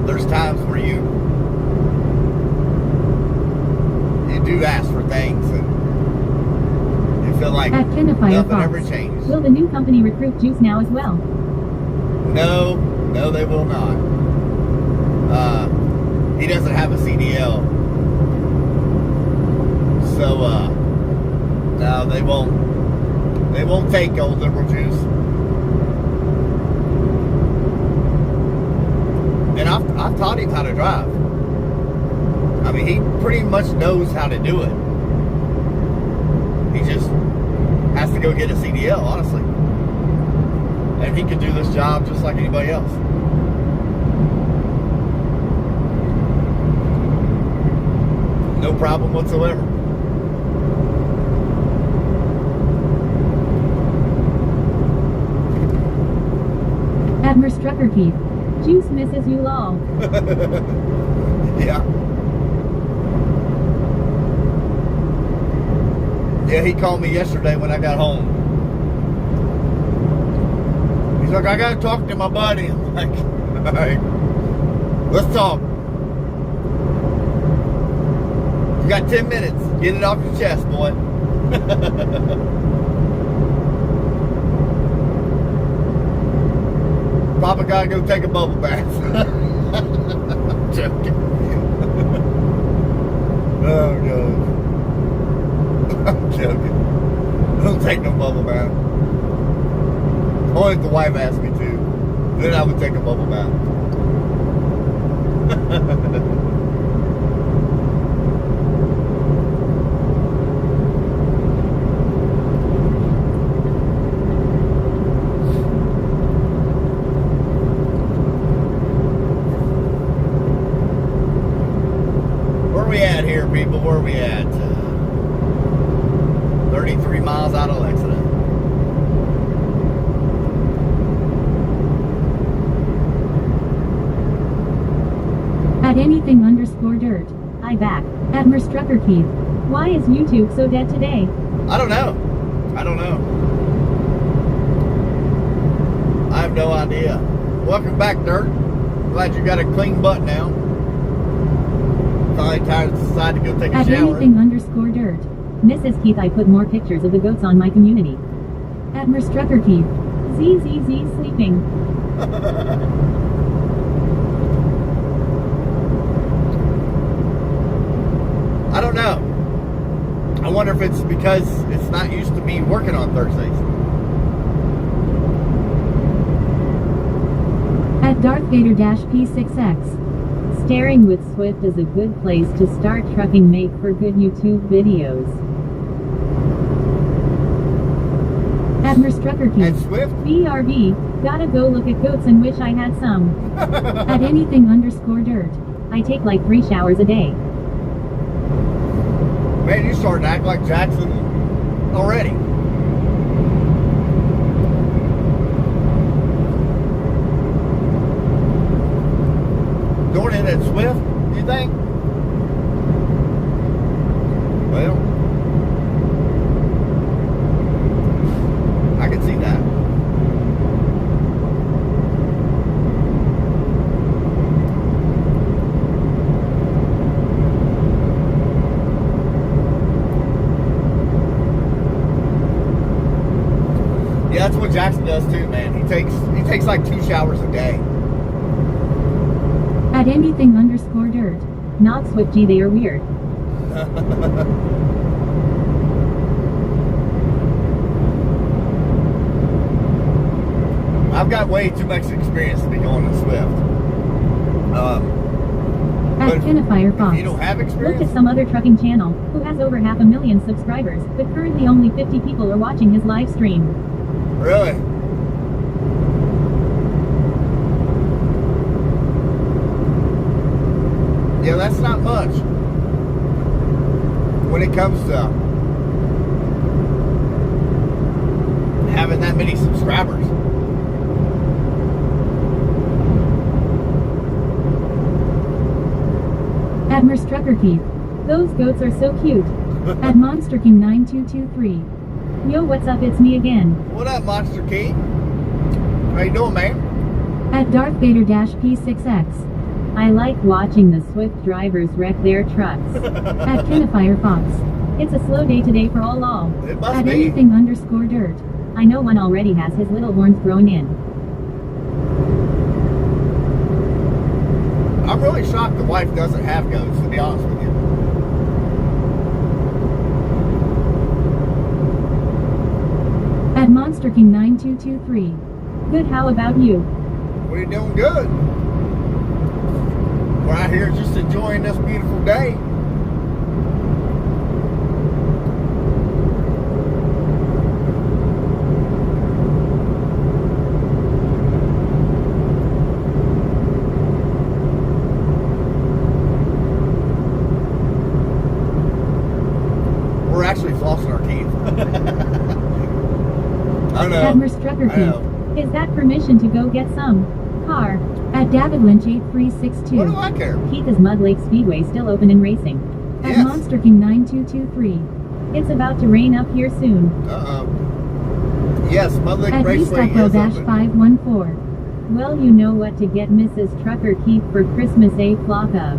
There's times where you do ask for things and you feel like At nothing Fox, ever changes. will the new company recruit juice now as well? No, they will not. He doesn't have a CDL, so no, they won't. They won't take old liberal juice. And I've taught him how to drive. I mean, he pretty much knows how to do it. He just has to go get a CDL, honestly. And he could do this job just like anybody else. No problem whatsoever. Admiral Strucker Keith, juice misses you lol. Yeah. Yeah, he called me yesterday when I got home. He's like, I gotta talk to my buddy. I'm like, all right, let's talk. You got 10 minutes. Get it off your chest, boy. Papa gotta go take a bubble bath. I'm joking. Oh, God. I'm joking. Don't take no bubble bath. Only if the wife asked me to. Then I would take a bubble bath. Where are we at here, people? Where are we at? 33 miles out of Lexington. At anything_dirt. I back. Admiral Strucker Keith. Why is YouTube so dead today? I don't know. I have no idea. Welcome back, Dirt. Glad you got a clean butt now. Finally tired to decide to go take a At shower. anything_dirt. Mrs. Keith, I put more pictures of the goats on my community. Admiral Strucker Keith. ZZZ sleeping. I don't know. I wonder if it's because it's not used to me working on Thursdays. At Darth Vader-P6X. Staring with Swift is a good place to start trucking. Make for good YouTube videos. Admiral Strucker Keith. And Swift? BRB. Gotta go look at goats and wish I had some. At anything_dirt. I take like 3 showers a day. Man, you starting to act like Jackson already. Going in at Swift, you think? Well, I can see that. Yeah, that's what Jackson does too, man. He takes like 2 showers a day. At anything underscore dirt. Not Swifty, they are weird. I've got way too much experience to be going to Swift. At Finifire Fox. If you don't have experience, Look at some other trucking channel, who has over 500,000 subscribers, but currently only 50 people are watching his live stream. really? Yeah, that's not much when it comes to having that many subscribers. At Merstrucker Keith. Those goats are so cute. At Monster King 9223. Yo, what's up? It's me again. What up, Monster King? How you doing, man? At Darth Vader P6X. I like watching the Swift drivers wreck their trucks. At Finifire Fox. It's a slow day today for all. It must At be. anything underscore dirt. I know one already has his little horns grown in. I'm really shocked the wife doesn't have goats, to be honest with you. At Monster King 9223. Good, how about you? We're doing good. We're out here just enjoying this beautiful day. We're actually flossing our teeth. I know. At Merstrucker I Keith. know. Is that permission to go get some car? At David Lynch 8362. What do I care? Keith, is Mud Lake Speedway still open and racing? At Yes. Monster King 9223. It's about to rain up here soon. Yes, Mud Lake At Raceway Stockwell is open. 514. Well, you know what to get Mrs. Trucker Keith for Christmas, a flock of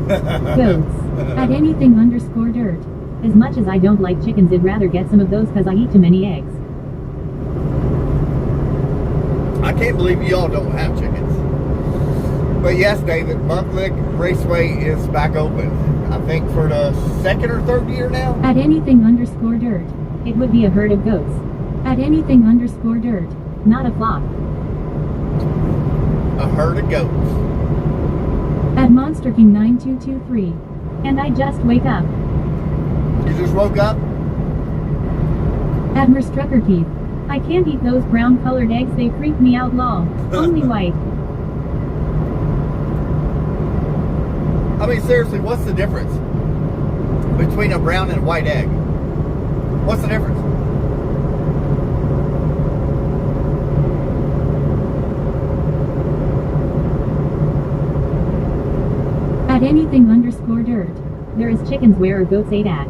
goats. At anything underscore dirt. As much as I don't like chickens, I'd rather get some of those cause I eat too many eggs. I can't believe y'all don't have chickens. But yes, David, Mud Lake Raceway is back open. I think for the 2nd or 3rd year now. At anything underscore dirt. It would be a herd of goats. At anything underscore dirt. Not a flock. A herd of goats. At Monster King 9223. And I just wake up. You just woke up? At Merstrucker Keith. I can't eat those brown colored eggs, they freak me out, lol. Only white. I mean, seriously, what's the difference between a brown and a white egg? What's the difference? At anything underscore dirt. There is chickens where are goats ate at?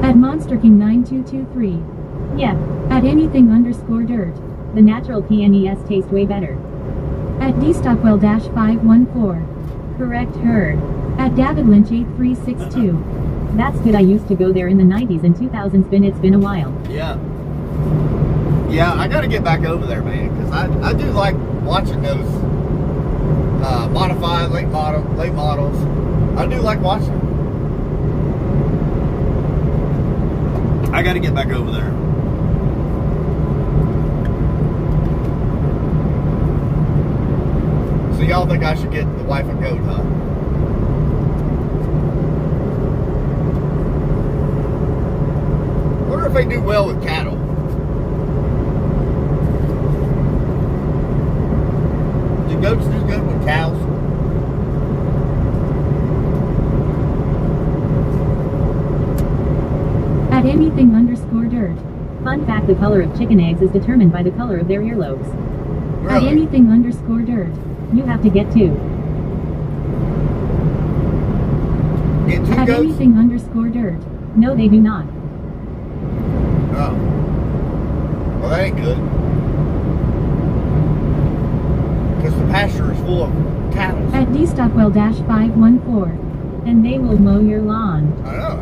At Monster King 9223. Yeah. At anything underscore dirt. The natural PNES taste way better. At DStockwell 514. Correct herd. At David Lynch 8362. That's good, I used to go there in the 90s and 2000s, it's been a while. Yeah. Yeah, I gotta get back over there, man, because I do like watching those modified late models. I do like watching them. I gotta get back over there. So y'all think I should get the wife a goat, huh? Wonder if they do well with cattle. Do goats do good with cows? At anything_dirt. Fun fact, the color of chicken eggs is determined by the color of their earlobes. At Really? anything_dirt. You have to get 2. Get 2 At goats? anything_dirt. No, they do not. Oh. Well, that ain't good. Because the pasture is full of cattle. At dstockwell-514. And they will mow your lawn. I know.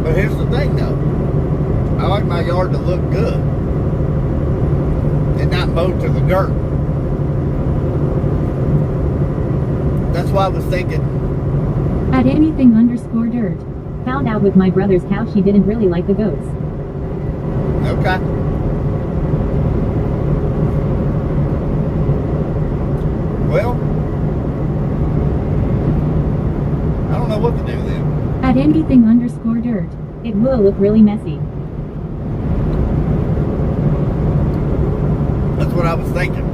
But here's the thing, though. I like my yard to look good and not mowed to the dirt. That's why I was thinking. At anything_dirt. Found out with my brother's cow she didn't really like the goats. Okay. Well, I don't know what to do then. At anything_dirt. It will look really messy. That's what I was thinking.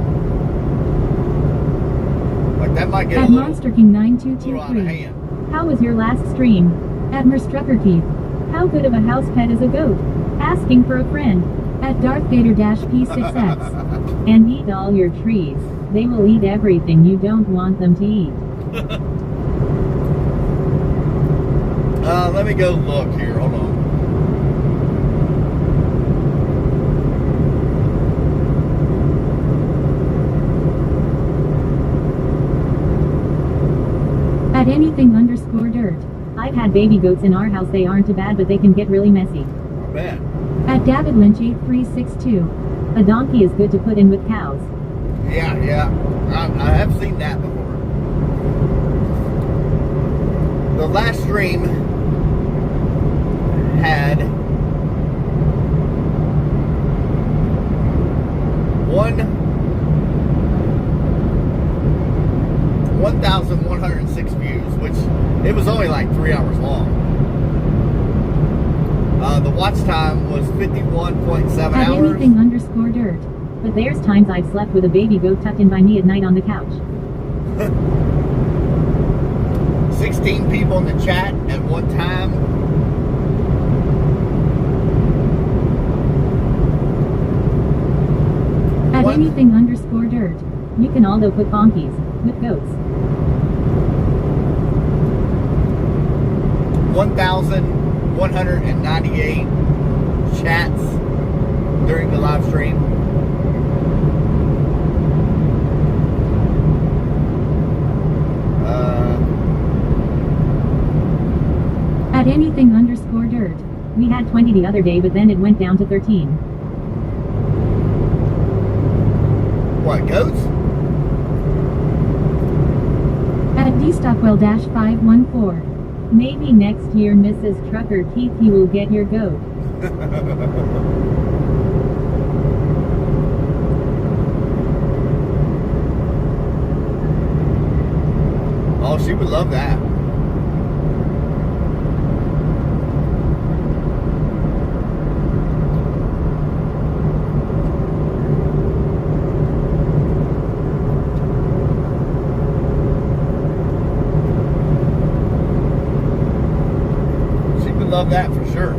Like that might get At a little out of MonsterKing9223. hand. How was your last stream? At Merstruckerkeith. How good of a house pet is a goat? Asking for a friend. At Darth Vader-P6X. And eat all your trees. They will eat everything you don't want them to eat. Let me go look here. Hold on. At anything_dirt. I've had baby goats in our house. They aren't too bad, but they can get really messy. I bet. At DavidLynch8362. A donkey is good to put in with cows. Yeah. I have seen that before. The last stream had 1,106 views, which it was only like 3 hours long. The watch time was 51.7 At hours. anything_dirt. But there's times I've slept with a baby goat tucked in by me at night on the couch. 16 people in the chat at one time. At What? anything_dirt. You can also put bonkies with goats. 1,198 chats during the live stream. At anything_dirt. We had 20 the other day, but then it went down to 13. What, goats? At dstockwell-514. Maybe next year, Mrs. Trucker Keith, you will get your goat. Oh, she would love that. She would love that for sure.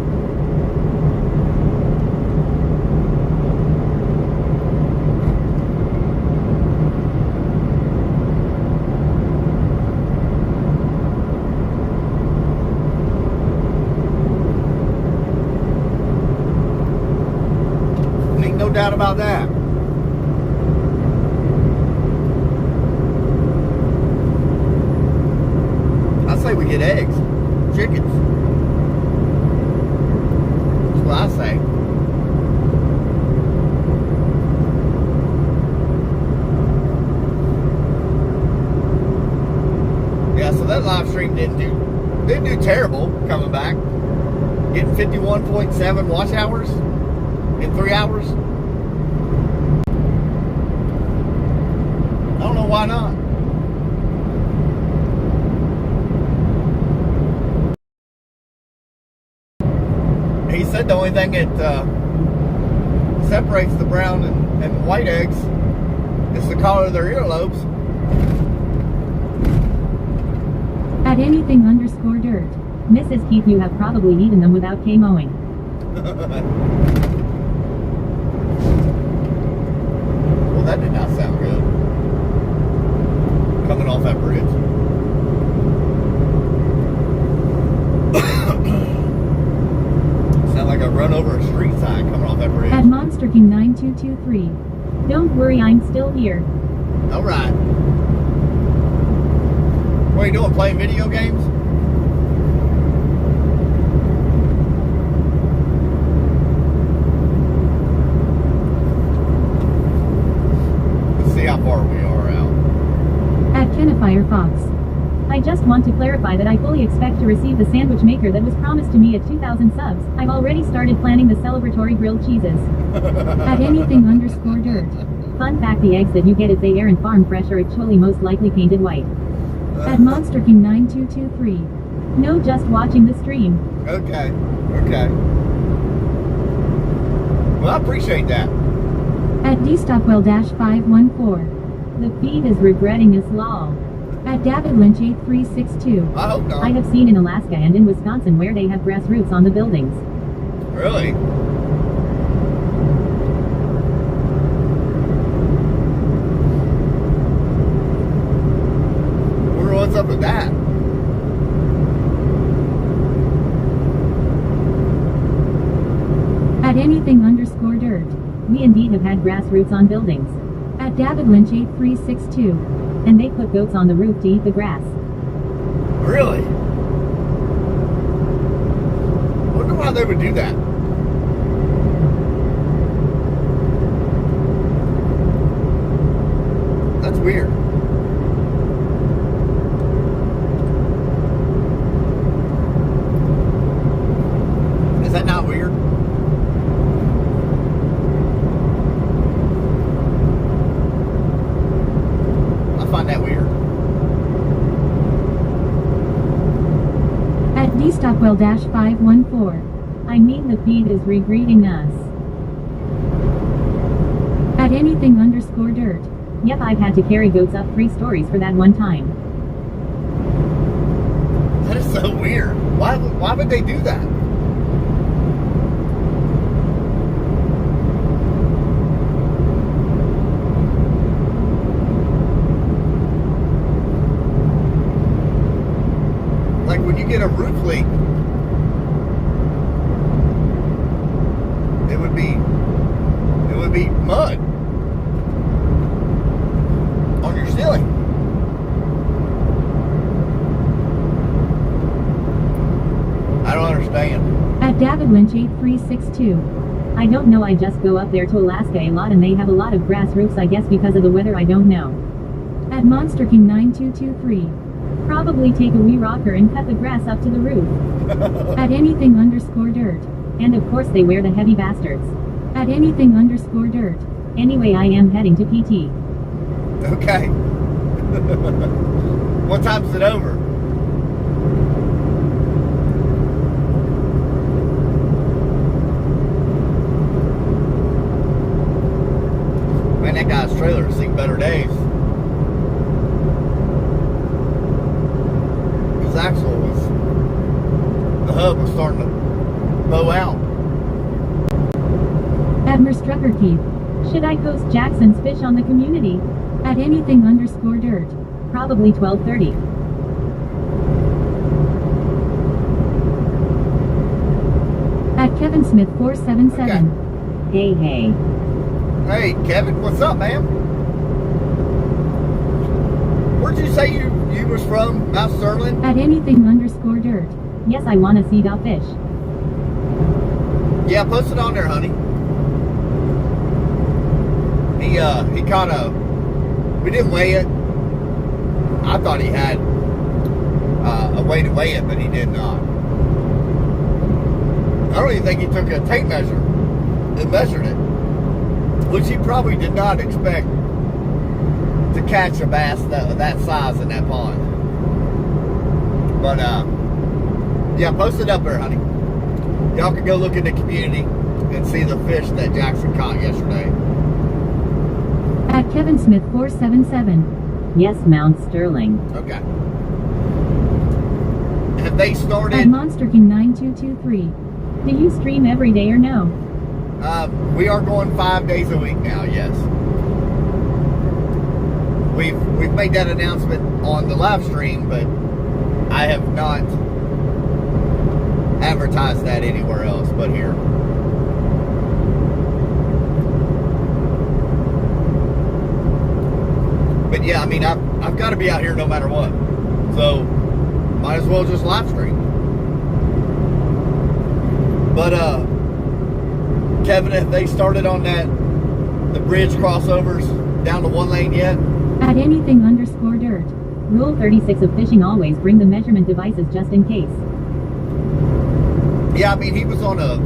Ain't no doubt about that. I say we get eggs, chickens. That's what I say. Yeah, so that live stream didn't do terrible coming back. Getting 51.7 watch hours in 3 hours. I don't know why not. He's said the only thing that separates the brown and white eggs is the color of their earlobes. At anything underscore dirt. Mrs. Keith, you have probably eaten them without K-mowing. Well, that did not sound good. Coming off that bridge. Sound like I run over a street sign coming off that bridge. At Monster King 9223. Don't worry, I'm still here. Alright. What are you doing, playing video games? Let's see how far we are out. At Kenafire Fox. I just want to clarify that I fully expect to receive the sandwich maker that was promised to me at 2,000 subs. I've already started planning the celebratory grilled cheeses. At anything underscore dirt. Fun fact, the eggs that you get at the Aaron Farm Fresh are actually most likely painted white. At Monster King 9223. No, just watching the stream. Okay. Well, I appreciate that. At dstockwell-514. The feed is regretting us lol. At David Lynch 8362. I hope not. I have seen in Alaska and in Wisconsin where they have grass roots on the buildings. Really? Wonder what's up with that? At anything underscore dirt. We indeed have had grass roots on buildings. At David Lynch 8362. And they put goats on the roof to eat the grass. Really? Wonder why they would do that. That's weird. Is that not weird? I find that weird. At dstockwell-514. I mean, the feed is regreeting us. At anything underscore dirt. Yep, I've had to carry goats up 3 stories for that one time. That is so weird. Why would they do that? Like when you get a roof leak, it would be mud on your ceiling. I don't understand. At David Lynch 8362. I don't know, I just go up there to Alaska a lot and they have a lot of grass roofs, I guess because of the weather, I don't know. At Monster King 9223. Probably take a wee rocker and cut the grass up to the roof. At anything underscore dirt. And of course they wear the heavy bastards. At anything underscore dirt. Anyway, I am heading to PT. Okay. What time's it over? Man, that guy's trailer has seen better days. His axle was, the hub was starting to bow out. At Merstrucker Keith. Should I post Jackson's fish on the community? At anything underscore dirt. Probably 12:30. At Kevin Smith 477. Okay. Hey. Hey, Kevin, what's up, man? Where'd you say you was from? Mount Sterling? At anything underscore dirt. Yes, I want to see that fish. Yeah, post it on there, honey. He kind of, we didn't weigh it. I thought he had a way to weigh it, but he did not. I don't even think he took a tape measure and measured it, which he probably did not expect to catch a bass that size in that pond. But yeah, post it up there, honey. Y'all can go look in the community and see the fish that Jackson caught yesterday. At Kevin Smith 477. Yes, Mount Sterling. Okay. Have they started? At Monster King 9223. Do you stream every day or no? We are going 5 days a week now. Yes. We've made that announcement on the live stream, but I have not advertised that anywhere else but here. But yeah, I mean, I've got to be out here no matter what. So, might as well just live stream. But, Kevin, have they started on the bridge crossovers down to 1 lane yet? At anything_dirt. Rule 36 of fishing: always bring the measurement devices just in case. Yeah, I mean, he was on a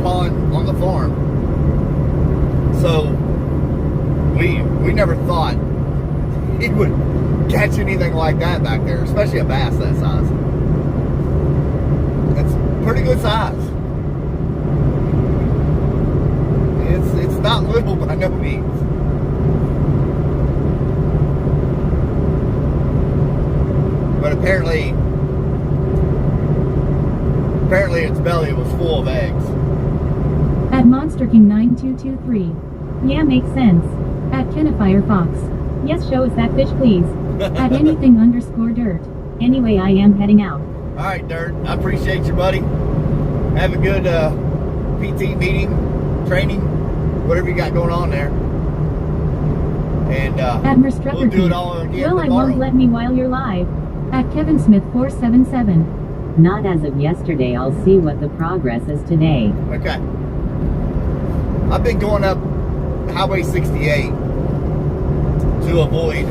pond on the farm. So, we never thought he would catch anything like that back there, especially a bass that size. That's pretty good size. It's not little by no means. But apparently its belly was full of eggs. At Monster King 9223. Yeah, makes sense. At Kennifier Fox. Yes, show us that fish, please. At anything_dirt. Anyway, I am heading out. Alright, Dirt. I appreciate you, buddy. Have a good PT meeting, training, whatever you got going on there. And we'll do it all again Well, tomorrow. I won't let me while you're live. At Kevin Smith 477. Not as of yesterday. I'll see what the progress is today. Okay. I've been going up Highway 68 to avoid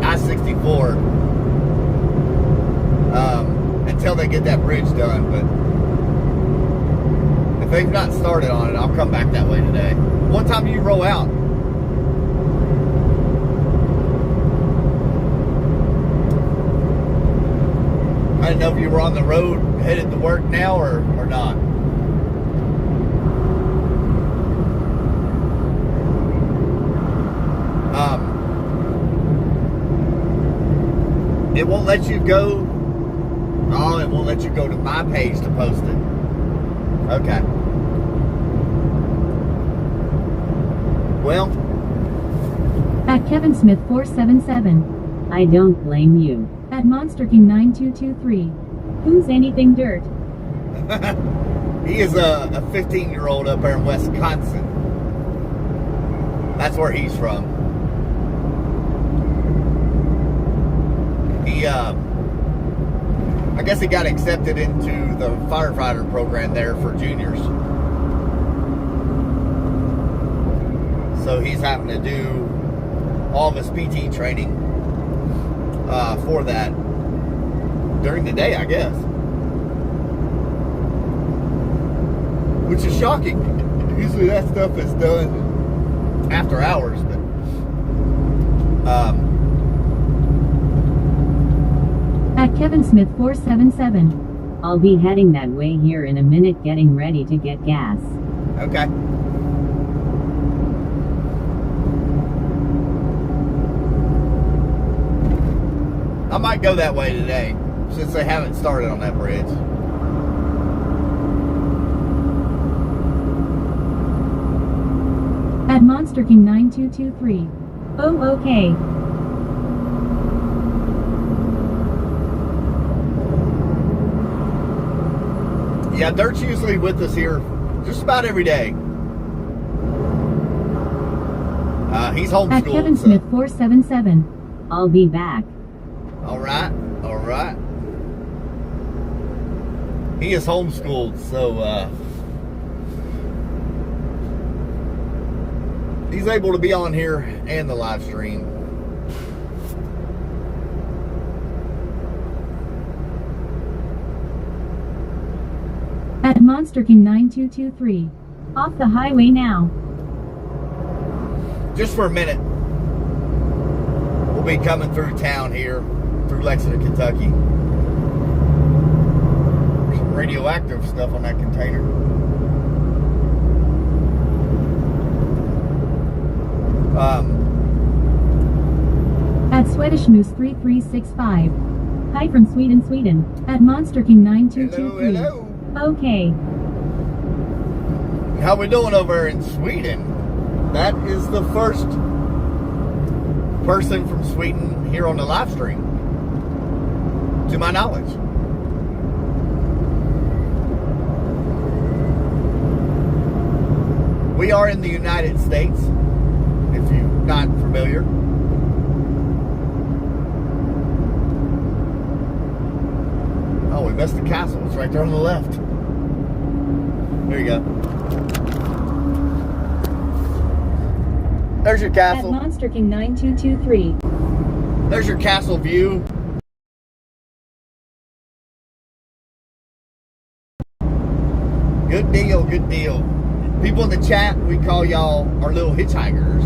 I-64 until they get that bridge done. But if they've not started on it, I'll come back that way today. What time do you roll out? I didn't know if you were on the road headed to work now or not. It won't let you go. Oh, it won't let you go to my page to post it. Okay. Well. At Kevin Smith 477. I don't blame you. At Monster King 9223. Who's anything dirt? He is a 15-year-old up there in Wisconsin. That's where he's from. He, I guess he got accepted into the firefighter program there for juniors. So he's having to do all of his PT training for that during the day, I guess. Which is shocking. Usually that stuff is done after hours, but At Kevin Smith 477. I'll be heading that way here in a minute, getting ready to get gas. okay. I might go that way today, since they haven't started on that bridge. At Monster King 9223. Oh, okay. Yeah, Dirt's usually with us here just about every day. He's homeschooled. At Kevin Smith 477. I'll be back. All right. He is homeschooled, so he's able to be on here and the live stream. At Monster King 9223. Off the highway now. Just for a minute. We'll be coming through town here, through Lexington, Kentucky. For some radioactive stuff on that container. At Swedish Moose 3365. Hi from Sweden, Sweden. At Monster King 9223. Hello. Okay. How we doing over in Sweden? That is the first person from Sweden here on the live stream, to my knowledge. We are in the United States, if you're not familiar. Oh, we missed the castle. It's right there on the left. There you go. There's your At castle. Monster King 9223. There's your castle view. Good deal, good deal. People in the chat, we call y'all our little hitchhikers.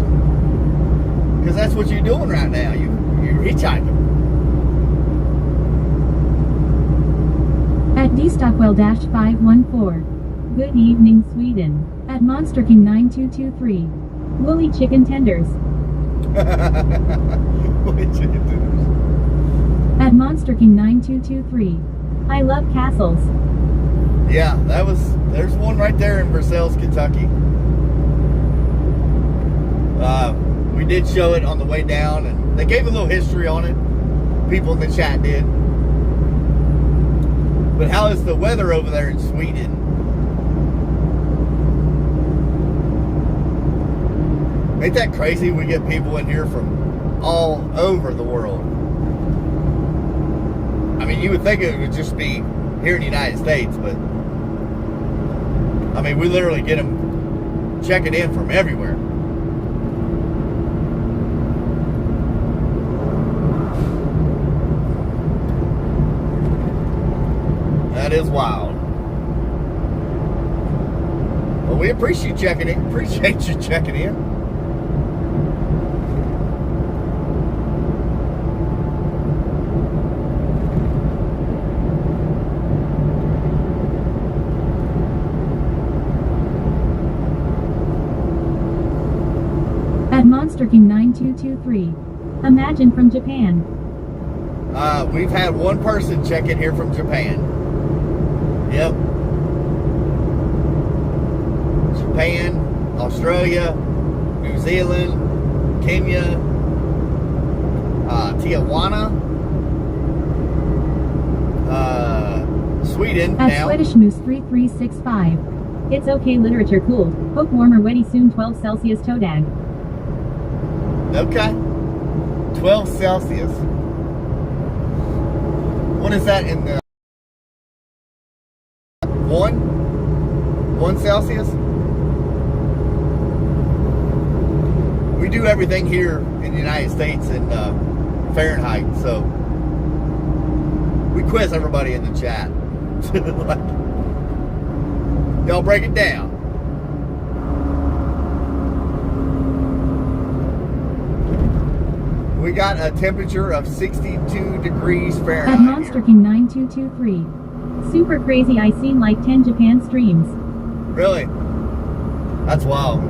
Because that's what you're doing right now. You're hitchhiking. At dstockwell-514. Good evening, Sweden. At Monster King 9223. Woolly chicken tenders. At Monster King 9223. I love castles. Yeah, there's one right there in Versailles, Kentucky. We did show it on the way down, and they gave a little history on it. People in the chat did. But how is the weather over there in Sweden? Ain't that crazy? We get people in here from all over the world. I mean, you would think it would just be here in the United States, but I mean, we literally get them checking in from everywhere. That is wild. Well, we appreciate checking in. Appreciate you checking in. At Monster King 9223. Imagine from Japan. We've had one person check in here from Japan. Yep. Japan, Australia, New Zealand, Kenya, Tijuana, Sweden At now. Swedish Moose 3365. It's okay, literature cool. Hope warmer, wetty soon, 12 Celsius Todag. Okay. 12 Celsius. What is that in the... 1 Celsius? We do everything here in the United States in Fahrenheit, so we quiz everybody in the chat. Like, y'all break it down. We got a temperature of 62 degrees Fahrenheit. At Monster King 9223. Super crazy, I seen like 10 Japan streams. Really? That's wild.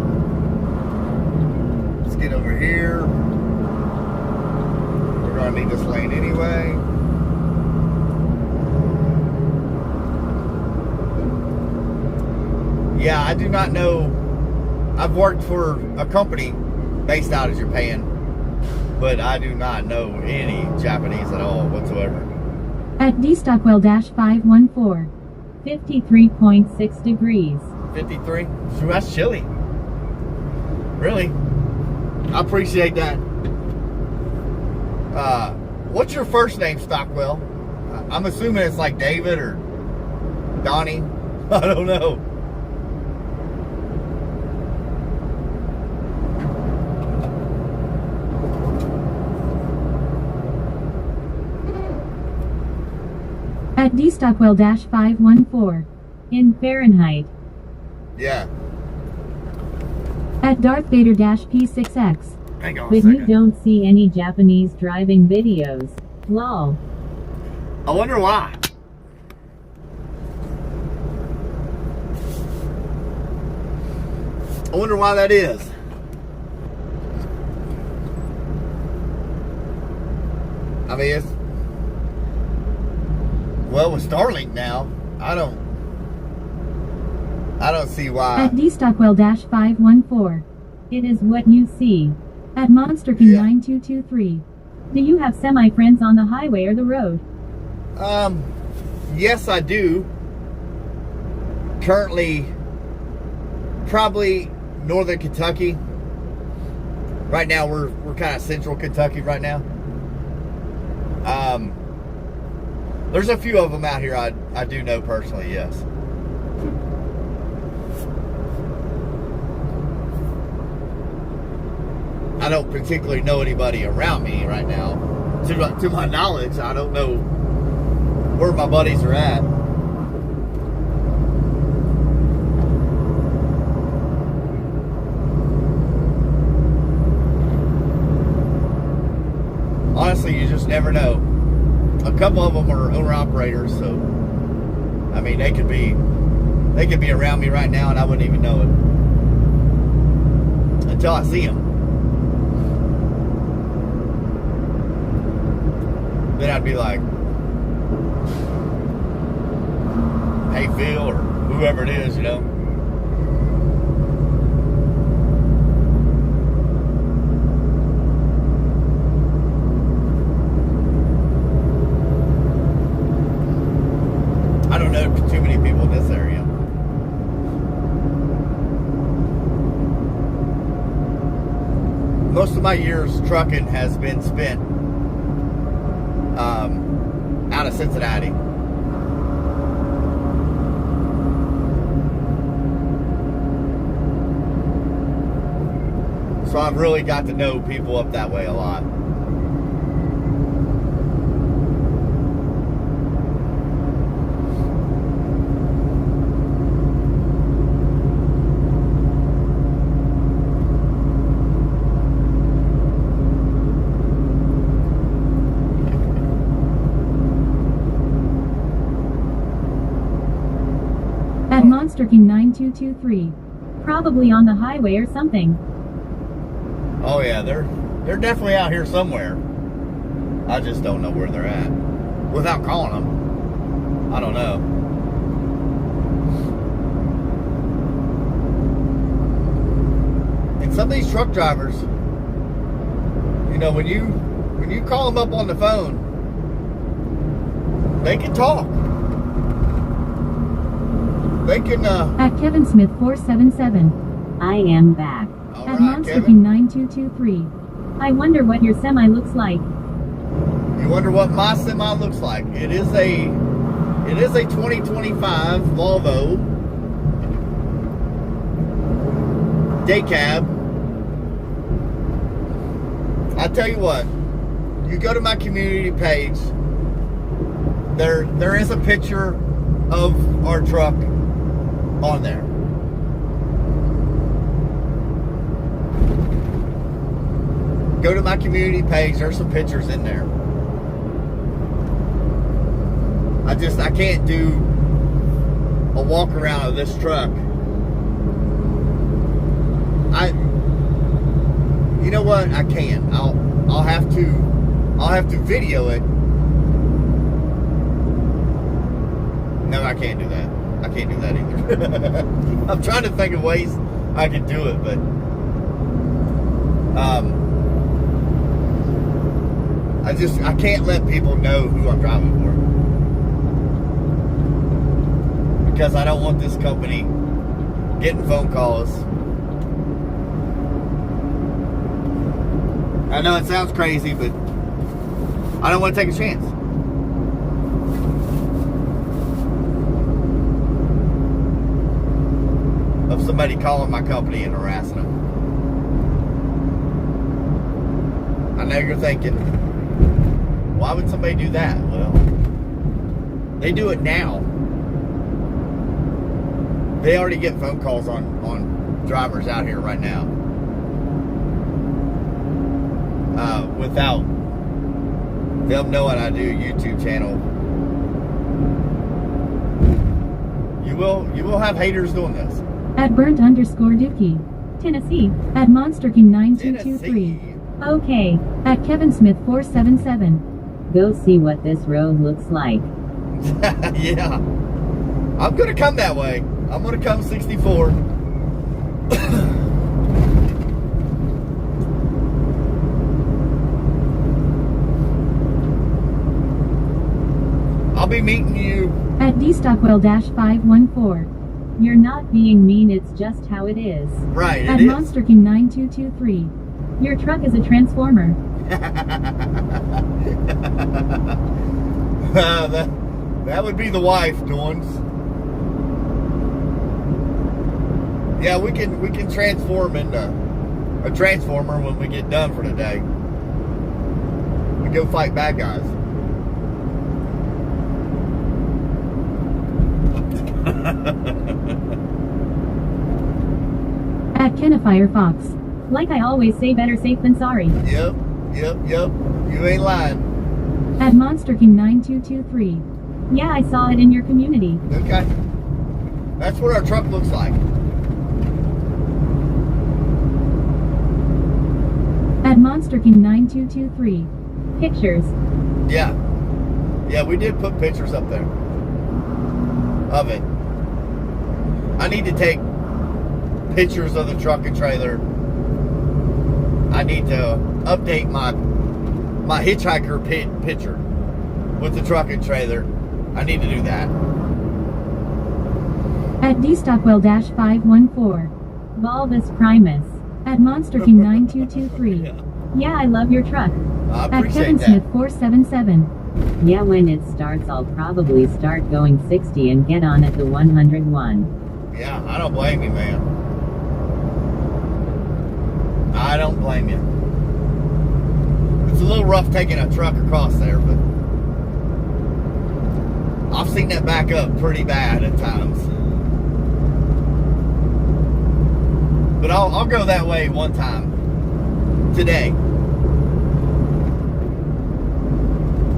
Let's get over here. We're gonna need this lane anyway. Yeah, I do not know. I've worked for a company based out of Japan, but I do not know any Japanese at all whatsoever. At dstockwell-514. 53.6 degrees. 53? Shoot, that's chilly. Really? I appreciate that. What's your first name, Stockwell? I'm assuming it's like David or Donnie. I don't know. At dstockwell-514. In Fahrenheit. Yeah. At Darth Vader-P6X. Hang on a But you second. don't see any Japanese driving videos. Lol. I wonder why. I wonder why that is. I mean, it's, well, with Starlink now, I don't see why. At dstockwell-514. It is what you see. At Monster King 9223. Do you have semi-friends on the highway or the road? Yes, I do. Currently, probably northern Kentucky. Right now, we're kind of central Kentucky right now. There's a few of them out here I do know personally, yes. I don't particularly know anybody around me right now. To my knowledge, I don't know where my buddies are at. Honestly, you just never know. A couple of them are owner-operators, so I mean, they could be around me right now and I wouldn't even know it until I see them. Then I'd be like, hey Phil, or whoever it is, you know. I don't know too many people in this area. Most of my years trucking has been spent out of Cincinnati. So I've really got to know people up that way a lot. At Monster King 9223. Probably on the highway or something. Oh yeah, they're definitely out here somewhere. I just don't know where they're at. Without calling them, I don't know. And some of these truck drivers, you know, when you call them up on the phone, they can talk. They can. At Kevin Smith 477. I am back. All At right, Monster Kevin. King 9223. I wonder what your semi looks like. You wonder what my semi looks like. It is a 2025 Volvo day cab. I tell you what, you go to my community page, there is a picture of our truck on there. Go to my community page, there's some pictures in there. I can't do a walk around of this truck. You know what? I can. I'll have to video it. No, I can't do that. I can't do that either. I'm trying to think of ways I can do it, but I can't let people know who I'm driving for, because I don't want this company getting phone calls. I know it sounds crazy, but I don't want to take a chance. Of somebody calling my company and harassing them. I know you're thinking, why would somebody do that? Well, they do it now. They already get phone calls on drivers out here right now. Without them knowing I do a YouTube channel. You will have haters doing this. At Burnt_Dookie. Tennessee. At Monster King 9223. Tennessee. Okay. At Kevin Smith 477. Go see what this road looks like. Yeah. I'm gonna come that way. I'm gonna come 64. I'll be meeting you at D Stockwell-514. You're not being mean, it's just how it is. Right, at it Monster King 9223. Your truck is a transformer. that would be the wife, Dorns. Yeah, we can transform into a transformer when we get done for the day. We go fight bad guys. At Kenafire Fox. Like I always say, better safe than sorry. Yep. You ain't lying. At Monster King 9223. Yeah, I saw it in your community. Okay. That's what our truck looks like. At Monster King 9223. Pictures. Yeah, we did put pictures up there of it. I need to take pictures of the truck and trailer. I need to update my hitchhiker picture with the truck and trailer. I need to do that. At D Stockwell-514. Balbus Primus. At Monster King 9223. Yeah, I love your truck. I At appreciate Kevin that. Smith 477. Yeah, when it starts, I'll probably start going 60 and get on at the 101. Yeah, I don't blame you, man. I don't blame you. It's a little rough taking a truck across there, but I've seen that back up pretty bad at times. But I'll go that way one time today.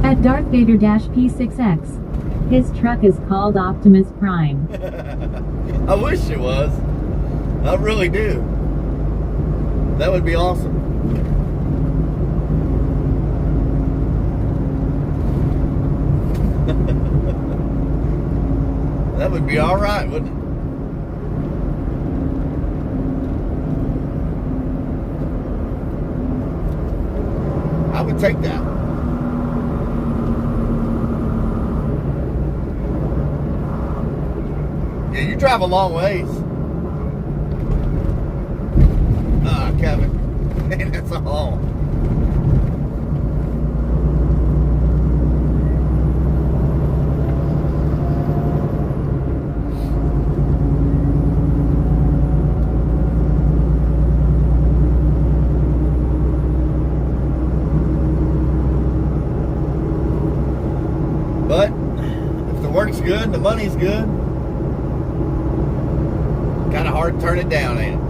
At Darth Vader-P6X. His truck is called Optimus Prime. I wish it was. I really do. That would be awesome. That would be all right, wouldn't it? I would take that. Yeah, you drive a long ways. Kevin. Man, that's a haul. But if the work's good and the money's good, kind of hard to turn it down, ain't it?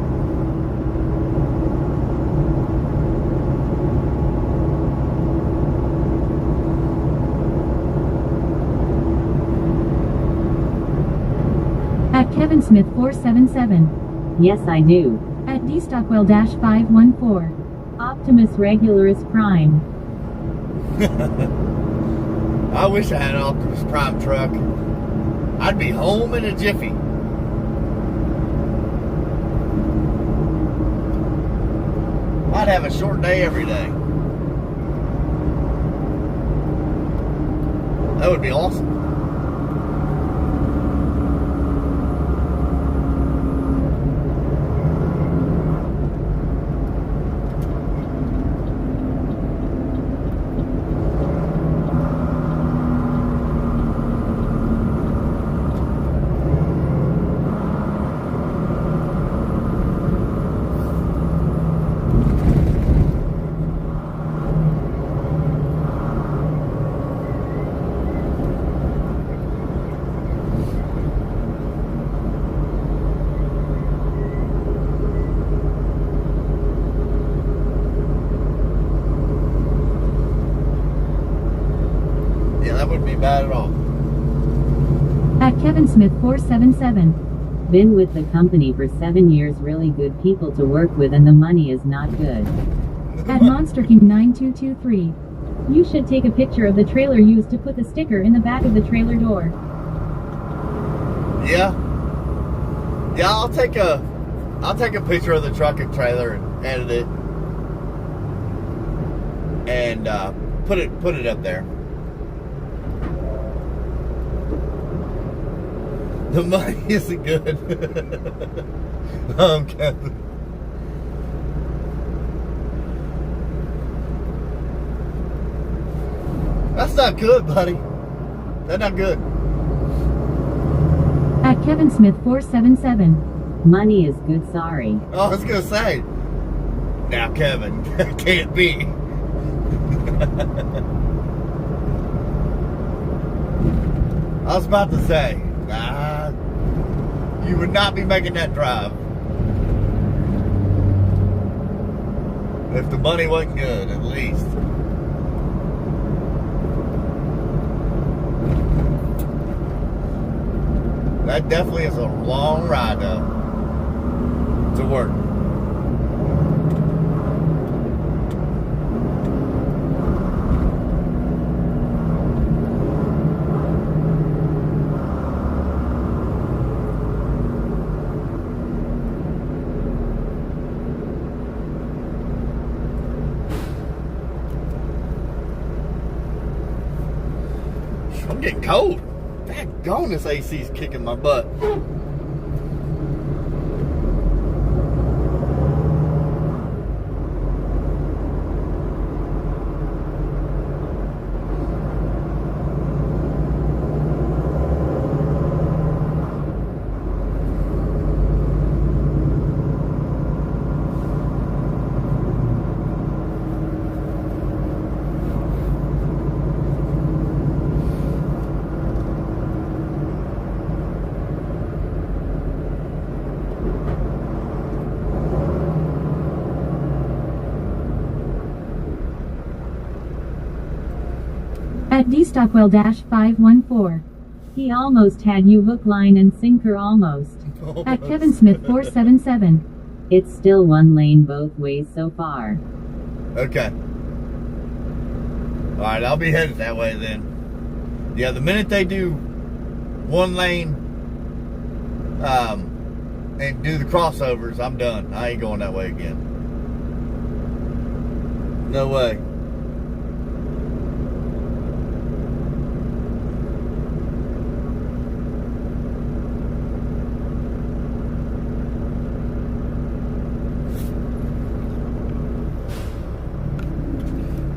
At Kevin Smith 477. Yes, I do. At D Stockwell-514. Optimus Regularis Prime. I wish I had an Optimus Prime truck. I'd be home in a jiffy. I'd have a short day every day. That would be awesome. That wouldn't be bad at all. At Kevin Smith 477. Been with the company for 7 years. Really good people to work with, and the money is not good. At Monster King 9223. You should take a picture of the trailer used to put the sticker in the back of the trailer door. Yeah. Yeah, I'll take a picture of the truck and trailer and edit it. And put it up there. The money isn't good. Kevin. That's not good, buddy. That's not good. At Kevin Smith 477. Money is good, sorry. Oh, I was gonna say. Now, Kevin, can't be. I was about to say, you would not be making that drive if the money wasn't good, at least. That definitely is a long ride, though, to work. I'm getting cold. Daggone, this AC's kicking my butt. At dstockwell-514. He almost had you hook, line, and sinker almost. At Kevin Smith 477. It's still one lane both ways so far. Okay. Alright, I'll be headed that way then. Yeah, the minute they do one lane and do the crossovers, I'm done. I ain't going that way again. No way.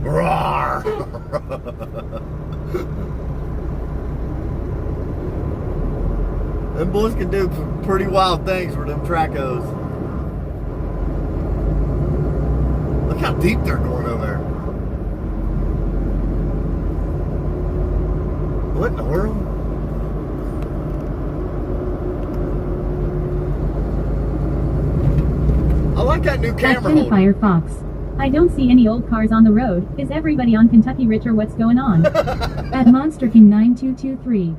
Roar! Them boys can do some pretty wild things with them Tracos. Look how deep they're going over there. What in the world? I like that new camera At holder. Firefox. I don't see any old cars on the road. Is everybody on Kentucky Rich or what's going on? At Monster King 9223.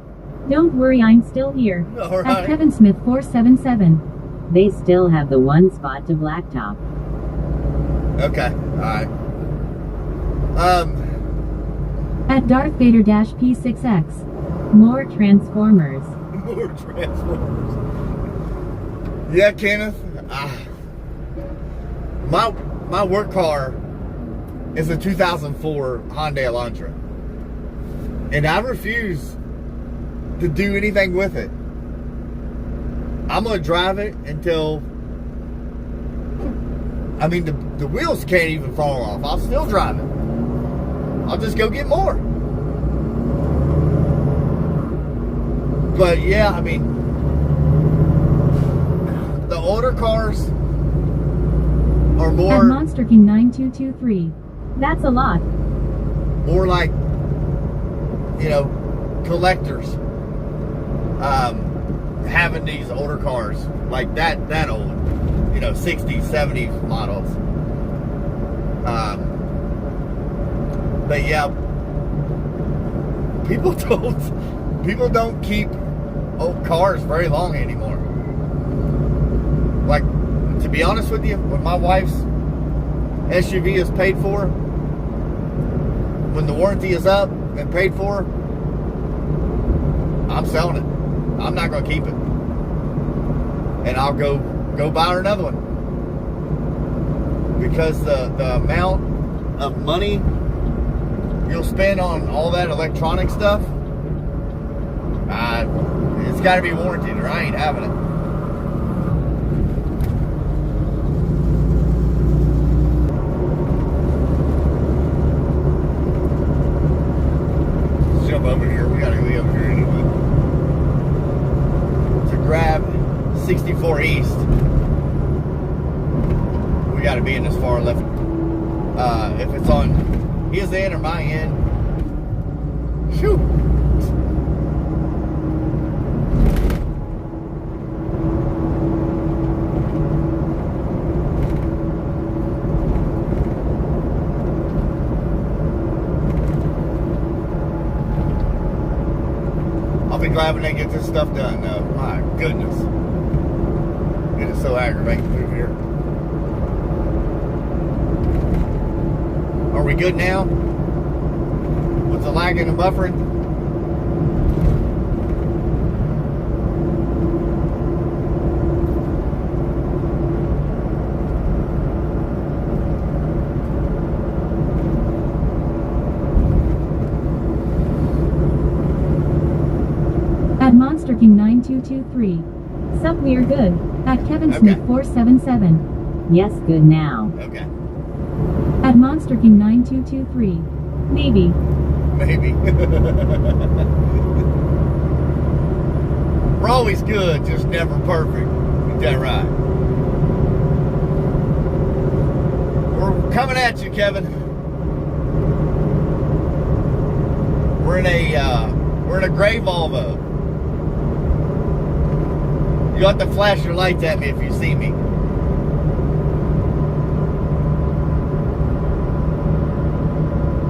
Don't worry, I'm still here. All right. At Kevin Smith 477. They still have the one spot to blacktop. Okay, alright. At Darth Vader P6X. More Transformers. More Transformers. Yeah, Kenneth. My work car is a 2004 Hyundai Elantra. And I refuse to do anything with it. I'm going to drive it until... I mean, the wheels can't even fall off. I'll still drive it. I'll just go get more. But yeah, I mean, the older cars are more... At Monster King 9223. That's a lot. More like, you know, collectors. Having these older cars. Like that old. You know, 60s, 70s models. But yeah, people don't keep old cars very long anymore. like, to be honest with you, when my wife's SUV is paid for, when the warranty is up and paid for, I'm selling it. I'm not going to keep it. And I'll go buy her another one. Because the amount of money you'll spend on all that electronic stuff, it's got to be warranted or I ain't having it. Let's jump over here. We got to go over here anyway. To grab 64 East, we got to be in this far left. If it's on his end or my end, shoot. I'll be glad when they get this stuff done, though. My goodness. It is so aggravating through here. Are we good now? With the lagging and buffering? At Monster King 9223. Sup, we're good. At Kevin Smith 477. Yes, good now. Okay. At Monster King 9223. Maybe. Maybe. We're always good, just never perfect. Is that right? We're coming at you, Kevin. We're in a gray Volvo. You'll have to flash your lights at me if you see me.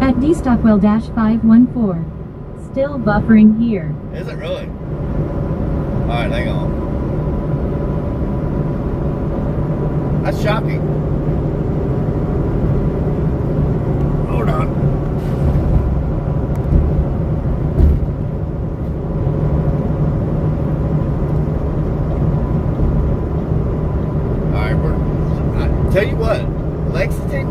At D-Stockwell-514. Still buffering here. Is it really? Alright, hang on. That's shocking. Hold on. Alright, I tell you what, Lexington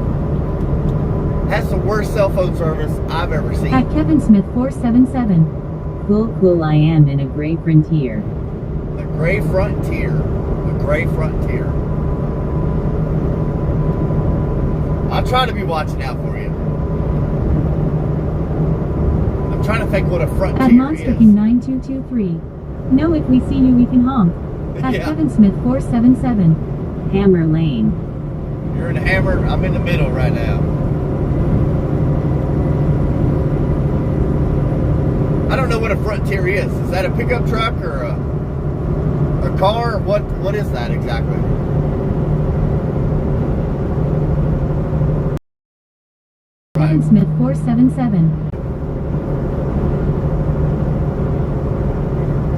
has the worst cell phone service I've ever seen. At Kevin Smith 477. Cool, I am in a gray Frontier. A gray Frontier. A gray Frontier. I'll try to be watching out for you. I'm trying to think what a Frontier At Monster is. King 9223. No, if we see you, we can honk. At Yeah. Kevin Smith 477. Hammer Lane. You're in Hammer. I'm in the middle right now. I don't know what a Frontier is. Is that a pickup truck or a car? What is that exactly? Kevin Smith 477.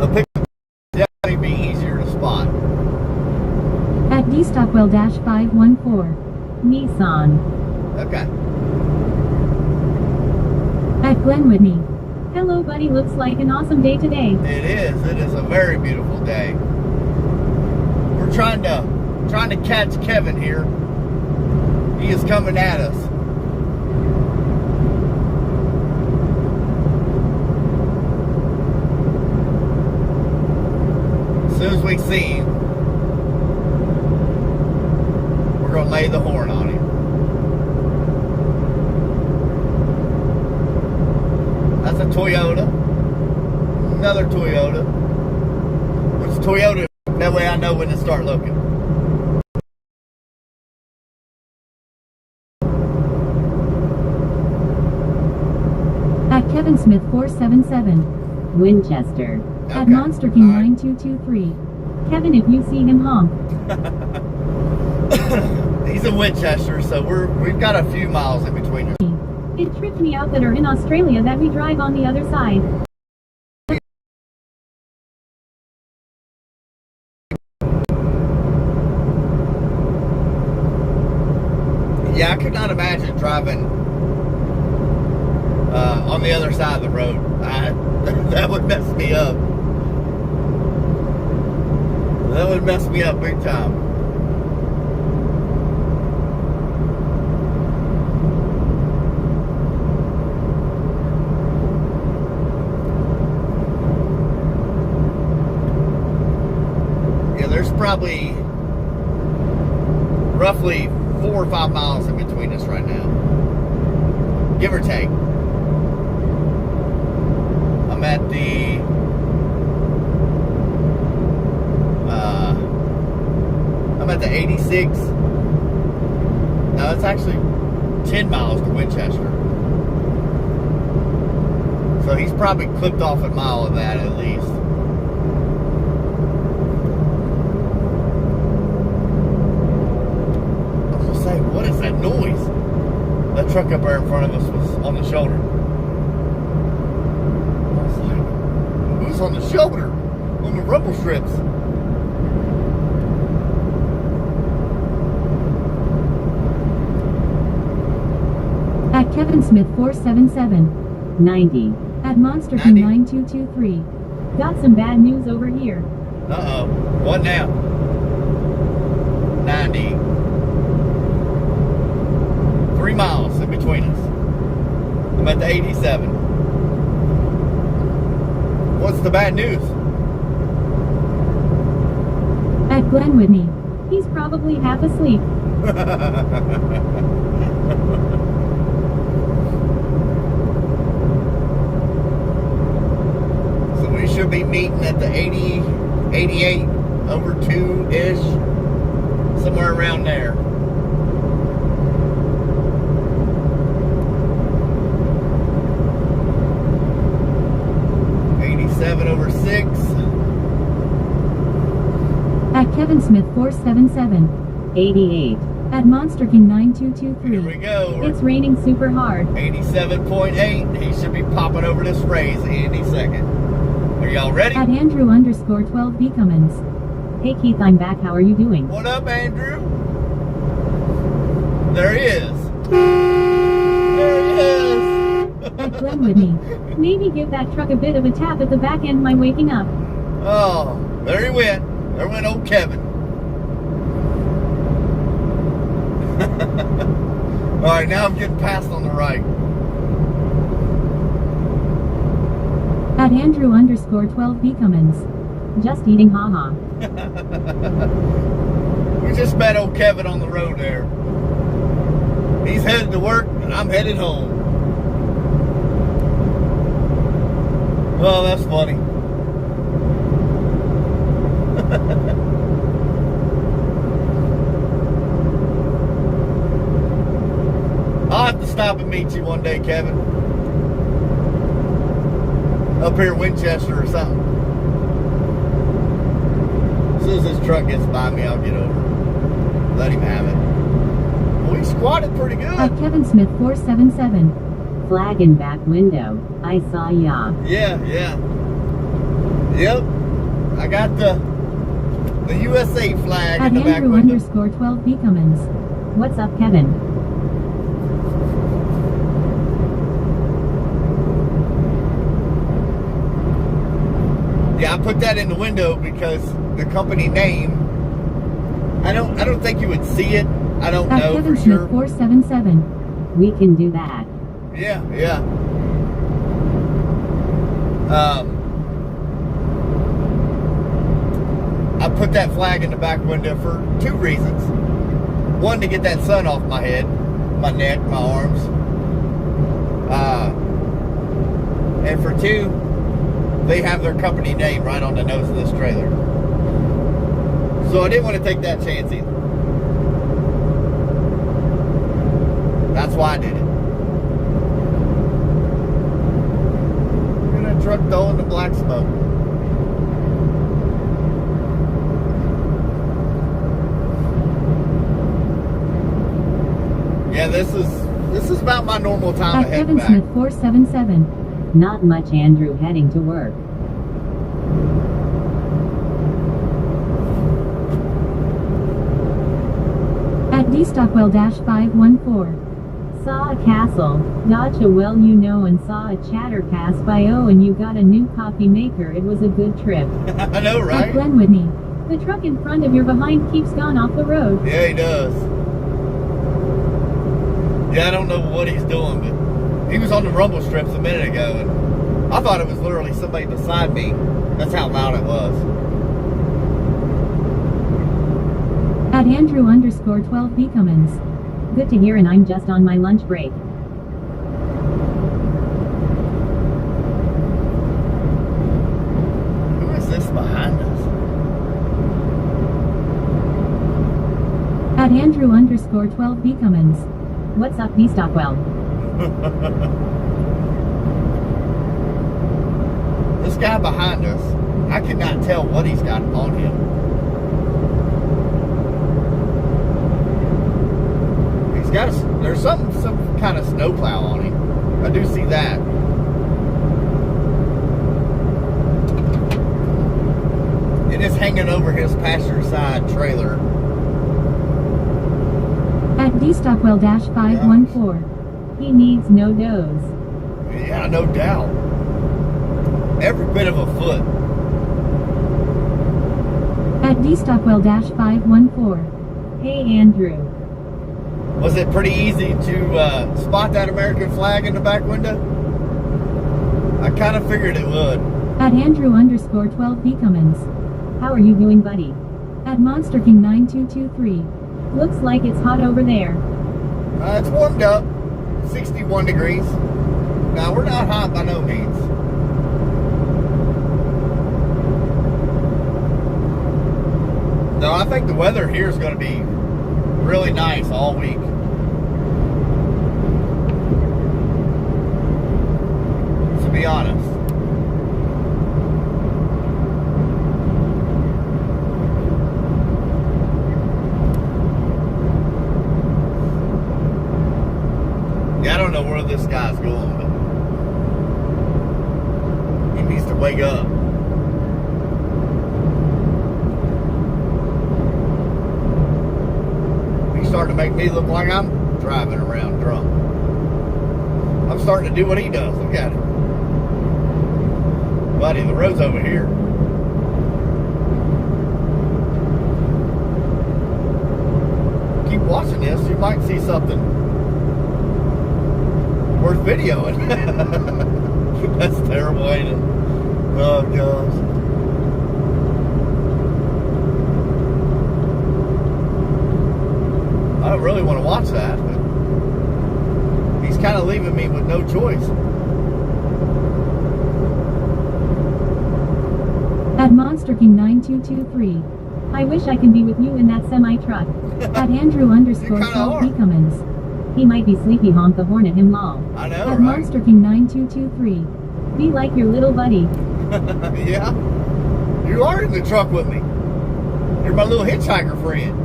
A pickup definitely be easier to spot. At D-Stockwell-514. Nissan. Okay. At Glen Whitney. Hello, buddy. Looks like an awesome day today. It is. It is a very beautiful day. We're trying to catch Kevin here. He is coming at us. As soon as we see him, we're going to lay the horn on him. That's a Toyota. Another Toyota. Which Toyota, that way I know when to start looking. At Kevin Smith 477. Winchester. At Okay. Monster King All right. 9223. Kevin, if you see him, honk. He's in Winchester, so we've got a few miles in between us. It tripped me out that are in Australia that we drive on the other side. driving on the other side of the road. That would mess me up. That would mess me up big time. Yeah, there's probably roughly 4 or 5 miles in between us right now, give or take. I'm at the I'm at the 86. No, it's actually 10 miles to Winchester. So he's probably clipped off a mile of that at least. Say, what is that noise? That truck up there in front of us was on the shoulder. I was like, who's on the shoulder? On the rumble strips. At Kevin Smith 477, 90. At Monster King 9223. Got some bad news over here. Uh-oh. What now? 90. 3 miles in between us. I'm at the 87. What's the bad news? At Glen Whitney. He's probably half asleep. So we should be meeting at the 80, 88 over 2-ish. Somewhere around there. 7 over 6. At Kevin Smith 477, 88. At Monster King 9223. Here we go. It's raining super hard. 87.8. He should be popping over this raise any second. Are y'all ready? At Andrew _ 12B Cummins. Hey Keith, I'm back. How are you doing? What up, Andrew? There he is. There he is. At Glen Whitney. Maybe give that truck a bit of a tap at the back end. My waking up. Oh, there he went. There went old Kevin. Alright, now I'm getting passed on the right. At Andrew _ 12B Cummins. Just eating, haha. We just met old Kevin on the road there. He's headed to work and I'm headed home. Oh, that's funny. I'll have to stop and meet you one day, Kevin. Up here in Winchester or something. As soon as this truck gets by me, I'll get over. Let him have it. Well, he squatted pretty good. At Kevin Smith 477. Flag in back window. I saw ya. Yeah. Yep. I got the USA flag At in the back Andrew window. _ 12B Cummins. What's up, Kevin? Yeah, I put that in the window because the company name, I don't think you would see it. I don't At know Kevin for Smith sure. 477. We can do that. Yeah. I put that flag in the back window for 2 reasons. One, to get that sun off my head, my neck, my arms. And for 2, they have their company name right on the nose of this trailer. So I didn't want to take that chance either. That's why I did it. Look at that truck throwing the black smoke. Yeah, this is about my normal time At to head Kevin back. Smith 477. Not much, Andrew heading to work. At D Stockwell -514. Saw a castle, dodged a well-you-know and saw a chatter pass by. Oh, and you got a new coffee maker. It was a good trip. I know, At right? Glen Whitney, the truck in front of your behind keeps gone off the road. Yeah, he does. Yeah, I don't know what he's doing, but he was on the rumble strips a minute ago, and I thought it was literally somebody beside me. That's how loud it was. At Andrew_12B Cummins. Good to hear, and I'm just on my lunch break. Who is this behind us? At Andrew_12B Cummins. What's up, B Stockwell? This guy behind us, I could not tell what he's got on him. He's got there's some kind of snowplow on him. I do see that. It is hanging over his passenger side trailer. At DStockwell-514. He needs no doze. Yeah, no doubt. Every bit of a foot. At DStockwell-514. Hey Andrew. Was it pretty easy to spot that American flag in the back window? I kind of figured it would. At Andrew_12B Cummins. How are you doing, buddy? At Monster King 9223. Looks like it's hot over there. It's warmed up. 61 degrees. Now, we're not hot by no means. No, I think the weather here is going to be really nice all week. To be honest. Yeah, I don't know where this guy's going, but he needs to wake up. He's starting to make me look like I'm driving around drunk. I'm starting to do what he does. Look at him. Buddy, the road's over here. Keep watching this, you might see something worth videoing. That's terrible, ain't it? Oh, gosh. I don't really want to watch that, but he's kind of leaving me with no choice. At Monster King 9223. I wish I could be with you in that semi-truck. At Andrew_12B Cummins. He might be sleepy, honk the horn at him, lol. I know, At right? Monster King 9223. Be like your little buddy. Yeah. You are in the truck with me. You're my little hitchhiker friend.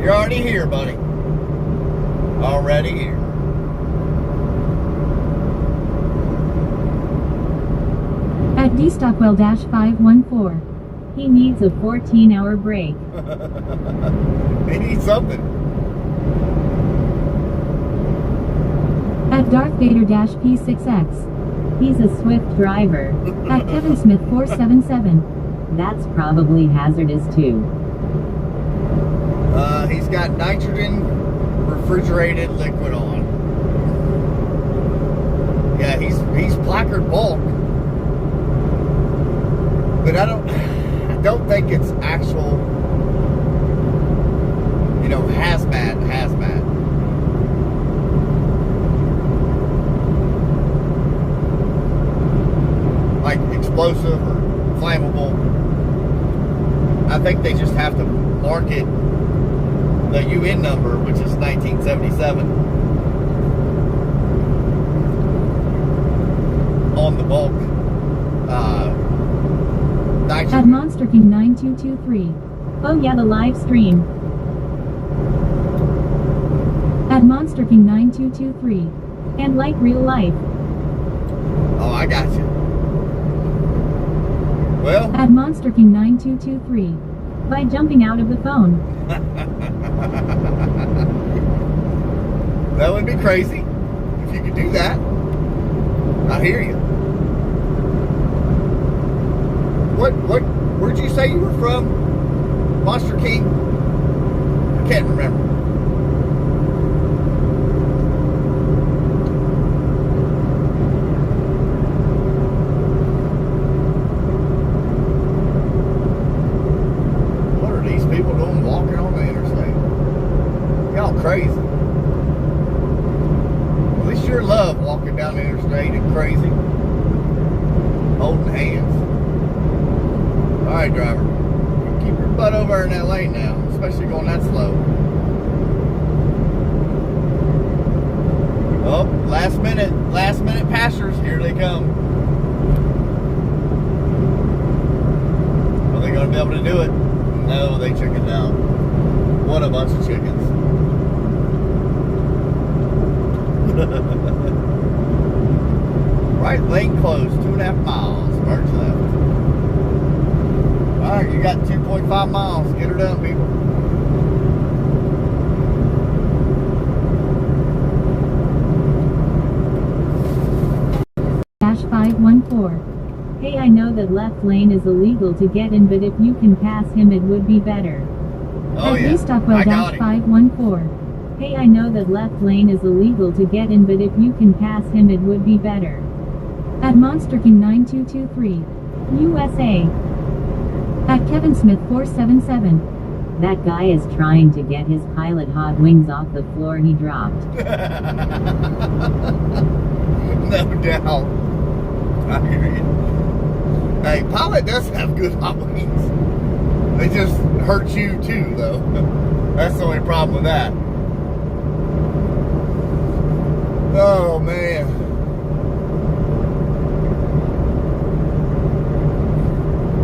You're already here, buddy. Already here. At DStockwell-514. He needs a 14-hour break. They need something. At Darth Vader-P6X. He's a swift driver. At Kevin Smith 477. That's probably hazardous too. He's got nitrogen refrigerated liquid on. Yeah, he's placard bulk. But I don't think it's actual, hazmat. Like explosive or flammable. I think they just have to market the UN number, which is 1977, on the bulk. At Monster King 9223. Oh yeah, the live stream. At Monster King 9223. And like real life. Oh, I got you. Well. At Monster King 9223. By jumping out of the phone. That would be crazy if you could do that. I hear you. Where'd you say you were from? Monster King? I can't remember. What are these people doing walking on the interstate? Y'all crazy. Well, they sure love walking down the interstate and crazy. Holding hands. Alright, driver. Keep your butt over in that lane now, especially going that slow. Oh, last minute passers, here they come. Are they going to be able to do it? No, they chickened out. What a bunch of chickens. Right lane closed, 2.5 miles, merge left. Alright, you got 2.5 miles. Get her done, people. -514. Hey, I know that left lane is illegal to get in, but if you can pass him, it would be better. Oh, yeah. Stockwell I got it. -514. Hey, I know that left lane is illegal to get in, but if you can pass him, it would be better. At Monster King 9223. USA. At Kevin Smith 477. That guy is trying to get his pilot hot wings off the floor he dropped. No doubt. I hear you. Hey, pilot does have good hot wings. They just hurt you too, though. That's the only problem with that. Oh, man.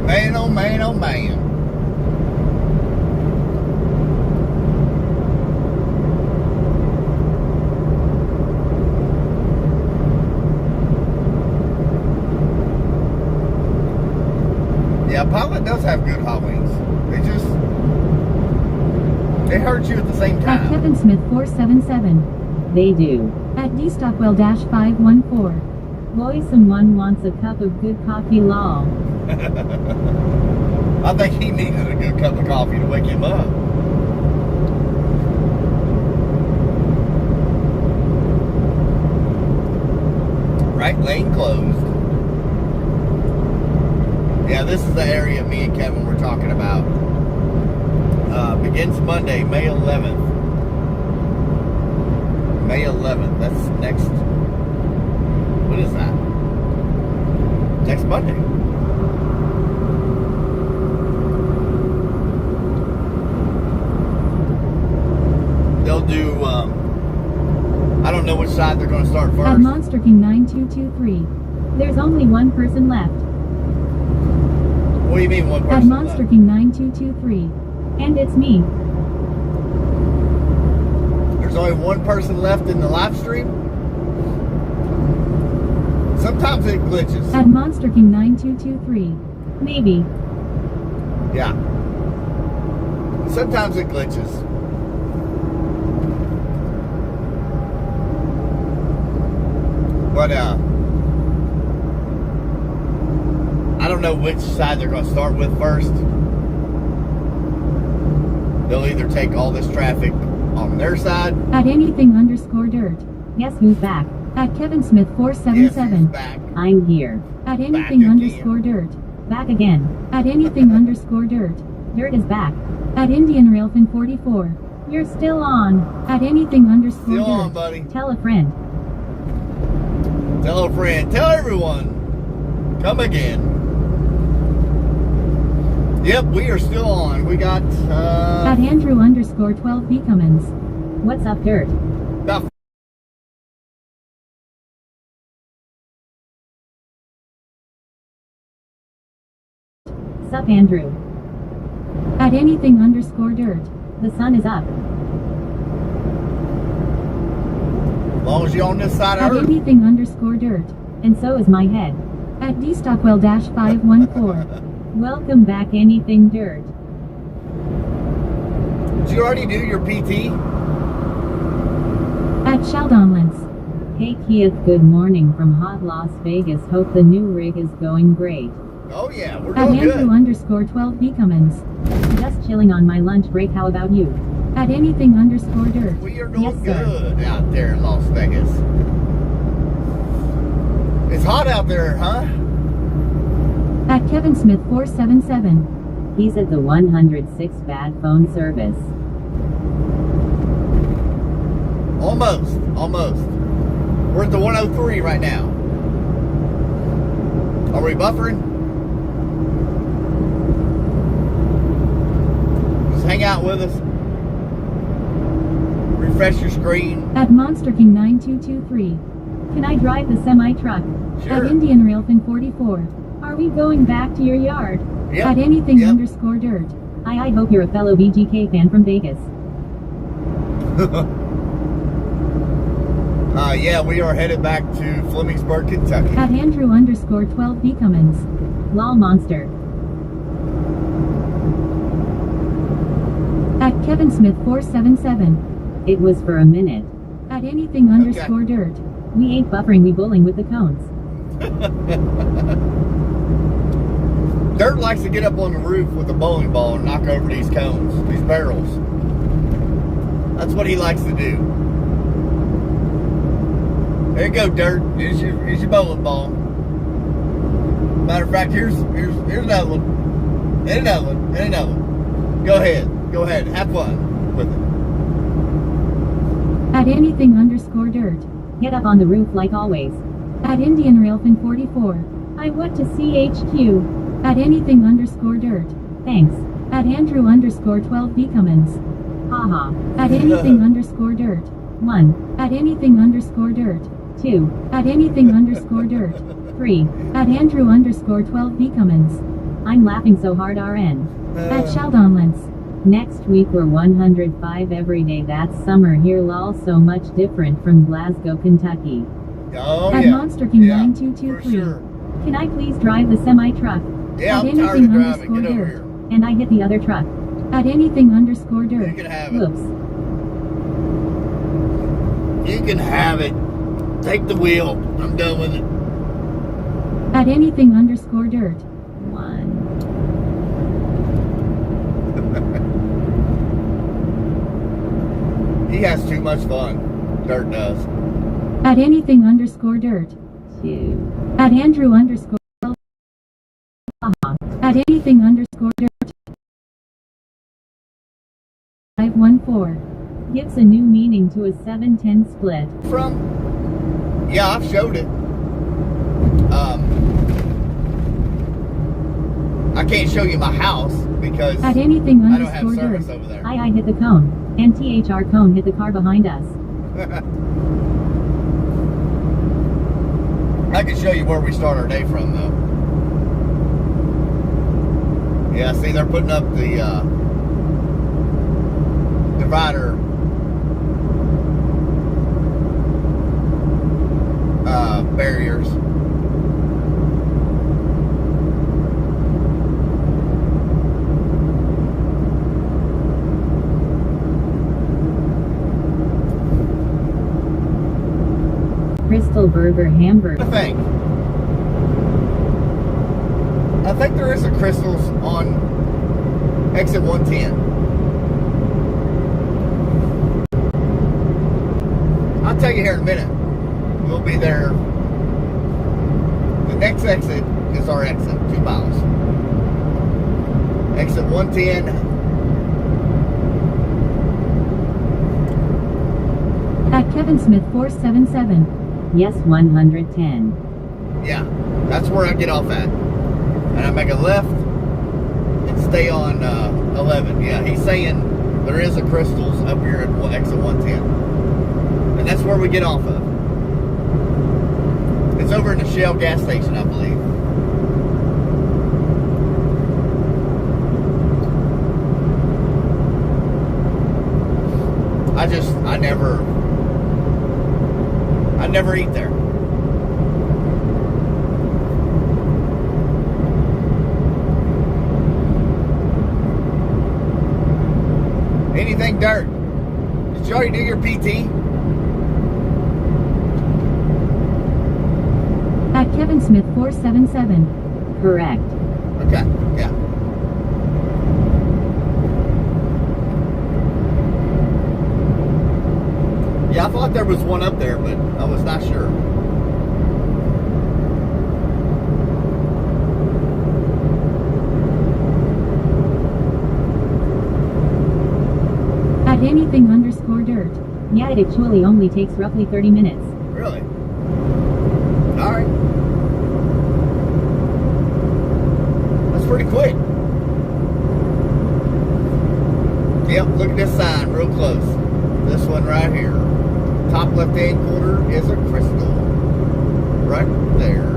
Man, oh man, oh man. Yeah, pilot does have good hot wings. They hurt you at the same At time. Kevin Smith 477. They do. At dstockwell-514. Boy, someone wants a cup of good coffee, lol. I think he needed a good cup of coffee to wake him up. Right lane closed. Yeah, this is the area me and Kevin were talking about. Begins Monday, May 11th. May 11th. That's next. What is that? Next Monday. They'll do, I don't know which side they're going to start first. At Monster King 9223. There's only one person left. What do you mean one person At Monster left? King 9223. And it's me. There's only one person left in the live stream? Sometimes it glitches. At Monster King 9223. Maybe. Yeah. Sometimes it glitches. But, I don't know which side they're going to start with first. They'll either take all this traffic on their side. At anything_dirt. Guess who's back? At Kevin Smith 477. Yes, who's back? I'm here. At again. anything_dirt. Back again. At anything_dirt. Dirt is back. At Indian Railfin 44. You're still on. At anything_dirt. Still on, buddy. Tell a friend. Tell a friend. Tell everyone. Come again. Yep, we are still on. We got, At Andrew_12B Cummins. What's up, dirt? about Sup, Andrew? At anything_dirt. The sun is up. as long as you're on this side At of Earth. anything_dirt. And so is my head. At dstockwell-514. Welcome back, anything dirt. Did you already do your PT? At Sheldonlance. Hey Keith, good morning from hot Las Vegas. Hope the new rig is going great. Oh yeah, we're At doing good. Andrew_12B Cummins. Just chilling on my lunch break. How about you? At anything_dirt. We are doing Yes, sir. good out there in Las Vegas. It's hot out there, huh? At Kevin Smith 477. He's at the 106 bad phone service. Almost. We're at the 103 right now. Are we buffering? Just hang out with us. Refresh your screen. At Monster King 9223. Can I drive the semi-truck? Sure. At Indian Railfin 44. Are we going back to your yard? Yep. At anything_dirt. I hope you're a fellow VGK fan from Vegas. Yeah, we are headed back to Flemingsburg, Kentucky. At Andrew_12B Cummins. Lol monster. At Kevin Smith 477. It was for a minute. At anything_dirt. We ain't buffering, we bowling with the cones. Dirt likes to get up on the roof with a bowling ball and knock over these cones, these barrels. That's what he likes to do. There you go, Dirt. Here's your bowling ball. Matter of fact, here's another one. And another one. And another one. Go ahead. Have fun with it. At anything_dirt. Get up on the roof like always. At Indian Railfin 44. I want to CHQ. At anything_dirt. Thanks. At Andrew_12B Cummins. Haha. At anything_dirt. 1. At anything_dirt. 2. At anything_dirt. 3. At Andrew_12B Cummins. I'm laughing so hard RN. At Sheldonlance. Next week we're 105 every day. That's summer here lol, so much different from Glasgow, Kentucky. Oh, At yeah. Monster King Yeah, 9223. for sure. Can I please drive the semi-truck? Yeah, At I'm tired of driving. Get over anything_dirt. here. And I hit the other truck. At anything_dirt. You can have it. Whoops. You can have it. Take the wheel. I'm done with it. At anything_dirt. 1. He has too much fun. Dirt does. At anything_dirt. 2. At Andrew_. At anything_dirt. 514. Gives a new meaning to a 7-10 split. From? Yeah, I've showed it. I can't show you my house because At anything I don't have underscore service dirt. over there. I hit the cone. And THR cone hit the car behind us. I can show you where we start our day from, though. Yeah, see, they're putting up the divider barriers. Crystal Burger Hamburger. I think there is a Crystals on exit 110. I'll tell you here in a minute. We'll be there. The next exit is our exit, 2 miles. Exit 110. At Kevin Smith 477. Yes, 110. Yeah, that's where I get off at. And I make a left and stay on 11. Yeah, he's saying there is a Crystals up here at exit 110. And that's where we get off of. It's over in the Shell gas station, I believe. I never eat there. Anything dirt. Did you already do your PT? At Kevin Smith 477. Correct. Okay, yeah. Yeah, I thought there was one up there, but I was not sure. At anything underscore dirt. Yeah, it actually only takes roughly 30 minutes. Really? Alright. That's pretty quick. Yep, look at this sign real close. This one right here. Top left-hand corner is a crystal. Right there.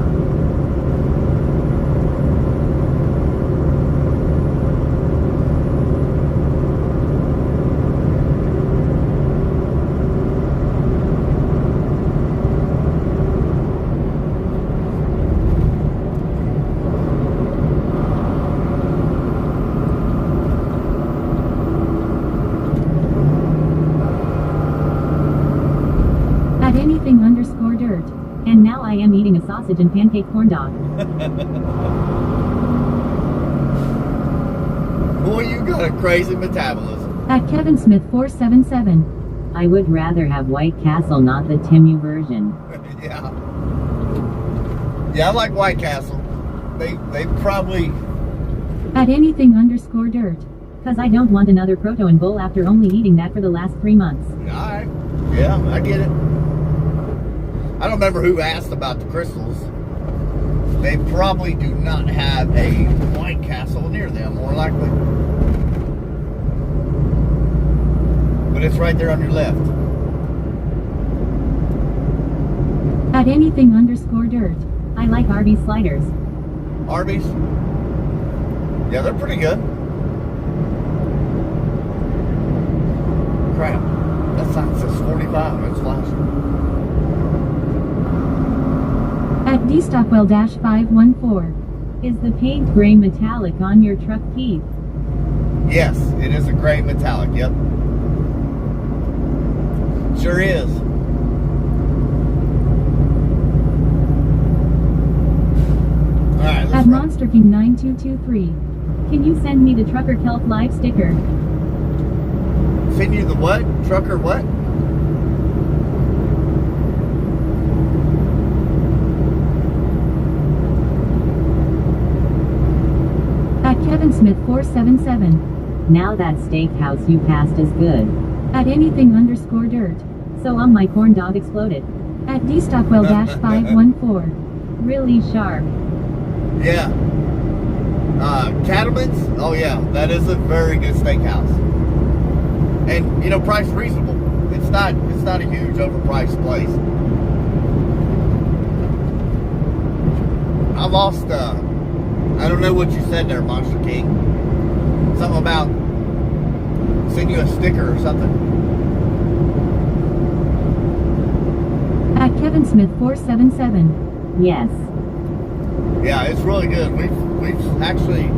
Anything underscore dirt. And now I am eating a sausage and pancake corn dog. Boy, you got a crazy metabolism. At Kevin Smith 477. I would rather have White Castle, not the Timu version. Yeah. Yeah, I like White Castle. They probably... At anything underscore dirt. Cause I don't want another Proto and bowl after only eating that for the last 3 months. Alright. Yeah, I get it. I don't remember who asked about the crystals. They probably do not have a White Castle near them, more likely. But it's right there on your left. At anything underscore dirt. I like Arby's sliders. Arby's? Yeah, they're pretty good. Crap. That sign says 45. It's flashing. At dstockwell-514. Is the paint gray metallic on your truck, Keith? Yes, it is a gray metallic, yep. Sure is. Alright, let's At run. Monster King 9223. Can you send me the Trucker Kelp Live sticker? Send you the what? Trucker what? At Kevin Smith 477. Now that steakhouse you passed is good. At anything underscore dirt. So my corn dog exploded. At dstockwell-514. Really sharp. Yeah. Cattleman's? Oh yeah, that is a very good steakhouse. And you know, price reasonable. It's not a huge overpriced place. I lost I don't know what you said there, Monster King. Something about send you a sticker or something. At Kevin Smith 477. Yes. Yeah, it's really good. We've actually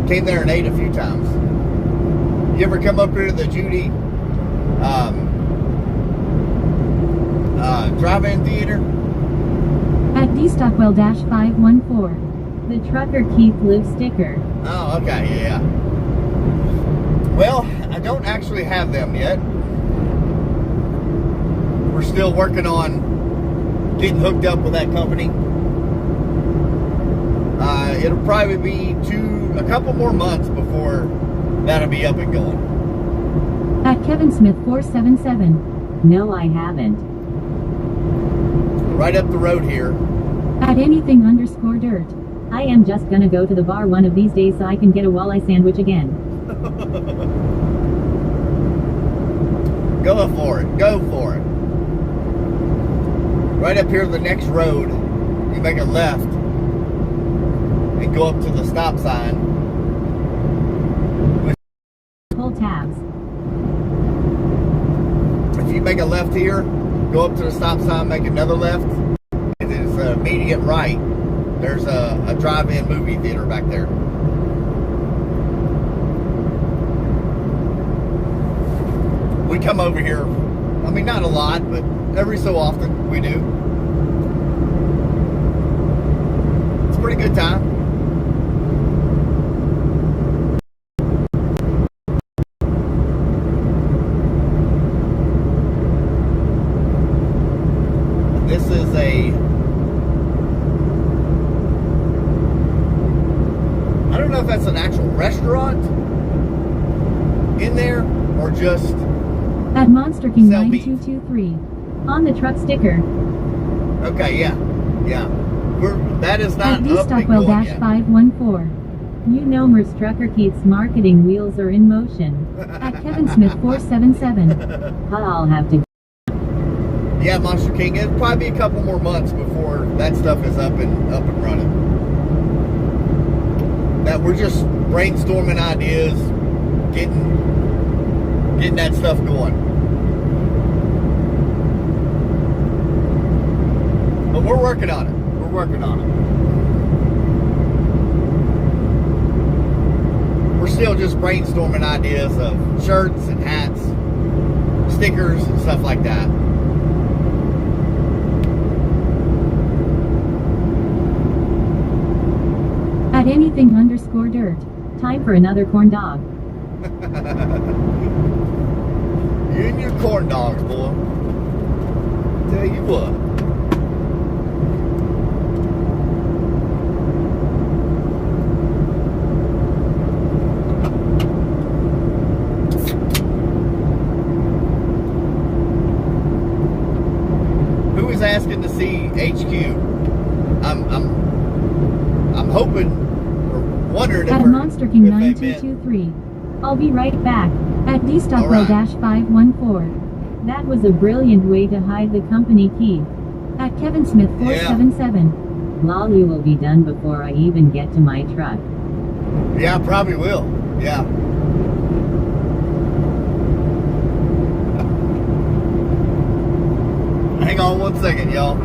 came there and ate a few times. You ever come up here to the Judy drive-in theater? At dstockwell-514. The Trucker Keith Live sticker. Oh, okay, yeah. Well, I don't actually have them yet. We're still working on getting hooked up with that company. It'll probably be a couple more months before that'll be up and going. At Kevin Smith 477. No, I haven't. Right up the road here. At anything underscore dirt. I am just gonna go to the bar one of these days so I can get a walleye sandwich again. Go for it. Go for it. Right up here, the next road, you make a left and go up to the stop sign. Pull tabs. If you make a left here, go up to the stop sign, make another left, and then it's an immediate right. There's a drive-in movie theater back there. We come over here, I mean, not a lot, but every so often we do. It's a pretty good time. This is I don't know if that's an actual restaurant in there or just at Monster King sell meat. 9223 on the truck sticker. Okay, yeah. That is not At D up and Stockwell going yet. 514. You know Merce Trucker Keith's marketing wheels are in motion. At Kevin Smith 477. I'll have to. Yeah, Monster King. It'll probably be a couple more months before that stuff is up and running. That we're just brainstorming ideas, getting that stuff going. But we're working on it. We're working on it. We're still just brainstorming ideas of shirts and hats, stickers and stuff like that. At anything_dirt. Time for another corn dog. You and your corn dogs, boy. Tell you what. Who is asking to see HQ? I'm hoping or wondering At if Monster King if they meant- 9223. I'll be right back. At D Stockwell 514. That was a brilliant way to hide the company key. At Kevin Smith 477. Lol, you will be done before I even get to my truck. Yeah, probably will. Yeah. Hang on one second, y'all.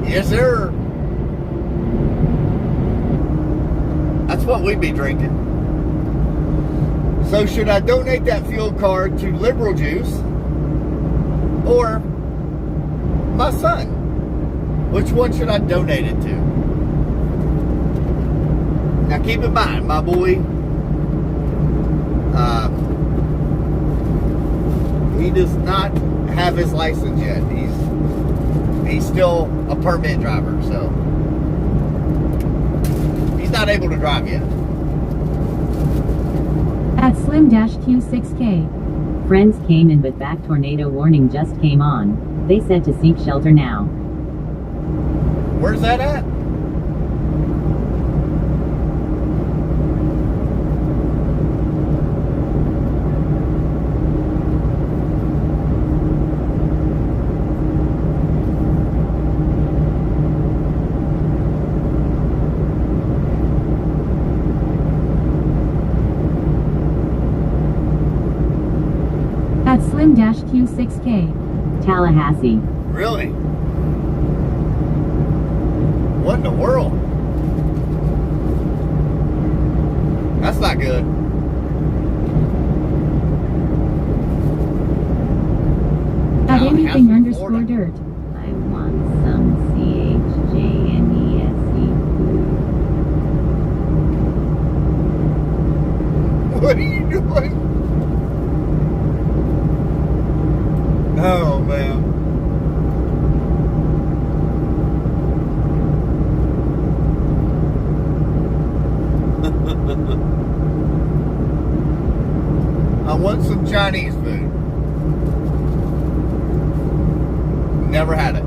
Yes, sir. That's what we'd be drinking. So should I donate that fuel card to Liberal Juice or my son? Which one should I donate it to? Now keep in mind, my boy, he does not have his license yet. He's still a permit driver, so he's not able to drive yet. At Slim-Q6K. Friends came in but back tornado warning just came on. They said to seek shelter now. Where's that at? At Slim-Q6K. Tallahassee. Really? What in the world? That's not good. At Tallahassee, anything_dirt. Florida. I want some CHJNESE food. What are you doing? Oh, man. I want some Chinese food. Never had it.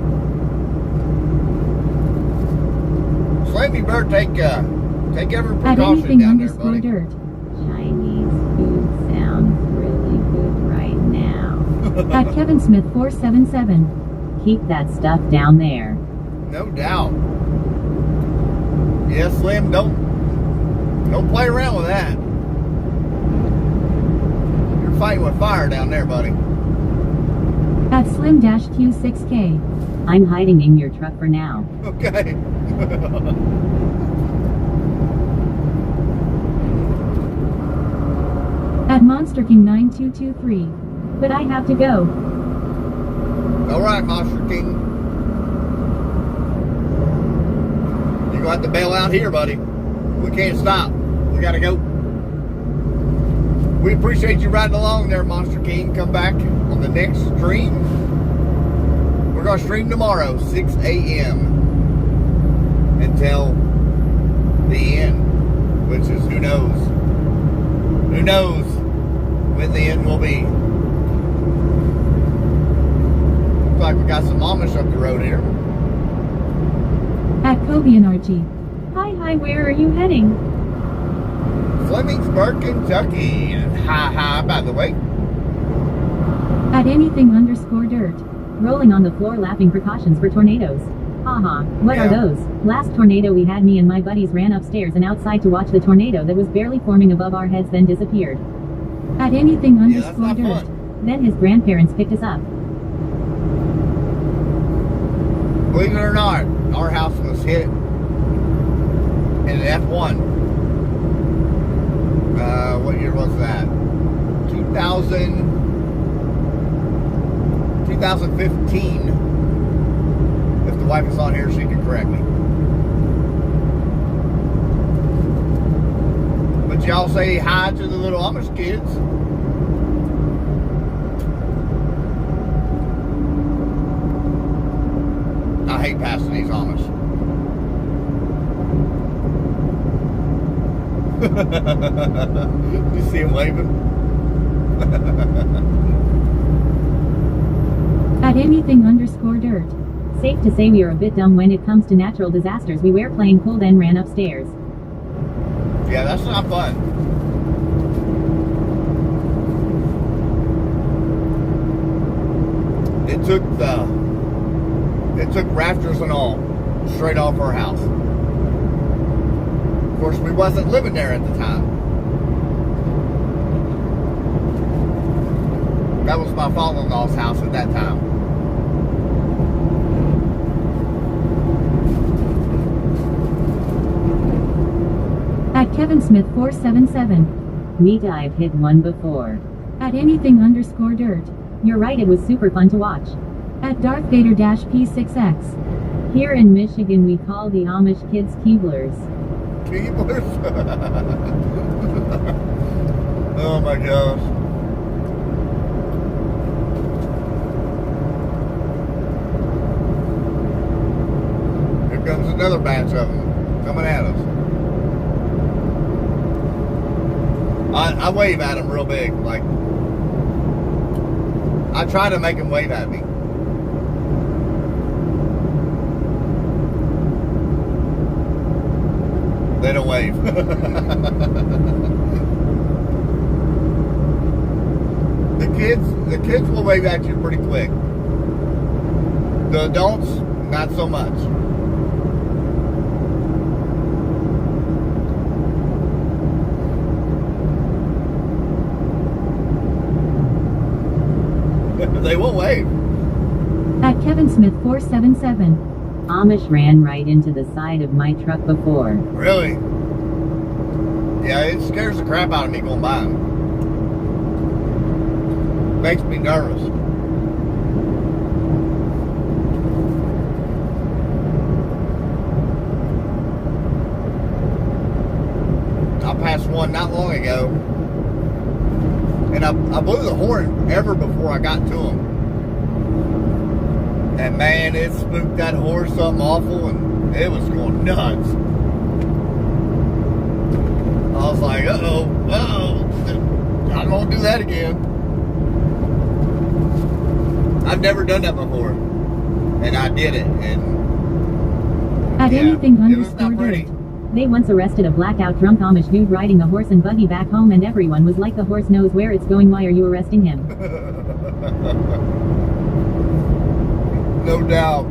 Flemingsburg, take every At precaution down there, buddy. anything_dirt. Chinese food sounds really good right now. At Kevin Smith 477. Keep that stuff down there. No doubt. Yes, Slim, don't play around with that. You're fighting with fire down there, buddy. At Slim-Q6K. I'm hiding in your truck for now. Okay. At Monster King 9223. But I have to go. Alright, Monster King. You're gonna have to bail out here, buddy. We can't stop. We gotta go. We appreciate you riding along there, Monster King. Come back on the next stream. We're gonna stream tomorrow, 6 a.m. until the end, which is who knows. Who knows when the end will be. Looks like we got some Amish up the road here. At Kobe and Archie. Hi, where are you heading? Flemingsburg, Kentucky. And hi, by the way. At anything_dirt. Rolling on the floor laughing precautions for tornadoes. Haha, what are those? Last tornado we had, me and my buddies ran upstairs and outside to watch the tornado that was barely forming above our heads then disappeared. At anything_dirt. Then his grandparents picked us up. Believe it or not, our house was hit in an F1. What year was that? 2015. If the wife is on here, she can correct me. But y'all say hi to the little Amish kids. I hate passing these Amish. You see him waving? At anything_dirt. Safe to say we are a bit dumb when it comes to natural disasters. We were playing pool then ran upstairs. Yeah, that's not fun. It took rafters and all straight off our house. Of course, we wasn't living there at the time. That was my father-in-law's house at that time. At Kevin Smith 477. Meet, I've hit one before. At anything_dirt. You're right, it was super fun to watch. At Darth Vader-P6X. Here in Michigan we call the Amish kids Keeblers. Keeblers? Oh my gosh. Here comes another batch of them coming at us. I wave at them real big, like I try to make them wave at me. They don't wave. The kids will wave at you pretty quick. The adults, not so much. They will wave. At Kevin Smith 477. Amish ran right into the side of my truck before. Really? Yeah, it scares the crap out of me going by them. Makes me nervous. I passed one not long ago. And I blew the horn ever before I got to him. And man, it spooked that horse something awful, and it was going nuts. I was like, uh-oh, I won't do that again. I've never done that before. And I did it, and At yeah, it was not pretty. anything_dirt. They once arrested a blackout drunk Amish dude riding a horse and buggy back home and everyone was like, the horse knows where it's going, why are you arresting him? No doubt.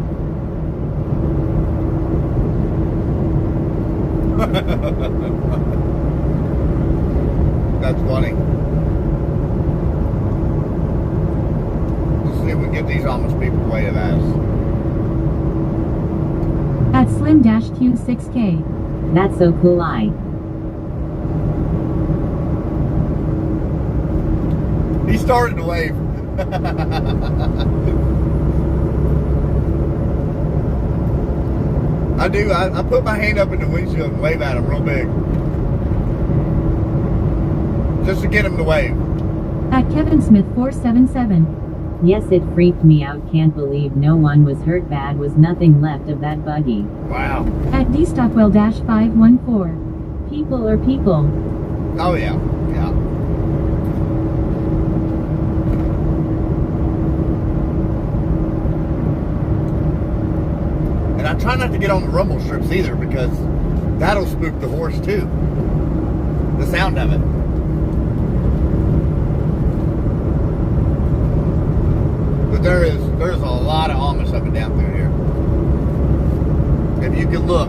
That's funny. Let's see if we can get these Amish people to wave at us. At Slim-Q6K. That's so cool. He started to wave. I do. I put my hand up in the windshield and wave at him real big. Just to get him to wave. At Kevin Smith 477. Yes, it freaked me out. Can't believe no one was hurt. Bad was nothing left of that buggy. Wow. At dstockwell-514. People are people. Oh yeah. Yeah. And I try not to get on the rumble strips either because that'll spook the horse too. The sound of it. But there's a lot of Amish up and down through here. If you can look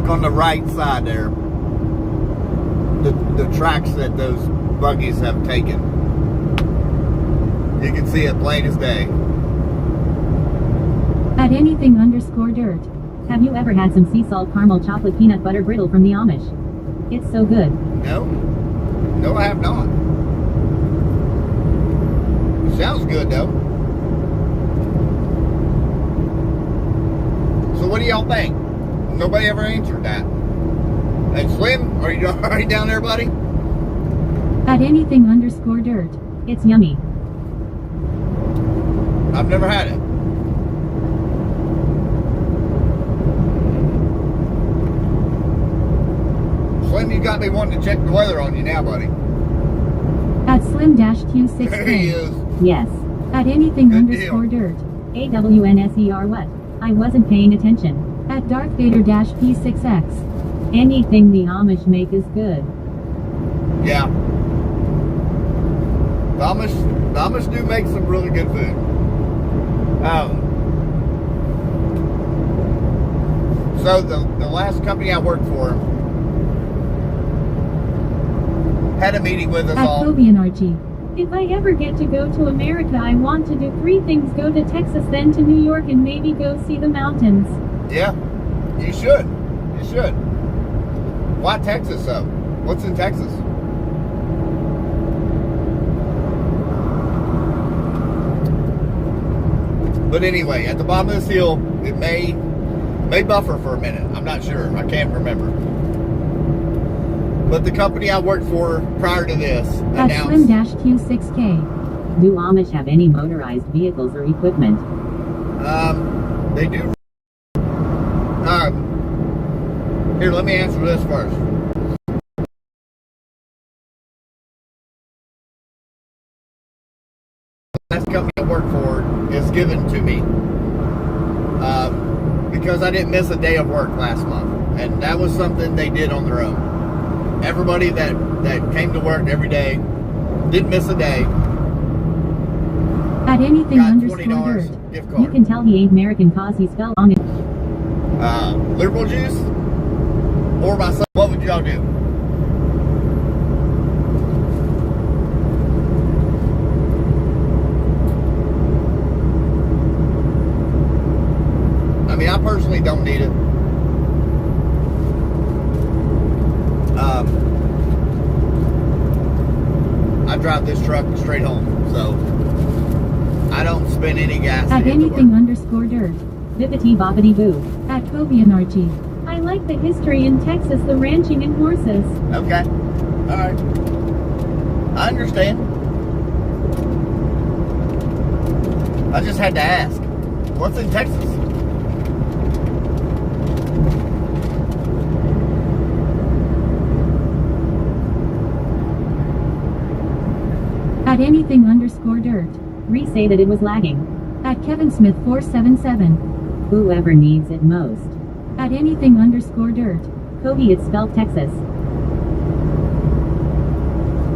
on the right side there, the tracks that those buggies have taken. You can see it plain as day. At anything_dirt. Have you ever had some sea salt caramel chocolate peanut butter brittle from the Amish? It's so good. No, I have not. It sounds good though. So what do y'all think? Nobody ever answered that. And Slim, are you down there, buddy? At anything_dirt. It's yummy. I've never had it. Slim, you got me wanting to check the weather on you now, buddy. At Slim-Q6K. There he is. Yes. At anything_dirt. AWNSER what? I wasn't paying attention. At Darth Vader-P6X. Anything the Amish make is good. Yeah. The Amish do make some really good food. So the last company I worked for had a meeting with us At all. Kobe and Archie. If I ever get to go to America, I want to do 3 things. Go to Texas, then to New York, and maybe go see the mountains. Yeah, you should. You should. Why Texas though? What's in Texas? But anyway, at the bottom of this hill, it may buffer for a minute. I'm not sure. I can't remember. But the company I worked for prior to this At announced... Slim-Q6K. Do Amish have any motorized vehicles or equipment? They do. Here, let me answer this first. The last company I work for is given to me because I didn't miss a day of work last month, and that was something they did on their own. Everybody that came to work every day didn't miss a day. At anything_dirt. Gift card. You can tell he ain't American cause he spelled on it. Liberal juice or myself. What would y'all do? I mean, I personally don't need it. I drive this truck straight home, so I don't spend any gas. At anything_dirt. Bippity boppity boo. At Kobe and Archie. I like the history in Texas, the ranching and horses. Okay. Alright. I understand. I just had to ask. What's in Texas? At anything_dirt. Re-say that it was lagging. At Kevin Smith 477. Whoever needs it most. At anything_dirt. Kobe, it's spelled Texas.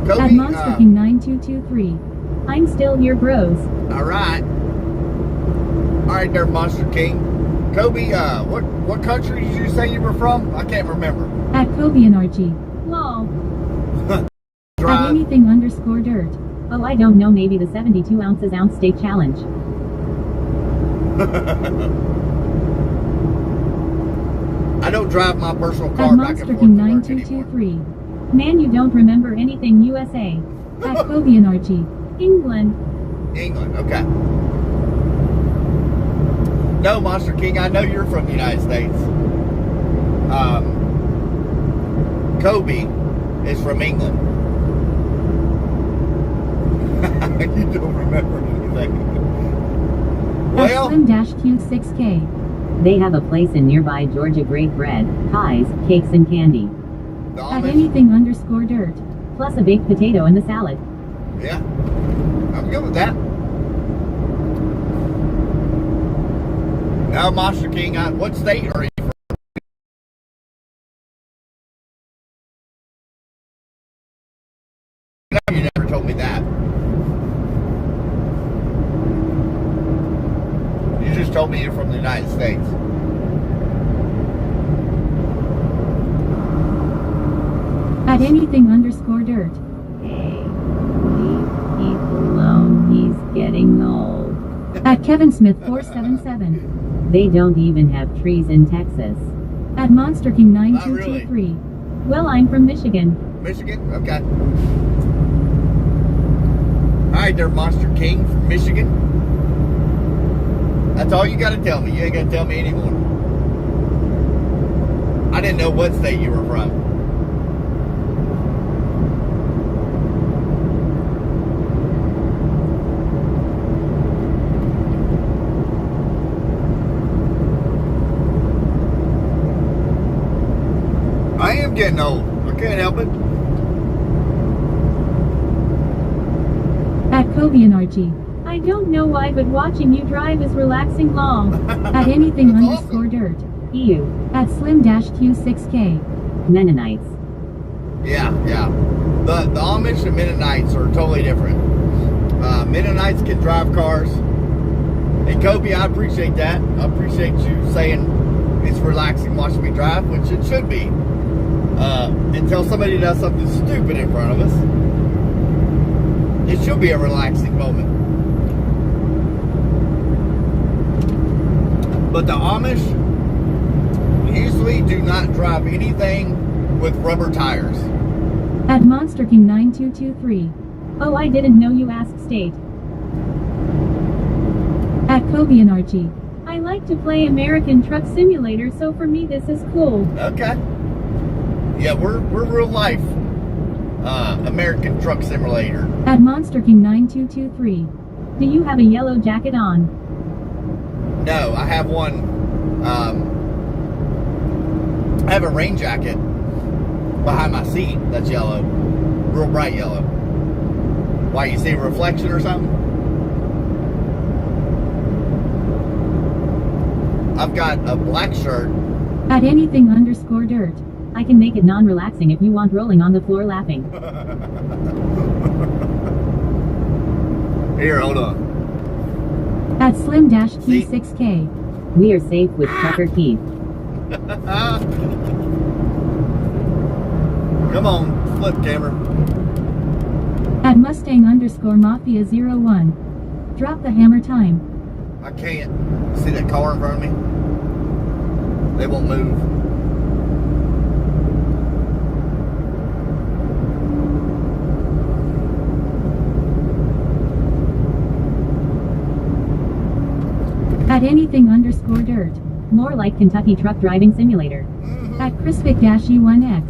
Kobe, At Monster King 9223. I'm still here, bros. Alright. Alright there, Monster King. Kobe, what country did you say you were from? I can't remember. At Kobe and Archie. Lol. At anything_dirt. Oh, I don't know, maybe the 72 ounce steak challenge. I don't drive my personal At car back and Monster forth King to work anymore. 9223. Man, you don't remember anything. USA. At Kobe and Archie. England. England, okay. No, Monster King, I know you're from the United States. Kobe is from England. You don't remember anything. Well, Slim-Q6K. They have a place in nearby Georgia. Great bread, pies, cakes, and candy. At anything _ dirt. Plus a baked potato in the salad. Yeah, I'm good with that. Now, Monster King, what state are you from? You never told me that. You just told me you're from the United States. At anything _ dirt. Hey, leave Keith alone. He's getting old. At Kevin Smith 477. They don't even have trees in Texas. At Monster King 9223. Really? Well, I'm from Michigan. Michigan? Okay. Alright, there, Monster King from Michigan. That's all you gotta tell me. You ain't gotta tell me anymore. I didn't know what state you were from. I am getting old. I can't help it. At Kobe and Archie. I don't know why, but watching you drive is relaxing long. At anything _ dirt. EU. At Slim-Q6K. Mennonites. Yeah. The Amish and Mennonites are totally different. Mennonites can drive cars. And Kobe, I appreciate that. I appreciate you saying it's relaxing watching me drive, which it should be. Until somebody does something stupid in front of us. It should be a relaxing moment. But the Amish usually do not drive anything with rubber tires. At Monster King 9223. Oh, I didn't know you asked state. At Kobe and Archie. I like to play American Truck Simulator, so for me this is cool. Okay. Yeah, we're real life American Truck Simulator. At Monster King 9223. Do you have a yellow jacket on? No, I have one. I have a rain jacket behind my seat that's yellow, real bright yellow. Why, you see a reflection or something? I've got a black shirt. At anything _ dirt. I can make it non-relaxing if you want, rolling on the floor laughing. Here, hold on. At Slim-Q6K. We are safe with Trucker Keith. Come on, flip camera. At Mustang _ Mafia 01. Drop the hammer time. I can't. See that car in front of me? They won't move. At anything _ dirt. More like Kentucky Truck Driving Simulator. At Crispic-E1X.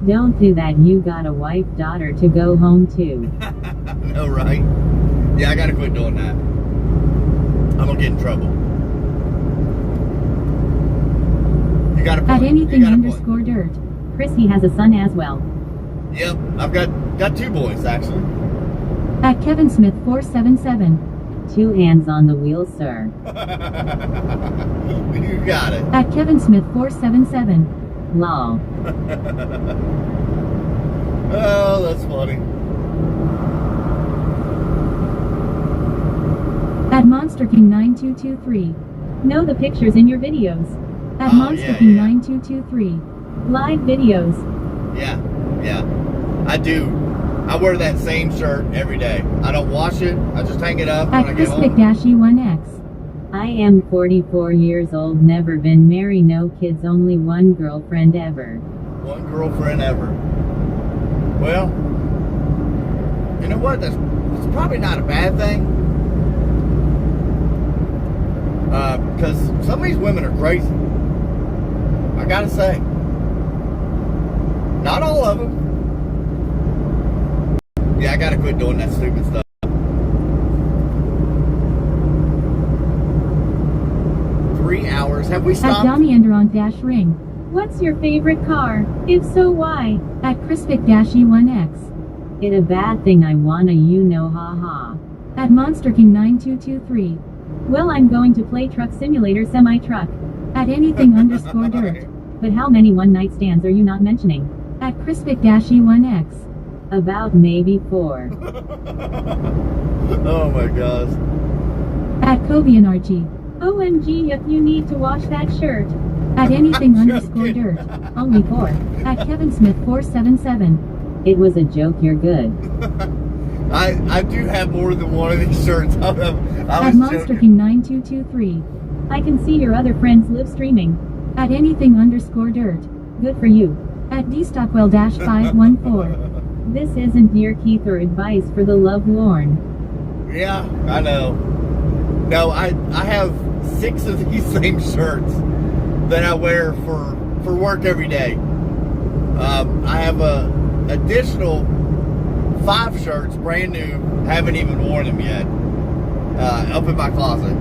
Don't do that, you got a wife, daughter to go home to. No, right? Yeah, I gotta quit doing that. I'm gonna get in trouble. You gotta At anything _ dirt. Chris, he has a son as well. Yep, I've got two boys, actually. At Kevin Smith 477. 2 hands on the wheel, sir. You got it. At Kevin Smith 477. Lol. Oh, that's funny. At Monster King 9223. Know the pictures in your videos. At Monster King 9223. Live videos. Yeah. I do. I wear that same shirt every day. I don't wash it. I just hang it up when I get home. At Crispic-E1X. I am 44 years old, never been married, no kids, only one girlfriend ever. One girlfriend ever. Well, you know what? It's probably not a bad thing. Because some of these women are crazy. I gotta say. Not all of them. Yeah, I gotta quit doing that stupid stuff. 3 hours. Have we At stopped? Donnie Enderon dash ring. What's your favorite car? If so, why? At Crispic dash E1X. It a bad thing I wanna you know haha. At Monster King 9223. Well, I'm going to play Truck Simulator Semi-Truck. At anything underscore dirt. But how many one night stands are you not mentioning? At Crispic dash E1X. About maybe 4. Oh my gosh. At Kobe and Archie. OMG, if you need to wash that shirt. At anything underscore dirt. Only 4. At Kevin Smith 477. It was a joke, you're good. I do have more than one of these shirts. I was At Monster joking. King 9223. I can see your other friends live streaming. At anything underscore dirt. Good for you. At dstockwell dash 514. This isn't dear Keith or advice for the lovelorn. Yeah, I know. No, I have 6 of these same shirts that I wear for work every day. I have a additional 5 shirts, brand new, haven't even worn them yet, up in my closet.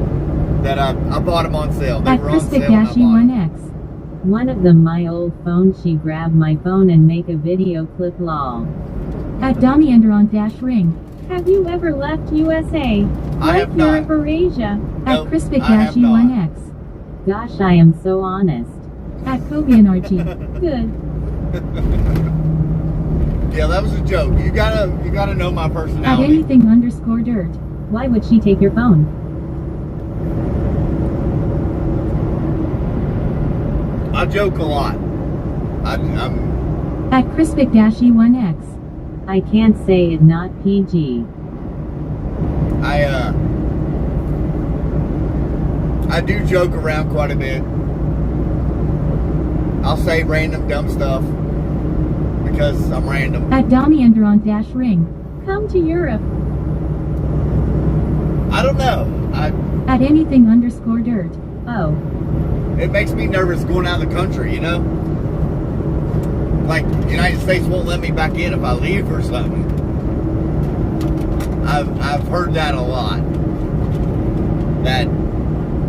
That I bought them on sale. They At were on Crispic sale. And I dash bought 'em. E1X. One of them my old phone, she grabbed my phone and make a video clip lol. At Donnie Enderon dash ring. Have you ever left USA? I have Europe not. or Asia? Nope, At Crispic I dash have not. E1X. Gosh, I am so honest. At Kobe and Archie. Good. Yeah, that was a joke. You gotta know my At personality. anything underscore dirt. Why would she take your phone? I joke a lot. I'm At Crispic dash E1X. I can't say it not PG. I do joke around quite a bit. I'll say random dumb stuff because I'm random. At Donnie Enderon dash ring. Come to Europe. I don't know. At anything underscore dirt. Oh. It makes me nervous going out of the country, you know? Like, the United States won't let me back in if I leave or something. I've heard that a lot. That,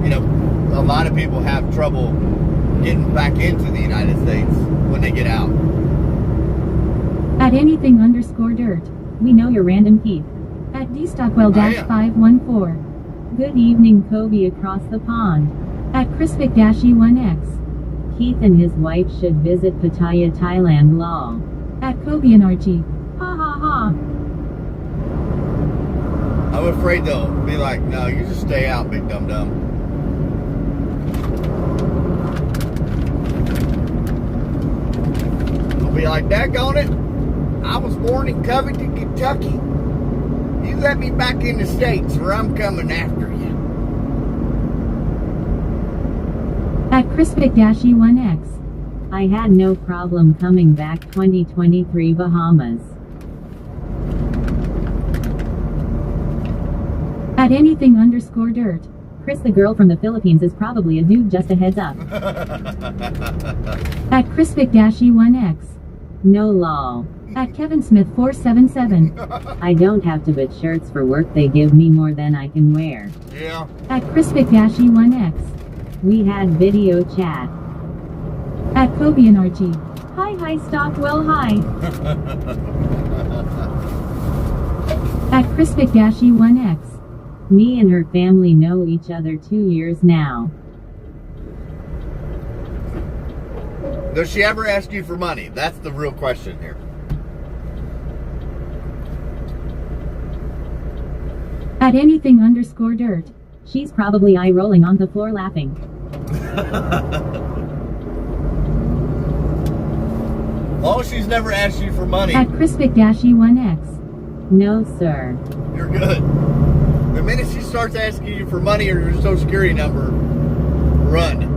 you know, a lot of people have trouble getting back into the United States when they get out. At anything underscore dirt. We know you're random Keith. At dstockwell dash am. 514. Good evening Kobe across the pond. At Crispic dash E1X. Keith and his wife should visit Pattaya, Thailand lol. At Kobe and Archie. Ha ha ha. I'm afraid they'll be like, no, you just stay out, big dum-dum. I'll be like, daggone it, I was born in Covington, Kentucky. You let me back in the States or I'm coming after you. At Crispic dash E1X. I had no problem coming back 2023 Bahamas. At anything underscore dirt. Chris the girl from the Philippines is probably a dude, just a heads up. At Crispic dash E1X. No lol. At Kevin Smith 477. I don't have to buy shirts for work, they give me more than I can wear. Yeah. At Crispic dash E1X. We had video chat. At Kobe and Archie. Hi Stockwell hi. At Crispic dash E1X. Me and her family know each other 2 years now. Does she ever ask you for money? That's the real question here. At anything underscore dirt. She's probably eye rolling on the floor laughing. Oh, she's never asked you for money. At Crispic dash E1X. No sir. You're good. The minute she starts asking you for money or your social security number, run.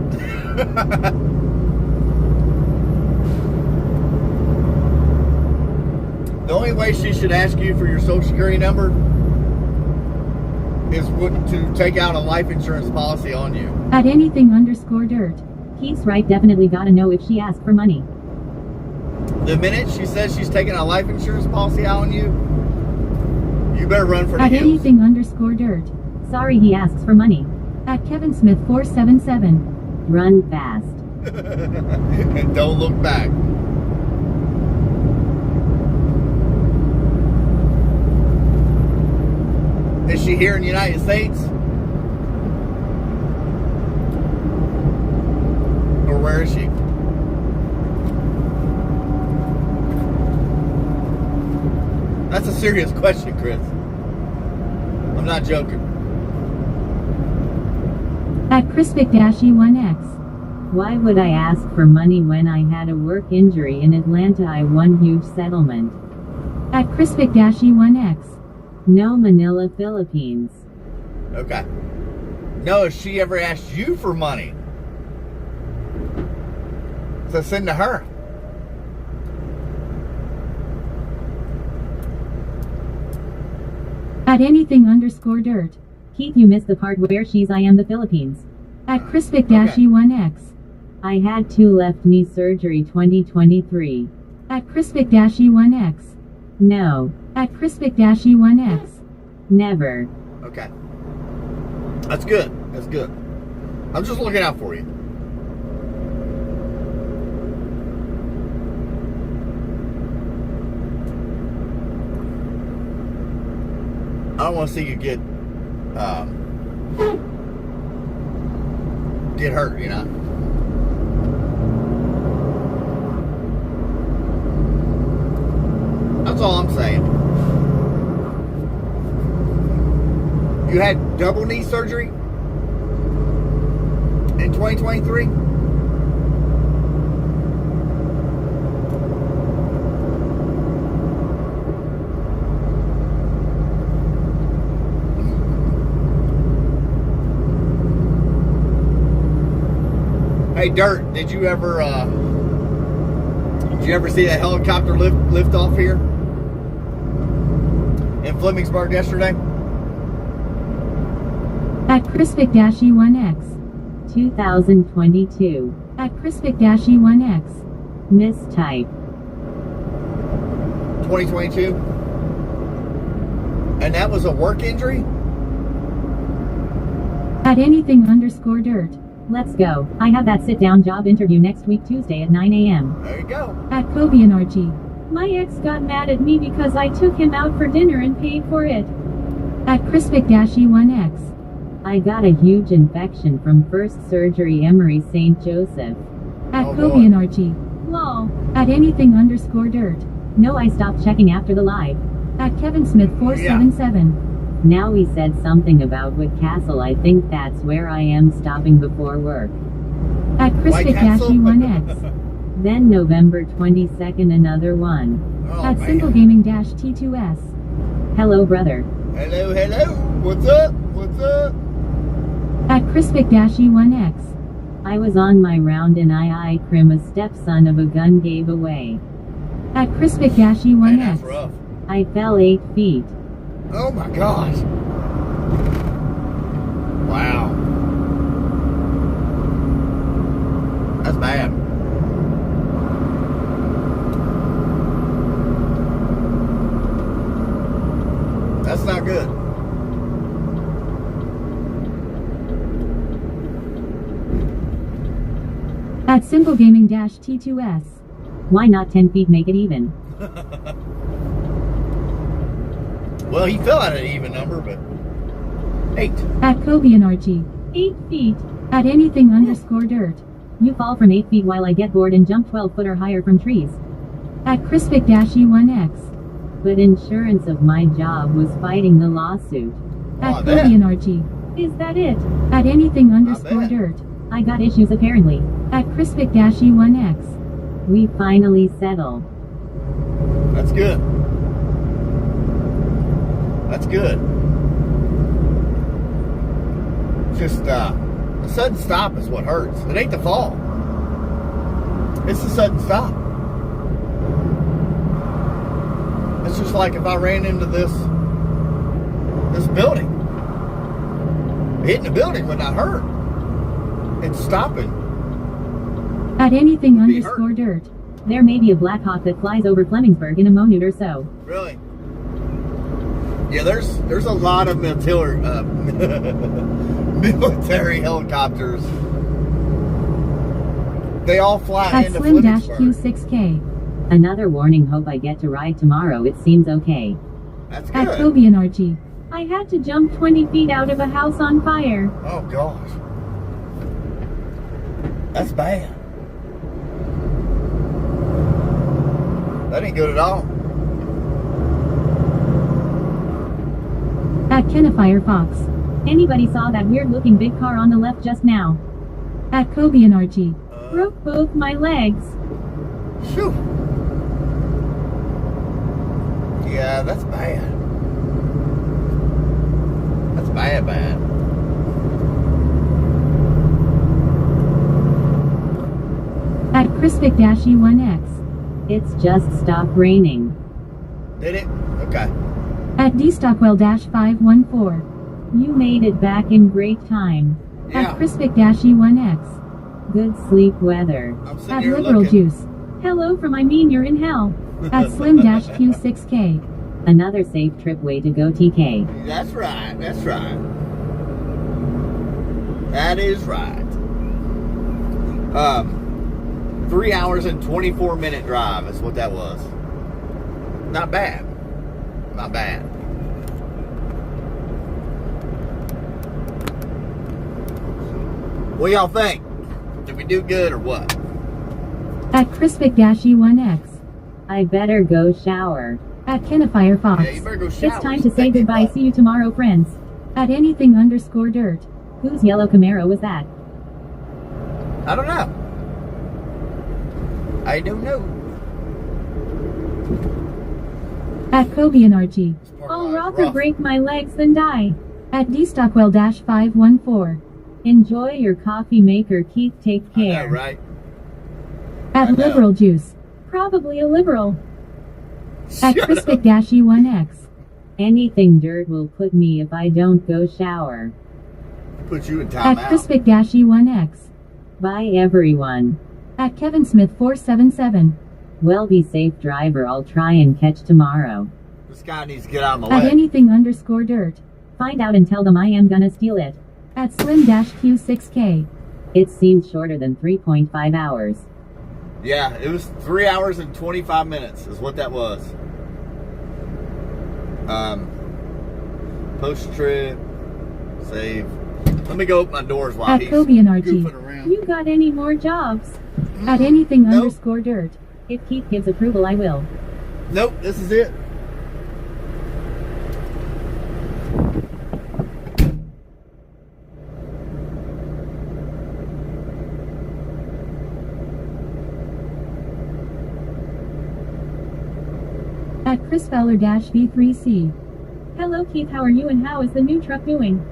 The only way she should ask you for your social security number is to take out a life insurance policy on you. At anything_dirt. He's right, definitely gotta know if she asks for money. The minute she says she's taking a life insurance policy out on you, you better run for the At hills. anything_dirt. Sorry, he asks for money. At Kevin Smith 477. Run fast. And don't look back. Is she here in the United States? Or where is she? That's a serious question, Chris. I'm not joking. At Crispic-E1X. Why would I ask for money when I had a work injury in Atlanta? I won huge settlement. At Crispic-E1X. No, Manila, Philippines. Okay. No, has she ever asked you for money? So send to her. At anything_dirt. Keith, you missed the part where she's I am the Philippines. At Crispic-E1X. I had 2 left knee surgery 2023. At Crispic-E1X. No. At Crispic-E1X. Never. Okay. That's good. That's good. I'm just looking out for you. I don't want to see you get hurt, you know. That's all I'm saying. You had double knee surgery in 2023? Hey, Dirt, did you ever see that helicopter lift off here in Flemingsburg yesterday? At Crispic-E1X. 2022. At Crispic-E1X. Mistype. 2022? And that was a work injury? At anything_dirt. Let's go. I have that sit-down job interview next week Tuesday at 9 a.m. There you go. At Kobe and Archie. My ex got mad at me because I took him out for dinner and paid for it. At Crispic-E1X. I got a huge infection from first surgery Emory St. Joseph. At Oh, Kobe boy. and Archie. Lol. At anything_dirt. No, I stopped checking after the live. At Kevin Smith 477. Now he said something about White Castle. I think that's where I am stopping before work. At White Castle? Crispic-E1X. Then November 22nd another one. Oh, At man. SimpleGaming-T2S. Hello, brother. Hello, hello. What's up? What's up? At Crispic-E1X. I was on my round and I crim a stepson of a gun gave away. At Man, Crispic-E1X. that's rough. I fell 8 feet. Oh my gosh. Wow. That's bad. That's not good. At SimpleGaming-T2S. Why not 10 feet make it even? Well, he fell at an even number, but 8. At Kobe and Archie. 8 feet. At anything_dirt. You fall from 8 feet while I get bored and jump 12 foot or higher from trees. At Crispic-E1X. But insurance of my job was fighting the lawsuit. At I Kobe bet. and Archie. Is that it? At anything_dirt. I got issues apparently. At Crispic-E1X. We finally settle. That's good. That's good. Just, the sudden stop is what hurts. It ain't the fall. It's the sudden stop. It's just like if I ran into this building. Hitting the building would not hurt. It's stopping. At anything Would be underscore dirt. There may be a Black Hawk that flies over Flemingsburg in a minute or so. Really? Yeah, there's a lot of military helicopters. They all fly At into Slim-Q6K. Flemingsburg. Another warning, hope I get to ride tomorrow, it seems okay. That's At good. Kobe and Archie. I had to jump 20 feet out of a house on fire. Oh gosh. That's bad. That ain't good at all. At Kennifier Fox. Anybody saw that weird looking big car on the left just now? At Kobe and Archie. Broke both my legs. Phew. Yeah, that's bad. That's bad. At Crispic-E1X. It's just stopped raining. Did it? Okay. At DStockwell-514. You made it back in great time. Yeah. At Crispic-E1X. Good sleep weather. I'm sitting At here Liberal looking. Juice. Hello from I mean you're in hell. At Slim-Q6K. Another safe trip, way to go TK. That's right. That's right. That is right. 3 hours and 24-minute drive is what that was. Not bad. Not bad. What y'all think? Did we do good or what? At Crispic-E1X. I better go shower. At Kennifier Fox. Yeah, you better go shower. It's time to say Take it goodbye. up. See you tomorrow, friends. At anything underscore dirt. Whose yellow Camaro was that? I don't know. I don't know. At Kobe and Archie. part I'll of life, rather rough. break my legs than die. At DStockwell-514. Enjoy your coffee maker, Keith. Take I know, care. right? I At know. Liberal Juice. Probably a liberal. At Shut up. Crispic-E1X. Anything dirt will put me if I don't go shower. Put you in At timeout. Crispic-E1X. Bye everyone. At Kevin Smith 477. Well, be safe, driver. I'll try and catch tomorrow. This guy needs to get out of my At way. anything underscore dirt. Find out and tell them I am gonna steal it. At Slim-Q6K. It seemed shorter than 3.5 hours. Yeah, it was 3 hours and 25 minutes is what that was. Post trip, save. Let me go open my doors while At he's Kobe and Archie. goofing around. You got any more jobs? At anything Nope. underscore dirt. If Keith gives approval, I will. Nope, this is it. At Chris Feller-V3C. Hello Keith, how are you and how is the new truck doing?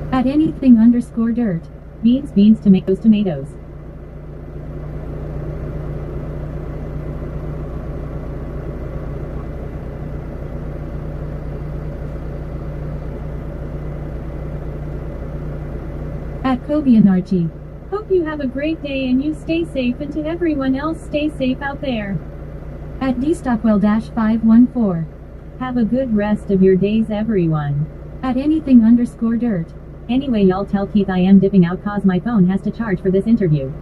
At anything underscore dirt. Beans, beans, tomatoes, tomatoes. At Kobe and Archie. Hope you have a great day and you stay safe, and to everyone else, stay safe out there. At DStockwell-514. Have a good rest of your days, everyone. At anything underscore dirt. Anyway, y'all tell Keith I am dipping out cause my phone has to charge for this interview.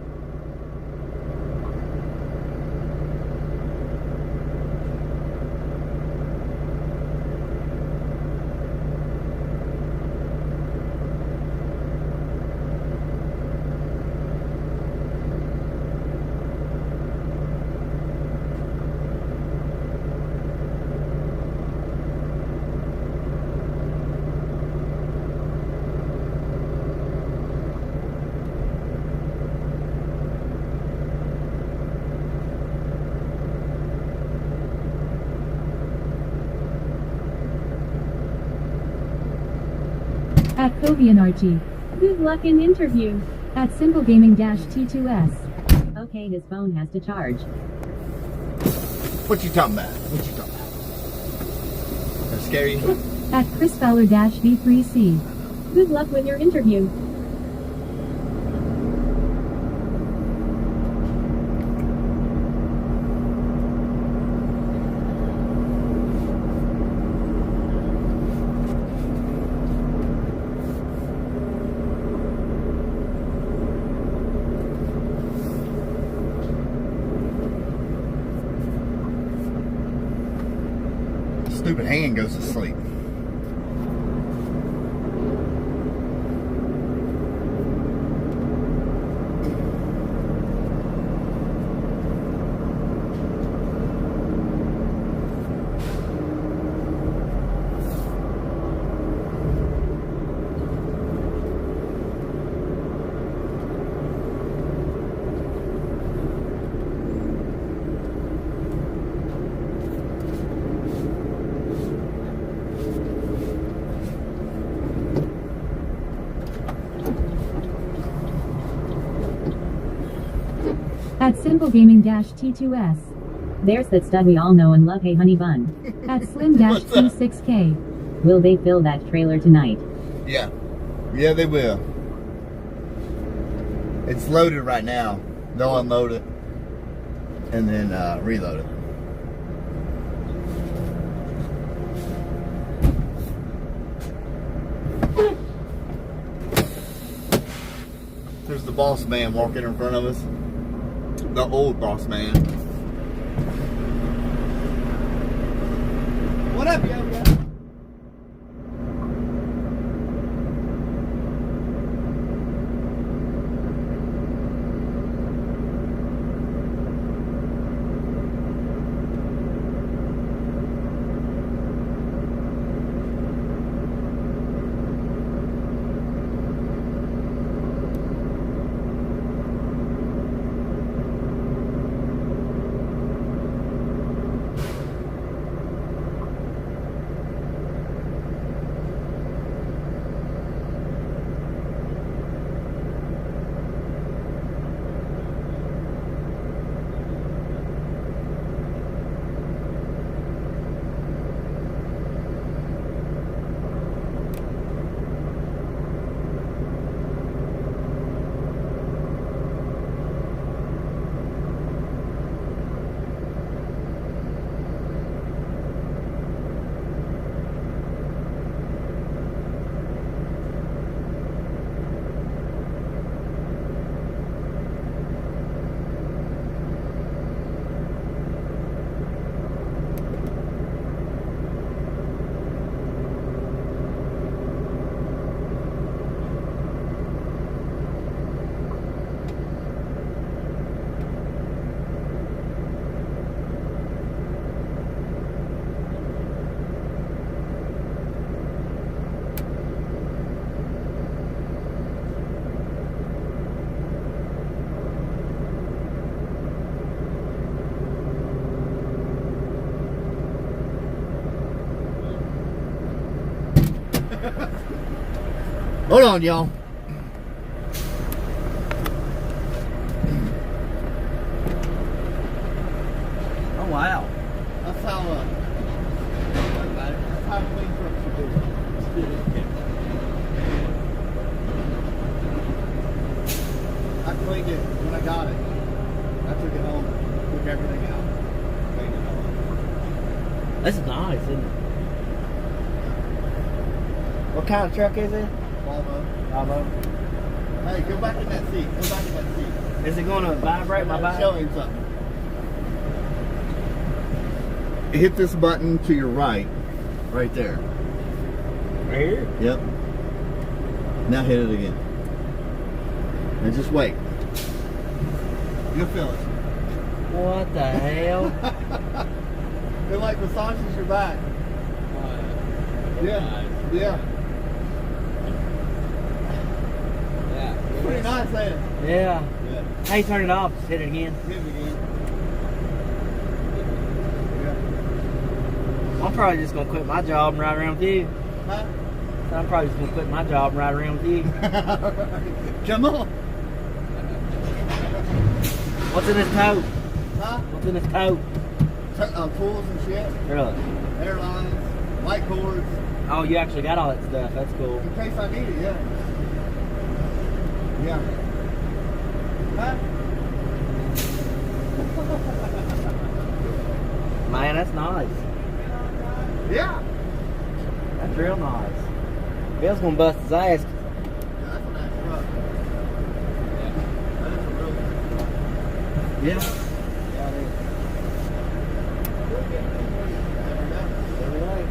At Kobe and Archie. Good luck in interview. At Simple Gaming-T2S. Okay, his phone has to charge. What you talking about? What you talking about? That scare you? At Chris Fowler-V3C. Good luck with your interview. Stupid hand goes to sleep. At Simple Gaming-T2S. There's that stud we all know and love, hey honey bun. At Slim-T6K. Will they fill that trailer tonight? Yeah. Yeah, they will. It's loaded right now. They'll unload it and then reload it. There's the boss man walking in front of us. The old boss man. What up, yo? Hold on, y'all. Oh wow. That's how clean trucks should do. I cleaned it when I got it. I took it home, took everything out, cleaned it all. That's nice, isn't it? What kind of truck is it? Volvo. Hey, go back in that seat. Go back in that seat. Is it going to vibrate my bike? Show him something. Hit this button to your right there. Right here? Yep. Now hit it again. And just wait. You'll feel it. What the hell? It like massages your back. Yeah. Yeah. Pretty nice, ain't it? Yeah. Yeah. How you turn it off? Just hit it again. Hit it again. Yeah. I'm probably just gonna quit my job and ride around with you. Huh? So I'm probably just gonna quit my job and ride around with you. Come on. What's in this tote? Huh? What's in this tote? Tools and shit. Really? Airlines. White cords. Oh, you actually got all that stuff. That's cool. In case I need it, yeah. Yeah. Huh? Man, that's nice. Yeah. That's real nice. Bill's gonna bust his ass. Yeah, that's a nice truck. That is a real good. Yeah. Yeah, it is. Every day.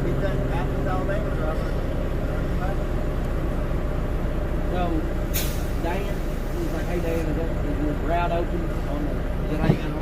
He's done Athens, Alabama, driver. So, Dan, he was like, hey Dan, is your route open on the, is that how you got on?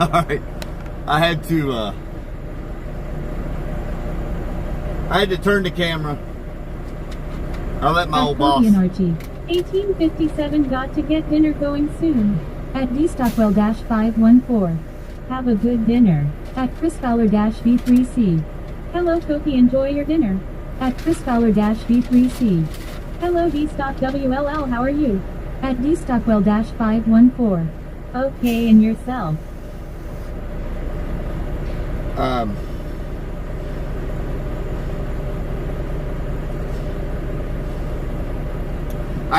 Alright. I had to turn the camera. I let my old boss. And Archie. 1857 got to get dinner going soon. At D Stockwell-514. Have a good dinner. At Chris Fowler-V3C. Hello Koki, enjoy your dinner. At Chris Fowler-V3C. Hello D Stock WLL, how are you? At D Stockwell-514. Okay, and yourself? I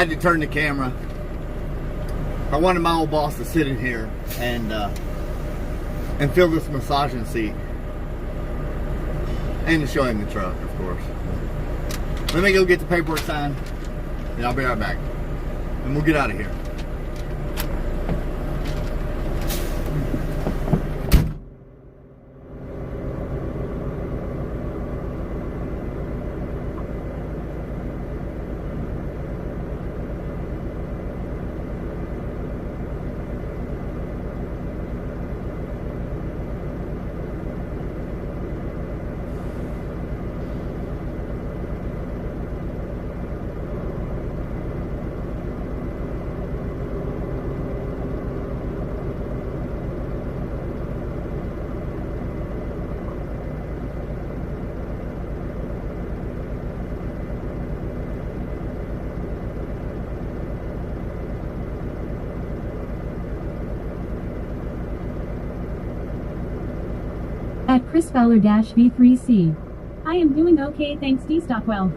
had to turn the camera. I wanted my old boss to sit in here and fill this massaging seat. And to show him the truck, of course. Let me go get the paperwork signed, and I'll be right back. And we'll get out of here. At Chris Fowler-V3C. I am doing okay, thanks D Stockwell.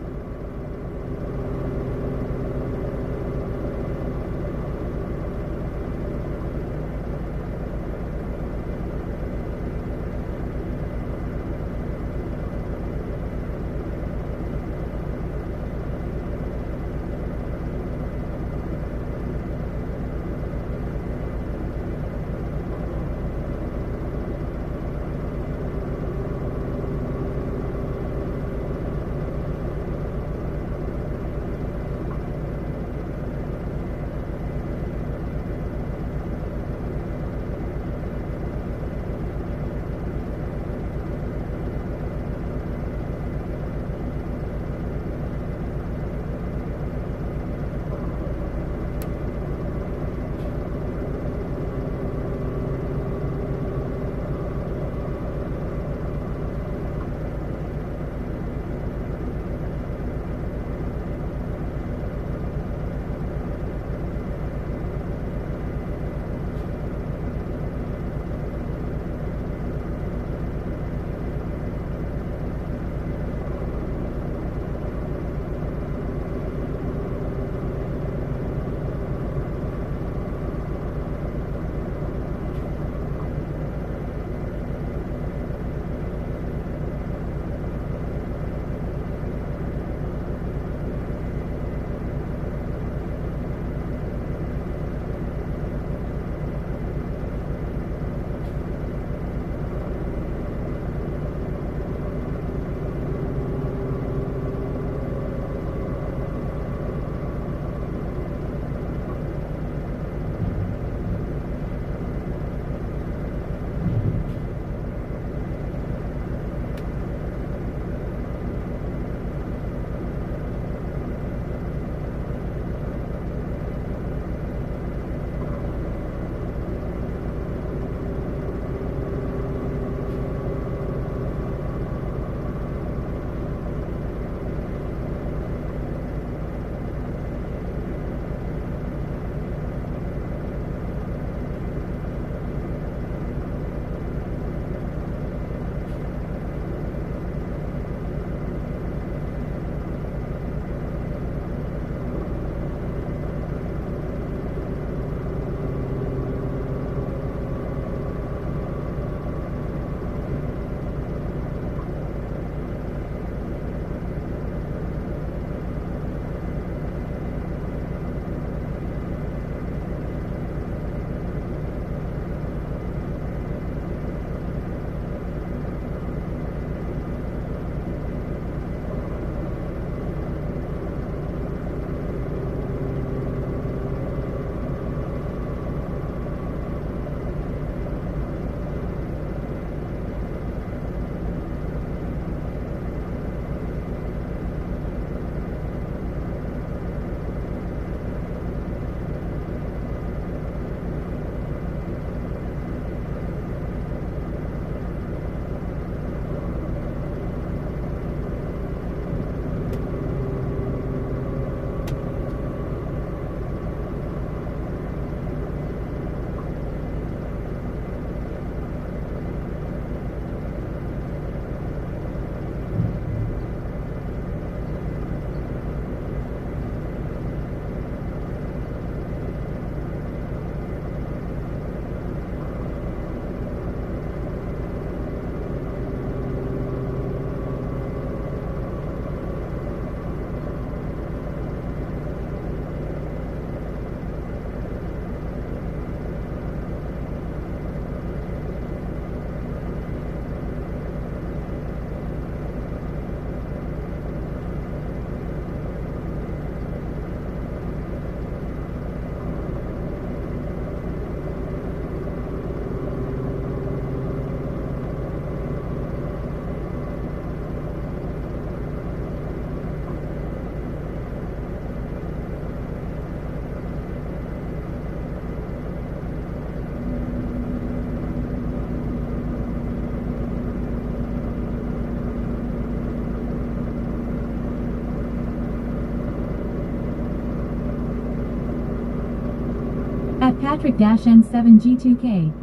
At Patrick-N7G2K.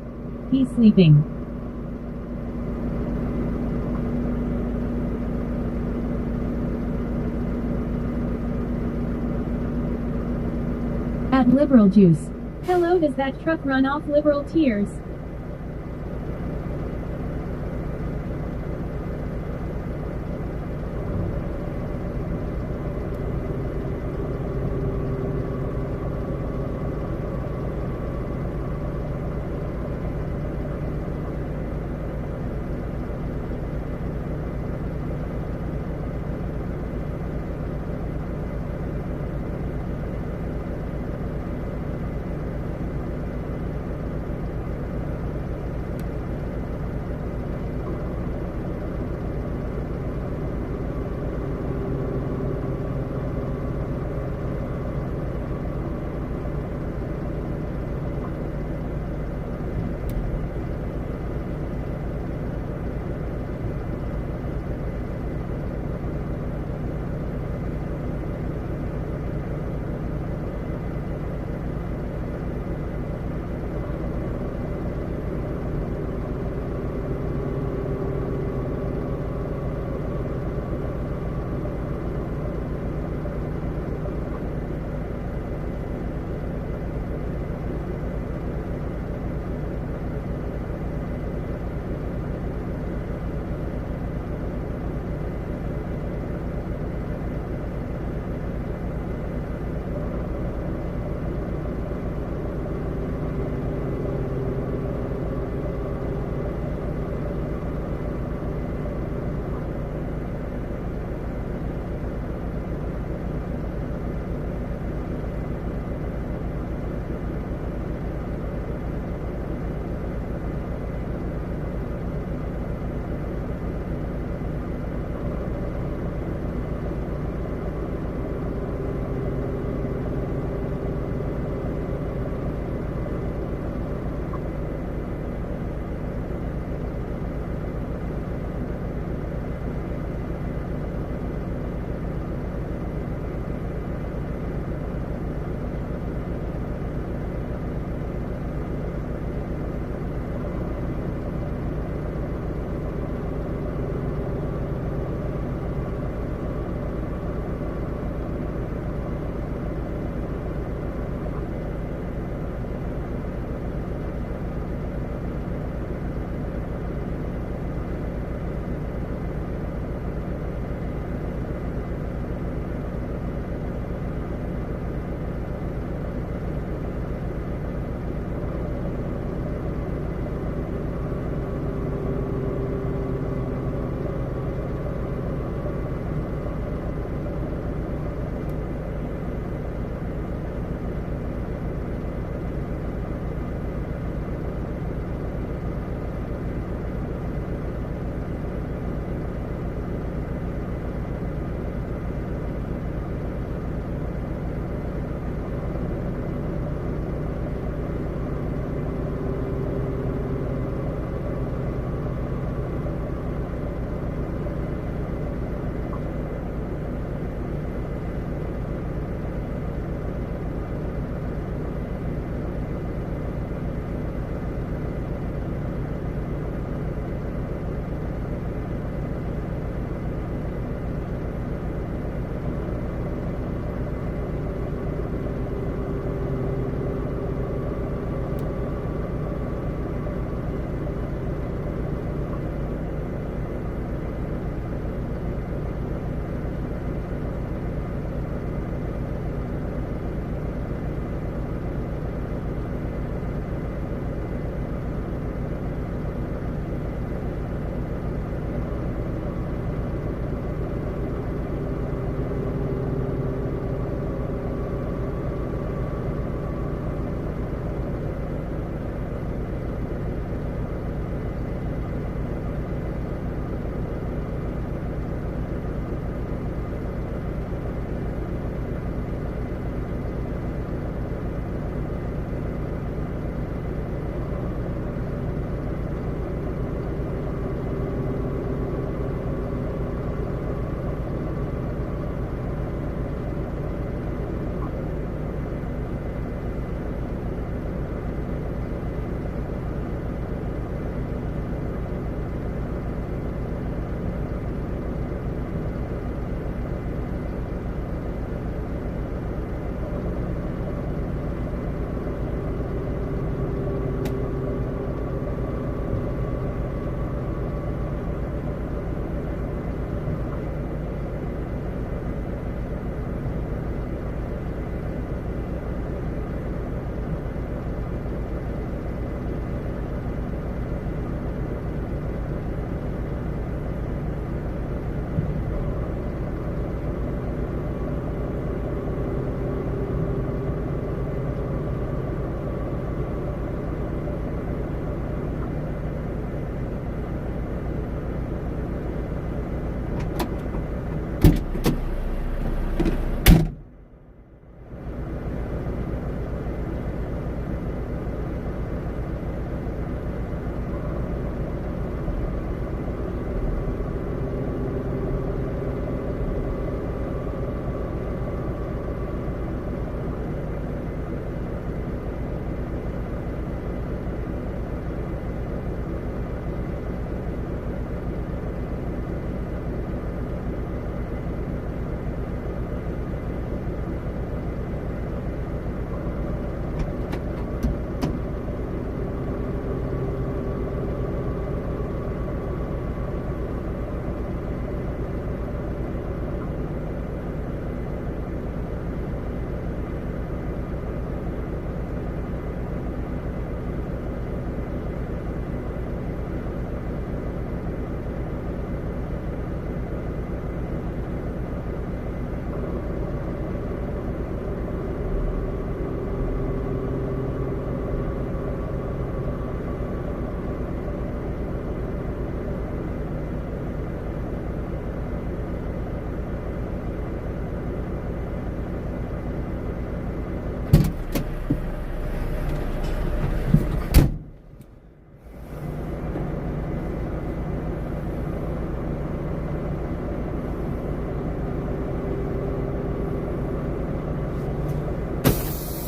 He's sleeping. that liberal juice? Hello, does that truck run off liberal tears?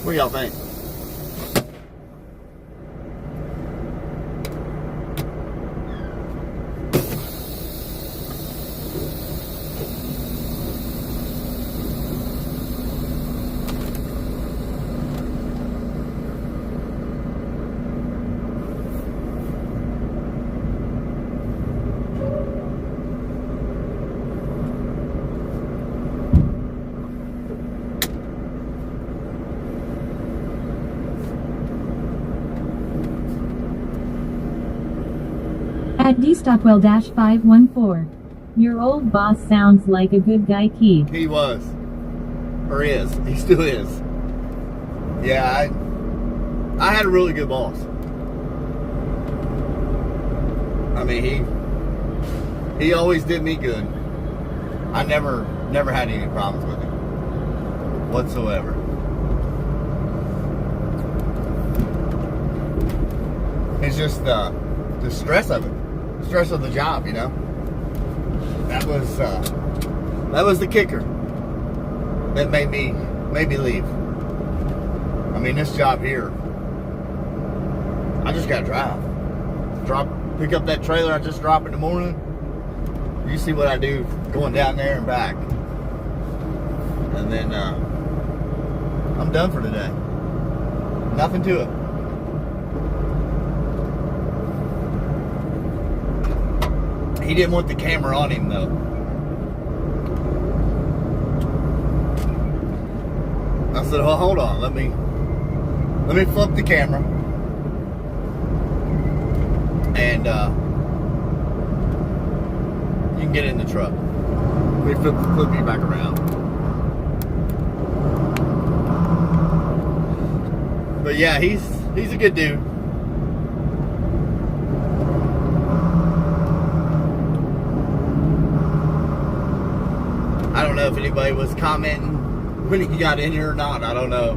What do y'all think? At dstockwell-514. Your old boss sounds like a good guy, Keith. He was. Or is. He still is. Yeah, I had a really good boss. I mean, he always did me good. I never had any problems with him whatsoever. It's just the stress of it. Stress of the job, you know. That was the kicker that made me leave. I mean, this job here, I just gotta pick up that trailer I just dropped in the morning. You see what I do going down there and back, and then I'm done for today. Nothing to it. He didn't want the camera on him though. I said, "Well, hold on. Let me flip the camera, and you can get in the truck." We flip me back around. But yeah, he's a good dude. I don't know if anybody was commenting when he got in here or not. I don't know.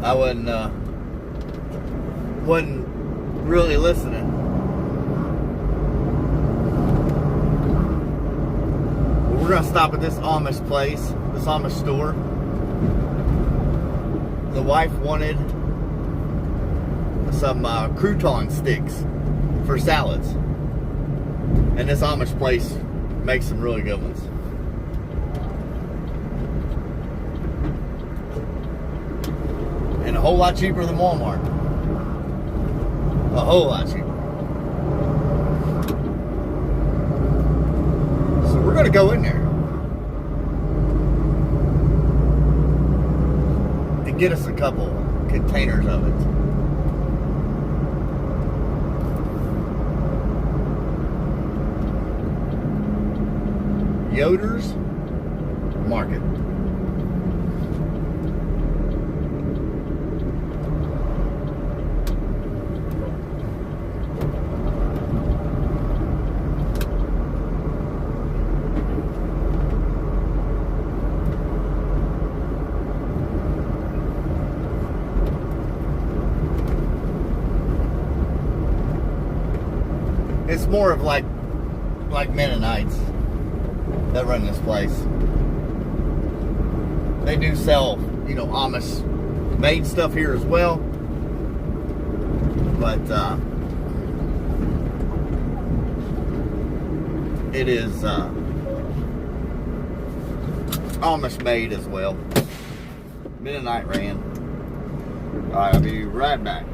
I wasn't really listening. But we're gonna stop at this Amish place, this Amish store. The wife wanted some crouton sticks for salads. And this Amish place makes some really good ones. And a whole lot cheaper than Walmart. A whole lot cheaper. So we're going to go in there and get us a couple containers of it. Yoder's Market. It's more of like Mennonites that run this place. They do sell, you know, Amish made stuff here as well. But it is Amish made as well. Mennonite ran. Alright, I'll be right back.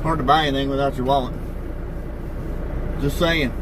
Hard to buy anything without your wallet. Just saying.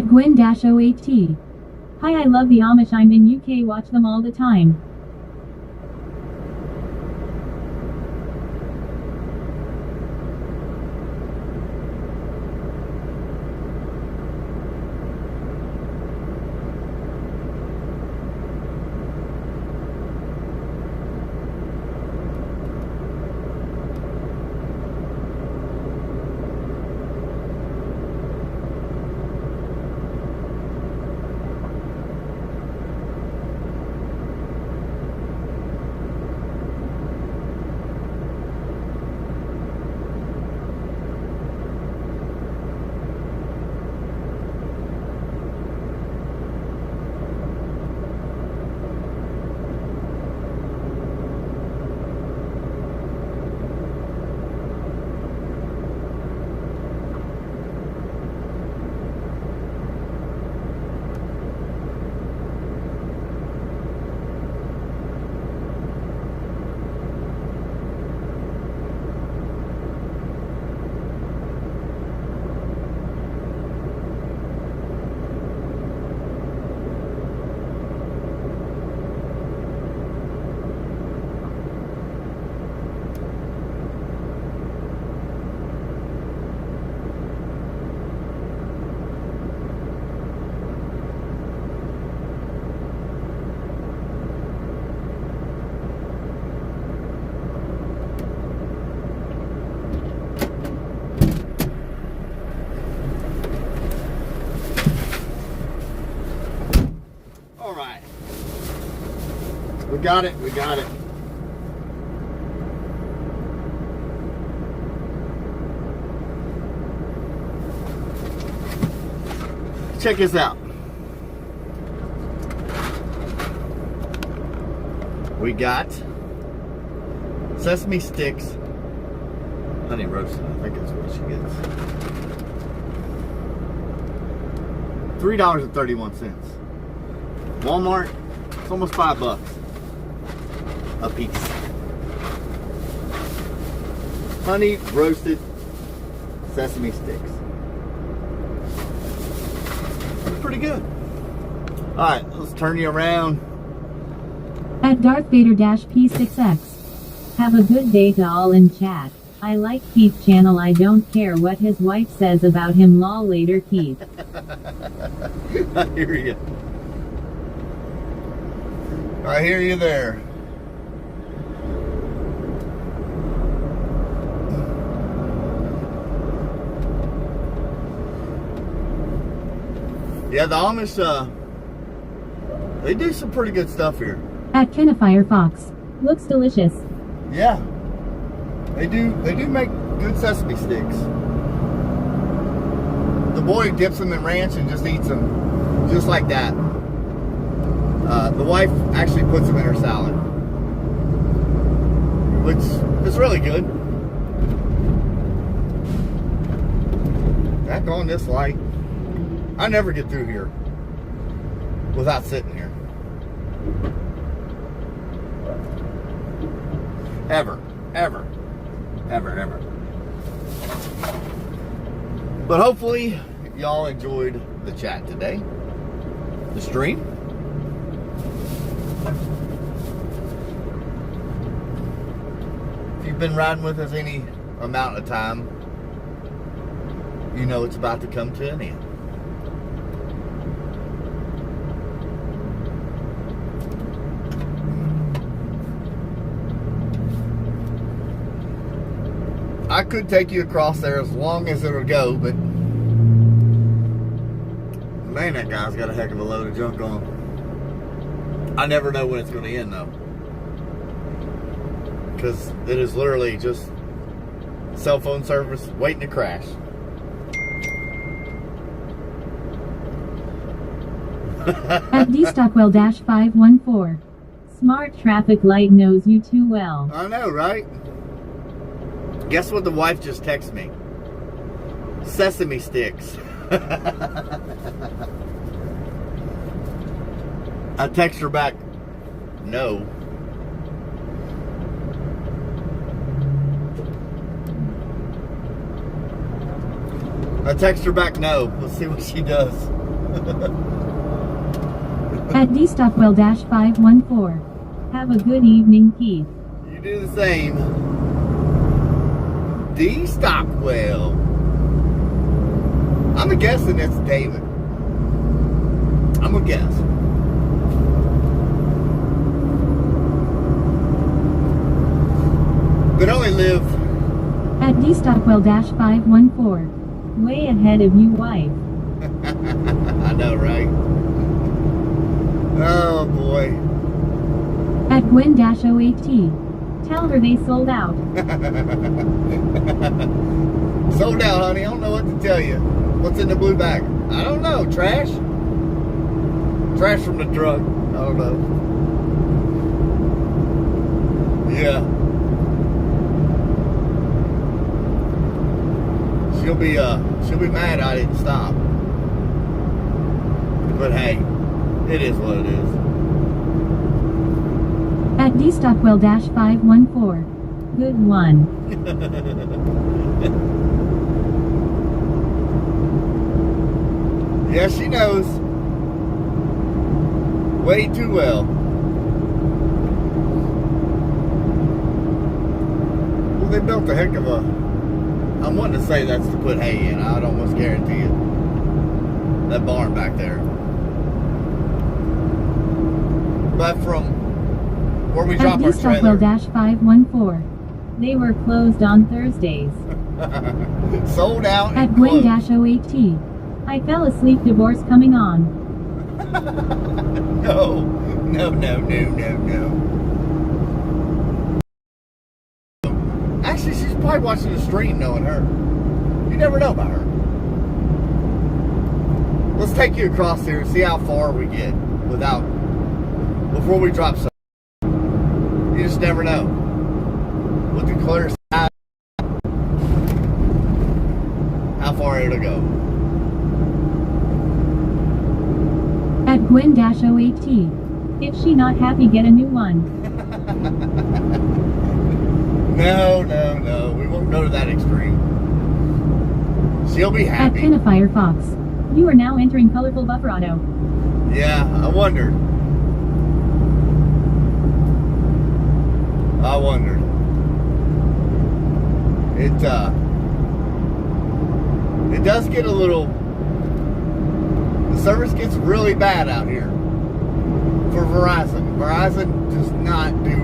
At Gwen-OAT. Hi, I love the Amish. I'm in UK, watch them all the time. We got it. Check this out. We got sesame sticks, honey roasted, I think that's what she gets. $3.31. Walmart, it's almost $5 a piece. Honey roasted sesame sticks. That's pretty good. Alright, let's turn you around. At Darth Vader-P6X. Have a good day to all in chat. I like Keith's channel. I don't care what his wife says about him. Lol, later, Keith. I hear you. I hear you there. Yeah, the Amish, they do some pretty good stuff here. At Kenafire Fox. Looks delicious. Yeah. They do make good sesame sticks. The boy dips them in ranch and just eats them just like that. The wife actually puts them in her salad, which is really good. Back on this light. I never get through here without sitting here. Ever. But hopefully y'all enjoyed the chat today, the stream. If you've been riding with us any amount of time, you know it's about to come to an end. I could take you across there as long as it'll go, but man, that guy's got a heck of a load of junk on. I never know when it's going to end, though, because it is literally just cell phone service waiting to crash. At DStockwell-514. Smart traffic light knows you too well. I know, right? Guess what the wife just texted me? Sesame sticks. I text her back, no. I text her back, no. Let's see what she does. At dstockwell-514. Have a good evening, Keith. You do the same. D. Stockwell. I'm guessing it's David. I'm gonna guess. But only live. At dstockwell-514. Way ahead of you, wife. I know, right? Oh boy. At Gwen-08T. Tell her they sold out. Sold out, honey. I don't know what to tell you. What's in the blue bag? I don't know. Trash? Trash from the truck. I don't know. Yeah. She'll be mad I didn't stop. But hey, it is what it is. At dstockwell-514. Good one. Yeah, she knows. Way too well. Well, they built a heck of a... I'm wanting to say that's to put hay in. I'd almost guarantee it. That barn back there. But from where we drop our trailer... At dstockwell-514. They were closed on Thursdays. Sold out At and closed. Gwen-08T. I fell asleep, divorce coming on. No. Actually, she's probably watching the stream knowing her. You never know about her. Let's take you across here and see how far we get before we drop something. You just never know. With the clear side, how far it'll go. At Gwen-08T. If she not happy, get a new one. No. We won't go to that extreme. She'll be At happy. Pinafire Fox. You are now entering colorful buffer auto. Yeah, I wondered. It does get a little... The service gets really bad out here for Verizon. Verizon does not do...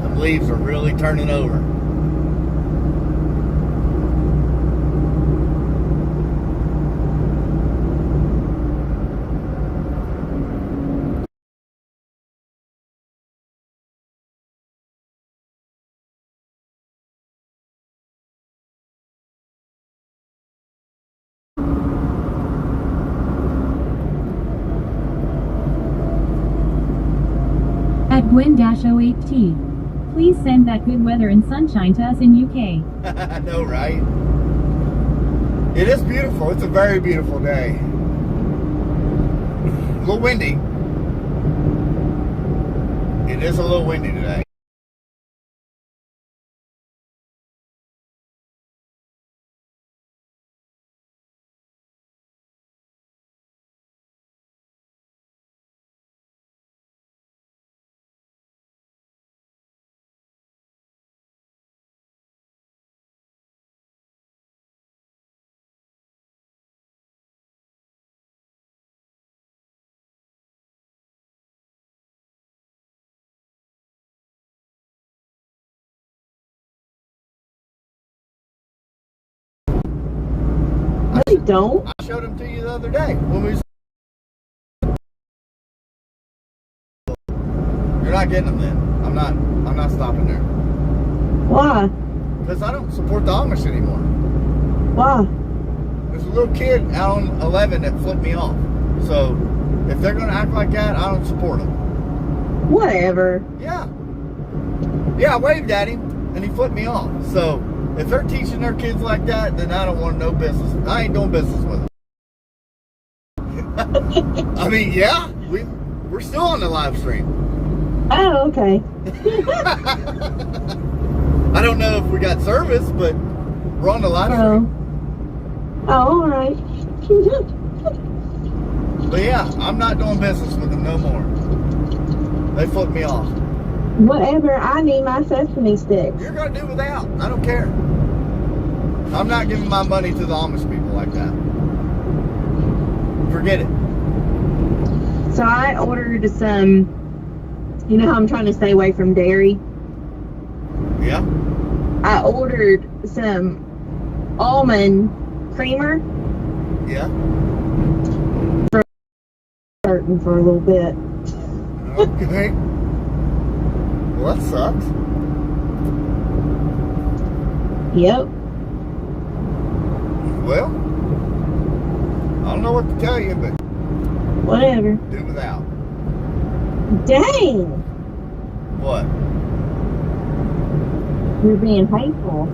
The leaves are really turning over. At Gwen-08T. Please send that good weather and sunshine to us in UK. I know, right? It is beautiful. It's a very beautiful day. A little windy. It is a little windy today. No, you don't. I showed them to you the other day when we was... You're not getting them then. I'm not stopping there. Why? Because I don't support the Amish anymore. Why? There's a little kid out on 11 that flipped me off. So if they're going to act like that, I don't support them. Whatever. Yeah. Yeah, I waved at him and he flipped me off. So If they're teaching their kids like that, then I don't want no business. I ain't doing business with them. I mean, yeah, we're still on the live stream. Oh, okay. I don't know if we got service, but we're on the live stream. Oh, all right. But yeah, I'm not doing business with them no more. They flipped me off. Whatever. I need my sesame sticks. You're gonna do without. I don't care. I'm not giving my money to the Amish people like that. Forget it. So I ordered some. You know how I'm trying to stay away from dairy? Yeah. I ordered some almond creamer. Yeah. Hurting for a little bit. Okay. Well, that sucks. Yep. Well, I don't know what to tell you, but Whatever. do without. Dang. What? You're being hateful.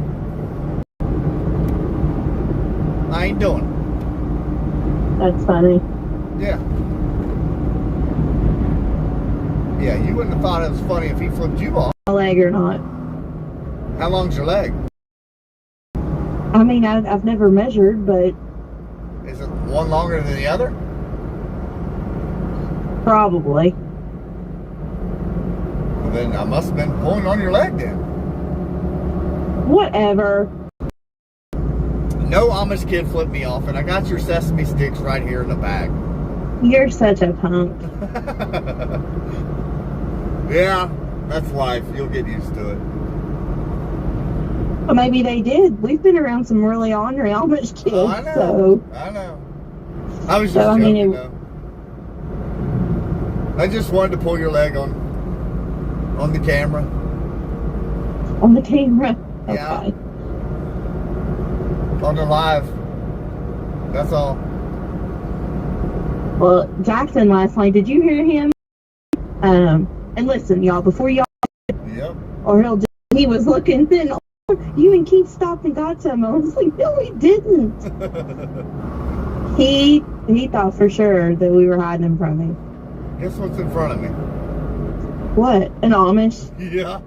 I ain't doing it. That's funny. Yeah. Yeah, you wouldn't have thought it was funny if he flipped you off. My leg or not. How long's your leg? I mean, I've never measured, but Is it one longer than the other? probably. Well, then I must have been pulling on your leg then. Whatever. No Amish kid flipped me off, and I got your sesame sticks right here in the bag. You're such a punk. Yeah, that's life. You'll get used to it. Well, maybe they did. We've been around some really ornery Amish kids, Oh, I know. so I know. I was just So, I joking, mean, though. I just wanted to pull your leg on the camera. on the camera. Okay. Yeah. On the live. That's all. Well, Jackson last night, did you hear him? And listen, y'all, before y'all, Yep. or he was looking thin. Oh, you and Keith stopped and got some. I was like, no, we didn't. He thought for sure that we were hiding him from him. Guess what's in front of me? What? An Amish? Yeah.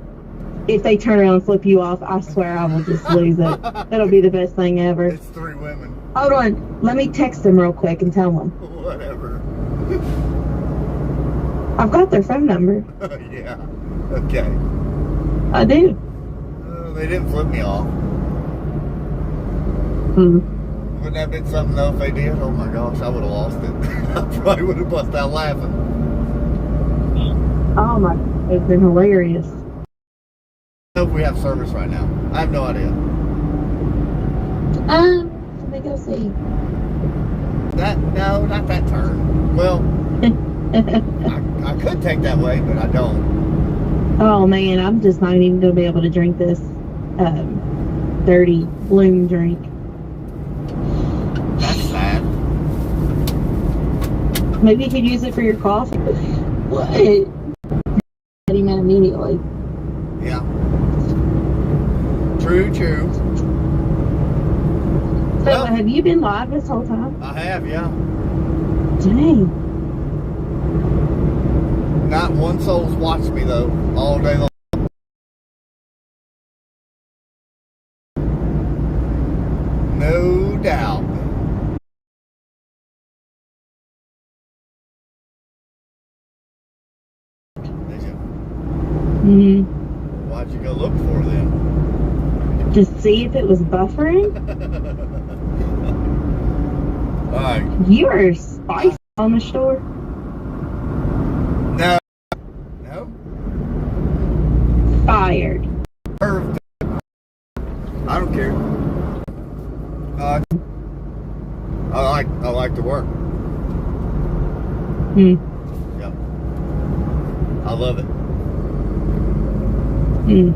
If they turn around and flip you off, I swear I will just lose it. That'll be the best thing ever. It's 3 women. Hold on. Let me text them real quick and tell them. Whatever. I've got their phone number. Yeah. Okay. I do. They didn't flip me off. Hmm. Wouldn't that have been something though if they did? Oh my gosh, I would have lost it. I probably would have bust out laughing. Oh my, it's been hilarious. I don't know if we have service right now. I have no idea. Let me go see. No, not that turn. Well, I could take that way, but I don't. Oh man, I'm just not even gonna be able to drink this dirty bloom drink. That's sad. Maybe you could use it for your coffee. What? Get him out immediately. Yeah. True. So Well- have you been live this whole time? I have, yeah. Dang. Not one soul's watched me though, all day long. No doubt. Did you? Hmm. Why'd you go look for them? Just see if it was buffering. Alright. You are spicy on the store. No. Fired. Curved. I don't care. I like to work. Hmm. Yep. I love it. Hmm.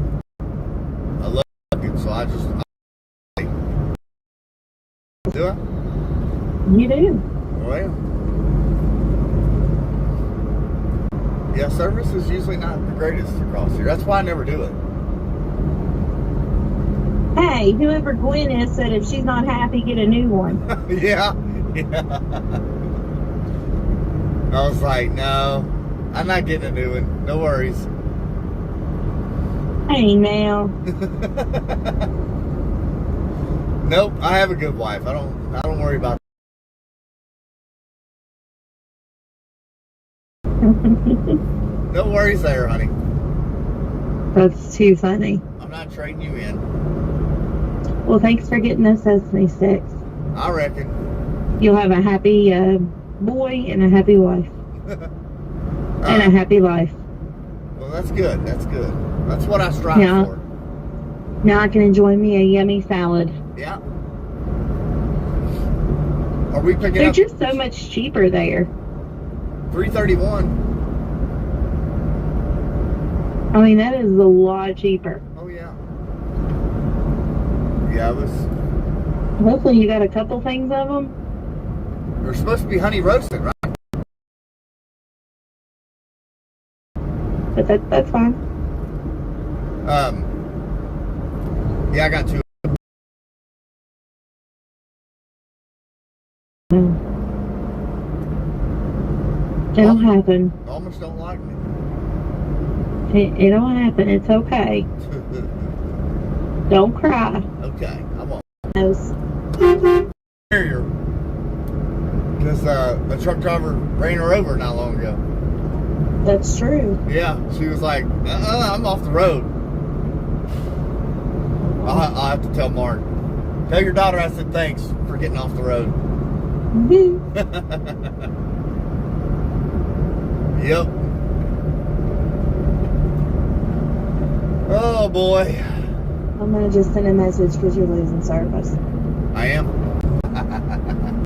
I love it, so I do I? You do. Well, yeah, service is usually not the greatest across here. That's why I never do it. Hey, whoever Gwen is said if she's not happy, get a new one. Yeah. I was like, no, I'm not getting a new one. No worries. Hey, now. Nope, I have a good wife. I don't worry about no worries there, honey. That's too funny. I'm not trading you in. Well, thanks for getting those Sesame sticks. I reckon. You'll have a happy boy and a happy wife. And a happy life. Well, that's good. That's good. That's what I strive Yeah. for. Now I can enjoy me a yummy salad. Yeah. Are we picking They're up just so much cheaper there. $3.31? I mean, that is a lot cheaper. Oh yeah. Yeah, it was. Hopefully you got a couple things of them. They're supposed to be honey roasted, right? But that's fine. Yeah, I got two. It'll happen. Almost don't like me. It'll happen. It's okay. Don't cry. Okay, I won't. Yes. Carrier. Because the truck driver ran her over not long ago. That's true. Yeah, she was like, I'm off the road. I'll have to tell Mark. Tell your daughter I said thanks for getting off the road. Yep. Oh boy. I'm gonna just send a message because you're losing service. I am.